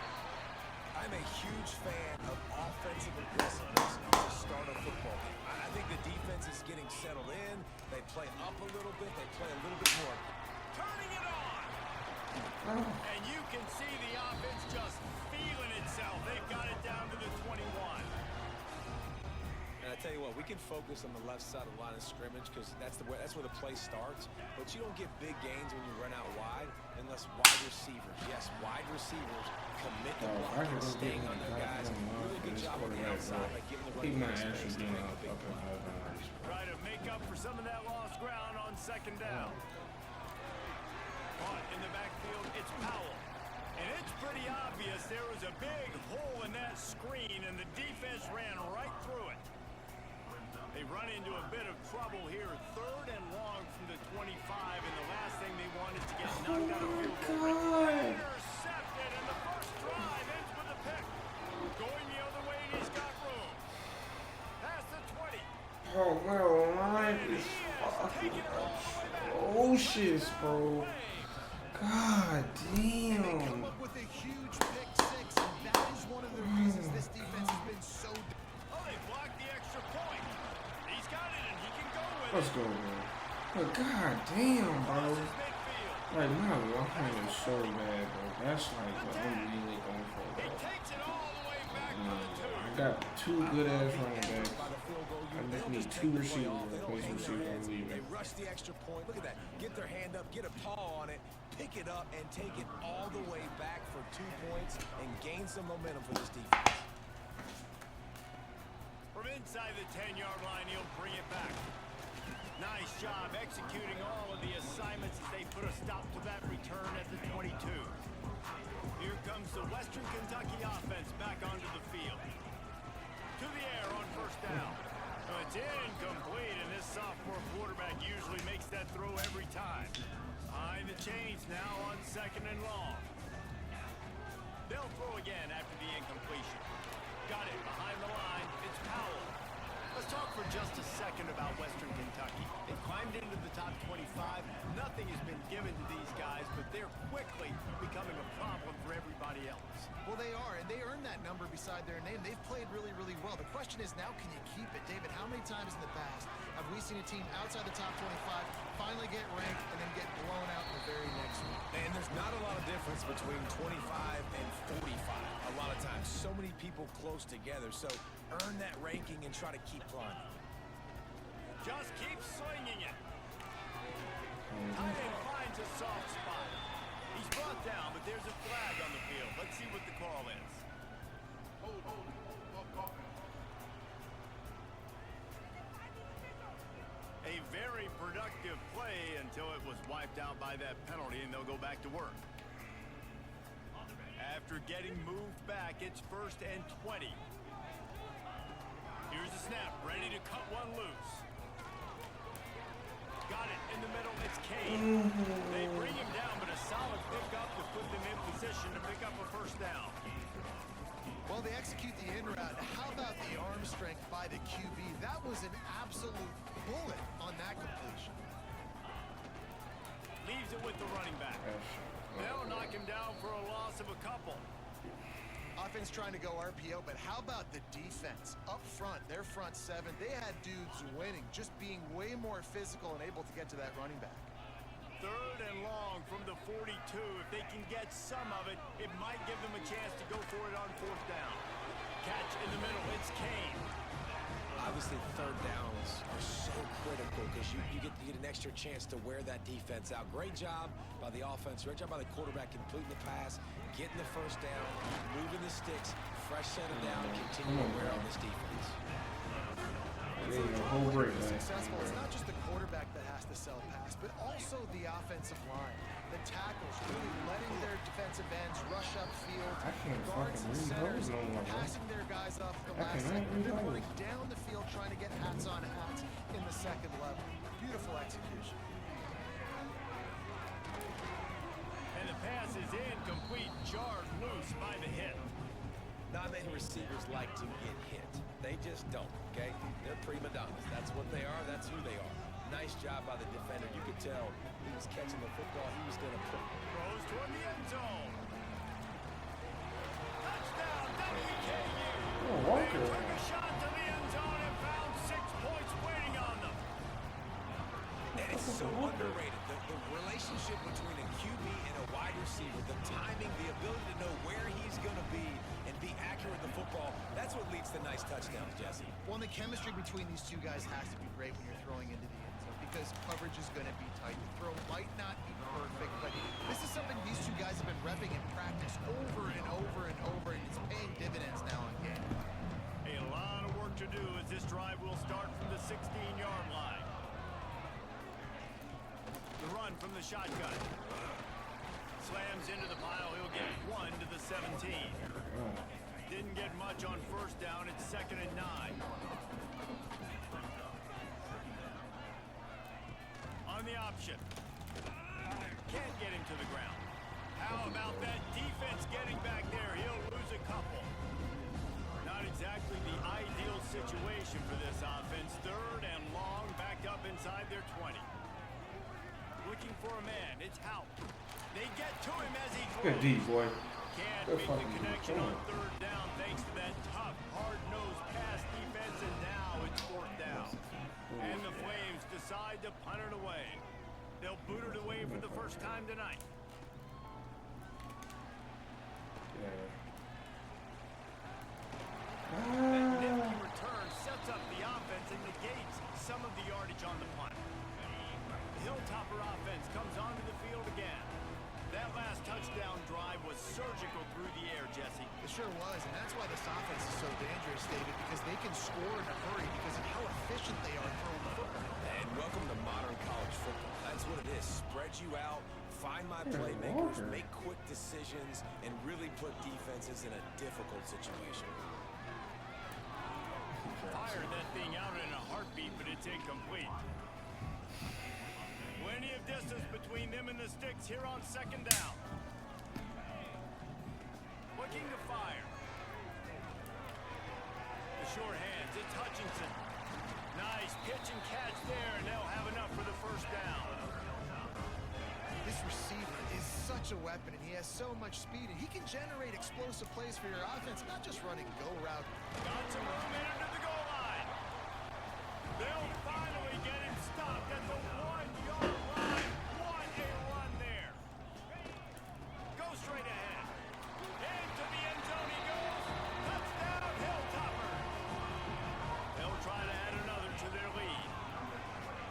I'm a huge fan of offensive aggressiveness to start a football game. I think the defense is getting settled in. They play up a little bit. They play a little bit more. Turning it on. And you can see the offense just feeling itself. They've got it down to the 21. And I tell you what, we can focus on the left side of the line of scrimmage because that's where the play starts. But you don't get big gains when you run out wide unless wide receivers. Yes, wide receivers commit the block and staying on their guys. Really good job on the outside by giving the running back space to make a big play. Try to make up for some of that lost ground on second down. Caught in the backfield, it's Powell. And it's pretty obvious there was a big hole in that screen, and the defense ran right through it. They run into a bit of trouble here, third and long from the 25, and the last thing they wanted to get knocked out of field goal. Intercepted, and the first drive ends with a pick. Going the other way, and he's got room. Past the 20. Oh, my line is fucking atrocious, bro. God damn. They come up with a huge pick six, and that is one of the reasons this defense has been so... Oh, they blocked the extra point. He's got it, and he can go with Let's it. go, man. But god damn, bro. Midfield. Like, my line is so bad, bro. That's like what I'm really going for, He bro. takes it all the way back to the 2. I got two good ass running backs. I just need two receivers to replace receivers I'm They leaving. rush the extra point. Look at that. Get their hand up, get a paw on it, pick it up, and take it all the way back for 2 points and gain some momentum for this defense. From inside the 10-yard line, he'll bring it back. Nice job executing all of the assignments as they put a stop to that return at the 22. Here comes the Western Kentucky offense back onto the field. To the air on first down. It's incomplete, and this sophomore quarterback usually makes that throw every time. Behind the chains now on second and long. They'll throw again after the incompletion. Got it behind the line. It's Powell. Let's talk for just a second about Western Kentucky. They've climbed into the top 25. Nothing has been given to these guys, but they're quickly becoming a problem for everybody else. Well, they are, and they earned that number beside their name. They've played really, really well. The question is now, can you keep it? David, how many times in the past have we seen a team outside the top 25 finally get ranked and then get blown out in the very next week? And there's not a lot of difference between 25 and 45. A lot of times, so many people close together. So earn that ranking and try to keep climbing. Just keep slinging it. Tight end finds a soft spot. He's brought down, but there's a flag on the field. Let's see what the call is. A very productive play until it was wiped out by that penalty, and they'll go back to work. After getting moved back, it's 1st and 20. Here's the snap, ready to cut one loose. Got it in the middle, it's Kane. They bring him down, but a solid pickup to put them in position to pick up a first down. Well, they execute the in route. How about the arm strength by the QB? That was an absolute bullet on that completion. Leaves it with the running back. They'll knock him down for a loss of a couple. Offense trying to go RPO, but how about the defense? Up front, their front seven, they had dudes winning, just being way more physical and able to get to that running back. 3rd and long from the 42. If they can get some of it, it might give them a chance to go for it on 4th down. Catch in the middle, it's Kane. Obviously, 3rd downs are so critical because you get an extra chance to wear that defense out. Great job by the offense. Great job by the quarterback completing the pass, getting the first down, moving the sticks, fresh set of down, and continue to wear on this defense. Successful. It's not just the quarterback that has to sell pass, but also the offensive line. The tackles really letting their defensive ends rush upfield. Guards and centers passing their guys off the last second. They're going down the field trying to get hats on hats in the second level. Beautiful execution. And the pass is incomplete, jarred loose by the hit. Not many receivers like to get hit. They just don't, okay? They're prima donnas. That's what they are. That's who they are. Nice job by the defender. You could tell he was catching the football. He was going to put. Throws toward the end zone. Touchdown, WKU. They took a shot to the end zone and found 6 points waiting on them. And it's so underrated. The relationship between a QB and a wide receiver, the timing, the ability to know where he's going to be and be accurate with the football, that's what leads to nice touchdowns, Jesse. Well, the chemistry between these two guys has to be great when you're throwing into the end zone because coverage is going to be tight. The throw might not be perfect, but this is something these two guys have been repping in practice over and over and over, and it's paying dividends now in game. A lot of work to do as this drive will start from the 16-yard line. The run from the shotgun. Slams into the pile. He'll get 1 to the 17. Didn't get much on first down. It's 2nd and 9. On the option. Can't get him to the ground. How about that defense getting back there? He'll lose a couple. Not exactly the ideal situation for this offense. 3rd and long, backed up inside their 20. Looking for a man. It's Hout. They get to him as he throws. Good D, boy. Can't make the connection on 3rd down thanks to that tough, hard-nosed pass defense, and now it's 4th down. And the Flames decide to punt it away. They'll boot it away for the first time tonight. That nifty return sets up the offense and negates some of the yardage on the punt. Hilltopper offense comes onto the field again. That last touchdown drive was surgical through the air, Jesse. It sure was, and that's why this offense is so dangerous, David, because they can score in a hurry because of how efficient they are throwing the football. And Welcome to modern college football. That's what it is. Spread you out, find my playmakers, make quick decisions, and really put defenses in a difficult situation. Fired that thing out in a heartbeat, but it's incomplete. Plenty of distance between them and the sticks here on second down. Looking to fire. The short hands, it's Hutchinson. Nice pitch and catch there, and they'll have enough for the first down. This receiver is such a weapon, and he has so much speed, and he can generate explosive plays for your offense, not just running go route. Got some room in into the goal line. They'll finally get him stopped at the 1-yard line. What a run there. Go straight ahead. Into the end zone he goes. Touchdown, Hilltopper. They'll try to add another to their lead.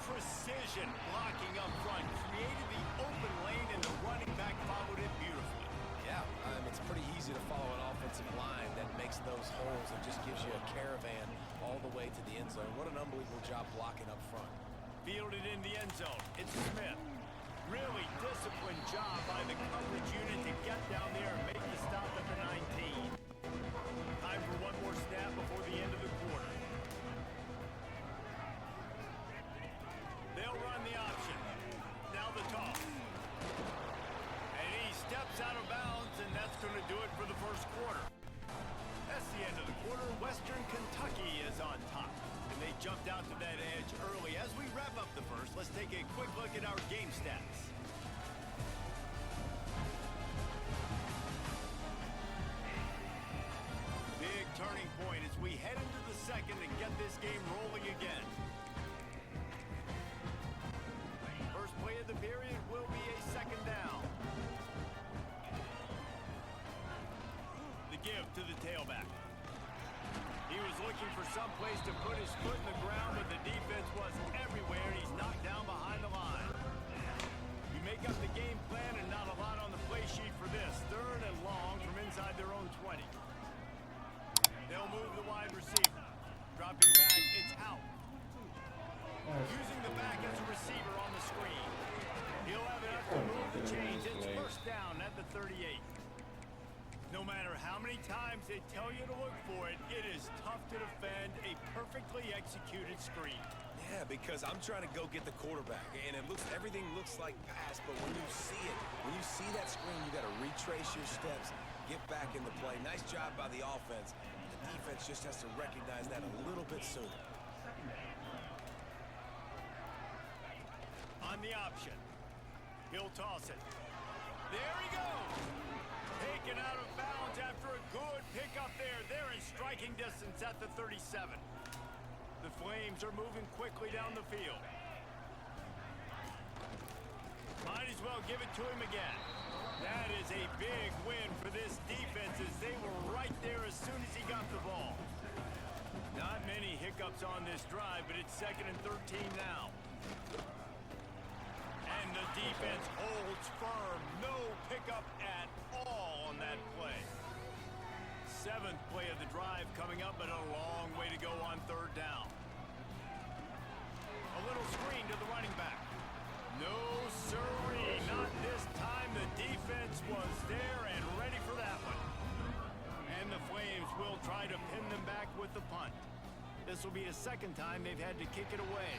Precision blocking up front created the open lane, and the running back followed it beautifully. Yeah, it's pretty easy to follow an offensive line that makes those holes and just gives you a caravan all the way to the end zone. What an unbelievable job blocking up front. Fielded in the end zone. It's Smith. Really disciplined job by the coverage unit to get down there and make the stop at the 19. Time for one more snap before the end of the quarter. They'll run the option. Now the toss. And he steps out of bounds, and that's going to do it for the first quarter. That's the end of the quarter. Western Kentucky is on top. And they jumped out to that edge early. As we wrap up the first, let's take a quick look at our game stats. Big turning point as we head into the second and get this game rolling again. First play of the period will be a second down. The give to the tailback. He was looking for some place to put his foot in the ground, but the defense was everywhere. He's knocked down behind the line. You make up the game plan, and not a lot on the play sheet for this. Third and long from inside their own 20. They'll move the wide receiver. Dropping back, it's out. Using the back as a receiver on the screen. He'll have enough to move the chains. It's first down at the 38. No matter how many times they tell you to look for it, it is tough to defend a perfectly executed screen. Yeah, because I'm trying to go get the quarterback, and everything looks like pass, but when you see it, when you see that screen, you got to retrace your steps, get back in the play. Nice job by the offense. The defense just has to recognize that a little bit sooner. On the option. He'll toss it. There he goes. Taken out of bounds after a good pickup there. They're in striking distance at the 37. The Flames are moving quickly down the field. Might as well give it to him again. That is a big win for this defense as they were right there as soon as he got the ball. Not many hiccups on this drive, but it's second and 13 now. And the defense holds firm. No pickup at all on that play. Seventh play of the drive coming up, but a long way to go on third down. A little screen to the running back. No sirree, not this time. The defense was there and ready for that one. And the Flames will try to pin them back with the punt. This will be the second time they've had to kick it away.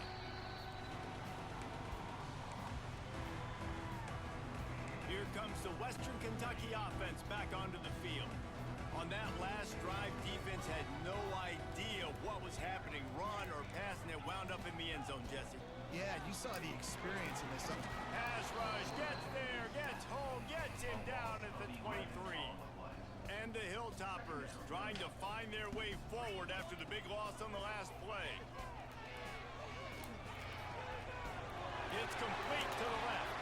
Here comes the Western Kentucky offense back onto the field. On that last drive, defense had no idea what was happening. Run or pass, and it wound up in the end zone, Jesse. Yeah, you saw the experience in this. Pass rush, gets there, gets home, gets him down at the 23. And the Hilltoppers trying to find their way forward after the big loss on the last play. It's complete to the left.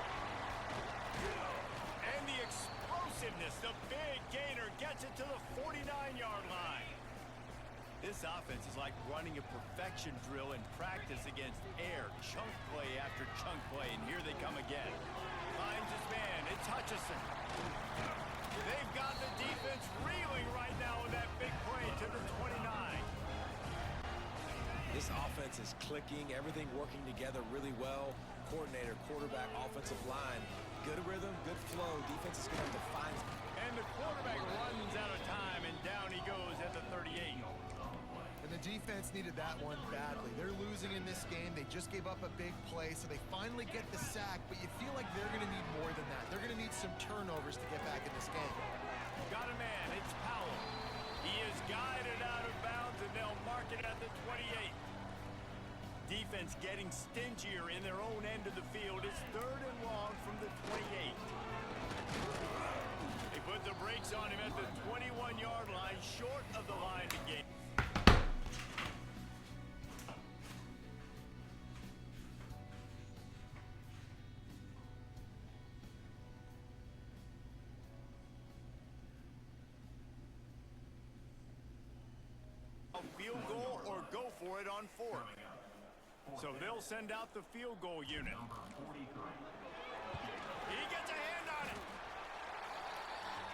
And the explosiveness, the big gainer gets it to the 49-yard line. This offense is like running a perfection drill in practice against air. Chunk play after chunk play, and here they come again. Finds his man, it's Hutchinson. They've got the defense reeling right now with that big play to the 29. This offense is clicking, everything working together really well. Coordinator, quarterback, offensive line, good rhythm, good flow. Defense is going to have to find. And the quarterback runs out of time, and down he goes at the 38. And the defense needed that one badly. They're losing in this game. They just gave up a big play, so they finally get the sack, but you feel like they're going to need more than that. They're going to need some turnovers to get back in this game. Got a man. It's Powell. He is guided out of bounds, and they'll mark it at the 28. Defense getting stingier in their own end of the field. It's 3rd and long from the 28. They put the brakes on him at the 21-yard line, short of the line to gain. Field goal or go for it on 4th. So they'll send out the field goal unit. He gets a hand on it.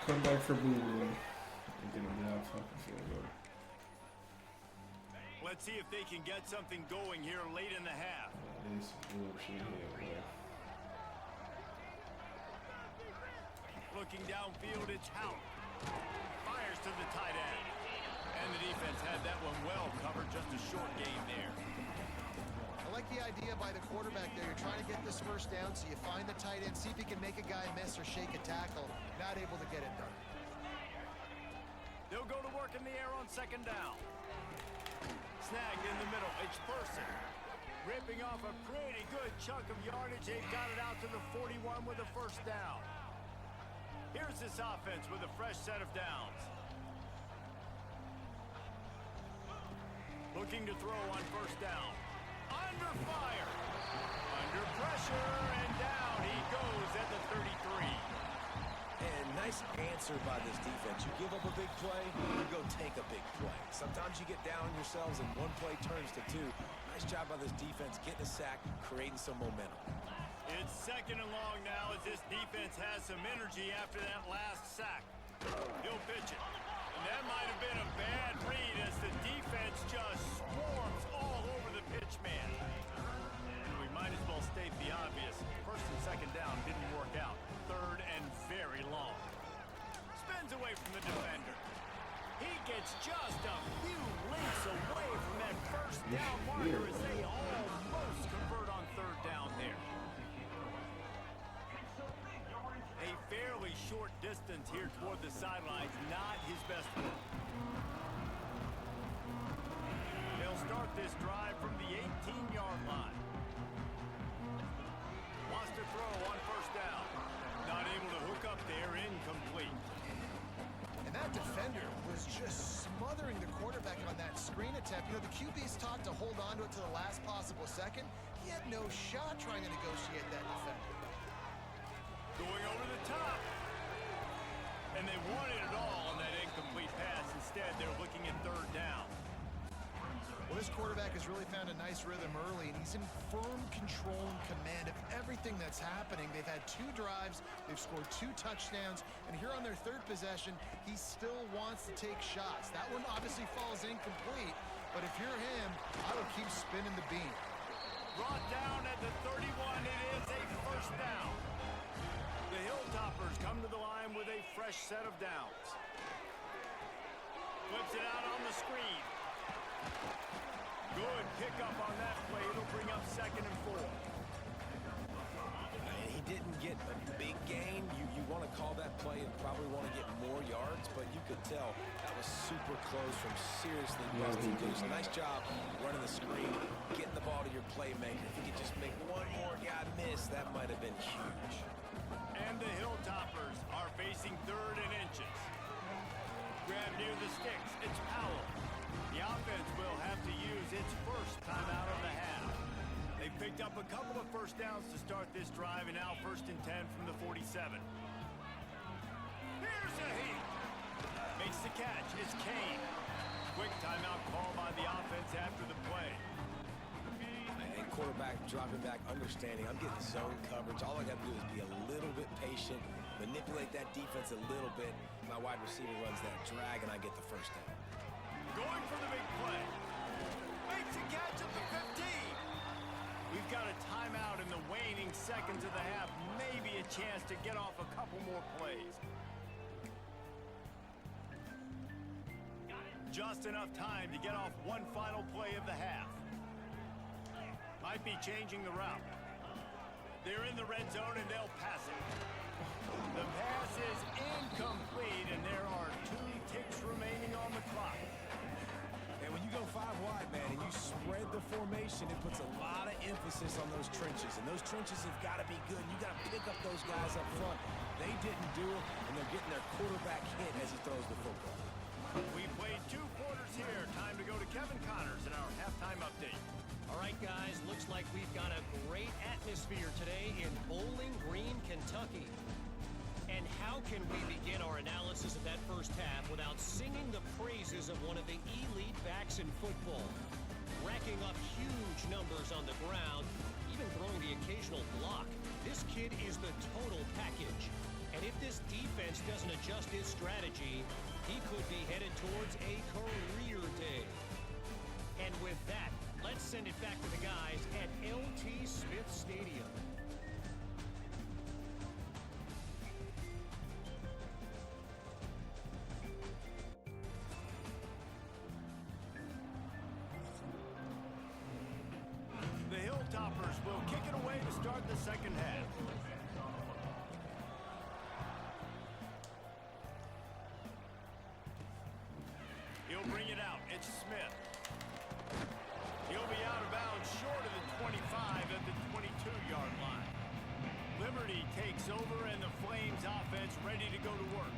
Come back for Boo Boo and get him that fucking field goal. Let's see if they can get something going here late in the half. This bullshit here, boy. Looking downfield, it's Howard. Fires to the tight end. And the defense had that one well covered, just a short game there. I like the idea by the quarterback there. You're trying to get this first down, so you find the tight end, see if he can make a guy miss or shake a tackle. Not able to get it done. They'll go to work in the air on 2nd down. Snagged in the middle. It's Person. Ripping off a pretty good chunk of yardage. They've got it out to the 41 with a 1st down. Here's this offense with a fresh set of downs. Looking to throw on 1st down. Under fire. Under pressure, and down he goes at the 33. And nice answer by this defense. You give up a big play, you go take a big play. Sometimes you get down yourselves and one play turns to 2. Nice job by this defense getting a sack, creating some momentum. It's 2nd and long now as this defense has some energy after that last sack. He'll pitch it. And that might have been a bad read as the defense just swarms all over the pitch man. And we might as well state the obvious. 1st and 2nd down didn't work out. 3rd and very long. Spins away from the defender. He gets just a few lengths away from that 1st down marker as they almost convert on 3rd down there. A fairly short distance here toward the sidelines, not his best work. They'll start this drive from the 18-yard line. Wants to throw on 1st down. Not able to hook up there, incomplete. And that defender was just smothering the quarterback on that screen attempt. You know, the QB's taught to hold on to it to the last possible second. He had no shot trying to negotiate that defender. Going over the top. And they wanted it all on that incomplete pass. Instead, they're looking at 3rd down. Well, this quarterback has really found a nice rhythm early, and he's in firm control and command of everything that's happening. They've had 2 drives, they've scored 2 touchdowns, and here on their 3rd possession, he still wants to take shots. That one obviously falls incomplete, but if you're him, I would keep spinning the beam. Brought down at the 31, it is a 1st down. The Hilltoppers come to the line with a fresh set of downs. Flips it out on the screen. Good pickup on that play. It'll bring up 2nd and 4. And he didn't get a big gain. You want to call that play and probably want to get more yards, but you could tell that was super close from seriously busting loose. Nice job running the screen, getting the ball to your playmaker. If you could just make one more guy miss, that might have been huge. And the Hilltoppers are facing 3rd and inches. Grab near the sticks. It's Powell. The offense will have to use its 1st timeout of the half. They picked up a couple of 1st downs to start this drive, and now 1st and 10 from the 47. Here's a heat. Makes the catch. It's Kane. Quick timeout call by the offense after the play. And quarterback dropping back, understanding I'm getting zone coverage. All I got to do is be a little bit patient, manipulate that defense a little bit. My wide receiver runs that drag, and I get the 1st down. Going for the big play. Makes a catch at the 15. We've got a timeout in the waning seconds of the half. Maybe a chance to get off a couple more plays. Just enough time to get off one final play of the half. Might be changing the route. They're in the red zone and they'll pass it. The pass is incomplete and there are 2 ticks remaining on the clock. And when you go 5 wide, man, and you spread the formation, it puts a lot of emphasis on those trenches. And those trenches have got to be good. You got to pick up those guys up front. They didn't do it, and they're getting their quarterback hit as he throws the football. We played 2 quarters here. Time to go to Kevin Connors in our halftime update. All right, guys, looks like we've got a great atmosphere today in Bowling Green, Kentucky. And how can we begin our analysis of that first half without singing the praises of one of the elite backs in football? Racking up huge numbers on the ground, even throwing the occasional block. This kid is the total package. And if this defense doesn't adjust his strategy, he could be headed towards a career day. And with that, let's send it back to the guys at LT Smith Stadium. The Hilltoppers will kick it away to start the second half. He'll bring it out. It's Smith. He'll be out of bounds short of the 25 at the 22-yard line. Liberty takes over and the Flames offense ready to go to work.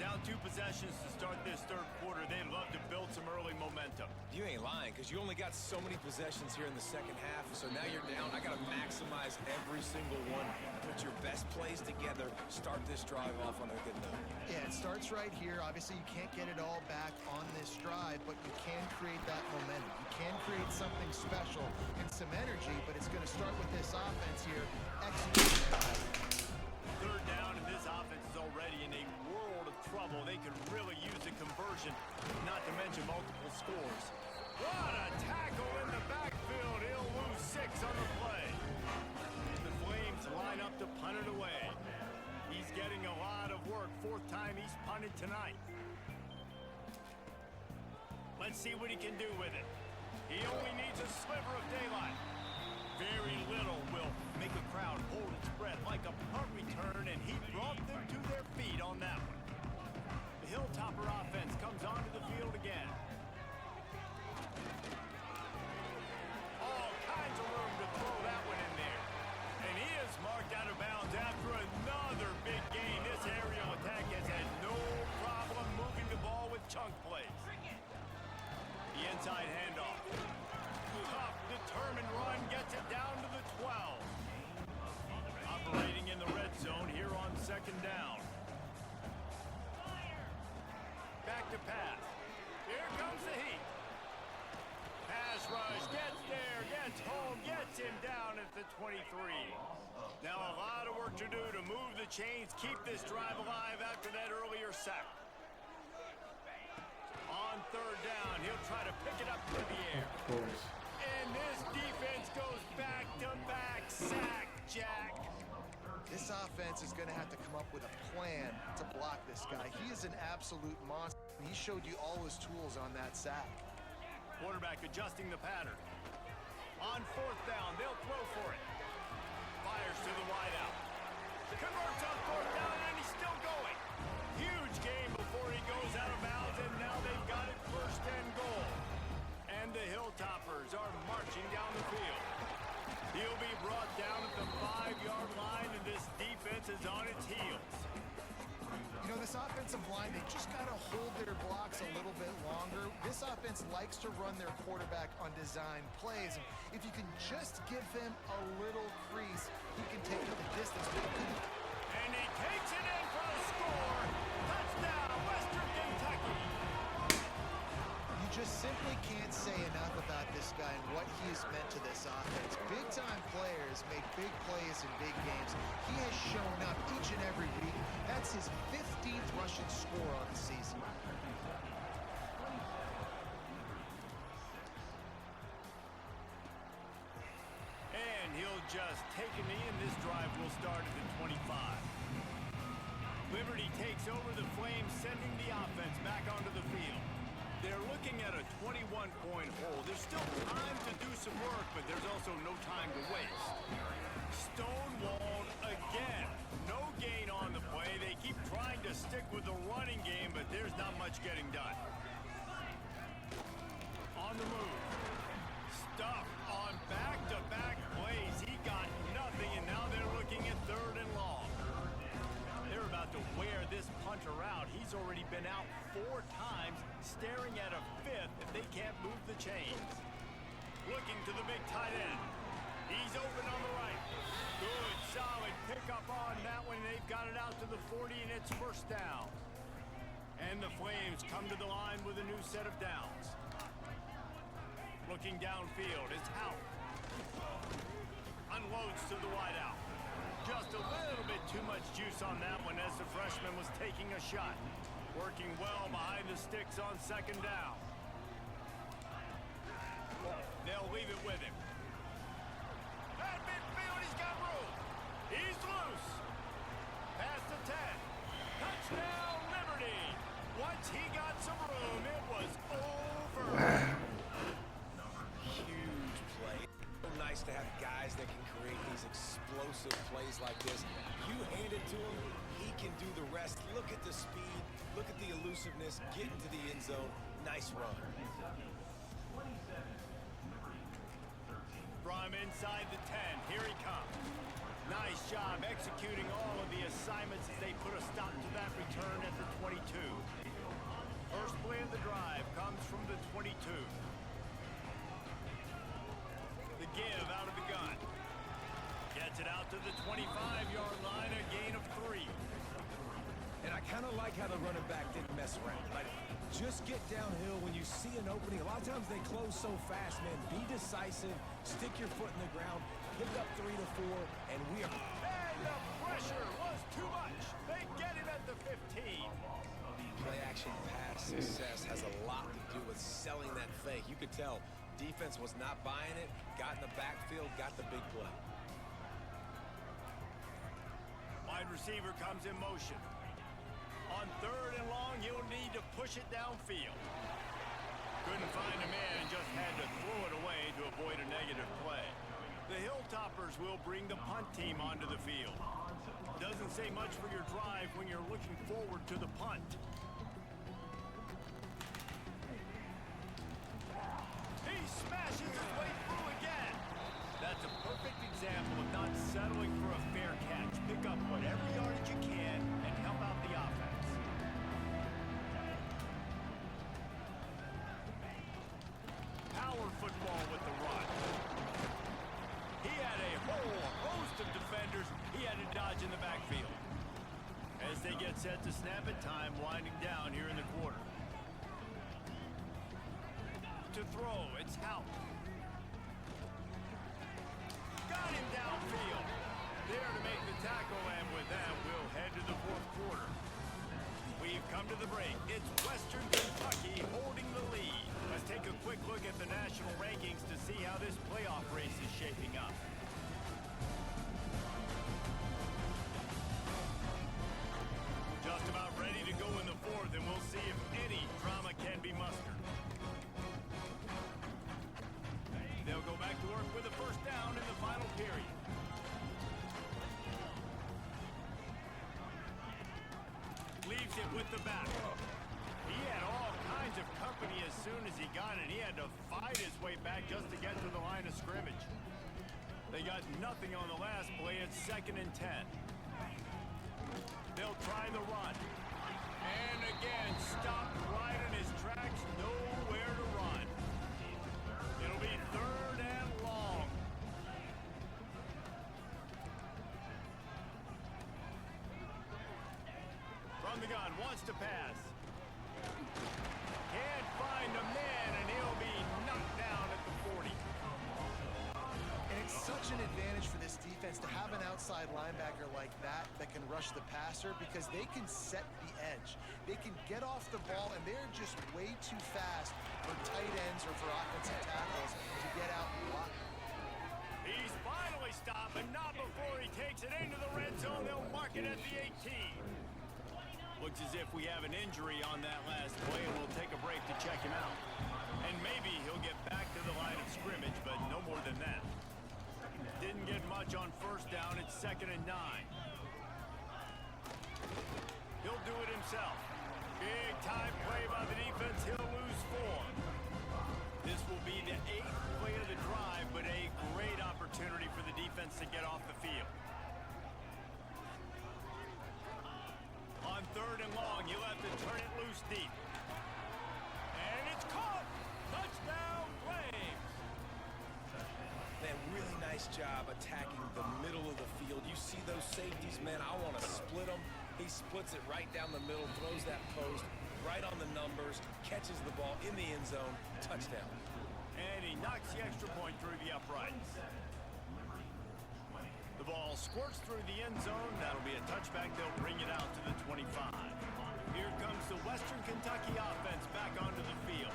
Down 2 possessions to start this third quarter. They'd love to build some early momentum. You ain't lying, because you only got so many possessions here in the second half, so now you're down. I got to maximize every single one. Put your best plays together. Start this drive off on a good note. Yeah, it starts right here. Obviously, you can't get it all back on this drive, but you can create that momentum. You can create something special and some energy, but it's going to start with this offense here. Executing. Third down, and this offense is already in a world of trouble. They could really use a conversion, not to mention multiple scores. What a tackle in the backfield. He'll lose 6 on the play. The Flames line up to punt it away. He's getting a lot of work. 4th time he's punted tonight. Let's see what he can do with it. He only needs a sliver of daylight. Very little will make a crowd hold its breath like a punt return, and he brought them to their feet on that one. The Hilltopper offense comes onto the field again. All kinds of room to throw that one in there. And he is marked out of bounds after another big gain. This aerial attack has had no problem moving the ball with chunk plays. The inside handoff. Tough, determined run gets it down to the 12. Operating in the red zone here on second down. Back to pass. Here comes the heat. Pass rush, gets there, gets home, gets him down at the 23. Now a lot of work to do to move the chains, keep this drive alive after that earlier sack. On third down, he'll try to pick it up through the air. Of course. And this defense goes back-to-back sack, Jack. This offense is going to have to come up with a plan to block this guy. He is an absolute monster. He showed you all his tools on that sack. Quarterback adjusting the pattern. On 4th down, they'll throw for it. Fires to the wideout. Converts on 4th down, and he's still going. Huge game before he goes out of bounds, and now they've got it 1st and goal. And the Hilltoppers are marching down the field. He'll be brought down at the 5-yard line, and this defense is on its heels. You know, this offensive line, they just got to hold their blocks a little bit longer. This offense likes to run their quarterback on design plays. And if you can just give him a little crease, he can take it the distance. And he takes it in for the score. Touchdown, Western Kentucky. You just simply can't say enough about this guy and what he has meant to this offense. Big-time players make big plays in big games. He has shown up each and every week. That's his 15th rushing score on the season. just take a knee, and this drive will start at the 25. Liberty takes over the Flames, sending the offense back onto the field. They're looking at a 21-point hole. There's still time to do some work, but there's also no time to waste. Stonewalled again. No gain on the play. They keep trying to stick with the running game, but there's not much getting done. On the move. Stuffed on back-to-back plays. He got nothing, and now they're looking at 3rd and long. They're about to wear this punter out. He's already been out 4 times, staring at a 5th if they can't move the chains. Looking to the big tight end. He's open on the right. Good, solid pickup on that one. They've got it out to the 40, and it's 1st down. And the Flames come to the line with a new set of downs. Looking downfield, it's out. Unloads to the wideout. Just a little bit too much juice on that one as the freshman was taking a shot. Working well behind the sticks on 2nd down. They'll leave it with him. At midfield, he's got room. He's loose. Past the 10. Touchdown, Liberty. Once he got some room, it was over. Huge play. So nice to have guys that can create these explosive plays like this. You hand it to him, he can do the rest. Look at the speed, look at the elusiveness, get into the end zone. Nice run. From inside the 10, here he comes. Nice job executing all of the assignments as they put a stop to that return at the 22. First play of the drive comes from the 22. The give out of the gun. Gets it out to the 25-yard line, a gain of 3. And I kind of like how the running back didn't mess around. Like, just get downhill when you see an opening. A lot of times they close so fast, man. Be decisive, stick your foot in the ground, pick up 3 to 4, and we are... And the pressure was too much. They get him at the 15. Play-action pass success has a lot to do with selling that fake. You could tell defense was not buying it, got in the backfield, got the big play. Wide receiver comes in motion. On 3rd and long, he'll need to push it downfield. Couldn't find a man and just had to throw it away to avoid a negative play. The Hilltoppers will bring the punt team onto the field. Doesn't say much for your drive when you're looking forward to the punt. He smashes his way through again. That's a perfect example of not settling for a fair catch. Pick up whatever yardage you can and help out the offense. Power football with the run. He had a whole host of defenders he had to dodge in the backfield. As they get set to snap it, time winding down here in the quarter. To throw, it's Hout. Got him downfield. There to make the tackle, and with that, we'll head to the 4th quarter. We've come to the break. It's Western Kentucky holding the lead. Let's take a quick look at the national rankings to see how this playoff race is shaping up. Just about ready to go in the 4th, and we'll see if any drama can be mustered. They'll go back to work with a 1st down in the final period. Leaves it with the back. He had all kinds of company as soon as he got it. He had to fight his way back just to get to the line of scrimmage. They got nothing on the last play. It's 2nd and 10. They'll try the run. And again, stopped right in his tracks. Nowhere to run. It'll be 3rd and long. From the gun, wants to pass. Can't find a man, and he'll be knocked down at the 40. And it's such an advantage for this defense to have an outside linebacker like that can rush the passer, because they can set the edge. They can get off the ball, and they're just way too fast for tight ends or for offensive tackles to get out and block. He's finally stopped, but not before he takes it into the red zone. They'll mark it at the 18. Looks as if we have an injury on that last play, and we'll take a break to check him out. And maybe he'll get back to the line of scrimmage, but no more than that. Didn't get much on first down. It's 2nd and 9. He'll do it himself. Big time play by the defense. He'll lose 4. This will be the 8th play of the drive, but a great opportunity for the defense to get off the field. On 3rd and long, he'll have to turn it loose deep. And it's caught! Touchdown, Flames! Man, really nice job attacking the middle of the field. You see those safeties, man, I want to split them. He splits it right down the middle, throws that post right on the numbers, catches the ball in the end zone, touchdown. And he knocks the extra point through the uprights. The ball squirts through the end zone. That'll be a touchback. They'll bring it out to the 25. Here comes the Western Kentucky offense back onto the field.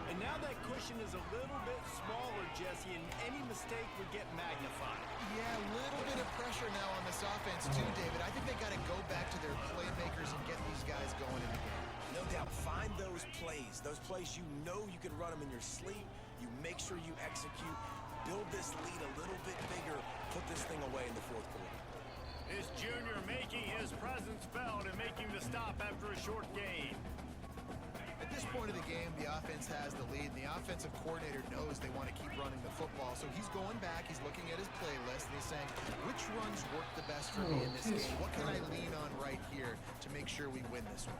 And now that cushion is a little bit smaller, Jesse, and any mistake would get magnified. Yeah, a little bit of pressure now on this offense too, David. I think they got to go back to their playmakers and get these guys going in the game. No doubt, find those plays you know you can run them in your sleep. You make sure you execute. Build this lead a little bit bigger. Put this thing away in the 4th quarter. This junior making his presence felt and making the stop after a short gain. At this point of the game, the offense has the lead, and the offensive coordinator knows they want to keep running the football. So he's going back, he's looking at his playlist, and he's saying, which runs work the best for me in this game? What can I lean on right here to make sure we win this one?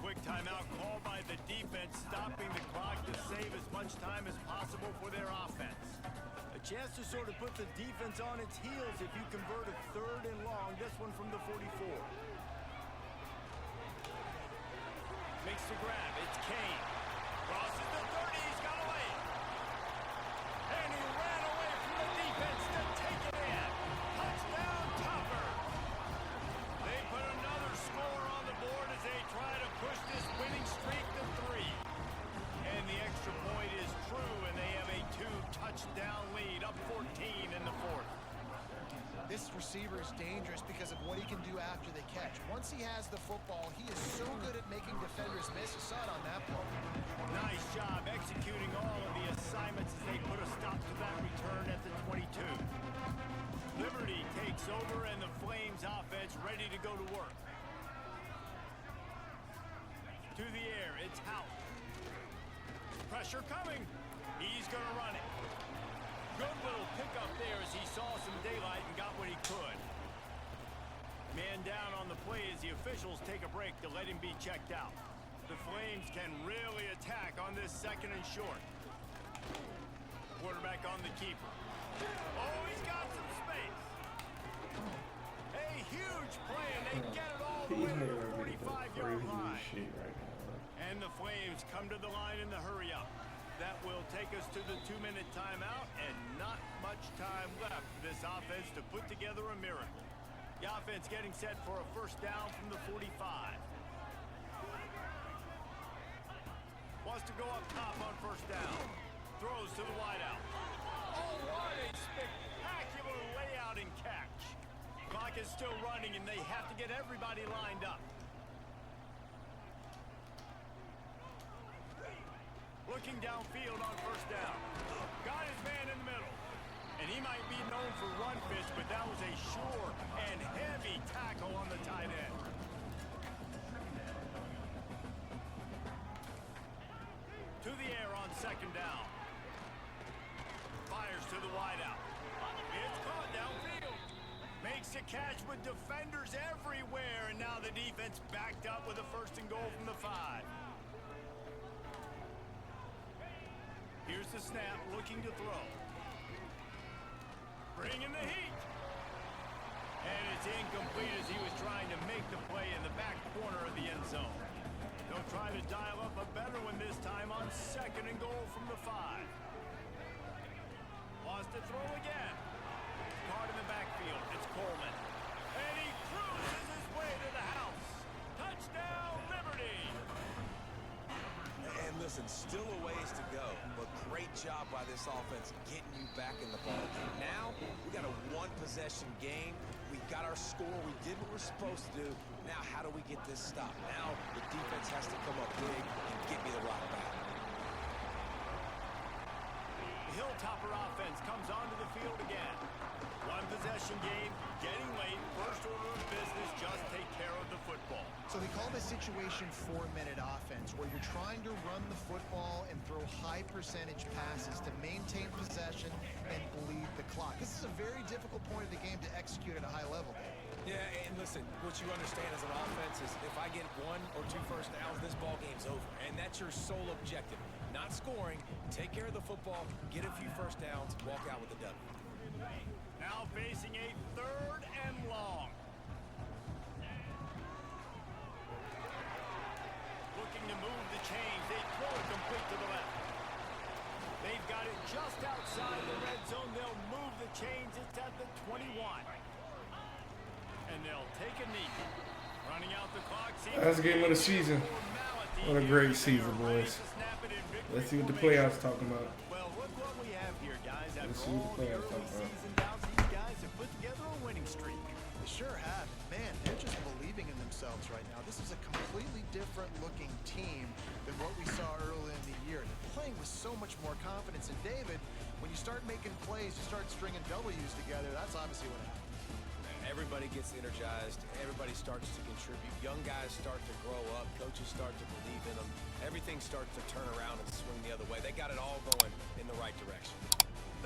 Quick timeout called by the defense, stopping the clock to save as much time as possible for their offense. A chance to sort of put the defense on its heels if you convert a 3rd and long, this one from the 44. Makes the grab, it's Kane. Crosses the 30, he's got away. And he ran away from the defense to take it in. Touchdown, Topper. They put another score on the board as they try to push this winning streak to 3. And the extra point is true, and they have a 2-touchdown lead, up 14 in the 4th. This receiver is dangerous because of what he can do after the catch. Once he has the football, he is so good at making defenders miss. You saw it on that play. Nice job executing all of the assignments as they put a stop to that return at the 22. Liberty takes over, and the Flames offense ready to go to work. To the air, it's Hout. Pressure coming. He's going to run it. Good little pickup there as he saw some daylight and got what he could. Man down on the play as the officials take a break to let him be checked out. The Flames can really attack on this 2nd and short. Quarterback on the keeper. Oh, he's got some space. A huge play, and they get it all the way to the 45-yard line. And the Flames come to the line in the hurry-up. That will take us to the 2-minute timeout, and not much time left for this offense to put together a miracle. The offense getting set for a 1st down from the 45. Wants to go up top on 1st down. Throws to the wideout. Oh, what a spectacular layout and catch. Clock is still running, and they have to get everybody lined up. Looking downfield on 1st down. Got his man in the middle. And he might be known for run fish, but that was a sure and heavy tackle on the tight end. To the air on 2nd down. Fires to the wideout. It's caught downfield. Makes a catch with defenders everywhere, and now the defense backed up with a 1st and goal from the 5. Here's the snap, looking to throw. Bringing the heat. And it's incomplete as he was trying to make the play in the back corner of the end zone. They'll try to dial up a better one this time on 2nd and goal from the 5. Wants to throw again. Caught in the backfield. It's Coleman. And he cruises his way to the house. Touchdown, Liberty! And listen, still a ways to go. But great job by this offense getting you back in the ball game. Now, we got a one-possession game. We got our score. We did what we're supposed to do. Now, how do we get this stopped? Now, the defense has to come up big and get me the rock back. The Hilltopper offense comes onto the field again. One possession game, getting late. First order of business, just take care of the football. So they call this situation 4-minute offense, where you're trying to run the football and throw high percentage passes to maintain possession and bleed the clock. This is a very difficult point of the game to execute at a high level, Dave. Yeah, and listen, what you understand as an offense is if I get 1 or 2 first downs, this ball game's over. And that's your sole objective. Not scoring, take care of the football, get a few first downs, walk out with a W. Now facing a 3rd and long. Looking to move the chains. They throw it complete to the left. They've got it just outside the red zone. They'll move the chains. It's at the 21. And they'll take a knee. Running out the clock. Last game of the season. What a great season, boys. Let's see what the playoffs talking about. Well, look what we have here, guys. Let's After see what all the the playoffs early talking about. season bouts, these guys have put together a winning streak. They sure have. Man, they're just believing in themselves right now. This is a completely different looking team than what we saw early in the year. They're playing with so much more confidence. And David, when you start making plays, you start stringing W's together, that's obviously what happens. Everybody gets energized. Everybody starts to contribute. Young guys start to grow up. Coaches start to believe in them. Everything starts to turn around and swing the other way. They got it all going in the right direction.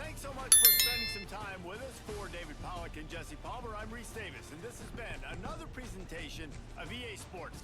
Thanks so much for spending some time with us. For David Pollack and Jesse Palmer, I'm Reese Davis, and this has been another presentation of EA Sports.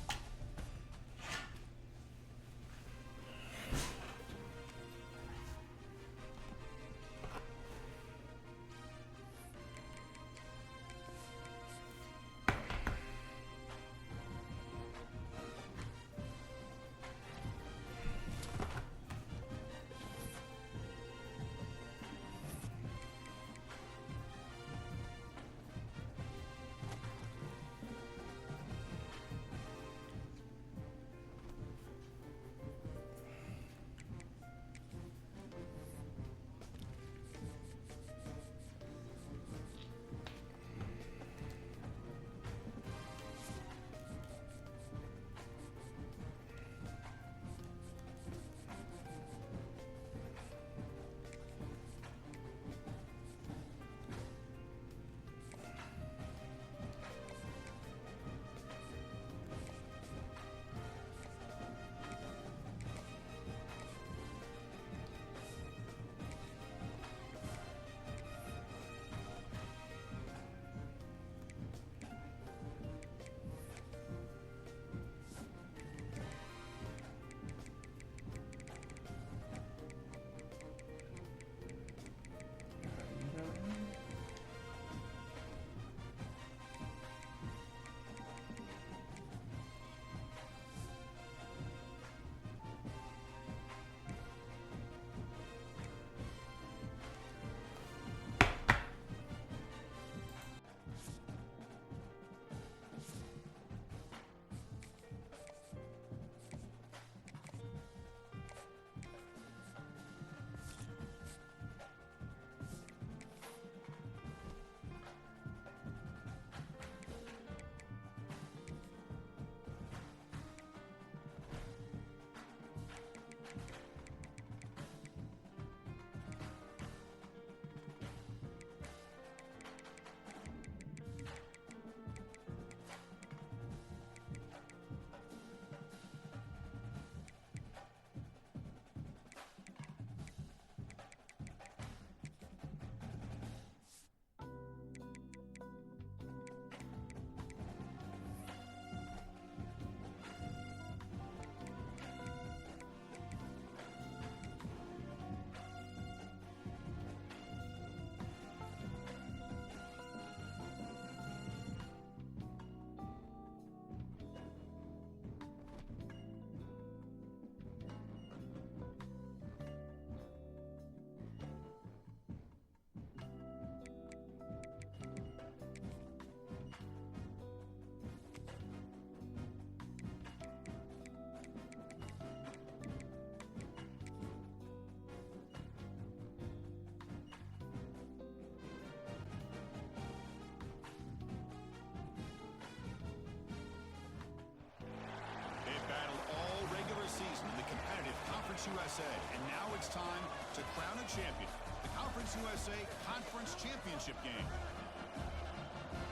Conference USA. And now it's time to crown a champion. The Conference USA Conference Championship game.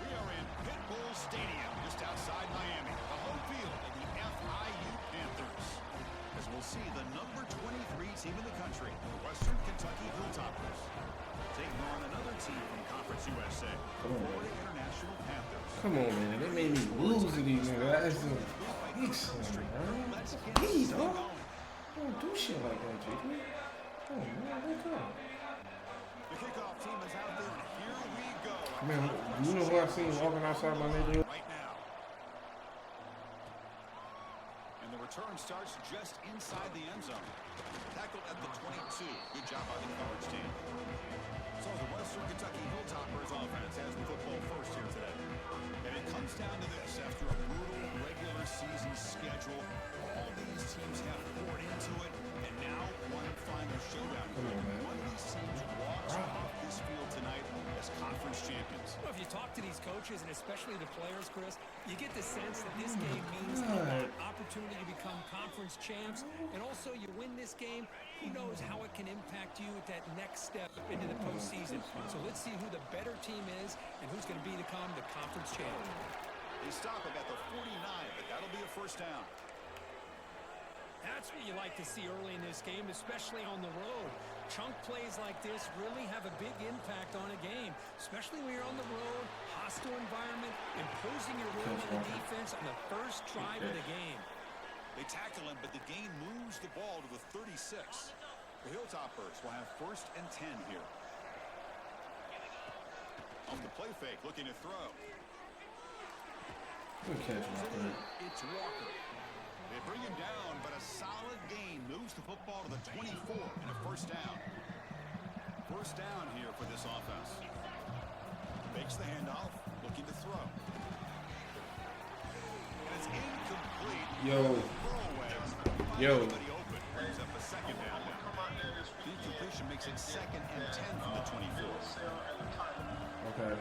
We are in Pit Bull Stadium, just outside Miami, the home field of the FIU Panthers. As we'll see the number 23 team in the country, the Western Kentucky Hilltoppers, taking on another team from Conference USA, the Florida International Panthers. Come on, man. They made me lose to these niggas. That's just please, dog. Don't do shit like that, JD. Oh, man, wake up. The kickoff team is out there, and here we go. Man, you know who I've seen walking outside my neighborhood? Right now. And the return starts just inside the end zone. Tackled at the 22. Good job by the coverage team. So the Western Kentucky Hilltoppers offense has the football first here today. And it comes down to this. After a brutal regular season schedule, all these teams have poured into it. And now one final showdown. One of these teams walks off this field tonight as conference champions. Well, if you talk to these coaches, and especially the players, Chris, you get the sense that this game means an opportunity to become conference champs. And also, you win this game, who knows how it can impact you at that next step into the postseason. So let's see who the better team is and who's going to become the conference champion. They stop him at the 49, but that'll be a first down. That's what you like to see early in this game, especially on the road. Chunk plays like this really have a big impact on a game, especially when you're on the road, hostile environment, imposing your will on the defense on the first drive of the game. They tackle him, but the gain moves the ball to the 36. The Hilltoppers will have 1st and 10 here. Off the play fake, looking to throw. Good catch, my friend. It's Walker. They bring him down, but a solid gain moves the football to the 24 and a first down. First down here for this offense. Makes the handoff, looking to throw. And it's incomplete. Yo. Yo. Brings up a second down now. The incompletion makes it 2nd and 10 from the 24. Okay.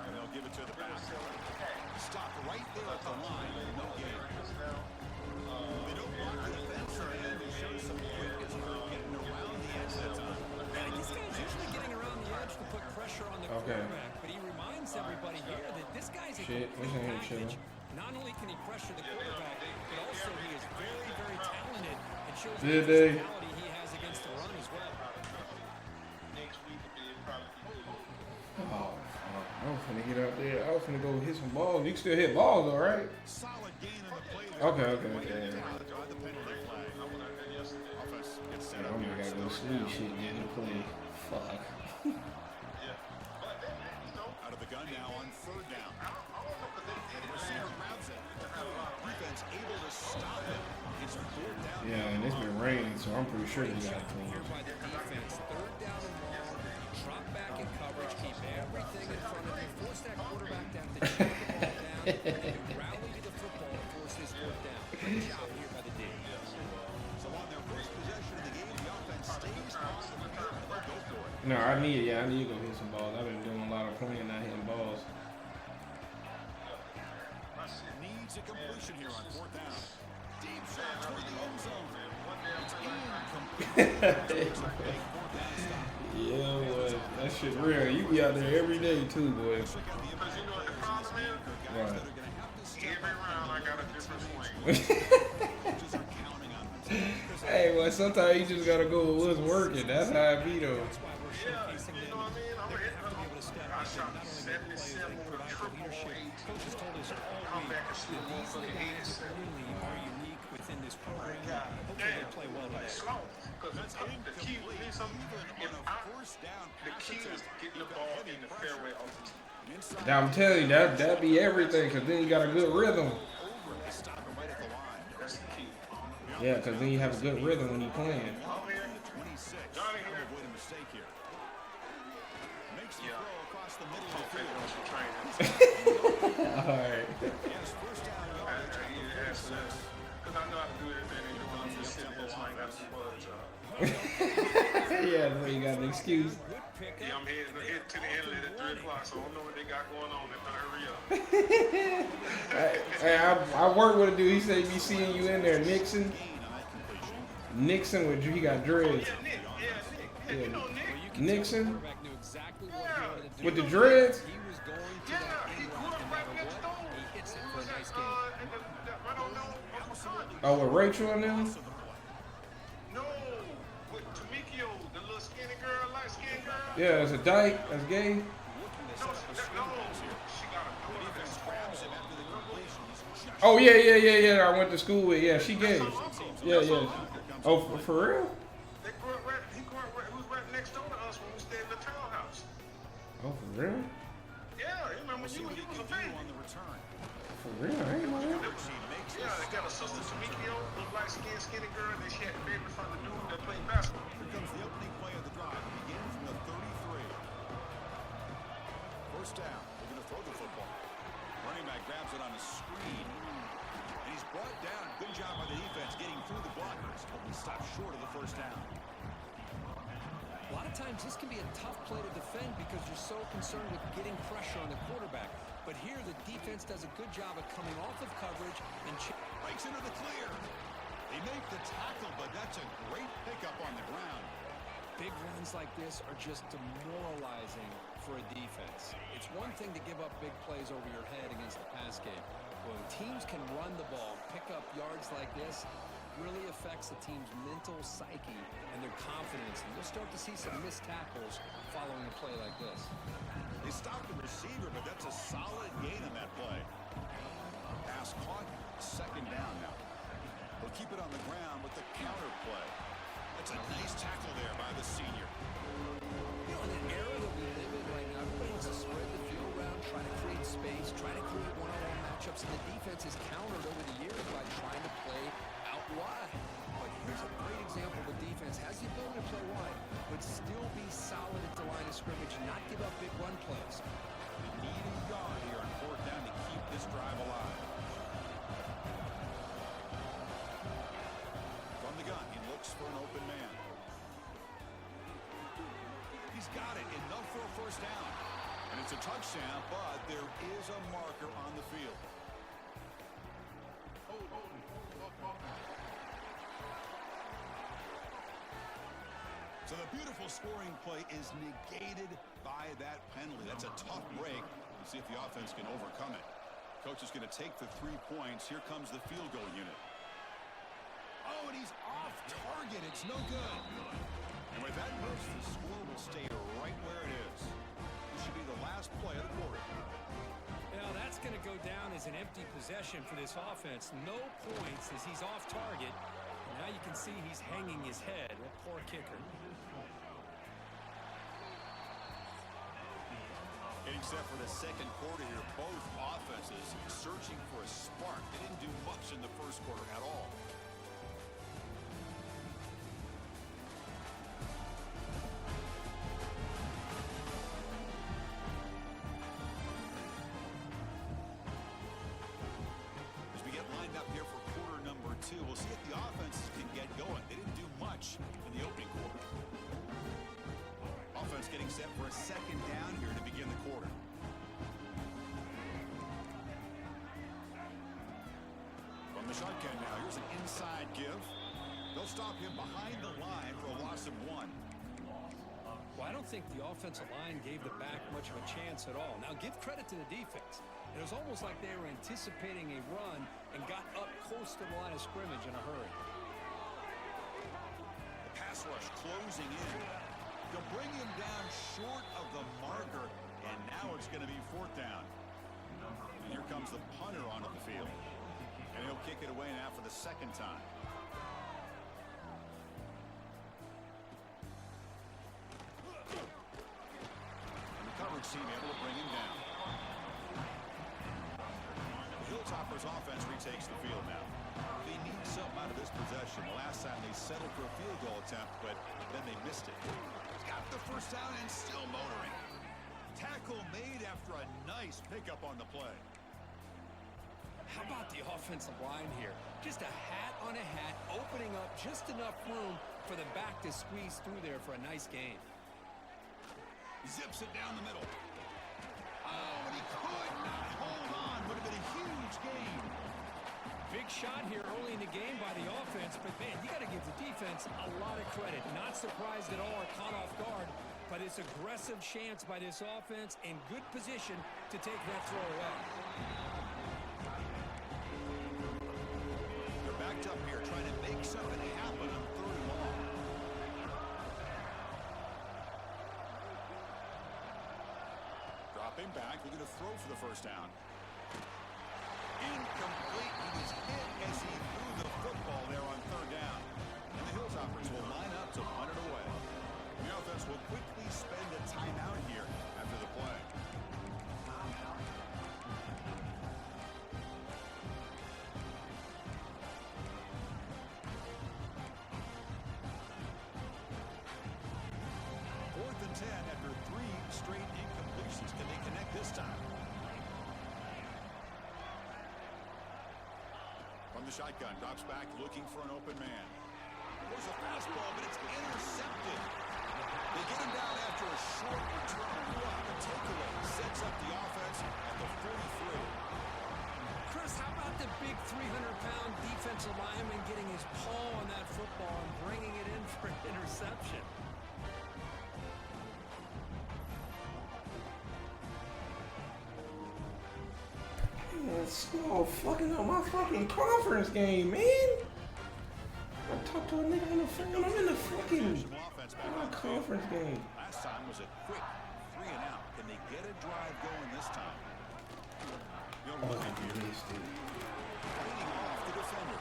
And they'll give it to the back. Stop right there at the line. No gain. They don't block the defense, and they show some quickness getting around the edge that time. This guy's usually getting around the edge to put pressure on the quarterback, but he reminds everybody here that this guy's a complete package. Not only can he pressure the quarterback, but also he is very, very talented and shows the physicality he has against the run as well. Oh, I was finna get out there. I was finna go hit some balls. You can still hit balls, though, right? Solid gain in the play there. Okay. The penalty flag. Offense gets set up I'm here. gonna go sleep shit in the play. Fuck. Out of the gun now on 3rd down. The receiver grabs it. Defense able to stop it. It's 4th down. Yeah, and it's been raining, so I'm pretty sure they got it clean. Here by the defense, 3rd down and long, drop back in coverage, keep everything in front of you, force that quarterback to have to check the ball down, and rally to the football and force this 4th down. Great job here by the D. So on their first possession of the game, the offense stays on the field and they'll go for it. No, I need to go hit some balls. I've been doing a lot of playing, not hitting balls. Needs a completion here on 4th down. Deep shot toward the end zone. It's incomplete. Yeah, boy. That shit real. You be out there every day, too, boy. Because you know what the problem is? Right. Every round I got a different swing. Hey, well, sometimes you just gotta go with what's working. That's how it be, though. Yeah, you know what I mean? I'm hitting I shot 77 with a triple 8. Come back and shoot a motherfucking 87. Are unique within this program. God Hopefully damn. they play well today. Slow. Because the key with me, the key is getting the ball in the fairway all the time. Now, I'm telling you, that be everything, because then you got a good rhythm. That's the key. Yeah, because then you have a good rhythm when you're playing. I'm here. Johnny here. Makes the Yeah. throw across the middle I'm of the taking field. on some training. Alright. Yes, first down yardage. Because I know how to do everything they do. I'm just sitting here like that's a buzz job. Yeah, so you got an excuse. Yeah, I'm heading to the inlet at 3 o'clock, so I don't know what they got going on. They better hurry up. Hey, I work with a dude. He said he be seeing you in there, Nixon. Nixon with he got dreads. Yeah, Nick. Yeah, Nick. You know Nick. Nixon Knew exactly what Yeah. he wanted to do. with the dreads. He was going to Yeah, that he end grew route up no right matter next what. door. He hits it Who for a was nice that, game. right on Uncle Sonny. Oh, with Rachel and them. No, with Tamikio, the little skinny girl, light skinned girl. Yeah, it's a dyke. That's gay. No, she got a daughter that's tall. Oh yeah. I went to school with. Yeah, she gay. Yeah. Oh, for real? He was right next door to us when we stayed in the townhouse. Oh, for real? Yeah, you remember when you was a baby. On the return. For real? I ain't know that. Yeah, they got a sister Tamikio, little light skinned skinny girl, and then she had a baby from the dude that played basketball. Here comes the opening play of the drive. It begins from the 33. First down. They're going to throw the football. Running back grabs it on a screen. And he's brought down. Good job by the defense getting through the blockers. But he stopped short of the first down. A lot of times this can be a tough play to defend because you're so concerned with getting pressure on the quarterback. But here the defense does a good job of coming off of coverage and Breaks into the clear. They make the tackle, but that's a great pickup on the ground. big runs like this are just demoralizing for a defense. It's one thing to give up big plays over your head against the pass game. When teams can run the ball, pick up yards like this, really affects the team's mental psyche and their confidence. And you'll start to see some missed tackles following a play like this. They stopped the receiver, but that's a solid gain on that play. Pass caught, second down now. They'll keep it on the ground with the counter play. That's a nice tackle there by the senior. You know, in an era that we live in right now, everybody wants to spread the field around, try to create space, try to create one-on-one matchups, and the defense is countered over the years by trying to play out wide. But here's a great example of a defense has the ability to play wide, but still be solid at the line of scrimmage, not give up big run plays. They need a yard here on fourth down to keep this drive alive. From the gun, he looks for an open man. He's got it, enough for a first down. And it's a touchdown, but there is a marker on the field. So the beautiful scoring play is negated by that penalty. That's a tough break. We'll see if the offense can overcome it. Coach is going to take the 3 points. Here comes the field goal unit. Oh, and he's off target. It's no good. And with that miss, the score will stay right where it is. This should be the last play of the quarter. Now that's going to go down as an empty possession for this offense. No points as he's off target. And now you can see he's hanging his head. That poor kicker. Getting set for the second quarter here. Both offenses searching for a spark. They didn't do much in the first quarter at all. As we get lined up here for quarter number 2, we'll see if the offenses can get going. They didn't do much in the opening quarter. Offense getting set for a second down here to begin the quarter. From the shotgun now, here's an inside give. They'll stop him behind the line for a loss of 1. Well, I don't think the offensive line gave the back much of a chance at all. Now, give credit to the defense. It was almost like they were anticipating a run and got up close to the line of scrimmage in a hurry. The pass rush closing in. They'll bring him down short of the marker, and now it's going to be fourth down. And here comes the punter onto the field. And he'll kick it away now for the second time. And the coverage team able to bring him down. The Hilltoppers offense retakes the field now. They need something out of this possession. The last time they settled for a field goal attempt, but then they missed it. Got the first down and still motoring. Tackle made after a nice pickup on the play. How about the offensive line here? Just a hat on a hat, opening up just enough room for the back to squeeze through there for a nice gain. Zips it down the middle. Oh, and he could not hold on. Would have been a huge gain. Big shot here early in the game by the offense, but man, you got to give the defense a lot of credit. Not surprised at all or caught off guard, but it's aggressive chance by this offense in good position to take that throw away. They're backed up here trying to make something happen on 3rd and long. Dropping back, looking to throw for the first down. Incomplete. He was hit as he threw the football there on 3rd down. And the Hilltoppers will line up to punt it away. The offense will quickly spend a timeout here after the play. Fourth and 10 after 3 straight incompletions. Can they connect this time? From the shotgun, drops back, looking for an open man. There's a fastball, but it's intercepted. They get him down after a short return. What a takeaway. Sets up the offense at the 43. Chris, how about the big 300-pound defensive lineman getting his paw on that football and bringing it in for an interception? Slow fucking up my fucking conference game, man. I talked to a nigga on the phone. I'm in the fucking my conference game. Last time was a quick 3 and out. Can they get a drive going this time? Oh, I missed it. Leading off the defender.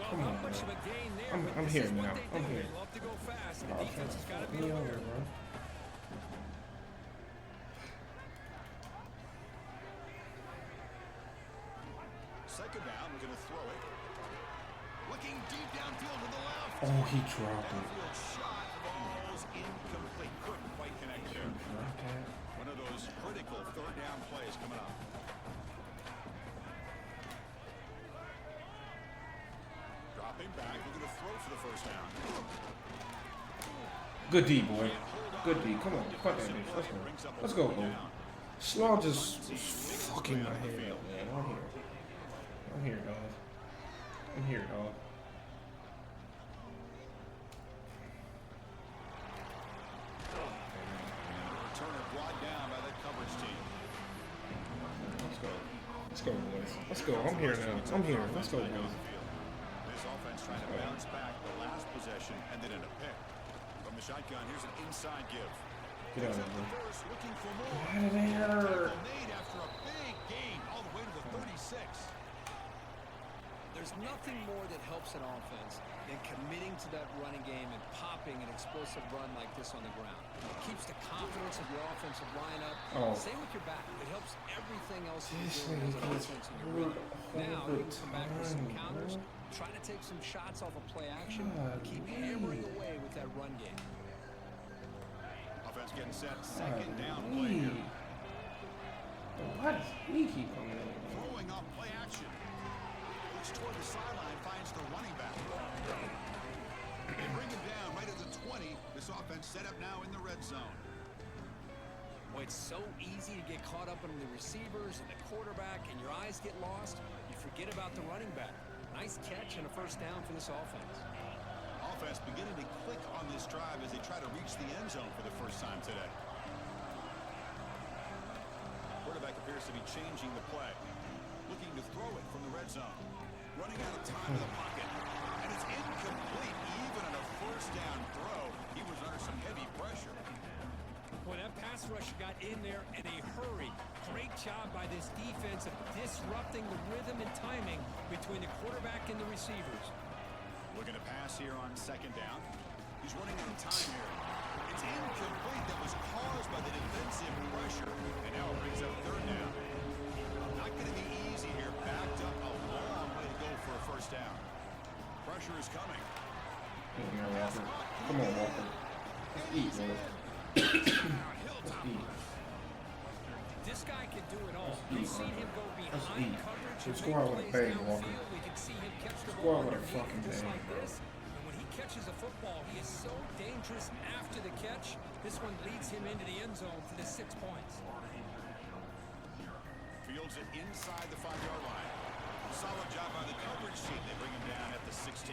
Come on, much of a gain there, I'm here now. I'm here. They love to go fast. The Oh, defense has got to be me over, aware. bro. Second down, we're going to throw it. Looking deep downfield to the left. Oh, he dropped it. Downfield shot falls incomplete. Couldn't quite connect there. One of those critical 3rd down plays coming up. Dropping back, looking to throw for the first down. Good D, boy. Good D. Come on. Fuck that bitch. Let's go. Let's go, bro. Slaw just fucking my head up, man. I'm here. I'm here, dog. I'm here, dog. Returner brought down by that coverage team. Let's go. Let's go, boys. Let's go. I'm here now. I'm here. Let's go, boys. This offense trying to bounce back the last possession, ended in a pick. From the shotgun, here's an inside give. Get out of here. First, looking for more. Get out of there. Made after a big gain all the way to the 36. There's nothing more that helps an offense than committing to that running game and popping an explosive run like this on the ground. It keeps the confidence of your offensive lineup. Oh. Same with your back. It helps everything else you This do as an nigga gets offense in your hurt rhythm. Now all you the can come back with some time, counters, bro. try to take some shots off of play action, God, keep man. hammering away with that run game. Offense getting set. Second down play here. Why does he keep coming in? Throwing off play action. Looks toward the sideline, finds the running back. They bring him down right at the 20. This offense set up now in the red zone. Boy, it's so easy to get caught up in the receivers and the quarterback, and your eyes get lost. You forget about the running back. Nice catch and a first down for this offense. Offense beginning to click on this drive as they try to reach the end zone for the first time today. Quarterback appears to be changing the play. Looking to throw it from the red zone. Running out of time in the pocket. And it's incomplete. Even on a first down throw, he was under some heavy pressure. Boy, that pass rush got in there in a hurry. Great job by this defense of disrupting the rhythm and timing between the quarterback and the receivers. Looking to pass here on second down. He's running out of time here. It's incomplete. That was caused by the defensive pressure. And now it brings up 3rd down. Not going to be easy here. Backed up a long way to go for a first down. Pressure is coming. Come on, Walker. Come on, Walker. Let's eat, man. Let's eat. This guy can do it all. You've seen him go behind coverage. Let's go out with a bang, Walker. We can see him catch the Let's go ball out with a underneath fucking just bang, like bro. this. And when he catches a football, he is so dangerous after the catch. This one leads him into the end zone for the 6 points. Fields it inside the 5-yard line. Solid job by the coverage team. They bring him down at the 16.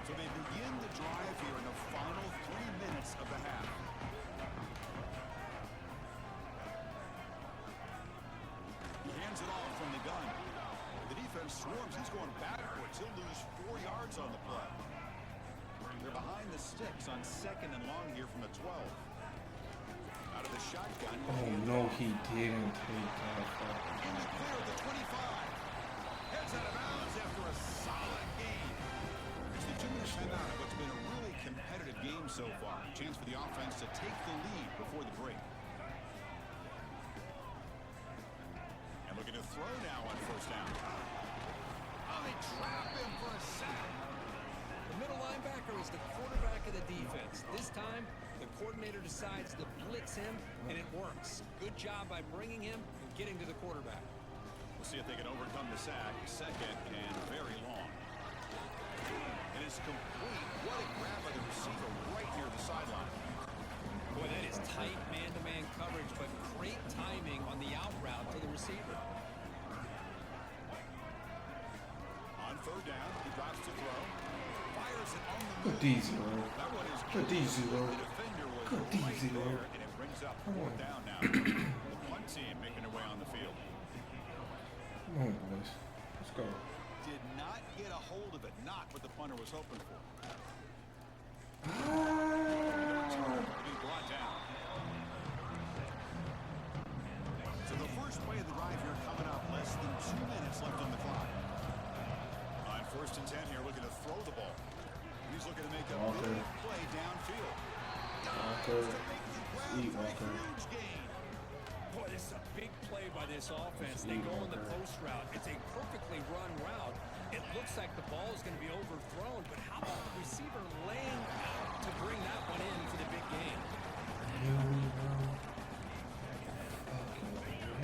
So they begin the drive here in the final 3 minutes of the half. He hands it off from the gun. The defense swarms. He's going backwards. He'll lose 4 yards on the play. They're behind the sticks on 2nd and long here from the 12. Out of the shotgun. Oh no, he didn't take that. In the clear of the 25. Heads out of bounds after a solid game. It's the 2-minute timeout of what's been a really competitive game so far. Chance for the offense to take the lead before the break. And looking to throw now on 1st down. Oh, they trap him for a sack. The middle linebacker is the quarterback of the defense. This time, the coordinator decides to blitz him, and it works. Good job by bringing him and getting to the quarterback. We'll see if they can overcome the sack. 2nd and very long. And it's complete. What a grab by the receiver right near the sideline. Boy, that is tight man-to-man coverage, but great timing on the out route to the receiver. On 3rd down, he drops to throw. Fires it on the Good move. D-0. That one is Good D-0. The defender was Good right D-0. there, and it brings up 4th down now. The punt team making their way on the field. Come on, boys. Let's go. Did not get a hold of it. Not what the punter was hoping for. Being brought down. So the first play of the drive here coming up. Less than 2 minutes left on the clock. On 1st and 10 here, looking to throw the ball. He's looking to make a big play downfield. Walker. Eat Walker. Huge gain. Boy, this is a big play by this offense. They go in the post route. It's a perfectly run route. It looks like the ball is going to be overthrown, but how about the receiver laying out to bring that one in for the big game?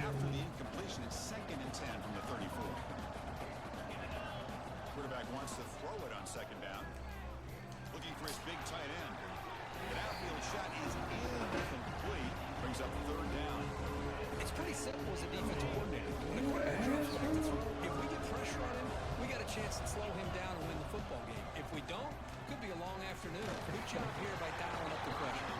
After the incompletion, it's 2nd and 10 from the 34. Quarterback wants to throw it on 2nd down. Looking for his big tight end. An outfield shot is incomplete. Brings up 3rd down. It's pretty simple as a defensive coordinator. When the quarterback drops back to throw, if we get pressure on him, we got a chance to slow him down and win the football game. If we don't, could be a long afternoon. Good job here by dialing up the pressure.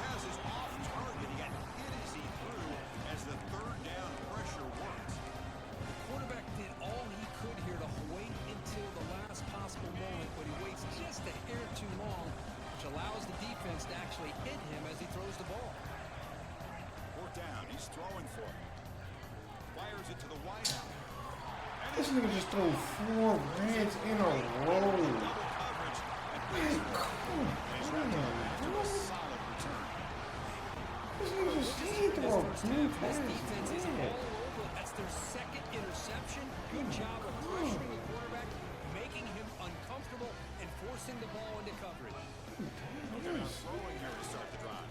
Pass is off target. He got hit as he threw as the 3rd down pressure works. The quarterback did all he could here to wait until the last possible moment, but he waits just a hair too long, which allows the defense to actually hit him as he throws the ball. 4th down. He's throwing for it. Fires it to the wideout. This nigga just threw 4 reds in a row. Double coverage. And he's wrapped up after a solid return. This nigga just threw blue This defense is all over. That's their 2nd interception. Good job of pressuring the quarterback, making him uncomfortable, and forcing the ball into coverage. Looking at throwing here to start the drive.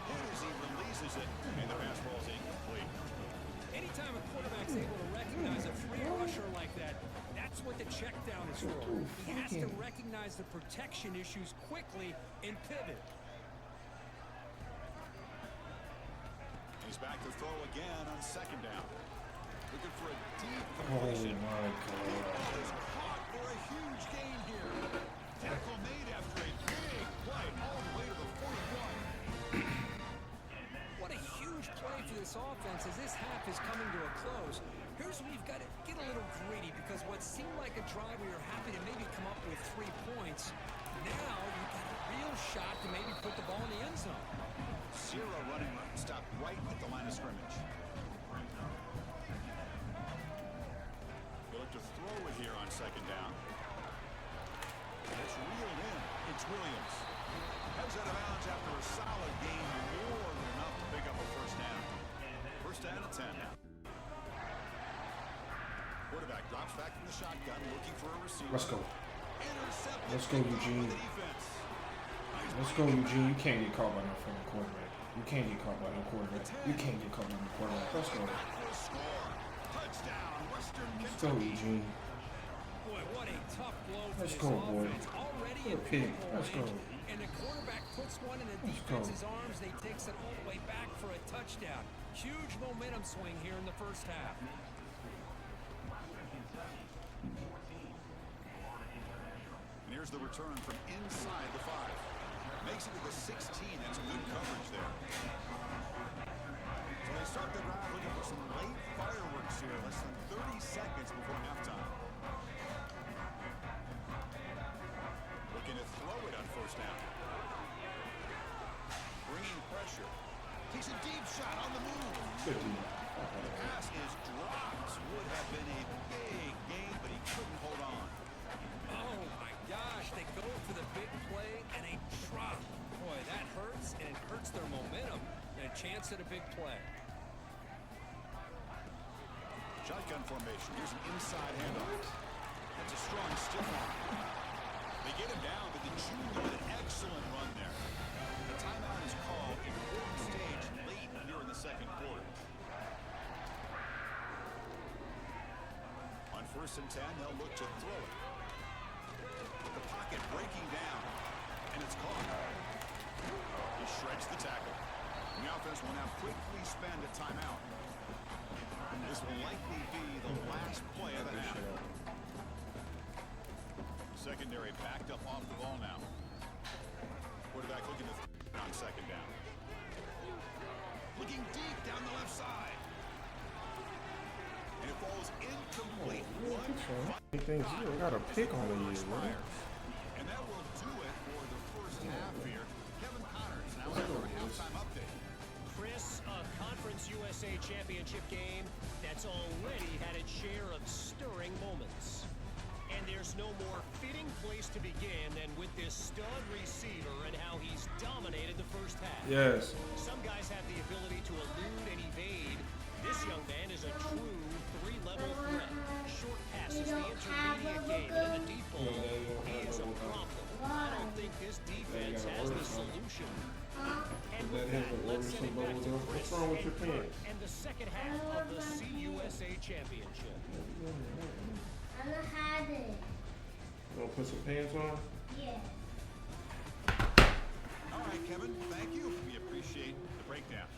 Hit as he releases it, and the pass ball is incomplete. Anytime a quarterback's able to recognize a free rusher like that, that's what the check down is for. He has to recognize the protection issues quickly and pivot. He's back to throw again on 2nd down. Looking for a deep Oh completion. my God. Ball is caught for a huge gain here. Tackle made after a big play all the way to the 41. What a huge play for this offense as this half is coming to a close. Here's where you've got to get a little greedy because what seemed like a drive where you're happy to maybe come up with 3 points, now you've got a real shot to maybe put the ball in the end zone. Zero running room. Stopped right at the line of scrimmage. They look to throw it here on 2nd down. It's reeled in. It's Williams. Heads out of bounds after a solid gain. More than enough to pick up a 1st down. 1st down and 10 now. Quarterback drops back from the shotgun, looking for a receiver. Let's go. Intercepted. Let's go, Eugene. Let's go, Eugene. You can't get caught by no fucking quarterback. You can't get caught by no quarterback. You can't get caught by no quarterback. Let's go. Touchdown, Western Let's go, Eugene. Boy, what a tough blow for Let's this go, boy. offense. Already in Good field pick. goal Let's go. range, and the quarterback puts one in the Let's defense's go. arms. They takes it all the way back for a touchdown. Huge momentum swing here in the 1st half. here's the return from inside the 5. Makes it to the 16. That's good coverage there. So they start the drive looking for some late fireworks here. Less than 30 seconds before halftime. Looking to throw it on first down. Bringing pressure. Takes a deep shot on the move. The pass is dropped. Would have been a big game, but he couldn't hold on. Oh, my gosh. They go for the big play, and they drop. Boy, that hurts, and it hurts their momentum. And a chance at a big play. Shotgun formation. Here's an inside handoff. That's a strong stiff arm. They get him down, but the junior had an excellent run there. The timeout is called. Important stage late here in the second quarter. On 1st and 10, they'll look to throw it. The pocket breaking down, and it's caught. He shreds the tackle. The offense will now quickly spend a timeout. This will likely be the last play of the half. Secondary backed up off the ball now. Quarterback looking to on 2nd down. Looking deep down the left side. And it falls incomplete. He thinks you got a pick on you, man. And that will do it for the first half here. Kevin Connors now with our halftime update. Chris, a Conference USA Championship game that's already had its share of stirring moments. And there's no more fitting place to begin than with this stud receiver and how he's dominated the first half. Yes. Some guys have the ability to elude and evade. This young man is a true 3-level threat. Short passes, the intermediate game, and in the deep ball, he is a problem. I don't think this defense has the solution. And with that, let's send it back to Chris and Kurt and the second half of the CUSA Championship. I'm gonna hide it. You want to put some pants on? Yeah. All right, Kevin, thank you. We appreciate the breakdown.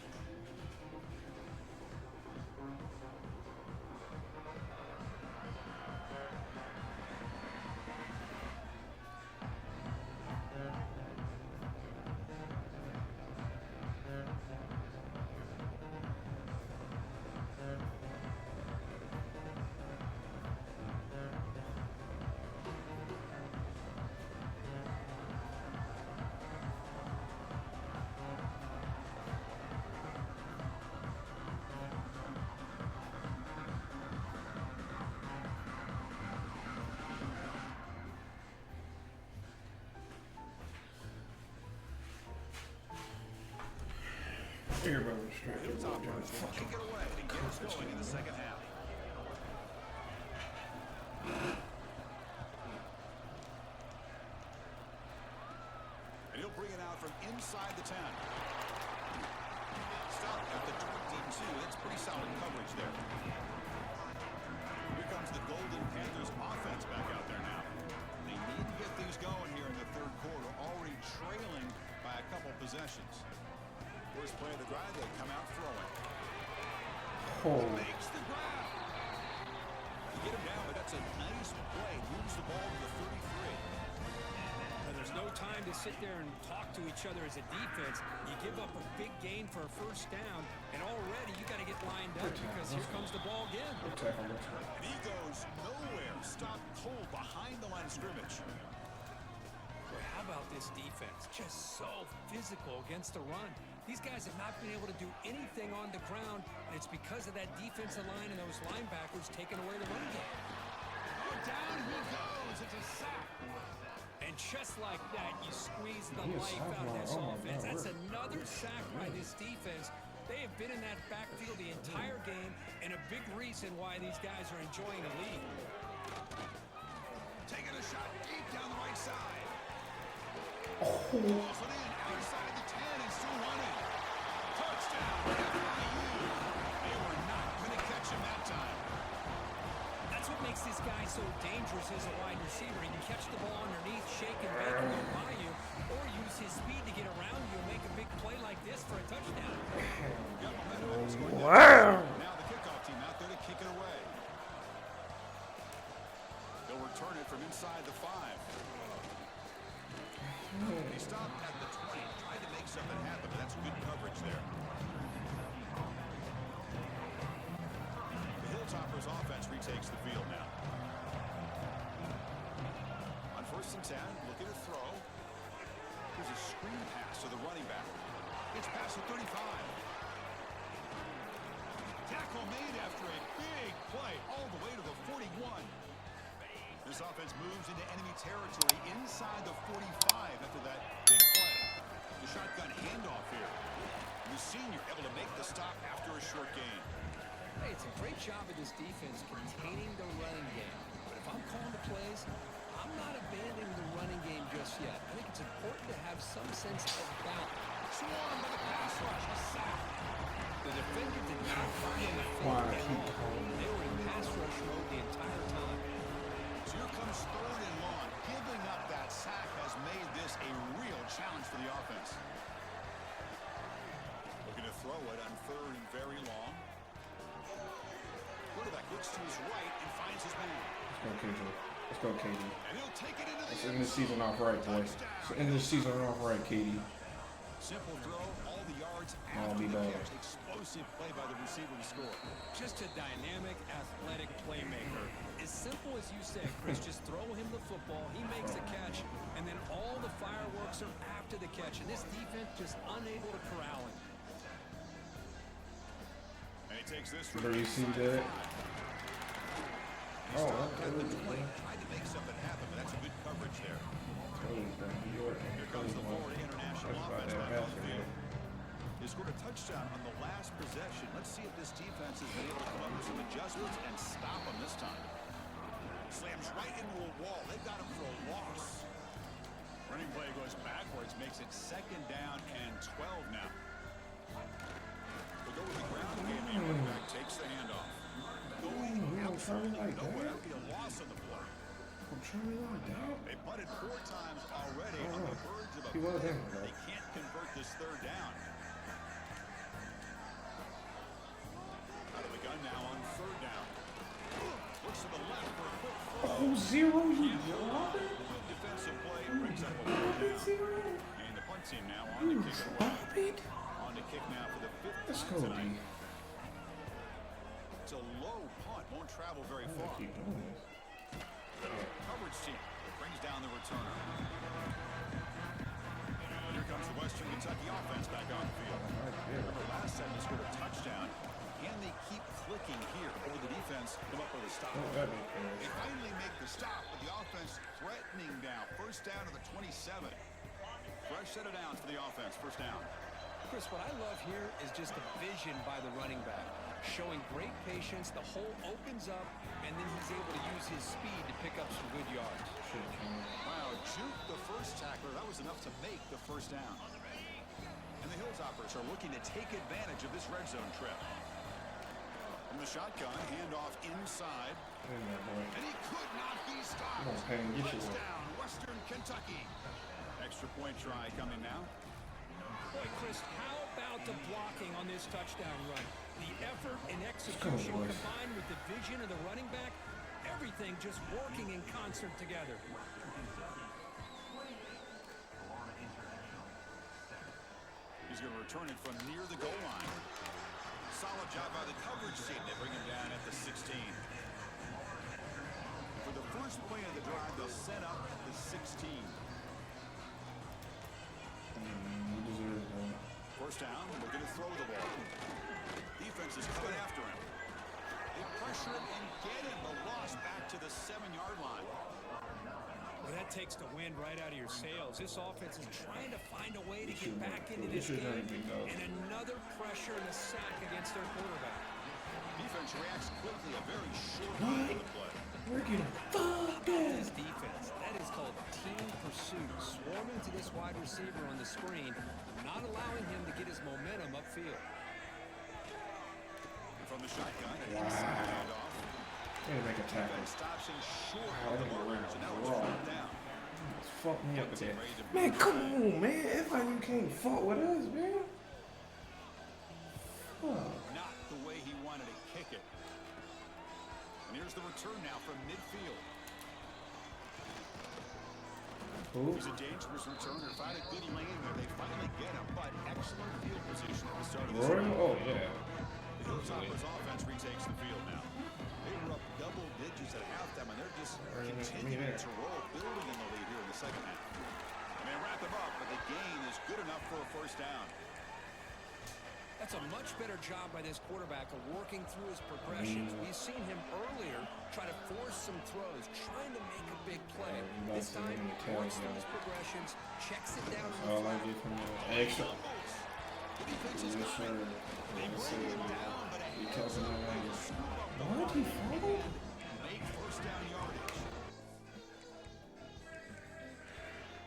Everybody was distracted. Hilltoppers will kick it away and get us going in the second half. And he'll bring it out from inside the 10. Stop at the 22. That's pretty solid coverage there. Here comes the Golden Panthers offense back out there now. They need to get things going here in the third quarter, already trailing by a couple possessions. First play of the drive, they come out throwing. Makes the grab. You get him down, but that's a nice play. Moves the ball to the 33. And there's no time to sit there and talk to each other as a defense. You give up a big gain for a first down, and already you got to get lined up because here comes the ball again. And he goes nowhere. Stop cold behind the line of scrimmage. Boy, how about this defense? Just so physical against the run. These guys have not been able to do anything on the ground, and it's because of that defensive line and those linebackers taking away the run game. Oh, down he goes. It's a sack. And just like that, you squeeze the life out of this offense. That's another sack by this defense. They have been in that backfield the entire game, and a big reason why these guys are enjoying the lead. Taking a shot deep down the right side. Pulls it in outside the 10 and still running. Touchdown, WKU. They were not going to catch him that time. That's what makes this guy so dangerous as a wide receiver. He can catch the ball underneath, shake and bake and go by you, or use his speed to get around you and make a big play like this for a touchdown. Wow. Now the kickoff team out there to kick it away. They'll return it from inside the 5. and 10, looking to throw. Here's a screen pass to the running back. It's past the 35. Tackle made after a big play all the way to the 41. This offense moves into enemy territory inside the 45 after that big play. The shotgun handoff here. The senior able to make the stop after a short gain. Hey, it's a great job of this defense containing the running game. But if I'm calling the plays, I'm not abandoning the running game just yet. I think it's important to have some sense of balance. Swarmed by the pass rush. A sack. The defender did not find the Why field keep at all. calling? They were in pass rush mode the entire time. So here comes 3rd and long. Giving up that sack has made this a real challenge for the offense. Looking to throw it on 3rd and very long. Quarterback looks to his right and finds his man. Let's go, KD. Let's go, KD. And he'll take it into the Let's end the season off right, boys. Let's end the season off right, KD. Simple throw, all the yards I'll after be the back. catch. Explosive play by the receiver to score. Just a dynamic, athletic playmaker. As simple as you said, Chris, just throw him the football, he makes a catch, and then all the fireworks are after the catch. And this defense just unable to corral him. And he takes this Where you see that? Oh, at the 20. Tried to make something happen, but that's a good coverage there. Here comes the Florida International offense back on the field. They scored a touchdown on the last possession. Let's see if this defense has been able to come up with some adjustments and stop them this time. Slams right into a wall. They've got him for a loss. Running play goes backwards, makes it 2nd down and 12 now. We'll go with the ground game. The running back takes the handoff. Going outside nowhere. That'd be a loss on the play. I'm trying like that. They punted 4 times already on the verge of a He was in, punt. They can't convert this 3rd down. Out of the gun now on 3rd down. Looks to the left for a quick throw. Oh, 0, you Good defensive play brings up a 4th down. And the punt team now on to kick it away. On to kick now for the 5th Let's time go, tonight. D. It's a low punt, won't travel very far. Keep doing this. Coverage team brings down the returner. Here comes the Western Kentucky offense back on the field. Remember last time they scored a touchdown. Can they keep clicking here, or will the defense come up with a stop? They finally make the stop, but the offense threatening now. 1st down to the 27. Fresh set of downs for the offense. 1st down. Chris, what I love here is just the vision by the running back. Showing great patience, the hole opens up, and then he's able to use his speed to pick up some good yards. Wow, juke the first tackler. That was enough to make the 1st down. And the Hilltoppers are looking to take advantage of this red zone trip. From the shotgun, handoff inside. And he could not be stopped. Come on, Payne, get your Touchdown, Western Kentucky. Extra point try coming now. Boy, Chris, how about the blocking on this touchdown run? The effort and execution combined with the vision of the running back, everything just working in concert together. He's going to return it from near the goal line. Solid job by the coverage team. They bring him down at the 16. For the first play of the drive, they'll set up at the 16. 1st down, looking to throw the ball. Defense is coming after him. They pressure him and get him. The loss back to the 7-yard line. Well, that takes the wind right out of your sails. This offense is trying to find a way to get back into this game, and another pressure and a sack against their quarterback. Defense reacts quickly. A very short line of the play. We're getting fucked This defense, that is called team pursuit. Swarming to this wide receiver on the screen, not allowing him to get his momentum upfield. From the shotgun, inside handoff. Make a tackle. Stops him short of the mark, so now it's 4th down. Fuck me up with that. Man, come on, man. FIU can't fuck with us, man. Fuck. Not the way he wanted to kick it. And here's the return now from midfield. He's a dangerous returner. Find a good lane there. They finally get him, but excellent field position at the start of this game. Oh, yeah. The Hilltoppers offense retakes the field now. They were up double digits at halftime, and they're just continuing to roll, building in the lead here in the second half. They wrap him up, but the gain is good enough for a first down. That's a much better job by this quarterback of working through his progressions. We've seen him earlier try to force some throws, trying to make a big play. This time, works through his progressions, checks it down. All I get from the extra. Yes, sir. They bring him down, but You talking about what? He fumbled? make first down yardage.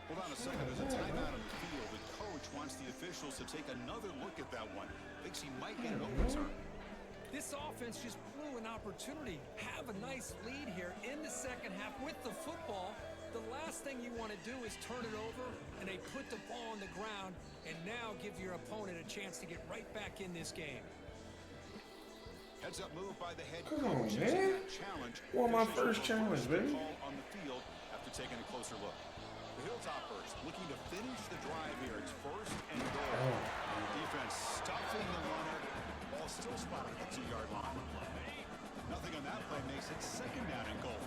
Hold on a second. There's a timeout on the field. The coach wants the officials to take another look at that one. Thinks he might get an overturn. This offense just blew an opportunity. Have a nice lead here in the second half with the football. The last thing you want to do is turn it over, and they put the ball on the ground and now give your opponent a chance to get right back in this game. Heads up move by the head Come on, coach. man. Challenge. Well, my first challenge, baby. Call on the field after taking a closer look. The Hilltoppers looking to finish the drive here. It's first and goal. Defense stuffing the runner while still spotting the 2-yard line. Nothing on that play makes it second down and goal.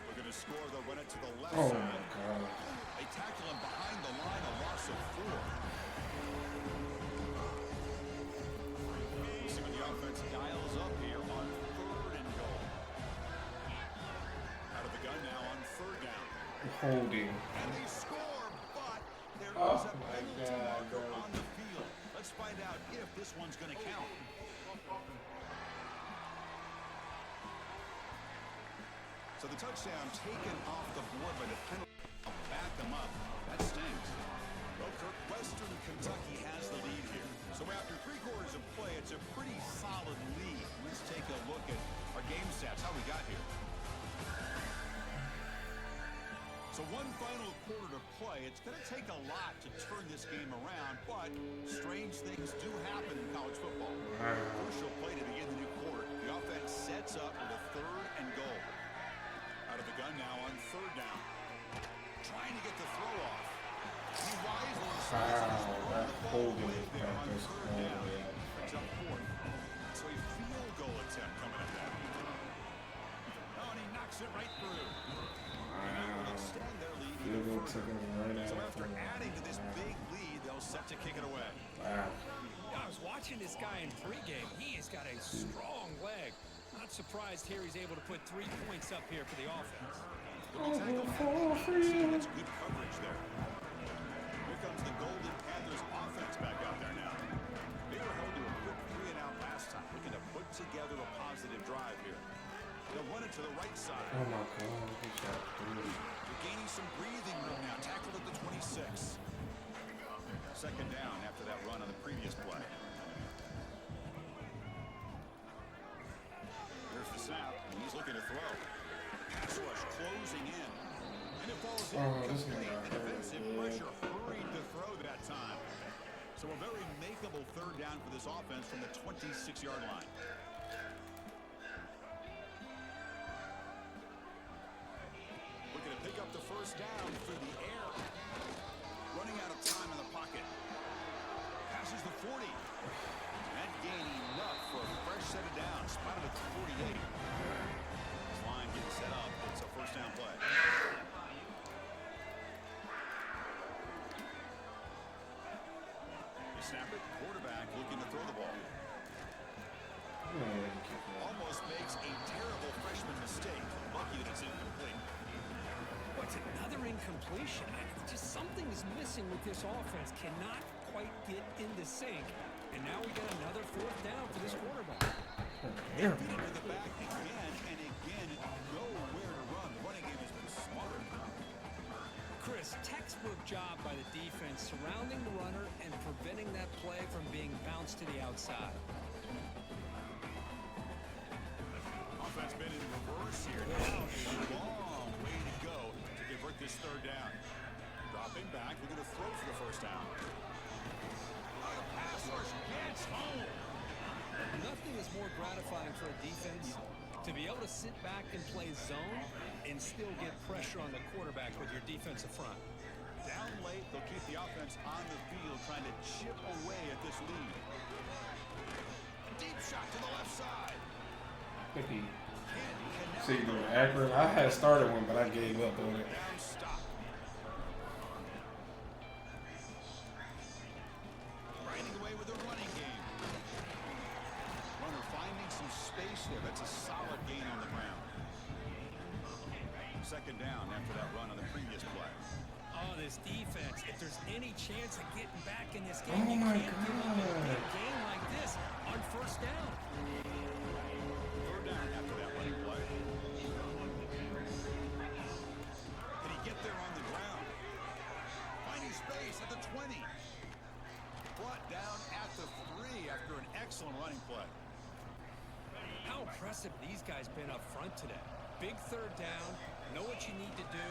Looking to score, they'll run it to the left side. My God. They tackle him behind the line, a loss of 4. We'll see when the offense dials up here on third and goal. Out of the gun now on third down. Holding. And they score, but there Oh is a my penalty God, marker bro. on the field. Let's find out if this one's going to count. So the touchdown taken off the board by the penalty. Back them up. That stings. Well, Kirk, Western Kentucky has the lead here. So after 3 quarters of play, it's a pretty solid lead. Let's take a look at our game stats, how we got here. So one final quarter to play. It's going to take a lot to turn this game around, but strange things do happen in college football. Crucial play to begin the new quarter. The offense sets up with a third and goal. Out of the gun now on third down. Trying to get the throw off. He wisely That holding is there back on this third all the down. way up. It's up 4th. So a field goal attempt coming up now. Oh, and he knocks it right through. Wow. Extend their lead Field goal even took further. him right So after. after adding to this big lead, they'll set to kick it away. Wow. I was watching this guy in pregame. He has got a strong leg. Not surprised here he's able to put 3 points up here for the offense. Oh, fall for you. That's good coverage there. Here comes the Golden Panthers offense back out there now. They were held to a quick 3-and-out last time, looking to put together a positive drive here. They'll run it to the right side. Oh my God. He shot through. They're gaining some breathing room now. Tackled at the 26. Second down after that run on the previous play. There's the snap, and he's looking to throw. Pass rush closing in. And it falls incomplete. And defensive pressure hurried to throw that time. So a very makeable third down for this offense from the 26-yard line. Looking to pick up the first down through the air. Running out of time in the pocket. Passes the 40. And gaining enough for a fresh set of downs. Spotted at the 48. This line getting set up. It's a first down play. The snapper, quarterback looking to throw the ball. Almost makes a terrible freshman mistake. Lucky that it's incomplete. What's another incompletion? Just something is missing with this offense. Cannot quite get into sync. And now we got another 4th down for this quarterback. Damn. Feed it to the back again and again. Nowhere to run. The running game has been smothered. Chris, textbook job by the defense surrounding the runner and preventing that play from being bounced to the outside. Offense been in reverse here. Now a long way to go to convert this third down. Dropping back, looking to throw for the first down. The pass rush gets home. Nothing is more gratifying for a defense to be able to sit back and play zone and still get pressure on the quarterback with your defensive front. Down late, they'll keep the offense on the field trying to chip away at this lead. Deep shot to the left side. Hippie. Can't connect So you doing Akron? I had started one, but I gave up on it. Riding away with a running game. Runner finding some space there. That's a solid gain on the ground. Second down after that run on the previous play. Oh, this defense. If there's any chance of getting back in this game, Oh you my can't give up a God. big game like this on first down. Third down after that running play. Can he get there on the ground? Finding space at the 20. Brought down at the 3 after an excellent running play. How impressive these guys been up front today. Big third down, know what you need to do,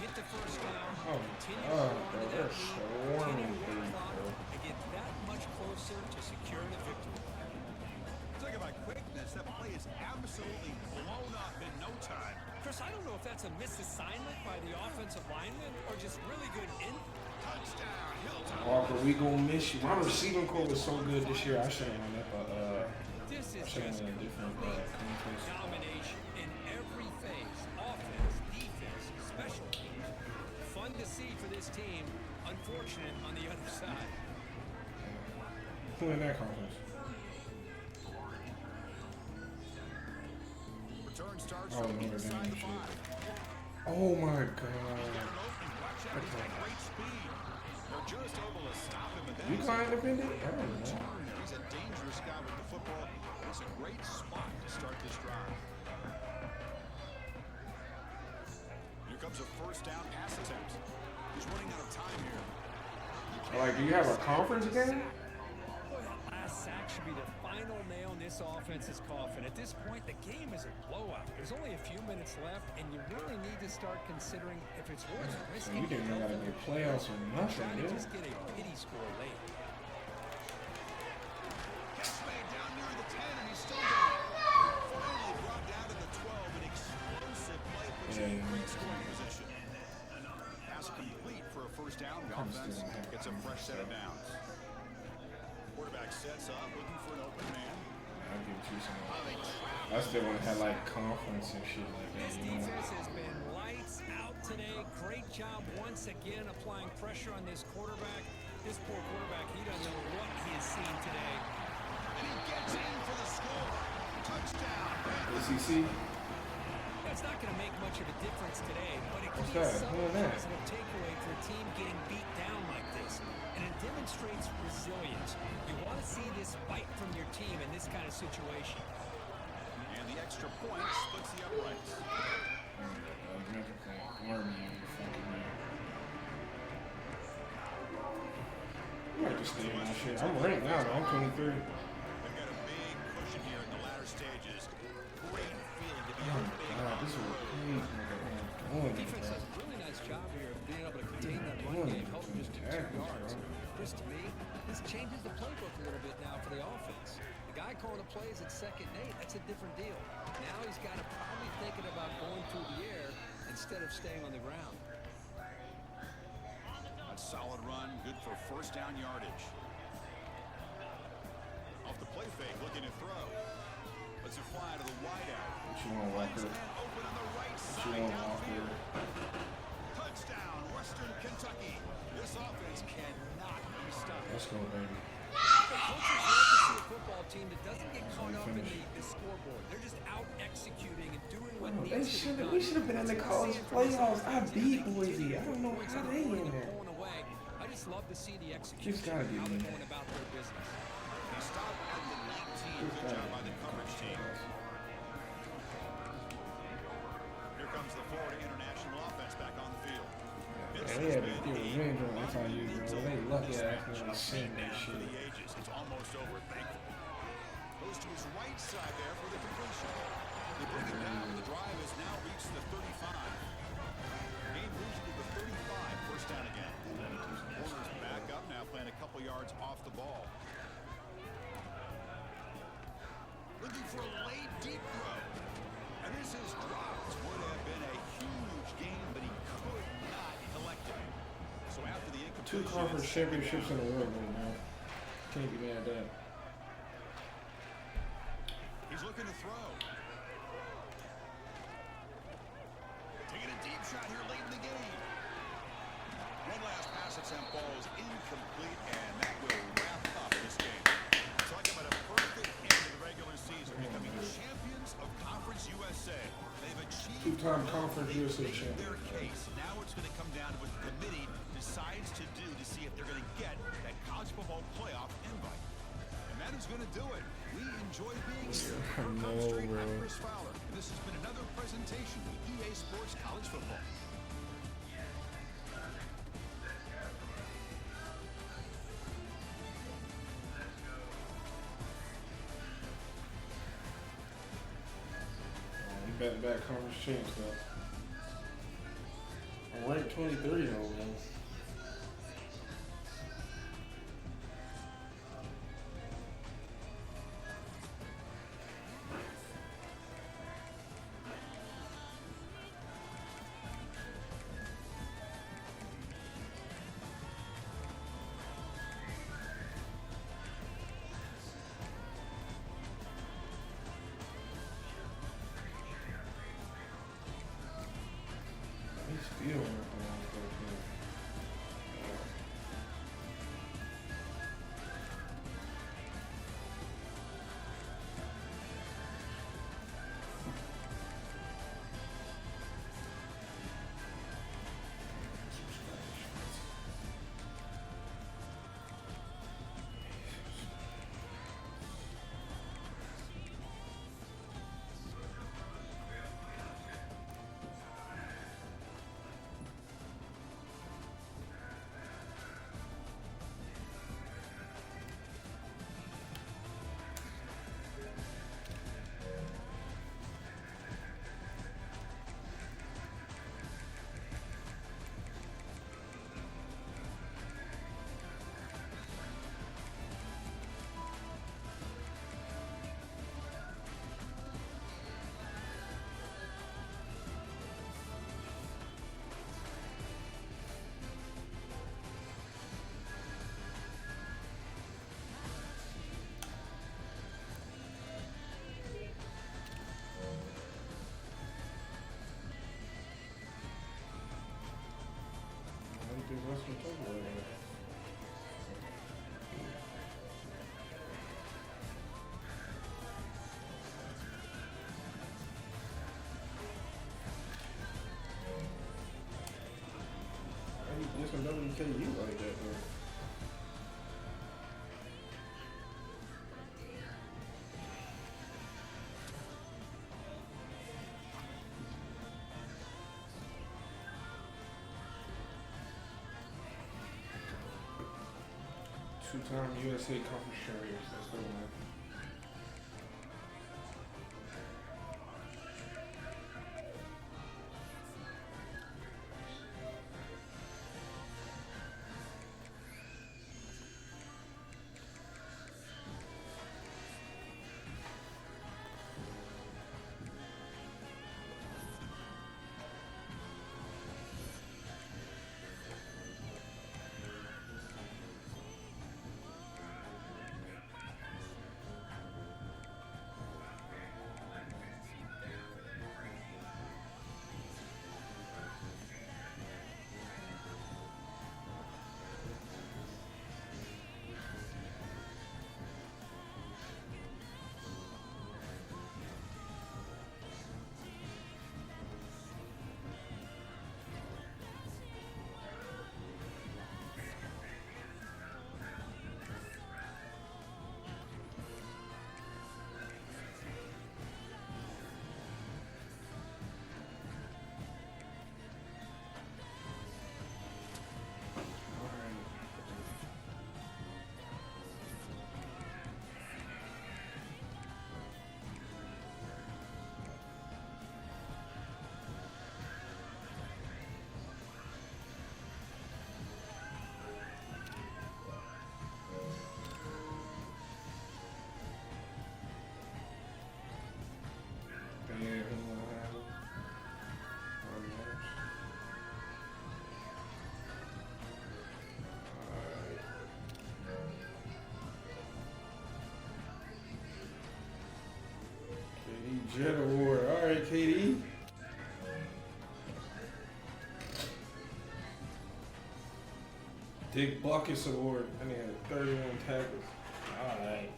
get the first down, continue to hold on to that lead, continue to work the clock, and get that much closer to securing a victory. Talking about quickness, that play is absolutely blown up in no time. Chris, I don't know if that's a misassignment by the offensive lineman or just really good Touchdown, Hilltop. Walker, we gonna miss you. My receiving core was so good this year. I should have won that. This is I should have just won a different conference. domination in every phase. Offense, defense, special teams. Fun to see for this team. Unfortunate on the other side. Who in that conference? Return starts Oh, from Notre inside the Dame 5. Oh my Get God. it open. Watch out, he's got great speed. They're just able to stop him at that. You kind of independent? I don't know. Turn there. He's a dangerous guy with the football. It's a great spot to start this drive. Here comes a first down pass attempt. He's running out of time here. Like, do you have a conference game? Boy, that last sack should be the final nail in this offense's coffin. At this point, the game is a blowout. There's only a few minutes left, and you really need to start considering if it's worth So risking. you didn't even gotta make playoffs or nothing, Trying to dude. just get a pity score late. Catch made down near the 10, and he's still going. Finally brought down to the 12. An explosive play puts him in great scoring position. Pass complete for a first down. The offense gets a fresh set of downs. Quarterback sets up, looking for an open man. I'll give you some. I still want to have like conference and shit like This that, you know? defense has been lights out today. Great job once again applying pressure on this quarterback. This poor quarterback, he doesn't know what he has seen today. And he gets in for the score. Touchdown. ACC? That's not going to make much of a difference today, but it could What's be a that? subtle Who is that? positive takeaway for a team getting beat down like this. And it demonstrates resilience. You want to see this fight from your team in this kind of situation. And the extra point splits the uprights. Army, you fucking man. I might just stay in my shit. I'm ranked now, though. I'm 23. They've got a big cushion here in the latter stages. Great feeling to be Oh on my the big God, this is what please, nigga. Defense does a really nice job here of being able to contain that run game, helping just 2 yards. Chris, to me, this changes the playbook a little bit now for the offense. The guy calling the plays at 2nd and 8, that's a different deal. Now he's got to probably thinking about going through the air instead of staying on the ground. A solid run, good for first down yardage. Off the play fake, looking to throw. Let's it fly to the wideout. What you want, Walker? Open on the right What side you want, downfield. Walker? Touchdown, Western Kentucky. This offense cannot be stopped. Let's go, baby. The coaches love to see a football team that doesn't get caught up in the scoreboard. They're just out executing and doing what needs to be done. We should have been in the college playoffs. I beat Boise. I don't know Points how on the they board in and there. pulling away. I just love to see the execution. Just gotta be how they're in going there. about their business. They stop at the 19. Good job by the coverage team. Here comes the Florida International offense back on the field. Yeah, they had to get revenge on FIU, bro. They lucky ass when send that For the shit. ages. It's almost over, thankfully. Goes to his right side there for the completion. They bring it down. The drive has now reached the 35. Game moves to the 35. First down again. Corners back up now, playing a couple yards off the ball. Looking for a late deep throw. And this is dropped. Would have been a huge game, but he could not collect it. So after the incompletion, 2 conference championships in a row, man. Can't be mad at that. he's looking to throw. Taking a deep shot here late in the game. One last pass attempt falls incomplete, and that will wrap up this game. Talk about a perfect end to the regular season, becoming champions of Conference USA. They've achieved Two-time Conference USA champion. champion. Their case. Now it's going to come down to what the committee decides to do to see if they're going to get that college football playoff invite. And that is going to do it. We enjoy being here. I'm Chris Fowler, and this has been another presentation of EA Sports College Football. Back conference champs though. I'm ranked 23 though, man. Still working on something. That's what I'm talking about. I need this one WKU like that, though. Two-time USA Conference champions. Let's go, man. Jet Award. All right, KD. Dick Buckets Award. And he had 31 tackles. All right.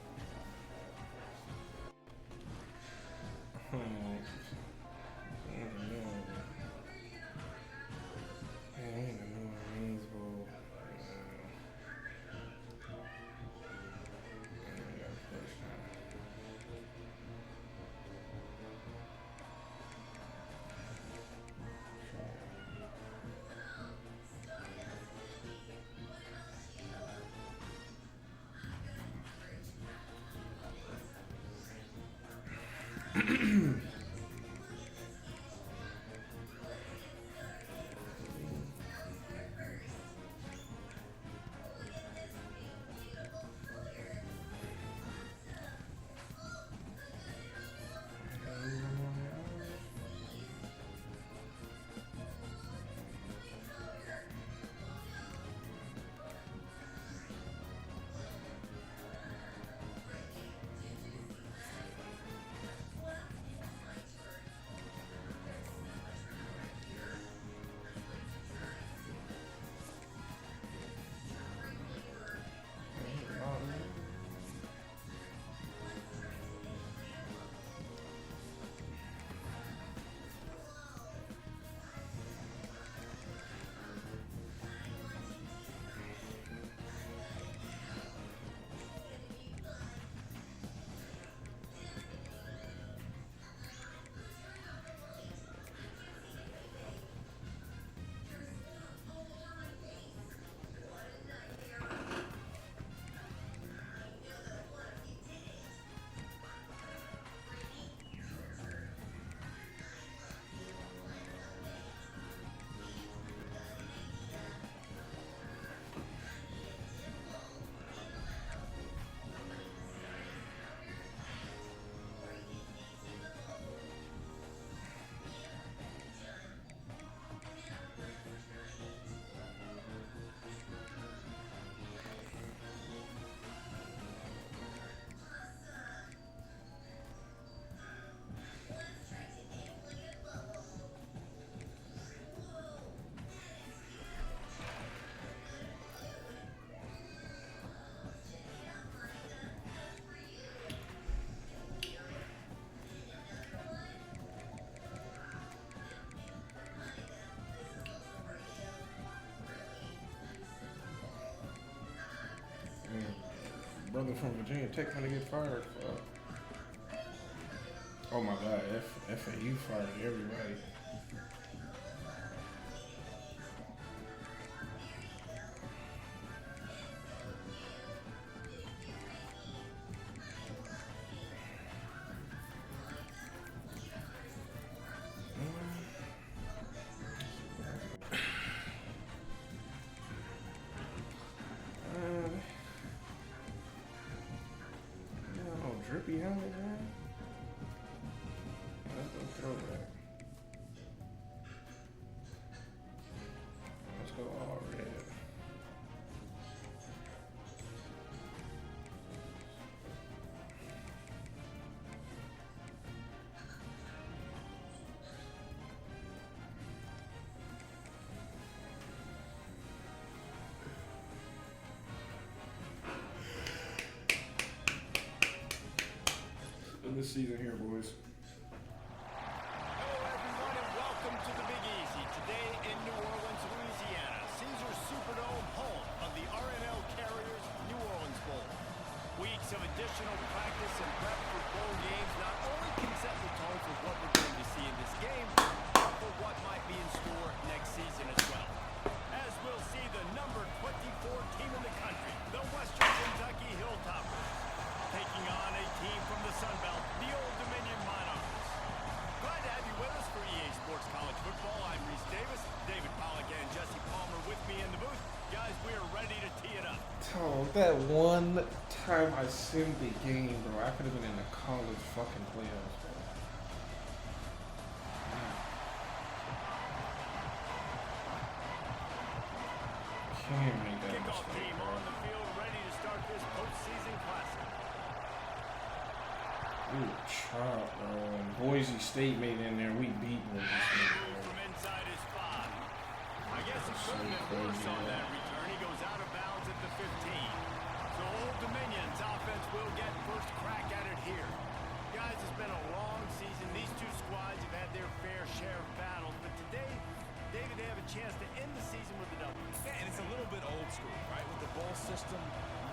Brother from Virginia Tech gonna get fired. Oh my God, FAU fired everybody. Drippy helmet, man. Let's go throwback. Let's go all red. This season here, boys. Hello, everyone, and welcome to the Big Easy. Today in New Orleans, Louisiana, Caesars Superdome, home of the R+L Carriers New Orleans Bowl. Weeks of additional practice and prep for bowl games not only can set the tone for what we're going to see in this game, but for what might be in store next season as well. As we'll see the number 24 team in the country, the Western Kentucky Hilltoppers, taking on a team from the Sun Belt, the Old Dominion Monarchs. Glad to have you with us for EA Sports College Football. I'm Reese Davis, David Pollack, and Jesse Palmer with me in the booth. Guys, we are ready to tee it up. Oh, that one time I simmed the game, bro. I could have been in the college fucking playoffs, bro. Can't make that Kickoff mistake, team bro. on the field, ready to start this postseason classic. Ooh, chop, bro. And Boise State made it in there. We beat Boise State, bro. From inside his 5. I guess it So couldn't have been worse crazy, on man. that return. He goes out of So Old Dominion's offense will get first crack at it here. Guys, it's been a long season. These two squads have had their fair share of battles, but today, David, they have a chance to end the season with a W. Yeah, and it's a little bit old school, right? With the bowl system,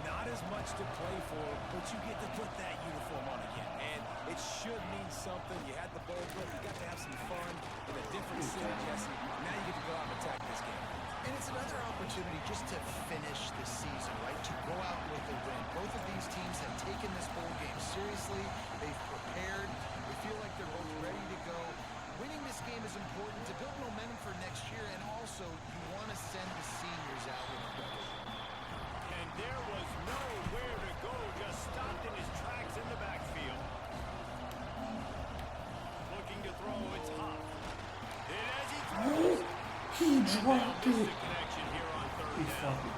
not as much to play for, but you get to put that uniform on again. And it should mean something. You had the bowl, but you got to have some fun in a different city, Jesse. Now you get to go out and attack this game. And it's another opportunity just to finish the season, right? To go out with a win. Both of these teams have taken this bowl game seriously. They've prepared. They feel like they're both ready to go. Winning this game is important to build momentum for next year, and also you want to send the seniors out with a win. And there was nowhere to go, just stopped in his tracks in the backfield. Looking to throw, it's Hop. And as he throws, he dropped it. connection here on third He down. fucking.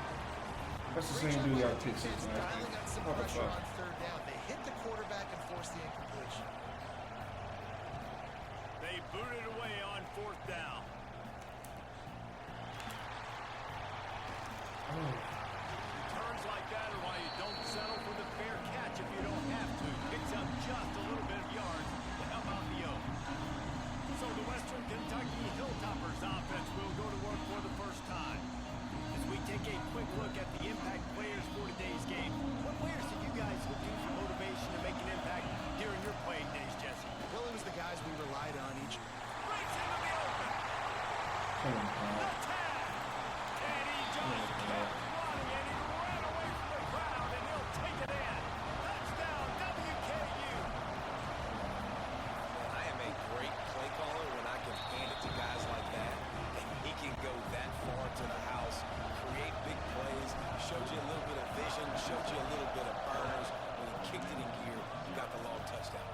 That's the same dude y'all take six Dialing last out some time. pressure on third down. They hit the quarterback and force the incompletion. They booted away on fourth down. Turns like that are why you don't settle for the fair catch if you don't have to. Picks up just a little bit of yards to help out the O. So the Western Kentucky Hilltoppers offense will go to work for the first time. As we take a quick look at the impact players for today's game, what players did you guys look to for motivation to make an impact during your playing days, Jesse? Well, it was the guys we relied on each. Breaks into the open. Come on, Paul. The tag. And he just kept running, and he ran away from the crowd, and he'll take it in. Touchdown, WKU. I am a great play caller when I can hand it to guys like that. And he can go that far to the house, create big plays, showed you a little bit of vision, showed you a little bit of burners. When he kicked it in gear, you got the long touchdown.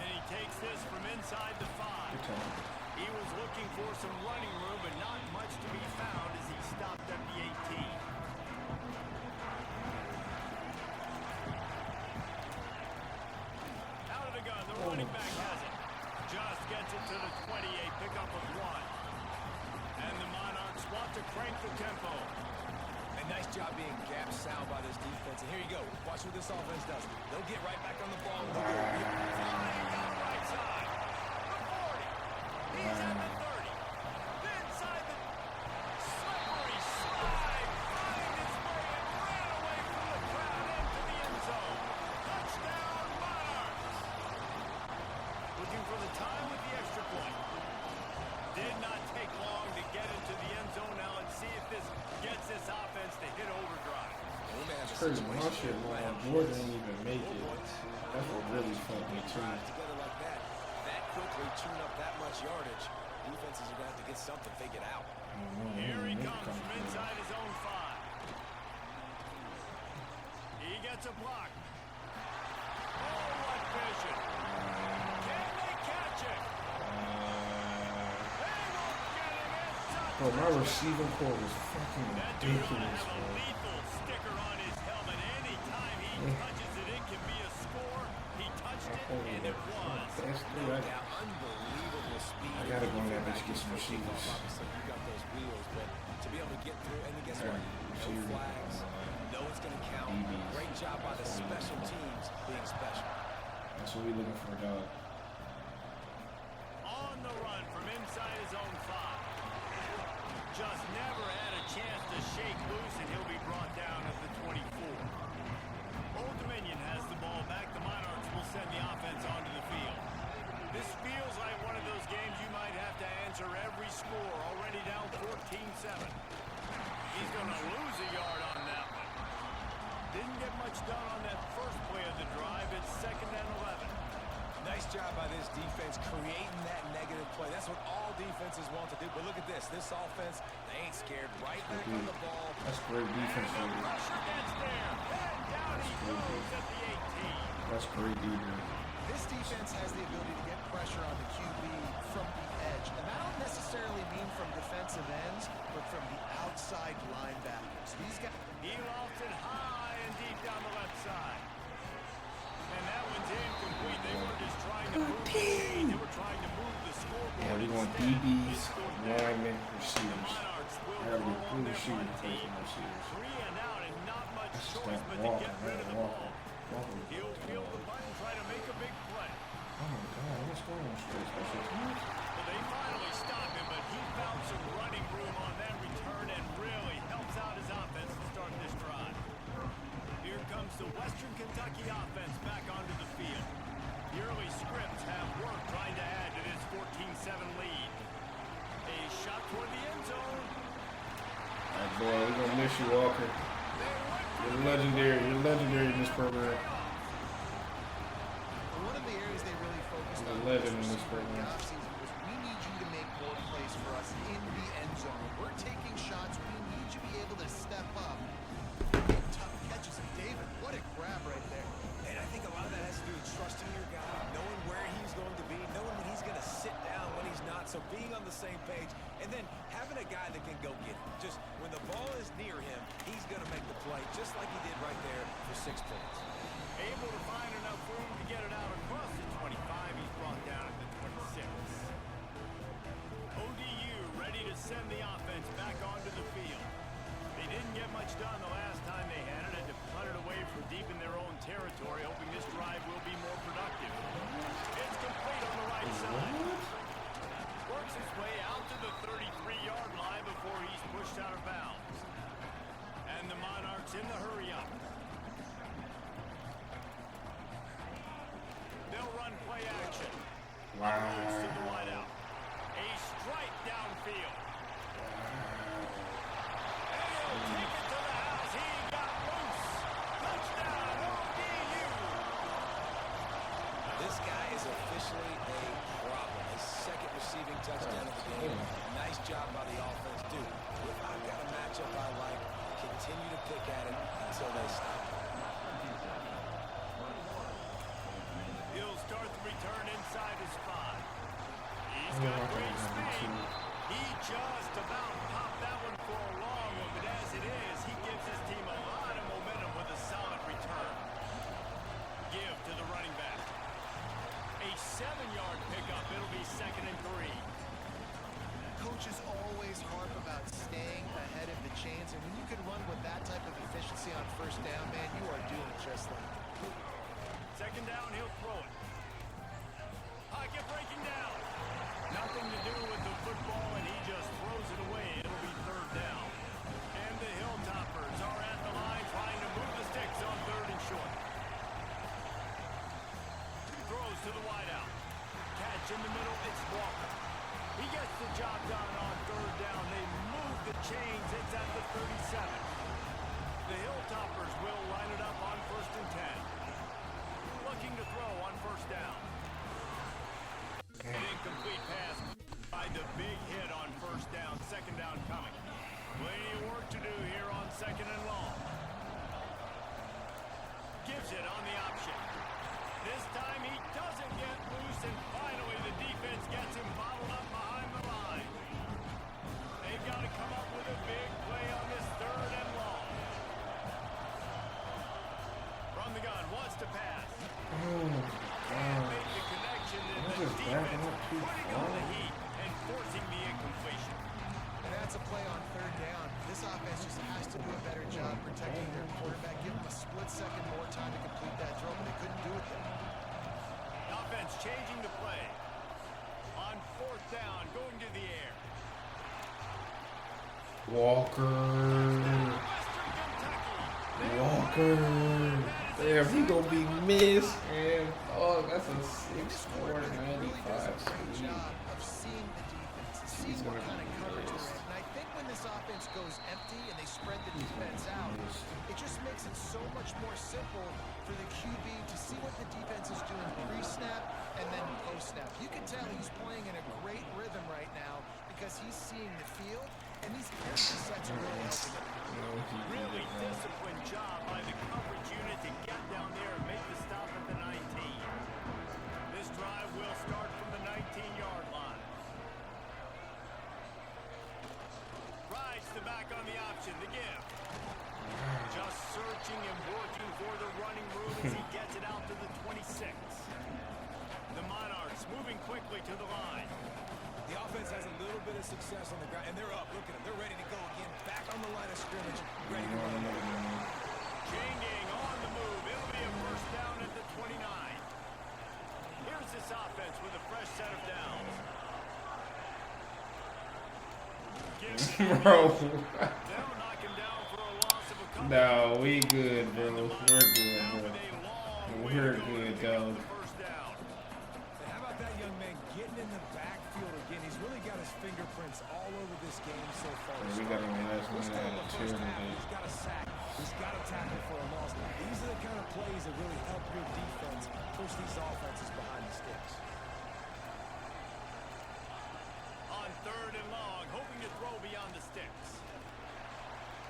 And he takes this from inside the 5. He was looking for some running room, but not much to be found as he stopped at the 18. Out of the gun, the running back has it. Just gets it to the 28, pick up with 1. And the Monarchs want to crank the tempo. A nice job being gap sound by this defense. And here you go. Watch what this offense does. They'll get right back on the ball. Flying down the right side. The 40. He's at the 30. Inside the slippery slide. Find his way and ran away from the crowd into the end zone. Touchdown, Monarchs. Looking for the time with the extra point. Did not take long to get into the end zone. Now let's see if this gets this offense to hit overdrive. It's crazy. My shit, man. Jordan didn't even make it. That's what really fucked me too. Together like that quickly tune up that much yardage. Defenses are going to have to get something figured out. Here he comes from inside his own 5. He gets a block. Oh, what vision. Can they catch it? They won't get him in. Bro, my receiving core was fucking That dude ought to ridiculous, have a bro. lethal sticker on his helmet. Anytime he touches it, it can be a score. He touched it, and it was. Now, unbelievable speed. I gotta go in that bitch get some receivers. Obviously, you got those wheels, but to be able to get through, and guess what? No Receiver. flags. No one's going to count. Great job by the special teams being special. That's what we looking for, dog. On the run from inside his own 5. Just never had a chance to shake loose, and he'll be brought down at the 24. Old Dominion has the ball back. The Monarchs will send the offense onto the field. This feels like one of those games you might have to answer every score. Already down 14-7. He's going to lose a yard on that one. Didn't get much done on that first play of the drive. It's 2nd and 11. Nice job by this defense creating that negative play. That's what all defenses want to do. But look at this. This offense, they ain't scared. Right back on the ball. That's great defense, And the baby. pressure gets there. And down he goes at the 18. That's great defense. This defense has the ability to get pressure on the QB from the edge. And that don't necessarily mean from defensive ends, but from the outside linebackers. These guys. He lofts it high and deep down the left side. And that one's incomplete. They were just trying to move the chain. They were trying to move the scoreboard. Yeah, we want instead. DBs, They scored linemen, The receivers. Monarchs will gotta be throw on pretty their shooting punt first team. in those series. 3 and out and not much That's choice that but to walking, get rid of the walking. ball. He'll field the punt and try to make a big play. Oh my God, what's going on? Well, they finally stop him, but he found some running room on that return and really helps out his offense to start this drive. Here comes the Western Kentucky offense back onto the field. The early scripts have work trying to add to this 14-7 lead. A shot toward the end zone. Alright, boy, we're gonna miss you, Walker. You're legendary. You're legendary in this program. One of the areas they really focused You're a on legend in this in the program. offseason was we need you to make more plays for us in the end zone. We're taking shots. We need you to be able to step up. Make tough catches. And David, what a grab right there. And I think a lot of that has to do with trusting your guy, knowing where he's going to be, knowing when he's going to sit down, when he's not, so being on the same page, and then having a guy that can go get it. Just when the ball is near him, he's going to make the play, just like he did right there for 6 points. Able to find enough room to get it out across the 25. He's brought down at the 26. ODU ready to send the offense back onto the field. They didn't get much done the last time they had it, had to punt it away from deep in their own territory, hoping this drive will be more productive. It's complete on the right side. Works his way out to the 33-yard line before he's pushed out of bounds. And the Monarchs in the hurry-up. They'll run play action. Wow. To the wideout. A strike downfield. And he'll take it to the house. He got loose. Touchdown, ODU. This guy is officially a problem. His second receiving touchdown of the game. Nice job by the offense, dude. If I've got a matchup I like, continue to pick at it until they stop. He'll start the return inside his spot. He's got great speed. He just about popped that one for a long one, but as it is, he gives his team a lot of momentum with a solid return. Give to the running back. A 7-yard pickup. It'll be 2nd and 3. Coaches always harp about staying ahead of the chains, and when you can run with that type of efficiency on first down, man, you are doing just that. 2nd down, he'll throw it. Pocket breaking down. Nothing to do with the football, and he just throws it away. It'll be 3rd down. And the Hilltoppers are at the line trying to move the sticks on 3rd and short. Throws to the wideout. Catch in the middle, it's Walker. He gets the job done on 3rd down. They move the chains. It's at the 37. The Hilltoppers will line it up on 1st and 10. Looking to throw on 1st down. An incomplete pass by the big hit on 1st down. 2nd down coming. Plenty of work to do here on 2nd and long. Gives it on the option. This time he doesn't get loose, and finally the defense gets him bottled up behind the line. They've got to come up with a big play on this 3rd and long. From the gun, wants to pass. Can't make the connection, and the defense putting on the heat and forcing the incompletion. And that's a play on 3rd down. This offense just has to do a better job protecting their quarterback. Give them a split second more time to complete that throw, but they couldn't do it there. Offense changing the play. On 4th down, going to the air. Walker. Western Kentucky. Walker. Damn, he gonna be missed, man. Oh, that's a 6'4", 95 speed. Of seeing the defense, seeing what kind of coverage they're in. And I think when this offense goes empty and they spread the defense out, it just makes it so much more simple for the QB to see what the defense is doing pre-snap and then post-snap. You can tell he's playing in a great rhythm right now because he's seeing the field, and these empty sets are really helping him. Really disciplined job by the coverage unit to get down there and make the stop at the 19. This drive will start from the 19-yard line. Rides the back on the option, the give. Just searching and working for the running room as he gets it out to the 26. The Monarchs moving quickly to the line. The offense has a little bit of success on the ground, and they're up. Look at them. They're ready to go again. Back on the line of scrimmage, ready to run another one. Changing on the move. It'll be a first down at the 29. Here's this offense with a fresh set of downs. Bro. They'll knock him down for a loss of a couple. No, we good, bro. We're good, bro. We're good, dog. How about that young man getting in the backfield again? He's really got his fingerprints all over this game so far. Yeah, we got him last minute out of two today. He's got a sack. He's got a tackle for a loss. These are the kind of plays that really help your defense push these offenses behind the sticks. On third and long, hoping to throw beyond the sticks.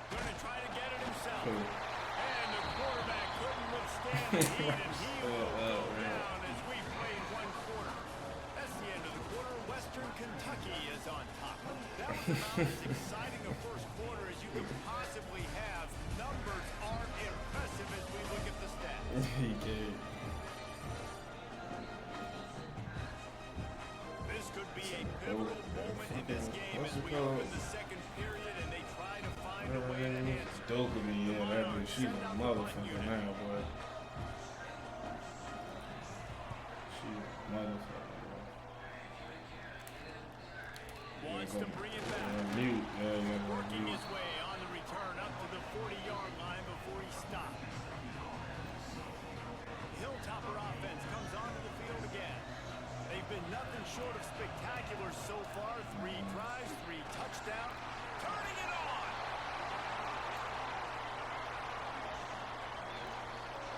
Going to try to get it himself. And the quarterback couldn't withstand the heat, and he will go down as we play one quarter. That's the end of the quarter. Western Kentucky is on top. That was about as exciting a first quarter as you could possibly have. Numbers are impressive as we look at the stats. He did. This could be a pivotal moment in this game as we open the second period and they try to find a way to answer. Dope to me, yeah, that dude, she's a motherfucker now, boy. She's a motherfucker, boy. Wants to bring it back. Mute, yeah, Working mute. his way on the return up to the 40-yard line before he stopped. Hilltopper offense comes onto the field again. They've been nothing short of spectacular so far. 3 drives, 3 touchdowns. Turning it on.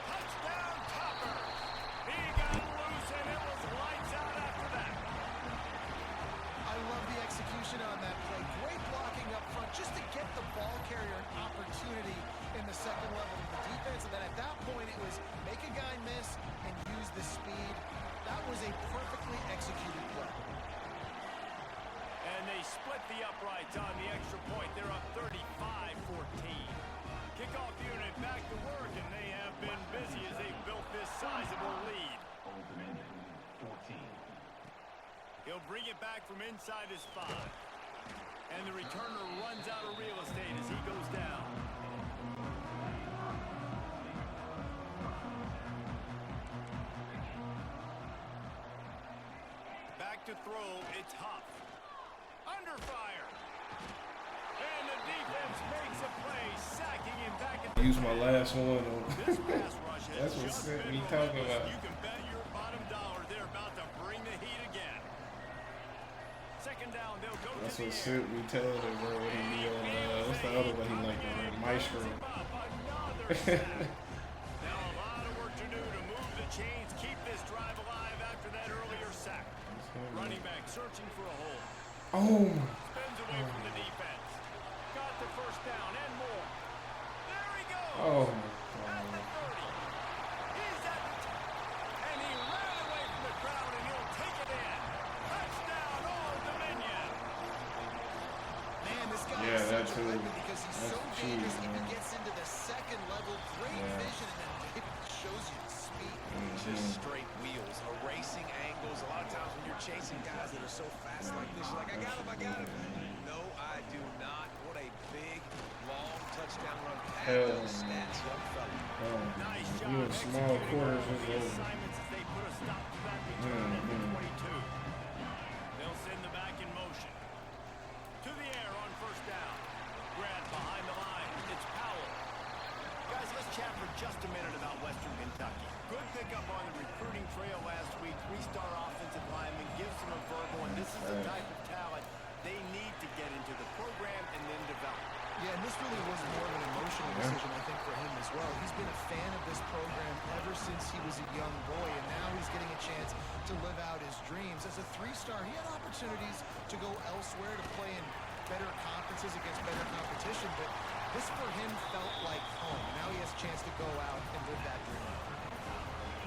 Touchdown Topper. He got loose and it was lights out after that. I love the execution on that play. Great blocking up front just to get the ball carrier an opportunity in the second level of the defense. And then at that point, it was make a guy miss and use the speed. That was a perfectly executed play. And they split the uprights on the extra point. They're up 35-14. Kickoff unit back to work, and they have been busy as they built this sizable lead. Old Dominion, 14. He'll bring it back from inside his 5. And the returner runs out of real estate as he goes down. Back to throw, it's Huff. Under fire. And the defense makes a play, sacking him back at the Use my last one. This pass rush has That's what just sent been me talking relentless. about. You can bet your bottom dollar they're about to bring the heat again. Second down, they'll go That's to what the sent air. me telling him, bro, when he be on, what's the other one he like, Maestro. Another sack. Now a lot of work to do to move the chains, keep this drive alive after that earlier sack. Running back searching for a hole. Oh, Spins away from the defense. Got the first down and more. There he goes. oh, At the 30. He's at the and he ran away from the crowd and he'll take it in. Touchdown, Old Dominion. Man, this guy Yeah, is that's such a who- weapon because he's that's so the dangerous. cheese, If he man. gets into the second level, great Yeah. vision, and then David shows you the speed. Just straight wheels, erasing angles. A lot of times when you're chasing guys that are so fast like this, you're like, I got him. No, I do not. What a big, long touchdown run. Hell Those no. stats, young fella. Nice job you in small executing quarters all is the over. assignments as they put a stop to that return at the 22. They'll send the back in motion. To the air on first down. Grant behind the line. It's Powell. Guys, let's chat for just a minute about Western Kentucky. Good pickup on the recruiting trail last week. 3-star offensive lineman gives them a verbal, and this is the type of talent they need to get into the program and then develop. Yeah, and this really was more of an emotional decision, I think, for him as well. He's been a fan of this program ever since he was a young boy, and now he's getting a chance to live out his dreams. As a 3-star, he had opportunities to go elsewhere to play in better conferences against better competition, but this for him felt like home. Now he has a chance to go out and live that dream.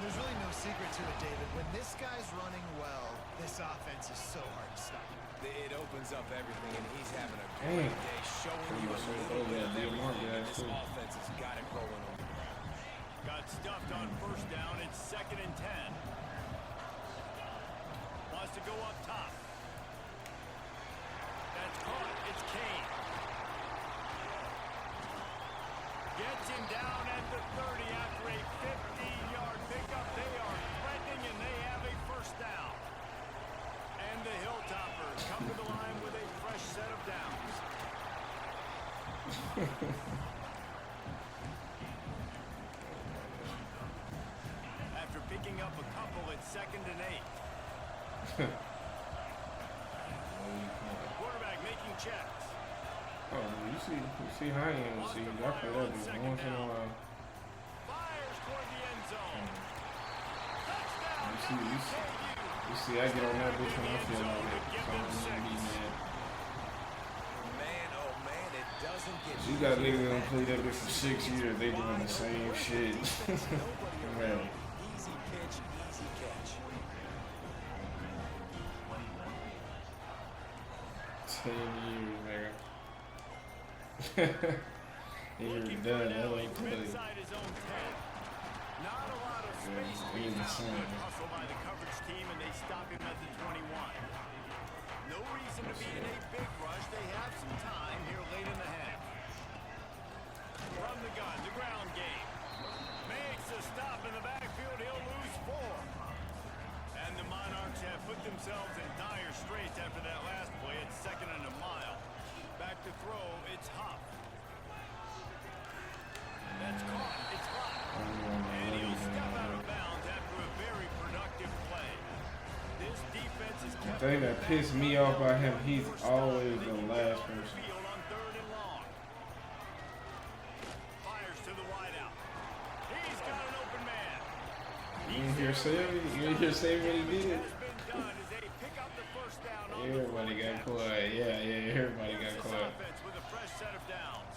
There's really no secret to it, David. When this guy's running well, this offense is so hard to stop. It opens up everything, and he's having a great day, showing you a little bit of everything, and this offense has got it rolling on the ground. Got stuffed on first down. It's 2nd and 10. Wants to go up top. 30 after a 15-yard pickup. They are threatening, and they have a first down. And the Hilltoppers come to the line with a fresh set of downs. After picking up a couple at 2nd and 8. Quarterback making checks. Oh, you see how I am. See, I play that dude once in a while. Fires toward the end zone. Touchdown. You see, I get on that bitch when I feel like it. So I'm gonna be mad. Man, oh man, it doesn't get You got niggas that play that bitch for 6 years. They doing the same shit. Man. easy pitch, easy catch. 10 years, nigga. You're done. That ain't good. Inside his own 10. Not a lot of space. He's insane. Hustle by the coverage team, and they stop him at the 21. No reason to be in a big rush. They have some time here late in the half. From the gun, the ground game. Makes a stop in the backfield. He'll lose 4. And the Monarchs have put themselves in dire straits after that last play. It's 2nd and a mile. Back to throw, it's Huff. That's caught. It's caught. And he'll step out of bounds after a very productive play. This defense is The thing that pissed me off by him, he's always the last person. field on 3rd and long. Fires to the wideout. He's got an open man. You didn't hear Sammy? You didn't hear Sammy what he did? What's been done is they pick up the first down on the Everybody got quiet. Yeah, everybody got Kansas quiet. offense with a fresh set of downs.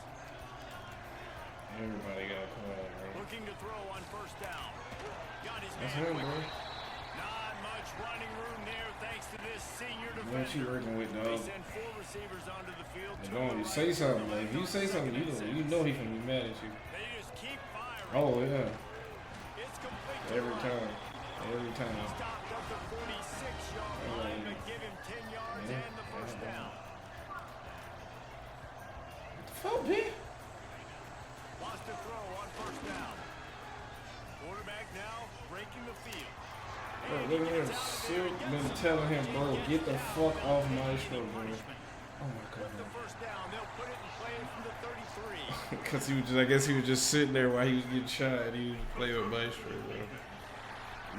Everybody got quiet, bro. Looking to throw on 1st down. Got his That's man him, bro. quickly. Not much running room there thanks to this senior What you defender. working with, They dog? send 4 receivers onto the field. And 2 don't to you the say right, something. 2 Like, if you say left, something, you know he finna be mad at you. They just keep firing. Oh, yeah. It's complete to Every Ryan. time. Every time. Stopped at the 46-yard line, but give him 10 yards Yeah. and the first down. What the fuck, bitch? Lost to throw on 1st down. Quarterback now breaking the field. Bro, look at him. Seriously been telling him, bro, get the fuck off my show, bro. Oh my The god. first down, they'll put it in play from the 33. Because he was just, I guess he was just sitting there while he was getting shot. And he was playing with Maestro, bro.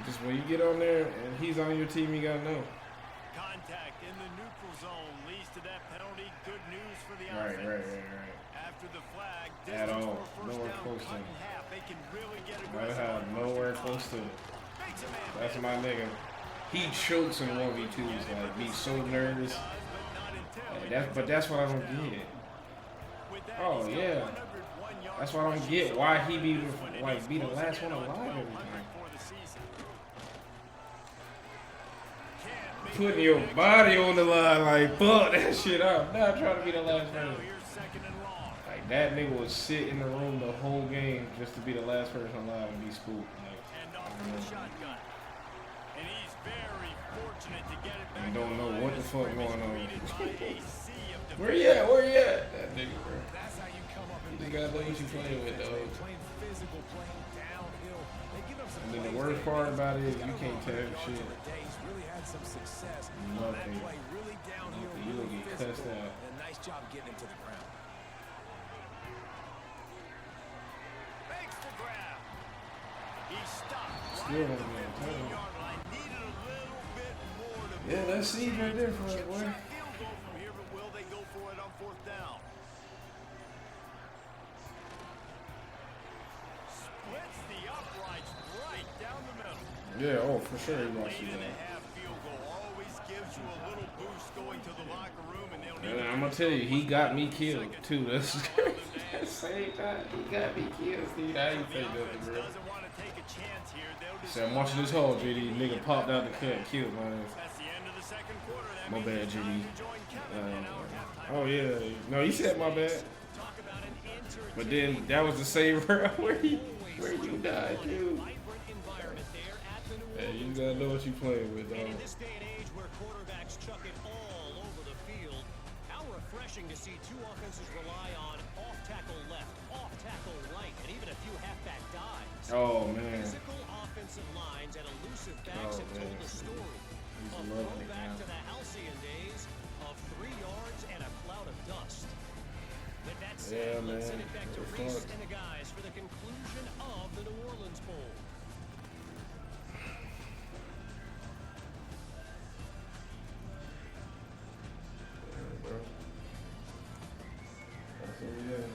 Just when you get on there and he's on your team, you gotta know. Contact in the neutral zone leads to that penalty. Good news for the Right. offense. After the flag, At distance all. for a Nowhere first down close to cut him. in half. They can really get Right aggressive have on nowhere 1st and close to 5. it. Makes a man That's miss. my nigga. He chokes in 1v2s, like, be so nervous. Does, but not until But that's what I don't get. With that, Oh, he's got yeah. 101 yards That's what I don't rushing, get. so Why he be this one, and like he's be the closing last in one on alive every 1,200 time? for the season. Can't make Putting it your big. body on the line, like fuck that shit up. Not trying to be the last Now person. here's 2nd and long. Like that nigga would sit in the room the whole game just to be the last person alive and be spooked. Like, And off from the shotgun. And he's very fortunate to get it back. you don't know to the what line the of fuck scrimmage, going on. greeted by a sea of where you at? Where you at? That nigga, bro. That's how you come up You and just make gotta know what plays you as a playing with, defense, dog. man. Playing physical, playing downhill. They give up some And then the plays worst that part he about it is he's got you a can't little bit tell of yards shit. on the day. He's really had some success on that Nothing. play. Really downhill, Nothing. You really will get cussed physical. out. And a nice job getting him to the ground. Makes the grab. He stopped. Still right at don't the get a 15-yard line. Needed a little bit more to Yeah, move. that's Steve right there for us, Chip boy. shot field goal from here, but will they go for it on 4th down? Splits the uprights right down the middle. Yeah, oh for sure he wants Late to in the do that. half field goal always gives you a little boost going to the locker room, and they'll need And to I'm gonna tell you, he got me killed too. That's at the same time, he got me killed, Steve. I ain't The say nothing, offense bro. doesn't want to take a chance here. They'll just So I'm watching this hole, JD. Nigga popped out the cut, killed my ass. That's the end of the 2nd quarter. That My means bad, it's time JD. to join Kevin in our halftime. Oh yeah, no, you said my bad. Talk about an entertaining But then that was the same round where you died, dude. Vibrant environment there at the New Yeah, you gotta know what you playing with, And in dog. this day and age where quarterbacks chuck it all over the field, how refreshing refreshing to see two offenses rely on off-tackle left, off-tackle right, and even a few halfback dives. Oh, man. Physical offensive lines and elusive backs have told the story. A throwback to the halcyon days of 3 yards and a cloud of dust. With that said, let's send it back to Reese and the guys for the conclusion of the New Orleans Bowl. That's what we got.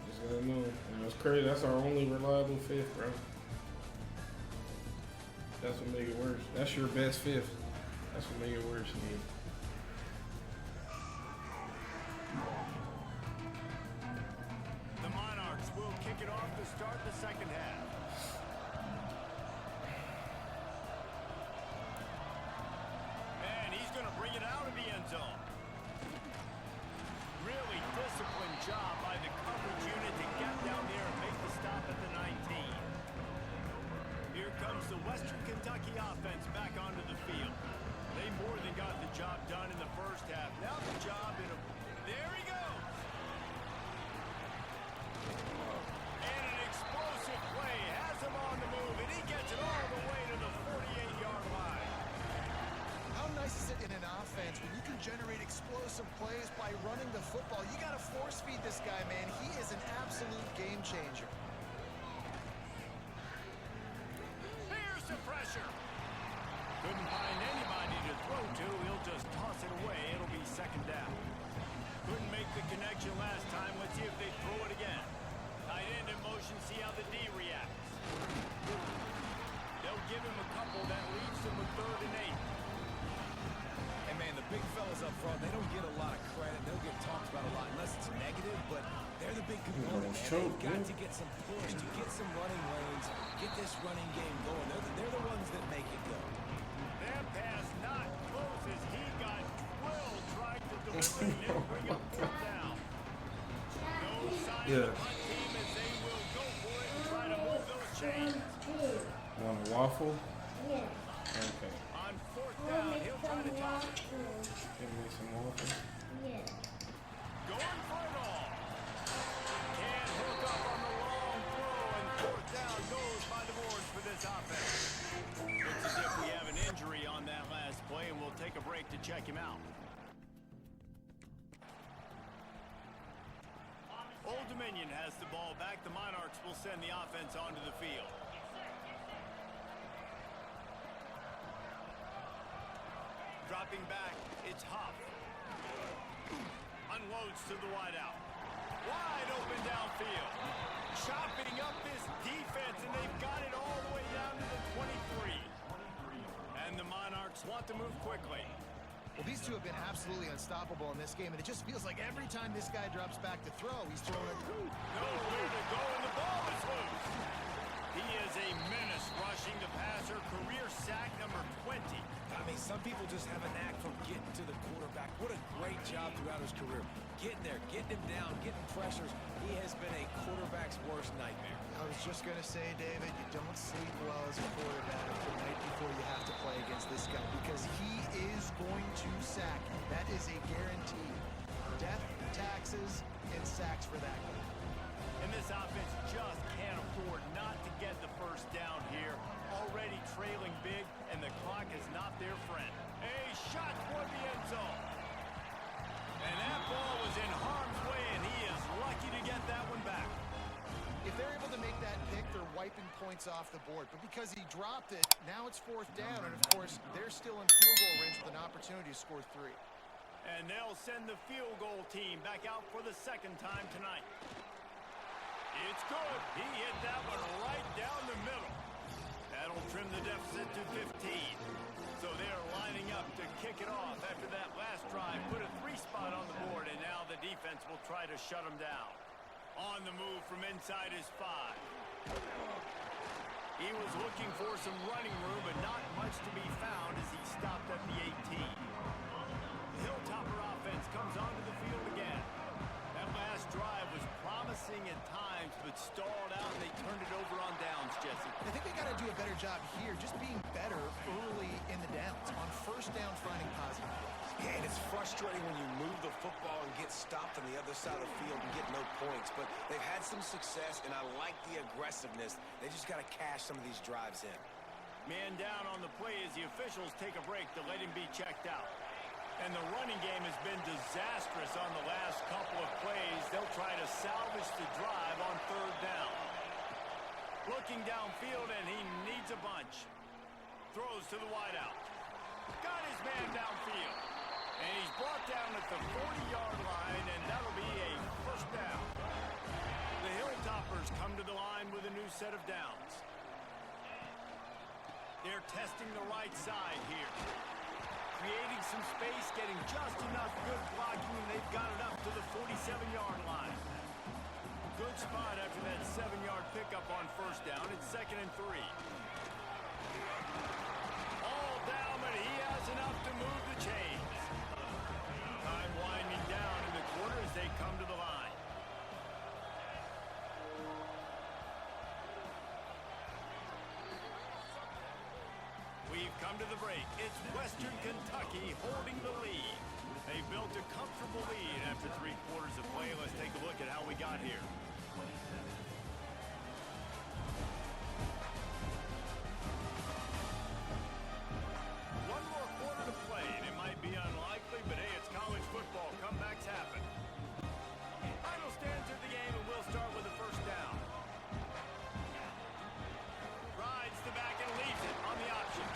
Just gotta know. And it's crazy. That's our only reliable fifth, bro. That's what make it worse. That's your best fifth. That's what make it worse to me. The Monarchs will kick it off to start the second half. And he's going to bring it out of the end zone. Really disciplined job by the coverage unit to get down there and make the stop at the 19. Here comes the Western Kentucky offense back onto the field. They more than got the job done in the first half. Now the job in a... There he goes! And an explosive play has him on the move, and he gets it all the way to the 48-yard line. How nice is it in an offense when you can generate explosive plays by running the football? You got to force feed this guy, man. He is an absolute game changer. Here's the pressure. Couldn't find anybody to throw to. He'll just toss it away. It'll be second down. Couldn't make the connection last time. Let's see if they throw it again. Tight end in motion. See how the D reacts. They'll give him a couple. That leaves him with 3rd and 8. And man, the big fellas up front, they don't get a lot of credit. They'll get talked about a lot unless it's negative, but they're the big component, man. They've got to get some push, to get some running lanes, get this running game going. They're the ones that make it go. That pass not close as he got drilled trying to deliver it and bring up 4th down. No sign of the punt team as they will go for it and try to move those chains. Want a waffle? Yeah. Okay. On 4th down, he'll try to toss it. Give me some waffle. Yeah. Going for it all. Can't hook up on the long throw, and 4th down goes by the boards for this offense. Looks as if we have an injury on that last play, and we'll take a break to check him out. Old Dominion has the ball back. The Monarchs will send the offense onto the field. Dropping back, it's Huff. Unloads to the wideout. Wide open downfield. Chopping up this defense, and they've got it all the way down to the 23. And the Monarchs want to move quickly. Well, these two have been absolutely unstoppable in this game, and it just feels like every time this guy drops back to throw, he's throwing it. Nowhere to go, and the ball is loose. He is a menace rushing the passer. Career sack number 20. I mean, some people just have a knack for getting to the quarterback. What a great job throughout his career. Getting there, getting him down, getting pressures. He has been a quarterback's worst nightmare. I was just going to say, David, you don't sleep well as a quarterback the night before you have to play against this guy because he is going to sack you. That is a guarantee. Death, taxes, and sacks for that guy. And this offense just can't afford not to get the first down here. Already trailing big, and the clock is not their friend. A shot toward the end zone. And that ball was in harm's way, and he is lucky to get that one back. If they're able to make that pick, they're wiping points off the board. But because he dropped it, now it's 4th down, and of course, they're still in field goal range with an opportunity to score 3. And they'll send the field goal team back out for the 2nd time tonight. It's good. He hit that one right down the middle. That'll trim the deficit to 15. So they're lining up to kick it off after that last drive. Put a 3-spot on the board, and now the defense will try to shut them down. On the move from inside his 5. He was looking for some running room, but not much to be found as he stopped at the 18. The Hilltopper offense comes onto the field again. That last drive was promising at times, but stalled out, and they turned it over on downs, Jay. Jesse. I think we got to do a better job here, just being better early in the downs, on first down, finding positive plays. Yeah, and it's frustrating when you move the football and get stopped on the other side of the field and get no points. But they've had some success, and I like the aggressiveness. They just got to cash some of these drives in. Man down on the play as the officials take a break to let him be checked out. And the running game has been disastrous on the last couple of plays. They'll try to salvage the drive on third down. Looking downfield, and he needs a bunch. Throws to the wideout. Got his man downfield. And he's brought down at the 40-yard line, and that'll be a first down. The Hilltoppers come to the line with a new set of downs. They're testing the right side here. Creating some space, getting just enough good blocking, and they've got it up to the 47-yard line. Good spot after that 7-yard pickup on first down. It's 2nd and 3. All down, but he has enough to move the chains. Time winding down in the quarter as they come to the line. We've come to the break. It's Western Kentucky holding the lead. They built a comfortable lead after 3 quarters of play. Let's take a look at how we got here. One more quarter to play, and it might be unlikely, but hey, it's college football. Comebacks happen. Final stands of the game, and we'll start with the first down. Rides the back and leaves it on the option.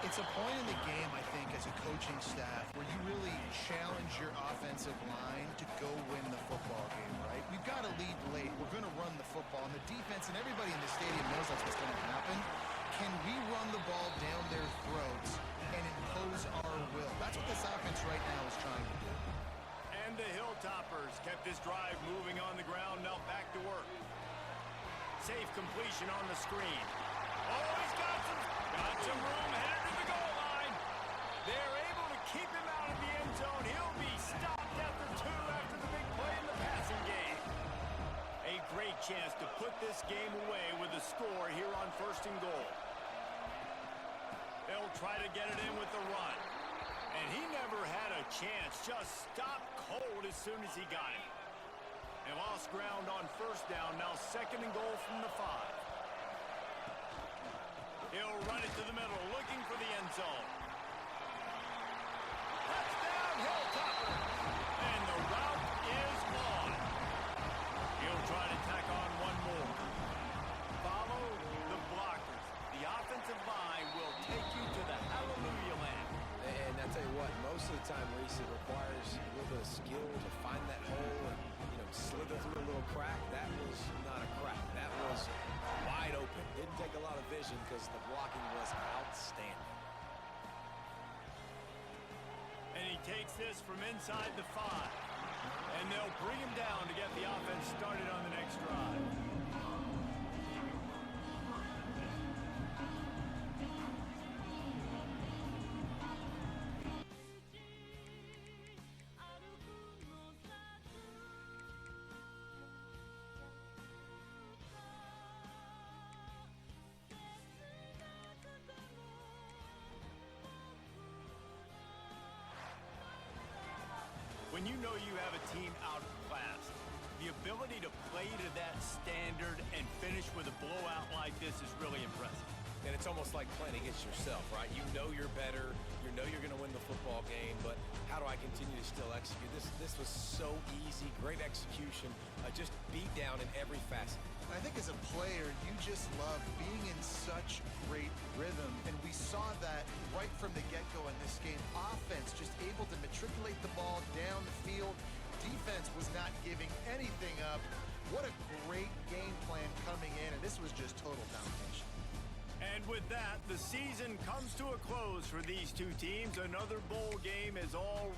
It's a point in the game, I think, as a coaching staff where you really challenge your offensive line to go win the football game, right? We've got to lead late. We're going to run the football. And the defense and everybody in the stadium knows that's what's going to happen. Can we run the ball down their throats and impose our will? That's what this offense right now is trying to do. And the Hilltoppers kept this drive moving on the ground. Now back to work. Safe completion on the screen. Oh, he's got some room headed to the goal line. They're able to keep him out of the end zone. He'll be stopped at the 2 after the big play in the passing game. A great chance to put this game away with a score here on 1st and goal. They'll try to get it in with the run. And he never had a chance. Just stopped cold as soon as he got it. They lost ground on first down. Now 2nd and goal from the 5. He'll run it to the middle, looking for the end zone. Touchdown, Hilltopper! And the route is on. He'll try to tack on one more. Follow the blockers. The offensive line will take you to the hallelujah land. And I tell you what, most of the time, Reese, it requires a little bit of skill to find that hole and, slither through a little crack. That was not a crack. That was wide open. Didn't take a lot of vision because the blocking was outstanding. And he takes this from inside the 5. And they'll bring him down to get the offense started on the next drive. When you know you have a team outclassed, the ability to play to that standard and finish with a blowout like this is really impressive. And it's almost like playing against yourself, right? You know you're better. You know you're going to win the football game, but how do I continue to still execute? This was so easy. Great execution. Just beat down in every facet. I think as a player, you just love being in such great rhythm, and we saw that right from the get-go in this game. Offense just able to matriculate the ball down the field. Defense was not giving anything up. What a great game plan coming in, and this was just total domination. And with that, the season comes to a close for these two teams. Another bowl game is all